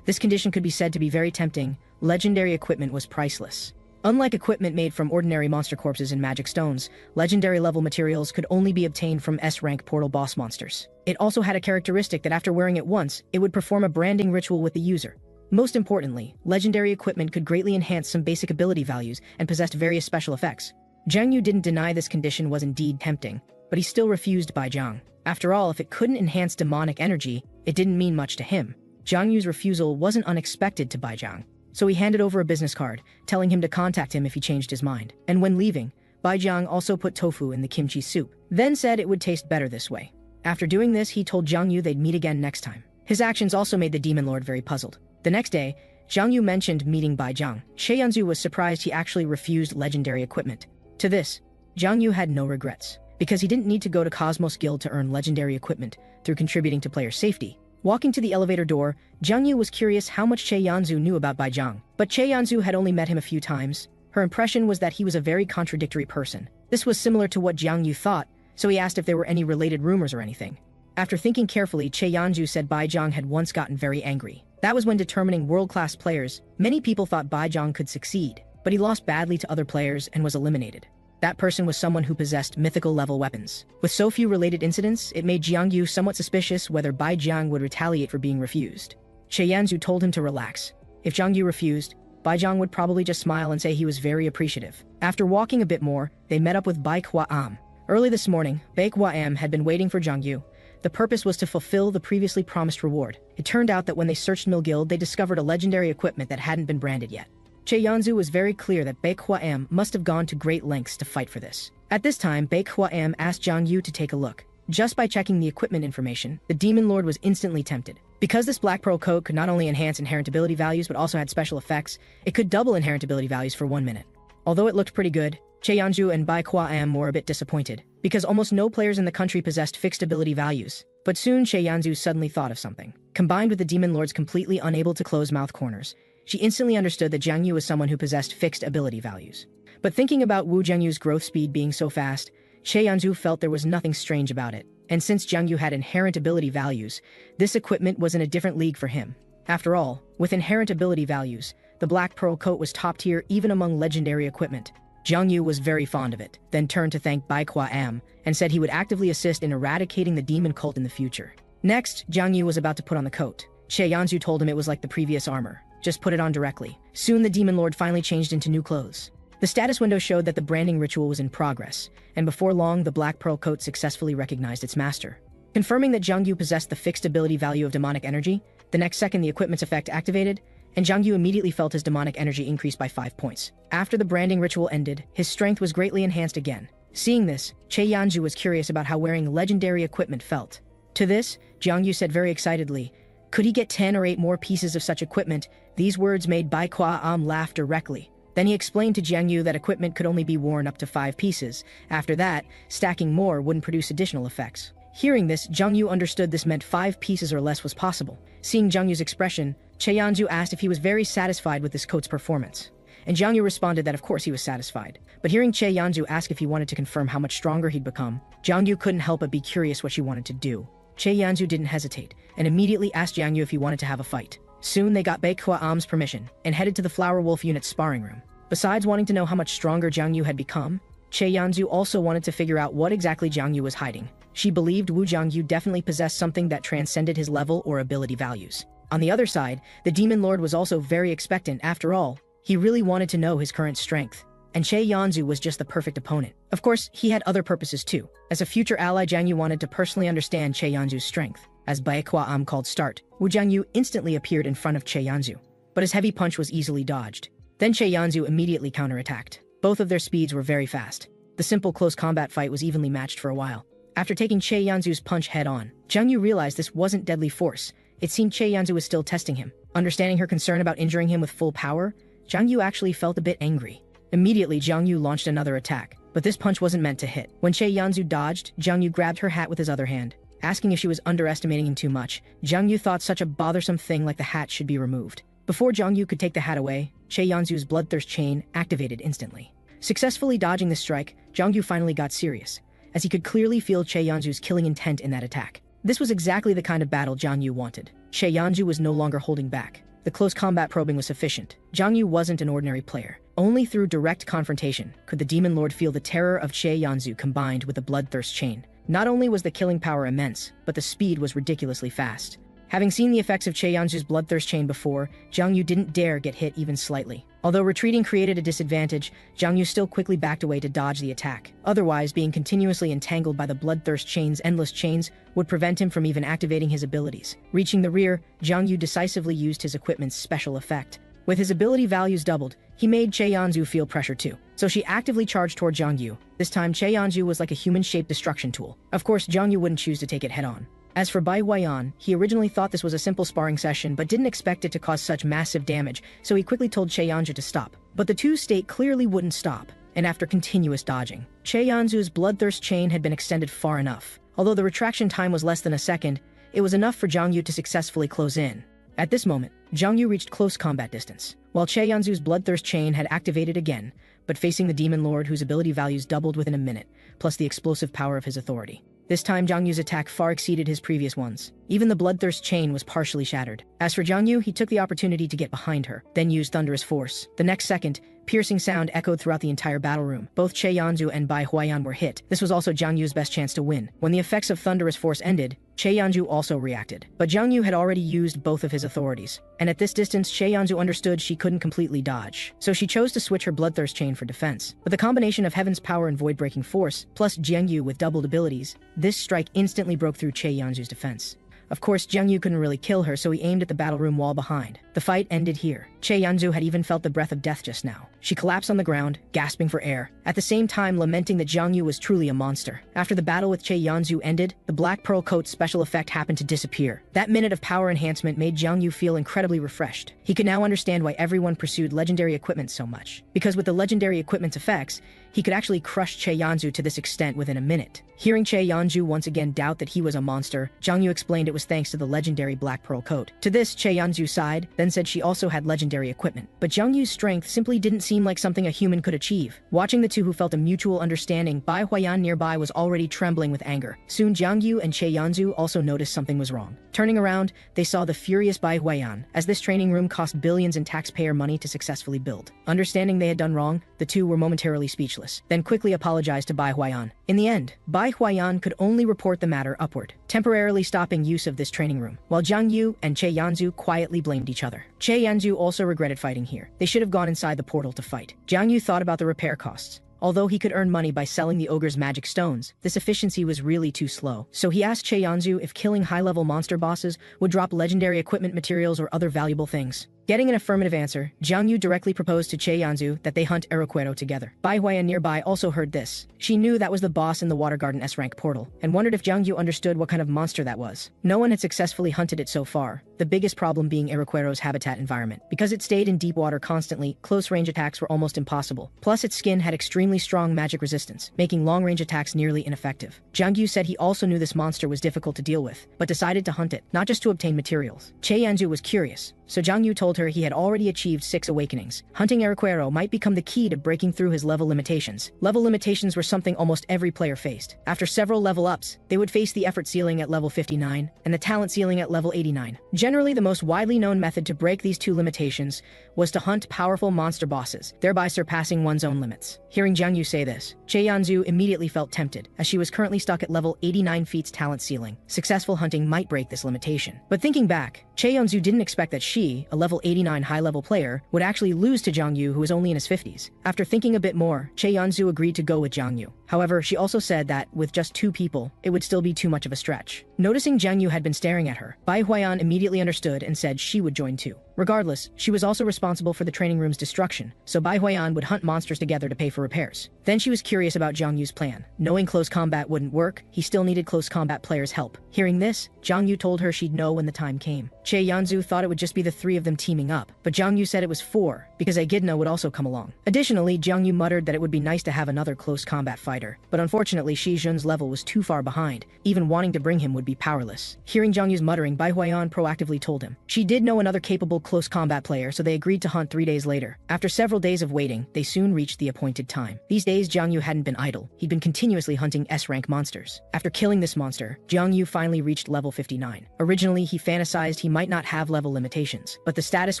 This condition could be said to be very tempting. Legendary equipment was priceless. Unlike equipment made from ordinary monster corpses and magic stones, legendary level materials could only be obtained from S-rank portal boss monsters. It also had a characteristic that after wearing it once, it would perform a branding ritual with the user. Most importantly, legendary equipment could greatly enhance some basic ability values and possessed various special effects. Zhang Yu didn't deny this condition was indeed tempting, but he still refused Bai Jiang. After all, if it couldn't enhance demonic energy, it didn't mean much to him. Zhang Yu's refusal wasn't unexpected to Bai Jiang, so he handed over a business card, telling him to contact him if he changed his mind. And when leaving, Bai Jiang also put tofu in the kimchi soup, then said it would taste better this way. After doing this, he told Zhang Yu they'd meet again next time. His actions also made the Demon Lord very puzzled. The next day, Zhang Yu mentioned meeting Bai Jiang. Che Yanzu was surprised he actually refused legendary equipment. To this, Zhang Yu had no regrets, because he didn't need to go to Cosmos Guild to earn legendary equipment through contributing to player safety. Walking to the elevator door, Zhang Yu was curious how much Che Yanzu knew about Bai Jiang. But Che Yanzu had only met him a few times. Her impression was that he was a very contradictory person. This was similar to what Zhang Yu thought, so he asked if there were any related rumors or anything. After thinking carefully, Che Yanzu said Bai Jiang had once gotten very angry. That was when determining world-class players. Many people thought Bai Jiang could succeed, but he lost badly to other players and was eliminated. That person was someone who possessed mythical-level weapons. With so few related incidents, it made Jiang Yu somewhat suspicious whether Bai Jiang would retaliate for being refused. Che Yanzu told him to relax. If Jiang Yu refused, Bai Jiang would probably just smile and say he was very appreciative. After walking a bit more, they met up with Bai Kwa-am. Early this morning, Bai Kwa-am had been waiting for Jiang Yu. The purpose was to fulfill the previously promised reward. It turned out that when they searched Mill Guild, they discovered a legendary equipment that hadn't been branded yet. Che Yanzu was very clear that Bai Kwa-am must have gone to great lengths to fight for this. At this time, Bai Kwa-am asked Jiang Yu to take a look. Just by checking the equipment information, the Demon Lord was instantly tempted. Because this Black Pearl coat could not only enhance inherent ability values but also had special effects, it could double inherent ability values for 1 minute. Although it looked pretty good, Che Yanzu and Bai Kwa-am were a bit disappointed, because almost no players in the country possessed fixed ability values. But soon Che Yanzu suddenly thought of something. Combined with the Demon Lord's completely unable to close mouth corners, she instantly understood that Jiang Yu was someone who possessed fixed ability values. But thinking about Wu Jiangyu's growth speed being so fast, Che Yanzu felt there was nothing strange about it. And since Jiang Yu had inherent ability values, this equipment was in a different league for him. After all, with inherent ability values, the Black Pearl coat was top tier even among legendary equipment. Jiang Yu was very fond of it, then turned to thank Bai Kwa-am, and said he would actively assist in eradicating the demon cult in the future. Next, Jiang Yu was about to put on the coat. Che Yanzu told him it was like the previous armor. Just put it on directly. Soon the Demon Lord finally changed into new clothes. The status window showed that the branding ritual was in progress, and before long the Black Pearl coat successfully recognized its master. Confirming that Jiang Yu possessed the fixed ability value of demonic energy, the next second the equipment's effect activated, and Jiang Yu immediately felt his demonic energy increase by 5 points. After the branding ritual ended, his strength was greatly enhanced again. Seeing this, Che Yanzu was curious about how wearing legendary equipment felt. To this, Jiang Yu said very excitedly, could he get 10 or 8 more pieces of such equipment? These words made Bai Kwa-am laugh directly. Then he explained to Jiang Yu that equipment could only be worn up to 5 pieces. After that, stacking more wouldn't produce additional effects. Hearing this, Jiang Yu understood this meant 5 pieces or less was possible. Seeing Jiang Yu's expression, Che Yanzu asked if he was very satisfied with this coat's performance. And Jiang Yu responded that of course he was satisfied. But hearing Che Yanzu ask if he wanted to confirm how much stronger he'd become, Jiang Yu couldn't help but be curious what she wanted to do. Che Yanzu didn't hesitate, and immediately asked Jiang Yu if he wanted to have a fight. Soon they got Bai Kwa-am's permission, and headed to the Flower Wolf unit's sparring room. Besides wanting to know how much stronger Jiang Yu had become, Che Yanzu also wanted to figure out what exactly Jiang Yu was hiding. She believed Wu Jiangyu definitely possessed something that transcended his level or ability values. On the other side, the Demon Lord was also very expectant. After all, he really wanted to know his current strength. And Che Yanzu was just the perfect opponent. Of course, he had other purposes too. As a future ally, Jiang Yu wanted to personally understand Che Yanzu's strength. As Bai Kwa-am called start, Wu Jiangyu instantly appeared in front of Che Yanzu. But his heavy punch was easily dodged. Then Che Yanzu immediately counterattacked. Both of their speeds were very fast. The simple close combat fight was evenly matched for a while. After taking Che Yanzu's punch head-on, Jiang Yu realized this wasn't deadly force. It seemed Che Yanzu was still testing him. Understanding her concern about injuring him with full power, Jiang Yu actually felt a bit angry. Immediately, Jiang Yu launched another attack, but this punch wasn't meant to hit. When Che Yanzu dodged, Jiang Yu grabbed her hat with his other hand. Asking if she was underestimating him too much, Jiang Yu thought such a bothersome thing like the hat should be removed. Before Jiang Yu could take the hat away, Che Yanzu's bloodthirst chain activated instantly. Successfully dodging the strike, Jiang Yu finally got serious, as he could clearly feel Che Yanzu's killing intent in that attack. This was exactly the kind of battle Jiang Yu wanted. Che Yanzu was no longer holding back. The close combat probing was sufficient. Jiang Yu wasn't an ordinary player. Only through direct confrontation could the Demon Lord feel the terror of Che Yanzu combined with the bloodthirst chain. Not only was the killing power immense, but the speed was ridiculously fast. Having seen the effects of Che Yanzu's bloodthirst chain before, Jiang Yu didn't dare get hit even slightly. Although retreating created a disadvantage, Jiang Yu still quickly backed away to dodge the attack. Otherwise, being continuously entangled by the bloodthirst chain's endless chains would prevent him from even activating his abilities. Reaching the rear, Jiang Yu decisively used his equipment's special effect. With his ability values doubled, he made Che Yanzu feel pressure too. So she actively charged toward Jiang Yu. This time, Che Yanzu was like a human-shaped destruction tool. Of course, Jiang Yu wouldn't choose to take it head-on. As for Bai Huayan, he originally thought this was a simple sparring session but didn't expect it to cause such massive damage, so he quickly told Che Yanzu to stop. But the two state clearly wouldn't stop, and after continuous dodging, Che Yanzu's bloodthirst chain had been extended far enough. Although the retraction time was less than a second, it was enough for Jiang Yu to successfully close in. At this moment, Jiang Yu reached close combat distance, while Che Yanzu's bloodthirst chain had activated again, but facing the Demon Lord whose ability values doubled within a minute, plus the explosive power of his authority. This time, Jiang Yu's attack far exceeded his previous ones. Even the bloodthirst chain was partially shattered. As for Jiang Yu, he took the opportunity to get behind her, then used thunderous force. The next second, piercing sound echoed throughout the entire battle room. Both Che Yanzu and Bai Huayan were hit. This was also Jiang Yu's best chance to win. When the effects of thunderous force ended, Che Yanzu also reacted. But Jiang Yu had already used both of his authorities, and at this distance Che Yanzu understood she couldn't completely dodge. So she chose to switch her bloodthirst chain for defense. With the combination of Heaven's power and void-breaking force, plus Jiang Yu with doubled abilities, this strike instantly broke through Che Yanzu's defense. Of course, Jiang Yu couldn't really kill her, so he aimed at the battle room wall behind. The fight ended here. Che Yanzu had even felt the breath of death just now. She collapsed on the ground, gasping for air, at the same time lamenting that Jiang Yu was truly a monster. After the battle with Che Yanzu ended, the Black Pearl Coat's special effect happened to disappear. That minute of power enhancement made Jiang Yu feel incredibly refreshed. He could now understand why everyone pursued legendary equipment so much. Because with the legendary equipment's effects, he could actually crush Che Yanzu to this extent within a minute. Hearing Che Yanzu once again doubt that he was a monster, Jiang Yu explained it was thanks to the legendary Black Pearl Coat. To this, Che Yanzu sighed, then said she also had legendary equipment. But Jiang Yu's strength simply didn't seem like something a human could achieve. Watching the two who felt a mutual understanding, Bai Huayan nearby was already trembling with anger. Soon Jiang Yu and Che Yanzu also noticed something was wrong. Turning around, they saw the furious Bai Huayan, as this training room cost billions in taxpayer money to successfully build. Understanding they had done wrong, the two were momentarily speechless, then quickly apologized to Bai Huayan. In the end, Bai Huayan could only report the matter upward, temporarily stopping use of this training room, while Jiang Yu and Che Yanzu quietly blamed each other. Che Yanzu also regretted fighting here. They should have gone inside the portal to fight. Jiang Yu thought about the repair costs. Although he could earn money by selling the ogre's magic stones, this efficiency was really too slow. So he asked Che Yanzu if killing high-level monster bosses would drop legendary equipment materials or other valuable things. Getting an affirmative answer, Jiang Yu directly proposed to Che Yanzu that they hunt Erequero together. Bai Huayan nearby also heard this. She knew that was the boss in the Water Garden S-rank portal, and wondered if Jiang Yu understood what kind of monster that was. No one had successfully hunted it so far, the biggest problem being Erequero's habitat environment. Because it stayed in deep water constantly, close-range attacks were almost impossible. Plus, its skin had extremely strong magic resistance, making long-range attacks nearly ineffective. Jiang Yu said he also knew this monster was difficult to deal with, but decided to hunt it, not just to obtain materials. Che Yanzu was curious, so Jiang Yu told her he had already achieved 6 awakenings. Hunting Erequero might become the key to breaking through his level limitations. Level limitations were something almost every player faced. After several level ups, they would face the effort ceiling at level 59, and the talent ceiling at level 89. Generally, the most widely known method to break these two limitations was to hunt powerful monster bosses, thereby surpassing one's own limits. Hearing Jiang Yu say this, Che Yanzu immediately felt tempted, as she was currently stuck at level 89 feet's talent ceiling. Successful hunting might break this limitation. But thinking back, Che Yanzu didn't expect that she, a level 89 high-level player, would actually lose to Jiang Yu, who was only in his 50s. After thinking a bit more, Che Yanzu agreed to go with Jiang Yu. However, she also said that, with just 2 people, it would still be too much of a stretch. Noticing Jiang Yu had been staring at her, Bai Huayan immediately understood and said she would join too. Regardless, she was also responsible for the training room's destruction, so Bai Huayan would hunt monsters together to pay for repairs. Then she was curious about Jiang Yu's plan. Knowing close combat wouldn't work, he still needed close combat players' help. Hearing this, Jiang Yu told her she'd know when the time came. Che Yanzu thought it would just be the 3 of them teaming up, but Jiang Yu said it was 4, because Echidna would also come along. Additionally, Jiang Yu muttered that it would be nice to have another close combat fighter, but unfortunately Shi Jun's level was too far behind. Even wanting to bring him would be powerless. Hearing Jiang Yu's muttering, Bai Huayan proactively told him. She did know another capable close combat player, so they agreed to hunt 3 days later. After several days of waiting, they soon reached the appointed time. These days, Jiang Yu hadn't been idle. He'd been continuously hunting S-rank monsters. After killing this monster, Jiang Yu finally reached level 59. Originally, he fantasized he might not have level limitations, but the status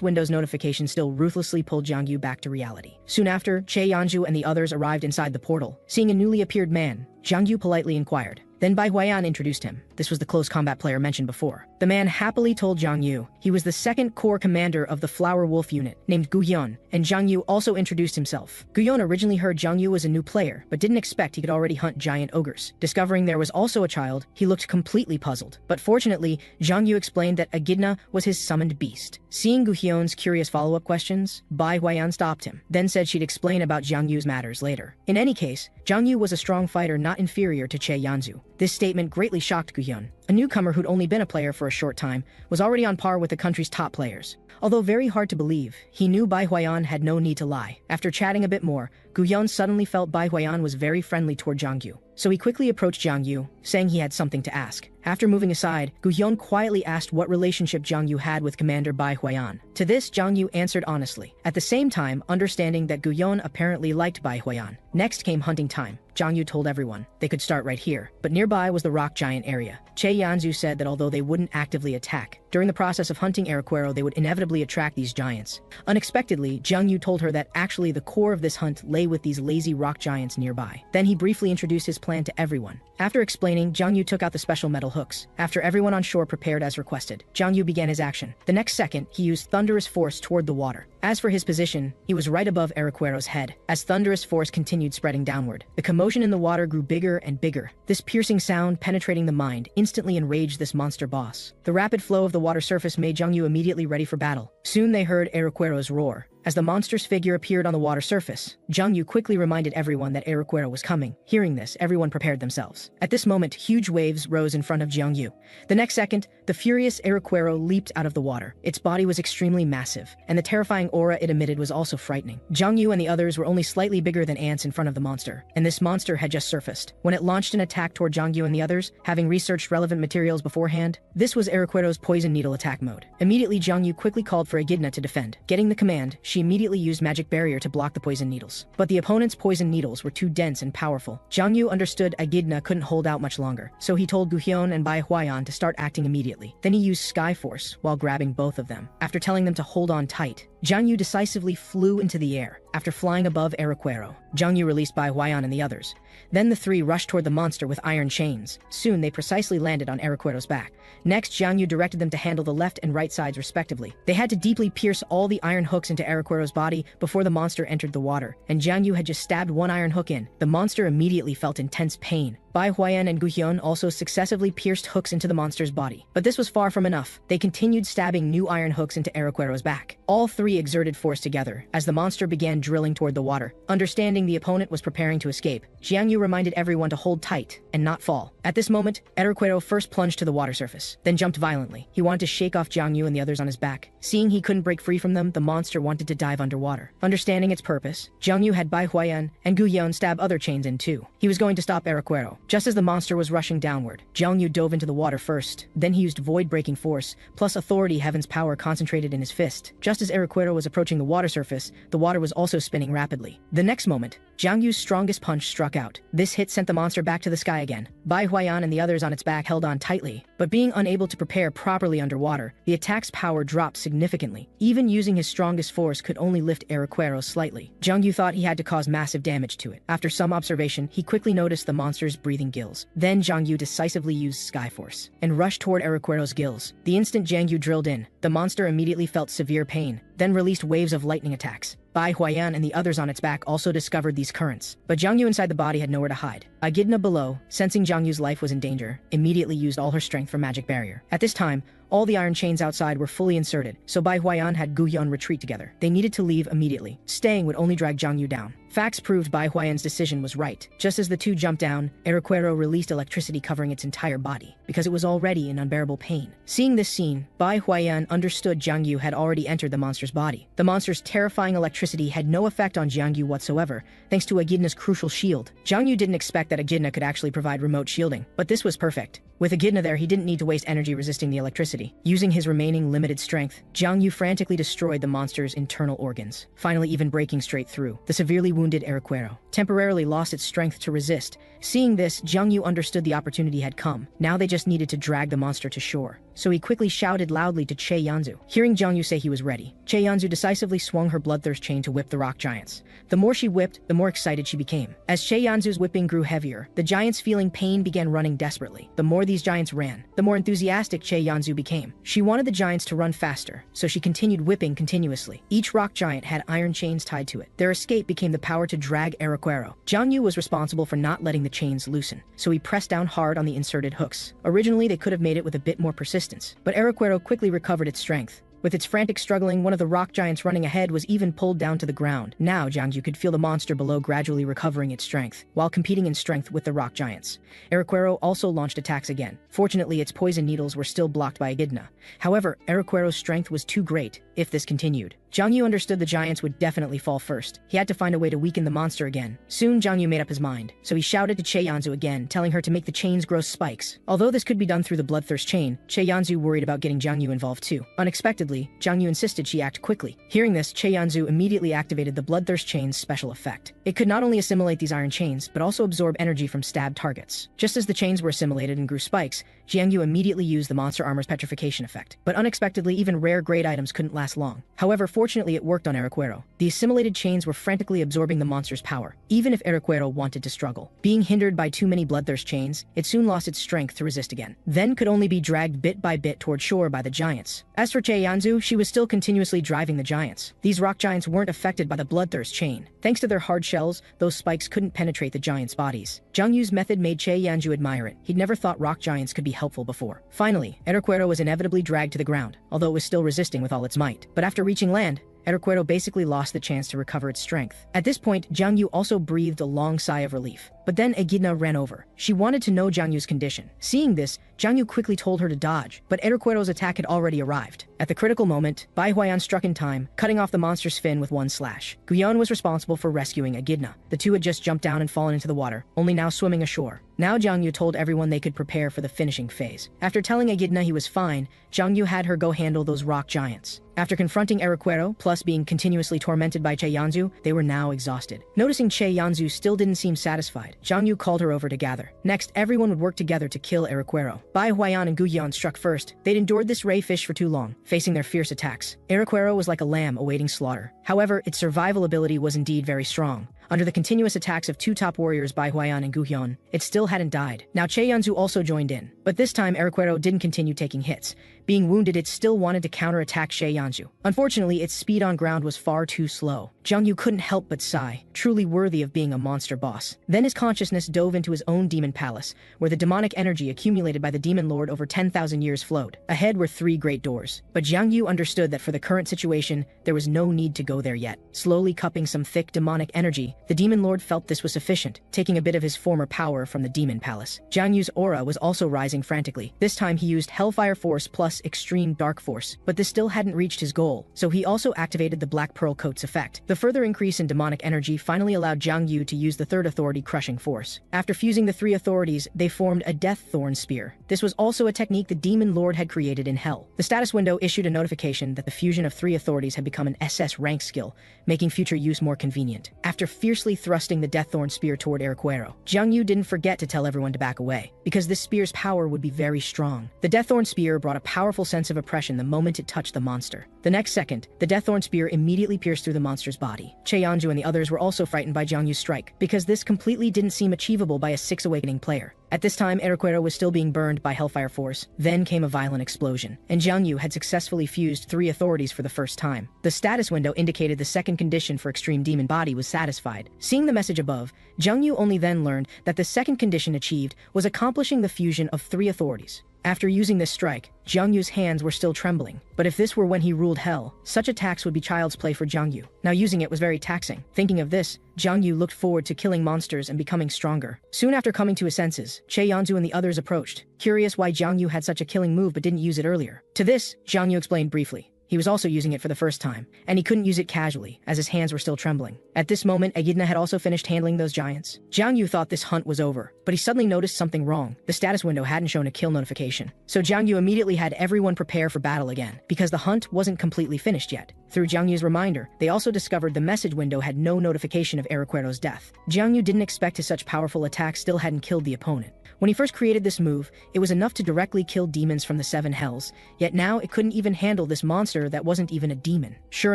window's notification still ruthlessly pulled Jiang Yu back to reality. Soon after, Che Yanzu and the others arrived inside the portal. Seeing a newly appeared man, Jiang Yu politely inquired. Then Bai Huayan introduced him. This was the close combat player mentioned before. The man happily told Jiang Yu he was the 2nd Corps commander of the Flower Wolf unit, named Gu Yun, and Jiang Yu also introduced himself. Gu Yun originally heard Jiang Yu was a new player, but didn't expect he could already hunt giant ogres. Discovering there was also a child, he looked completely puzzled. But fortunately, Jiang Yu explained that Echidna was his summoned beast. Seeing Gu Hyun's curious follow-up questions, Bai Huayan stopped him, then said she'd explain about Jiang Yu's matters later. In any case, Jiang Yu was a strong fighter not inferior to Che Yanzu. This statement greatly shocked Gu Hyun. A newcomer who'd only been a player for a short time was already on par with the country's top players. Although very hard to believe, he knew Bai Huayan had no need to lie. After chatting a bit more, Gu Hyun suddenly felt Bai Huayan was very friendly toward Jiang Yu. so he quickly approached Jiang Yu, saying he had something to ask. After moving aside, Gu Hyun quietly asked what relationship Jiang Yu had with Commander Bai Huayan. To this, Jiang Yu answered honestly, at the same time understanding that Gu Hyun apparently liked Bai Huayan. Next came hunting time. Jiang Yu told everyone they could start right here, but nearby was the rock giant area. Che Yanzu said that although they wouldn't actively attack, during the process of hunting Araquero they would inevitably attract these giants. Unexpectedly, Jiang Yu told her that actually the core of this hunt lay with these lazy rock giants nearby. Then he briefly introduced his plan to everyone. After explaining, Jiang Yu took out the special metal hooks. After everyone on shore prepared as requested, Jiang Yu began his action. The next second, he used thunderous force toward the water. As for his position, he was right above Araquero's head. As thunderous force continued spreading downward, the commotion in the water grew bigger and bigger. This piercing sound penetrating the mind instantly enraged this monster boss. The rapid flow of the water surface made Jiang Yu immediately ready for battle. Soon they heard Araquero's roar. As the monster's figure appeared on the water surface, Jiang Yu quickly reminded everyone that Araquero was coming. Hearing this, everyone prepared themselves. At this moment, huge waves rose in front of Jiang Yu. The next second, the furious Araquero leaped out of the water. Its body was extremely massive, and the terrifying aura it emitted was also frightening. Jiang Yu and the others were only slightly bigger than ants in front of the monster, and this monster had just surfaced. When it launched an attack toward Jiang Yu and the others, having researched relevant materials beforehand, this was Araquero's poison needle attack mode. Immediately, Jiang Yu quickly called for Echidna to defend. Getting the command, she immediately used magic barrier to block the poison needles. But the opponent's poison needles were too dense and powerful. Jiang Yu understood Echidna couldn't hold out much longer, so he told Gu Hyun and Bai Huayan to start acting immediately. Then he used Sky Force while grabbing both of them. After telling them to hold on tight, Jiang Yu decisively flew into the air. After flying above Araquero, Jiang Yu released Bai Huayan and the others. Then the three rushed toward the monster with iron chains. Soon they precisely landed on Araquero's back. Next, Jiang Yu directed them to handle the left and right sides respectively. They had to deeply pierce all the iron hooks into Araquero's body before the monster entered the water, and Jiang Yu had just stabbed one iron hook in. The monster immediately felt intense pain. Bai Huayan and Gu Hyun also successively pierced hooks into the monster's body. But this was far from enough. They continued stabbing new iron hooks into Araquero's back. All three exerted force together as the monster began drilling toward the water. Understanding the opponent was preparing to escape, Jiang Yu reminded everyone to hold tight and not fall. At this moment, Araquero first plunged to the water surface, then jumped violently. He wanted to shake off Jiang Yu and the others on his back. Seeing he couldn't break free from them, the monster wanted to dive underwater. Understanding its purpose, Jiang Yu had Bai Huayan and Gu Hyun stab other chains in too. He was going to stop Araquero. Just as the monster was rushing downward, Jiang Yu dove into the water first. Then he used void-breaking force, plus authority heaven's power concentrated in his fist. Just as Araquero was approaching the water surface, the water was also spinning rapidly. The next moment, Jiang Yu's strongest punch struck out. This hit sent the monster back to the sky again. Bai Huayan and the others on its back held on tightly, but being unable to prepare properly underwater, the attack's power dropped significantly. Even using his strongest force could only lift Araquero slightly. Jiang Yu thought he had to cause massive damage to it. After some observation, he quickly noticed the monster's breathing gills. Then Jiang Yu decisively used Sky Force and rushed toward Araquero's gills. The instant Jiang Yu drilled in, the monster immediately felt severe pain, then released waves of lightning attacks. Bai Huayan and the others on its back also discovered these currents, but Jiang Yu inside the body had nowhere to hide. Echidna below, sensing Jiang Yu's life was in danger, immediately used all her strength for magic barrier. At this time, all the iron chains outside were fully inserted, so Bai Huayan had Gu Hyun retreat together. They needed to leave immediately. Staying would only drag Jiang Yu down. Facts proved Bai Huayan's decision was right. Just as the two jumped down, Araquero released electricity covering its entire body, because it was already in unbearable pain. Seeing this scene, Bai Huayan understood Jiang Yu had already entered the monster's body. The monster's terrifying electricity had no effect on Jiang Yu whatsoever, thanks to Echidna's crucial shield. Jiang Yu didn't expect that Echidna could actually provide remote shielding, but this was perfect. With Echidna there, he didn't need to waste energy resisting the electricity. Using his remaining limited strength, Jiang Yu frantically destroyed the monster's internal organs, finally even breaking straight through. The severely wounded Araquero temporarily lost its strength to resist. Seeing this, Jiang Yu understood the opportunity had come. Now they just needed to drag the monster to shore. So he quickly shouted loudly to Che Yanzu. Hearing Jiang Yu say he was ready, Che Yanzu decisively swung her bloodthirst chain to whip the rock giants. The more she whipped, the more excited she became. As Che Yanzu's whipping grew heavier, the giants feeling pain began running desperately. The more these giants ran, the more enthusiastic Che Yanzu became. She wanted the giants to run faster, so she continued whipping continuously. Each rock giant had iron chains tied to it. Their escape became the power to drag Araquero. Jiang Yu was responsible for not letting the chains loosen, so he pressed down hard on the inserted hooks. Originally, they could have made it with a bit more persistence, but Araquero quickly recovered its strength. With its frantic struggling, one of the rock giants running ahead was even pulled down to the ground. Now Jiang Yu could feel the monster below gradually recovering its strength, while competing in strength with the rock giants. Araquero also launched attacks again. Fortunately, its poison needles were still blocked by Echidna. However, Araquero's strength was too great if this continued. Jiang Yu understood the giants would definitely fall first. He had to find a way to weaken the monster again. Soon Jiang Yu made up his mind, so he shouted to Che Yanzu again, telling her to make the chains grow spikes. Although this could be done through the bloodthirst chain, Che Yanzu worried about getting Jiang Yu involved too. Unexpectedly, Jiang Yu insisted she act quickly. Hearing this, Che Yanzu immediately activated the bloodthirst chain's special effect. It could not only assimilate these iron chains, but also absorb energy from stabbed targets. Just as the chains were assimilated and grew spikes, Jiang Yu immediately used the monster armor's petrification effect. But unexpectedly, even rare grade items couldn't last long. However, fortunately it worked on Araquero. The assimilated chains were frantically absorbing the monster's power, even if Araquero wanted to struggle. Being hindered by too many bloodthirst chains, it soon lost its strength to resist again, then could only be dragged bit by bit toward shore by the giants. As for Che Yanzu, she was still continuously driving the giants. These rock giants weren't affected by the bloodthirst chain. Thanks to their hard shells, those spikes couldn't penetrate the giants' bodies. Jiang Yu's method made Che Yanzu admire it. He'd never thought rock giants could be helpful before. Finally, Araquero was inevitably dragged to the ground, although it was still resisting with all its might. But after reaching land, Araquero basically lost the chance to recover its strength. At this point, Jiang Yu also breathed a long sigh of relief. But then Echidna ran over. She wanted to know Jiang Yu's condition. Seeing this, Jiang Yu quickly told her to dodge, but Araquero's attack had already arrived. At the critical moment, Bai Huayan struck in time, cutting off the monster's fin with one slash. Guyon was responsible for rescuing Echidna. The two had just jumped down and fallen into the water, only now swimming ashore. Now Jiang Yu told everyone they could prepare for the finishing phase. After telling Echidna he was fine, Jiang Yu had her go handle those rock giants. After confronting Araquero, plus being continuously tormented by Che Yanzu, they were now exhausted. Noticing Che Yanzu still didn't seem satisfied, Jiang Yu called her over to gather. Next, everyone would work together to kill Araquero. Bai Huayan and Guyon struck first. They'd endured this ray fish for too long, facing their fierce attacks. Araquero was like a lamb awaiting slaughter. However, its survival ability was indeed very strong. Under the continuous attacks of two top warriors Bai Huayan and Guyon, it still hadn't died. Now Che Yanzu also joined in, but this time Araquero didn't continue taking hits. Being wounded, it still wanted to counterattack Che Yanzu. Unfortunately, its speed on ground was far too slow. Jiang Yu couldn't help but sigh, truly worthy of being a monster boss. Then his consciousness dove into his own demon palace, where the demonic energy accumulated by the demon lord over 10,000 years flowed. Ahead were 3 great doors, but Jiang Yu understood that for the current situation, there was no need to go there yet. Slowly cupping some thick demonic energy, the demon lord felt this was sufficient, taking a bit of his former power from the demon palace. Jiang Yu's aura was also rising frantically. This time he used Hellfire Force plus Extreme Dark Force, but this still hadn't reached his goal, so he also activated the Black Pearl Coat's effect. The further increase in demonic energy finally allowed Jiang Yu to use the third authority, Crushing Force. After fusing the 3 authorities, they formed a Death Thorn Spear. This was also a technique the demon lord had created in Hell. The status window issued a notification that the fusion of 3 authorities had become an SS rank skill, making future use more convenient. After fiercely thrusting the Death Thorn Spear toward Araquero, Jiang Yu didn't forget to tell everyone to back away, because this spear's power would be very strong. The Death Thorn Spear brought a powerful sense of oppression the moment it touched the monster. The next second, the Death Thorn Spear immediately pierced through the monster's body. Che Yanzu and the others were also frightened by Jiang Yu's strike, because this completely didn't seem achievable by a 6 awakening player. At this time, Araquero was still being burned by Hellfire Force. Then came a violent explosion, and Jiang Yu had successfully fused 3 authorities for the first time. The status window indicated the second condition for Extreme Demon Body was satisfied. Seeing the message above, Jiang Yu only then learned that the second condition achieved was accomplishing the fusion of 3 authorities. After using this strike, Jiang Yu's hands were still trembling, but if this were when he ruled Hell, such attacks would be child's play for Jiang Yu. Now using it was very taxing. Thinking of this, Jiang Yu looked forward to killing monsters and becoming stronger. Soon after coming to his senses, Che Yanzu and the others approached, curious why Jiang Yu had such a killing move but didn't use it earlier. To this, Jiang Yu explained briefly. He was also using it for the first time, and he couldn't use it casually, as his hands were still trembling. At this moment, Echidna had also finished handling those giants. Jiang Yu thought this hunt was over, but he suddenly noticed something wrong. The status window hadn't shown a kill notification. So Jiang Yu immediately had everyone prepare for battle again, because the hunt wasn't completely finished yet. Through Jiang Yu's reminder, they also discovered the message window had no notification of Araquero's death. Jiang Yu didn't expect his such powerful attack still hadn't killed the opponent. When he first created this move, it was enough to directly kill demons from the 7 hells, yet now it couldn't even handle this monster that wasn't even a demon. Sure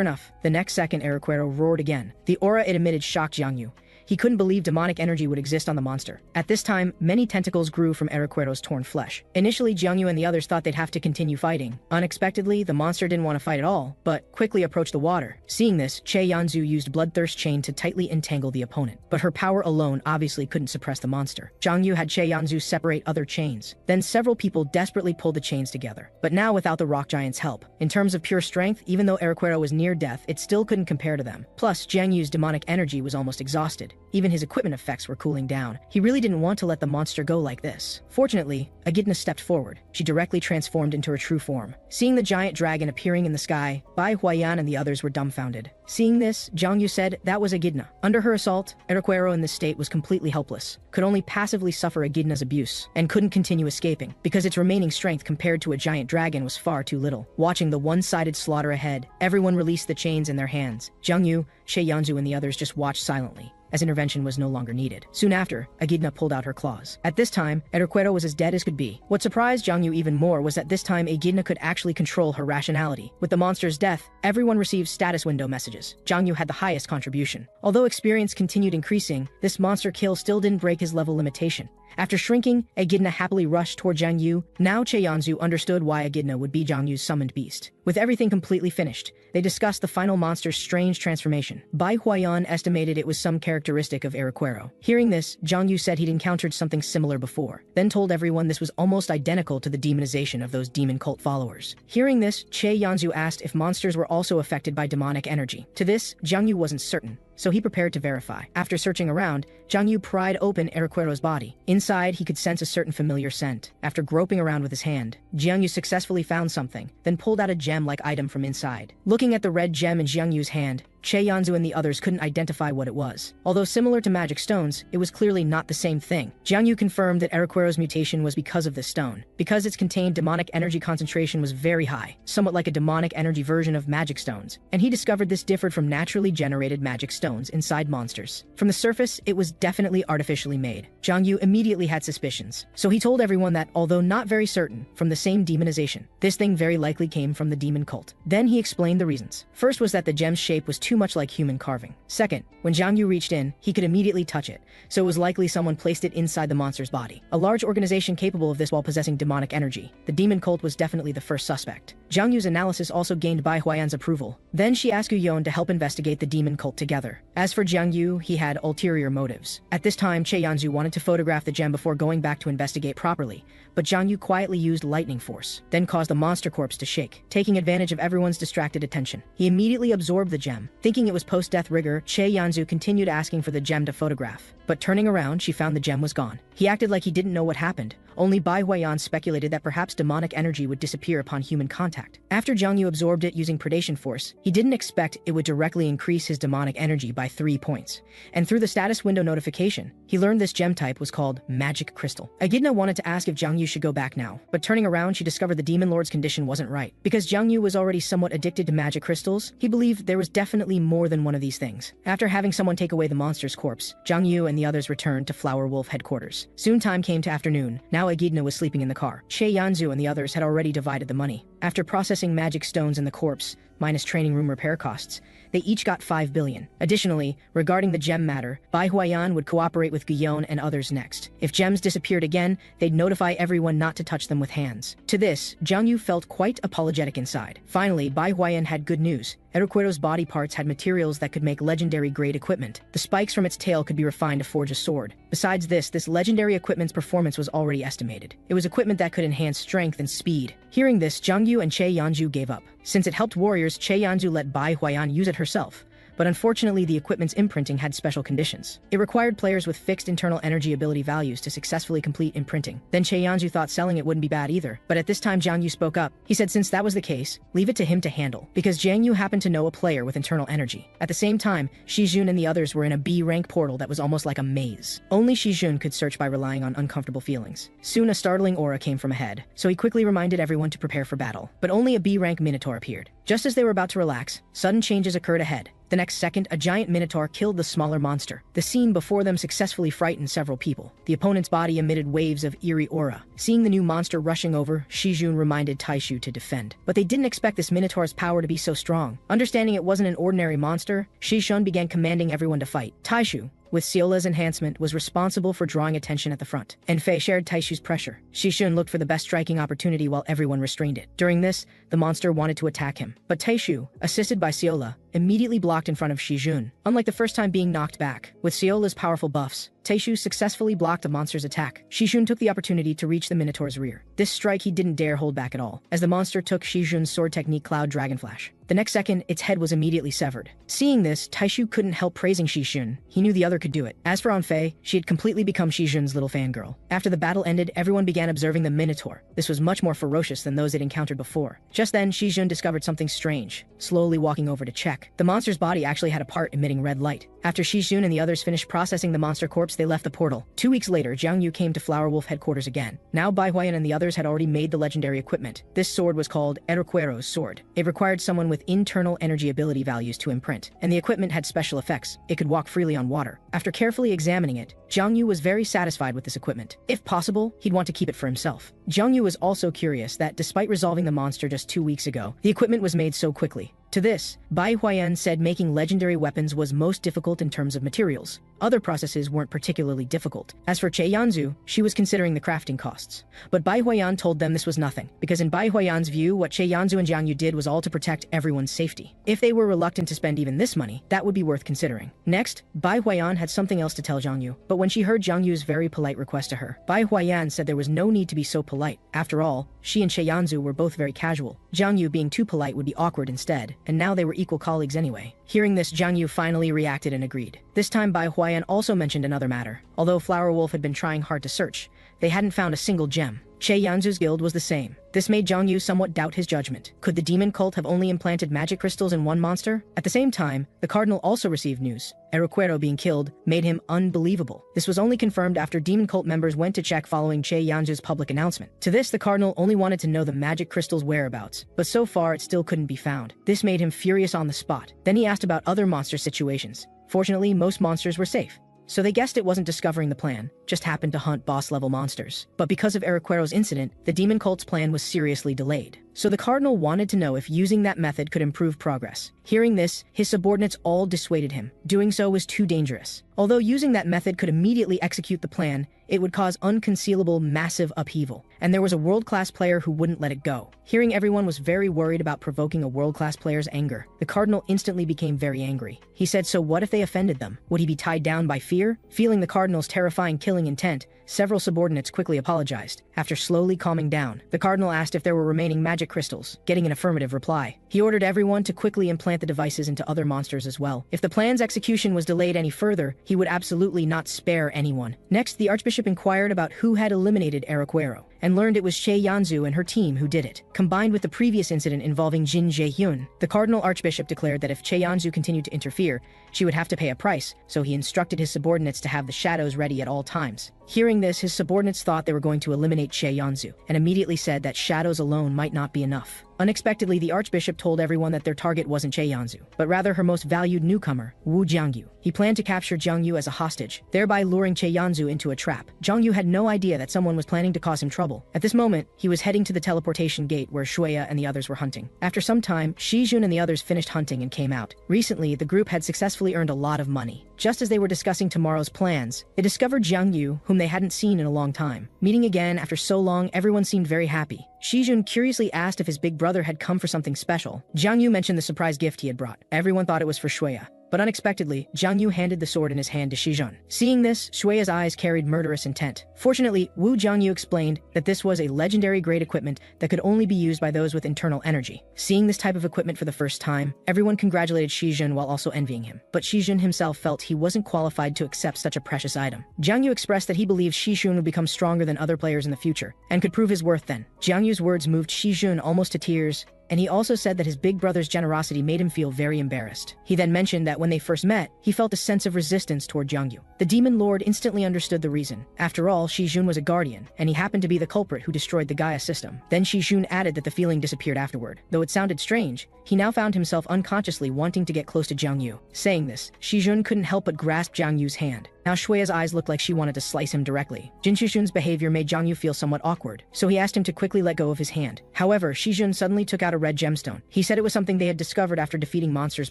enough, the next second Araquero roared again. The aura it emitted shocked Jiang Yu. He couldn't believe demonic energy would exist on the monster. At this time, many tentacles grew from Eriquero's torn flesh. Initially, Jiangyu and the others thought they'd have to continue fighting. Unexpectedly, the monster didn't want to fight at all, but quickly approached the water. Seeing this, Che Yanzu used Bloodthirst Chain to tightly entangle the opponent. But her power alone obviously couldn't suppress the monster. Jiangyu had Che Yanzu separate other chains. Then several people desperately pulled the chains together. But now without the rock giant's help. In terms of pure strength, even though Eriquero was near death, it still couldn't compare to them. Plus, Jiangyu's demonic energy was almost exhausted. Even his equipment effects were cooling down. He really didn't want to let the monster go like this. Fortunately, Echidna stepped forward. She directly transformed into her true form. Seeing the giant dragon appearing in the sky, Bai Huayan and the others were dumbfounded. Seeing this, Jiangyu said that was Echidna. Under her assault, Eriquero in this state was completely helpless, could only passively suffer Echidna's abuse, and couldn't continue escaping, because its remaining strength compared to a giant dragon was far too little. Watching the one-sided slaughter ahead, everyone released the chains in their hands. Jiangyu, Che Yanzu and the others just watched silently, as intervention was no longer needed. Soon after, Echidna pulled out her claws. At this time, Eriquero was as dead as could be. What surprised Jiangyu even more was that this time Echidna could actually control her rationality. With the monster's death, everyone received status window messages. Jiangyu had the highest contribution. Although experience continued increasing, this monster kill still didn't break his level limitation. After shrinking, Echidna happily rushed toward Jiangyu. Now Che Yanzu understood why Echidna would be Jiangyu's summoned beast. With everything completely finished, they discussed the final monster's strange transformation. Bai Huayan estimated it was some characteristic of Eriquero. Hearing this, Jiangyu said he'd encountered something similar before, then told everyone this was almost identical to the demonization of those demon cult followers. Hearing this, Che Yanzu asked if monsters were also affected by demonic energy. To this, Jiangyu wasn't certain, so he prepared to verify. After searching around, Jiangyu pried open Eriquero's body. Inside, he could sense a certain familiar scent. After groping around with his hand, Jiangyu successfully found something, then pulled out a gem-like item from inside. Looking at the red gem in Jiangyu's hand, Che Yanzu and the others couldn't identify what it was. Although similar to magic stones, it was clearly not the same thing. Jiangyu confirmed that Eriquero's mutation was because of this stone. Because its contained demonic energy concentration was very high, somewhat like a demonic energy version of magic stones, and he discovered this differed from naturally generated magic stones inside monsters. From the surface, it was definitely artificially made. Jiangyu immediately had suspicions, so he told everyone that, although not very certain, from the same demonization, this thing very likely came from the demon cult. Then he explained the reasons. First was that the gem's shape was too much like human carving. Second, when Jiangyu reached in, he could immediately touch it, so it was likely someone placed it inside the monster's body. A large organization capable of this while possessing demonic energy. The demon cult was definitely the first suspect. Jiangyu's analysis also gained Bai Huayan's approval. Then she asked Yu Yon to help investigate the demon cult together. As for Jiangyu, he had ulterior motives. At this time, Che Yanzu wanted to photograph the gem before going back to investigate properly, but Jiangyu quietly used lightning force, then caused the monster corpse to shake, taking advantage of everyone's distracted attention. He immediately absorbed the gem. Thinking it was post-death rigor, Che Yanzu continued asking for the gem to photograph, but turning around, she found the gem was gone. He acted like he didn't know what happened. Only Bai Huayan speculated that perhaps demonic energy would disappear upon human contact. After Jiangyu absorbed it using predation force, he didn't expect it would directly increase his demonic energy by 3 points. And through the status window notification, he learned this gem type was called Magic Crystal. Echidna wanted to ask if Jiangyu should go back now, but turning around, she discovered the Demon Lord's condition wasn't right. Because Jiangyu was already somewhat addicted to magic crystals, he believed there was definitely more than one of these things. After having someone take away the monster's corpse, Jiangyu and the others returned to Flower Wolf headquarters. Soon time came to afternoon. Now Echidna was sleeping in the car. Che Yanzu and the others had already divided the money. After processing magic stones in the corpse, minus training room repair costs, they each got 5 billion. Additionally, regarding the gem matter, Bai Huayan would cooperate with Guillaume and others next. If gems disappeared again, they'd notify everyone not to touch them with hands. To this, Jiangyu felt quite apologetic inside. Finally, Bai Huayan had good news. Eriquero's body parts had materials that could make legendary-grade equipment. The spikes from its tail could be refined to forge a sword. Besides this legendary equipment's performance was already estimated. It was equipment that could enhance strength and speed. Hearing this, Jiangyu and Che Yanzu gave up. Since it helped warriors, Che Yanzu let Bai Huayan use it herself. But unfortunately, the equipment's imprinting had special conditions. It required players with fixed internal energy ability values to successfully complete imprinting. Then Che Yanzu thought selling it wouldn't be bad either. But at this time, Jiangyu spoke up. He said since that was the case, leave it to him to handle. Because Jiangyu happened to know a player with internal energy. At the same time, Shijun and the others were in a B-rank portal that was almost like a maze. Only Shijun could search by relying on uncomfortable feelings. Soon a startling aura came from ahead, so he quickly reminded everyone to prepare for battle. But only a B-rank Minotaur appeared. Just as they were about to relax, sudden changes occurred ahead. The next second, a giant minotaur killed the smaller monster. The scene before them successfully frightened several people. The opponent's body emitted waves of eerie aura. Seeing the new monster rushing over, Shijun reminded Taishu to defend. But they didn't expect this minotaur's power to be so strong. Understanding it wasn't an ordinary monster, Shijun began commanding everyone to fight. Taishu, with Seola's enhancement, was responsible for drawing attention at the front, and Fei shared Taishu's pressure. Shishun looked for the best striking opportunity while everyone restrained it. During this, the monster wanted to attack him, but Taishu, assisted by Seola, immediately blocked in front of Shijun. Unlike the first time being knocked back, with Seola's powerful buffs, Taishu successfully blocked the monster's attack. Shijun took the opportunity to reach the Minotaur's rear. This strike he didn't dare hold back at all, as the monster took Shijun's sword technique Cloud Dragon Flash. The next second, its head was immediately severed. Seeing this, Taishu couldn't help praising Shijun. He knew the other could do it. As for Anfei, she had completely become Shijun's little fangirl. After the battle ended, everyone began observing the Minotaur. This was much more ferocious than those they'd encountered before. Just then, Shijun discovered something strange, slowly walking over to check. The monster's body actually had a part emitting red light. After Shijun and the others finished processing the monster corpse, they left the portal. 2 weeks later, Jiang Yu came to Flower Wolf headquarters again. Now Bai Huayan and the others had already made the legendary equipment. This sword was called Erequero's sword. It required someone with internal energy ability values to imprint, and the equipment had special effects. It could walk freely on water. After carefully examining it, Jiang Yu was very satisfied with this equipment. If possible, he'd want to keep it for himself. Jiang Yu was also curious that despite resolving the monster just 2 weeks ago, the equipment was made so quickly. To this, Bai Huayan said making legendary weapons was most difficult in terms of materials. Other processes weren't particularly difficult. As for Che Yanzu, she was considering the crafting costs. But Bai Huayan told them this was nothing, because in Bai Huayan's view, what Che Yanzu and Jiang Yu did was all to protect everyone's safety. If they were reluctant to spend even this money, that would be worth considering. Next, Bai Huayan had something else to tell Jiang Yu, but when she heard Jiang Yu's very polite request to her, Bai Huayan said there was no need to be so polite. After all, she and Che Yanzu were both very casual. Jiang Yu being too polite would be awkward instead, and now they were equal colleagues anyway. Hearing this, Jiang Yu finally reacted and agreed. This time Bai Huayan also mentioned another matter. Although Flower Wolf had been trying hard to search, they hadn't found a single gem. Che Yanzu's guild was the same. This made Jiang Yu somewhat doubt his judgment. Could the demon cult have only implanted magic crystals in one monster? At the same time, the cardinal also received news. Erequero being killed made him unbelievable. This was only confirmed after demon cult members went to check following Che Yanzu's public announcement. To this, the cardinal only wanted to know the magic crystal's whereabouts, but so far it still couldn't be found. This made him furious on the spot. Then he asked about other monster situations. Fortunately, most monsters were safe, so they guessed it wasn't discovering the plan, just happened to hunt boss-level monsters. But because of Erequero's incident, the demon cult's plan was seriously delayed. So the cardinal wanted to know if using that method could improve progress. Hearing this, his subordinates all dissuaded him. Doing so was too dangerous. Although using that method could immediately execute the plan, it would cause unconcealable massive upheaval. And there was a world-class player who wouldn't let it go. Hearing everyone was very worried about provoking a world-class player's anger, the cardinal instantly became very angry. He said, so what if they offended them? Would he be tied down by fear? Feeling the cardinal's terrifying killing intent, several subordinates quickly apologized. After slowly calming down, the cardinal asked if there were remaining magic crystals, getting an affirmative reply. He ordered everyone to quickly implant the devices into other monsters as well. If the plan's execution was delayed any further, he would absolutely not spare anyone. Next, the archbishop inquired about who had eliminated Erequero, and learned it was Che Yanzu and her team who did it. Combined with the previous incident involving Jin Jae-hyun, the cardinal archbishop declared that if Che Yanzu continued to interfere, she would have to pay a price, so he instructed his subordinates to have the shadows ready at all times. Hearing this, his subordinates thought they were going to eliminate Che Yanzu, and immediately said that shadows alone might not be enough. Unexpectedly, the archbishop told everyone that their target wasn't Che Yanzu, but rather her most valued newcomer, Wu Jiangyu. He planned to capture Jiangyu as a hostage, thereby luring Che Yanzu into a trap. Jiangyu had no idea that someone was planning to cause him trouble. At this moment, he was heading to the teleportation gate where Shueya and the others were hunting. After some time, Shijun and the others finished hunting and came out. Recently, the group had successfully earned a lot of money. Just as they were discussing tomorrow's plans, they discovered Jiangyu, whom they hadn't seen in a long time. Meeting again after so long, everyone seemed very happy. Shijun curiously asked if his big brother had come for something special. Jiangyu mentioned the surprise gift he had brought. Everyone thought it was for Shueya. But unexpectedly, Jiang Yu handed the sword in his hand to Shijun. Seeing this, Shueya's eyes carried murderous intent. Fortunately, Wu Jiangyu explained that this was a legendary grade equipment that could only be used by those with internal energy. Seeing this type of equipment for the first time, everyone congratulated Shijun while also envying him. But Shijun himself felt he wasn't qualified to accept such a precious item. Jiang Yu expressed that he believed Shijun would become stronger than other players in the future, and could prove his worth then. Jiang Yu's words moved Shijun almost to tears, and he also said that his big brother's generosity made him feel very embarrassed. He then mentioned that when they first met, he felt a sense of resistance toward Jiangyu. The demon lord instantly understood the reason. After all, Shijun was a guardian, and he happened to be the culprit who destroyed the Gaia System. Then Shijun added that the feeling disappeared afterward. Though it sounded strange, he now found himself unconsciously wanting to get close to Jiangyu. Saying this, Shijun couldn't help but grasp Jiangyu's hand. Now Shueya's eyes looked like she wanted to slice him directly. Jin Shijun's behavior made Jiangyu feel somewhat awkward, so he asked him to quickly let go of his hand. However, Shijun suddenly took out a red gemstone. He said it was something they had discovered after defeating monsters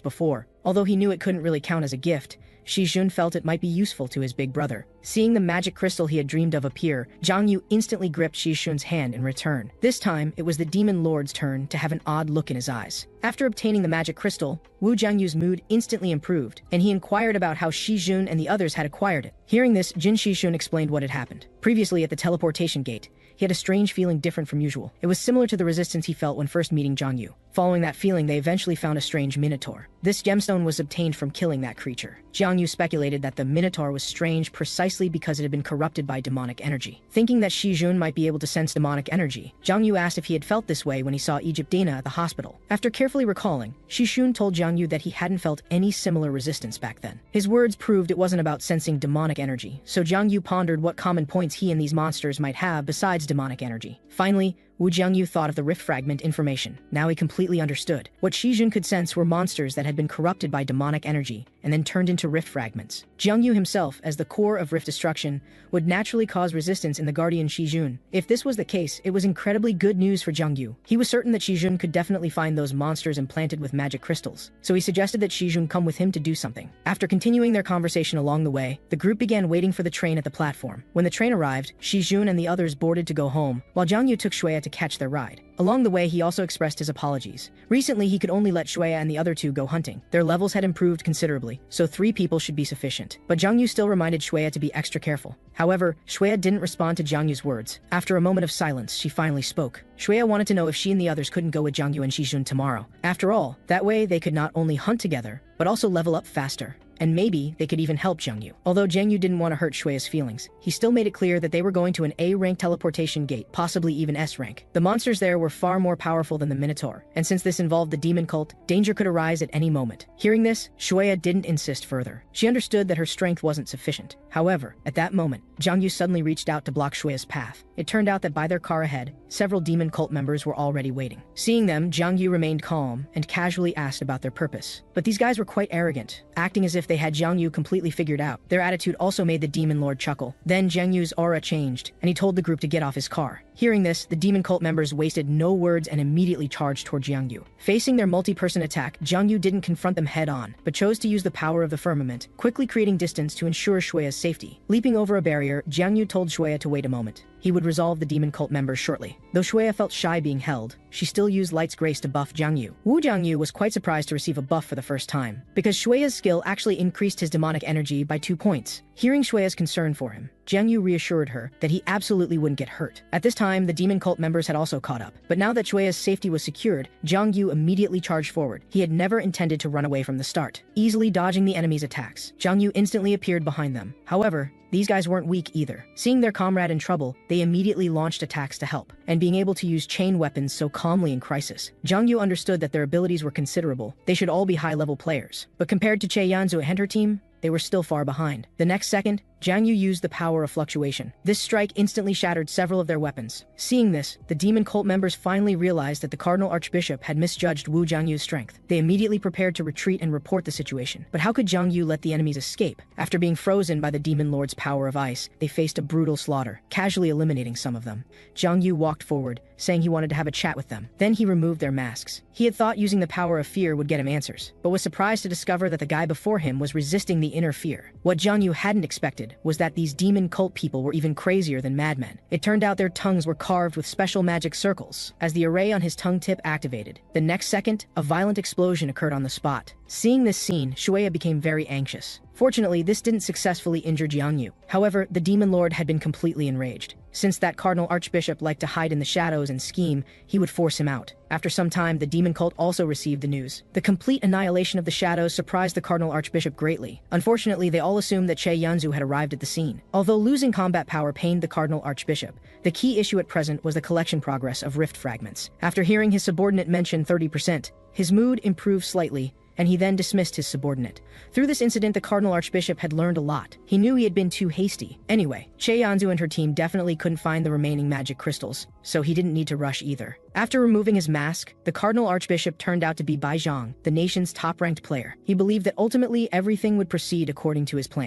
before, Although he knew it couldn't really count as a gift, Shijun felt it might be useful to his big brother. Seeing the magic crystal he had dreamed of appear, Jiang Yu instantly gripped Shijun's hand in return. This time, it was the Demon Lord's turn to have an odd look in his eyes. After obtaining the magic crystal, Wu Jiangyu's mood instantly improved, and he inquired about how Shijun and the others had acquired it. Hearing this, Jin Shijun explained what had happened. Previously at the teleportation gate, he had a strange feeling different from usual. It was similar to the resistance he felt when first meeting Jiang Yu. Following that feeling, they eventually found a strange minotaur. This gemstone was obtained from killing that creature. Jiang Yu speculated that the minotaur was strange precisely because it had been corrupted by demonic energy. Thinking that Shijun might be able to sense demonic energy, Jiang Yu asked if he had felt this way when he saw Egypt Dana at the hospital. After carefully recalling, Shijun told Jiang Yu that he hadn't felt any similar resistance back then. His words proved it wasn't about sensing demonic energy, so Jiang Yu pondered what common points he and these monsters might have besides demonic energy. Finally, Wu Jiangyu thought of the rift fragment information. Now he completely understood. What Shijun could sense were monsters that had been corrupted by demonic energy and then turned into rift fragments. Jiangyu himself, as the core of rift destruction, would naturally cause resistance in the guardian Shijun. If this was the case, it was incredibly good news for Jiangyu. He was certain that Shijun could definitely find those monsters implanted with magic crystals, so he suggested that Shijun come with him to do something. After continuing their conversation along the way, the group began waiting for the train at the platform. When the train arrived, Shijun and the others boarded to go home, while Jiangyu took Shuya to catch their ride. Along the way, he also expressed his apologies. Recently, he could only let Shuya and the other two go hunting. Their levels had improved considerably, so 3 people should be sufficient. But Jiang Yu still reminded Shuya to be extra careful. However, Shuya didn't respond to Jiang Yu's words. After a moment of silence, she finally spoke. Shuya wanted to know if she and the others couldn't go with Jiang Yu and Shijun tomorrow. After all, that way they could not only hunt together, but also level up faster. And maybe they could even help Jiang Yu. Although Jiang Yu didn't want to hurt Shuya's feelings, he still made it clear that they were going to an A-rank teleportation gate, possibly even S-rank. The monsters there were far more powerful than the Minotaur, and since this involved the demon cult, danger could arise at any moment. Hearing this, Shuya didn't insist further. She understood that her strength wasn't sufficient. However, at that moment, Jiang Yu suddenly reached out to block Shuya's path. It turned out that by their car ahead, several demon cult members were already waiting. Seeing them, Jiang Yu remained calm and casually asked about their purpose. But these guys were quite arrogant, acting as if they had Jiang Yu completely figured out. Their attitude also made the demon lord chuckle. Then Jiang Yu's aura changed, and he told the group to get off his car. Hearing this, the demon cult members wasted no words and immediately charged toward Jiang Yu. Facing their multi-person attack, Jiang Yu didn't confront them head-on, but chose to use the power of the firmament, quickly creating distance to ensure Shuya's safety. Leaping over a barrier, Jiang Yu told Shuya to wait a moment. He would resolve the demon cult members shortly. Though Shuya felt shy being held, she still used Light's Grace to buff Jiang Yu. Wu Jiangyu was quite surprised to receive a buff for the first time, because Shuya's skill actually increased his demonic energy by 2 points. Hearing Shuya's concern for him, Jiang Yu reassured her that he absolutely wouldn't get hurt. At this time, the demon cult members had also caught up. But now that Shuya's safety was secured, Jiang Yu immediately charged forward. He had never intended to run away from the start. Easily dodging the enemy's attacks, Jiang Yu instantly appeared behind them. However, these guys weren't weak either. Seeing their comrade in trouble, they immediately launched attacks to help. And being able to use chain weapons so calmly in crisis, Jiang Yu understood that their abilities were considerable. They should all be high-level players. But compared to Che Yanzu and her team, they were still far behind. The next second, Jiang Yu used the power of fluctuation. This strike instantly shattered several of their weapons. Seeing this, the demon cult members finally realized that the Cardinal Archbishop had misjudged Wu Jiangyu's strength. They immediately prepared to retreat and report the situation. But how could Jiang Yu let the enemies escape? After being frozen by the demon lord's power of ice, they faced a brutal slaughter, casually eliminating some of them. Jiang Yu walked forward, saying he wanted to have a chat with them. Then he removed their masks. He had thought using the power of fear would get him answers, but was surprised to discover that the guy before him was resisting the inner fear. What Jiang Yu hadn't expected was that these demon cult people were even crazier than madmen. It turned out their tongues were carved with special magic circles. As the array on his tongue tip activated, the next second, a violent explosion occurred on the spot. Seeing this scene, Shuya became very anxious. Fortunately, this didn't successfully injure Jiang Yu. However, the demon lord had been completely enraged. Since that Cardinal Archbishop liked to hide in the shadows and scheme, he would force him out. After some time, the demon cult also received the news. The complete annihilation of the shadows surprised the Cardinal Archbishop greatly. Unfortunately, they all assumed that Che Yanzu had arrived at the scene. Although losing combat power pained the Cardinal Archbishop, the key issue at present was the collection progress of rift fragments. After hearing his subordinate mention 30%, his mood improved slightly, and he then dismissed his subordinate. Through this incident, the Cardinal Archbishop had learned a lot. He knew he had been too hasty. Anyway, Che Yanzu and her team definitely couldn't find the remaining magic crystals, so he didn't need to rush either. After removing his mask, the Cardinal Archbishop turned out to be Bai Zhang, the nation's top-ranked player. He believed that ultimately everything would proceed according to his plan.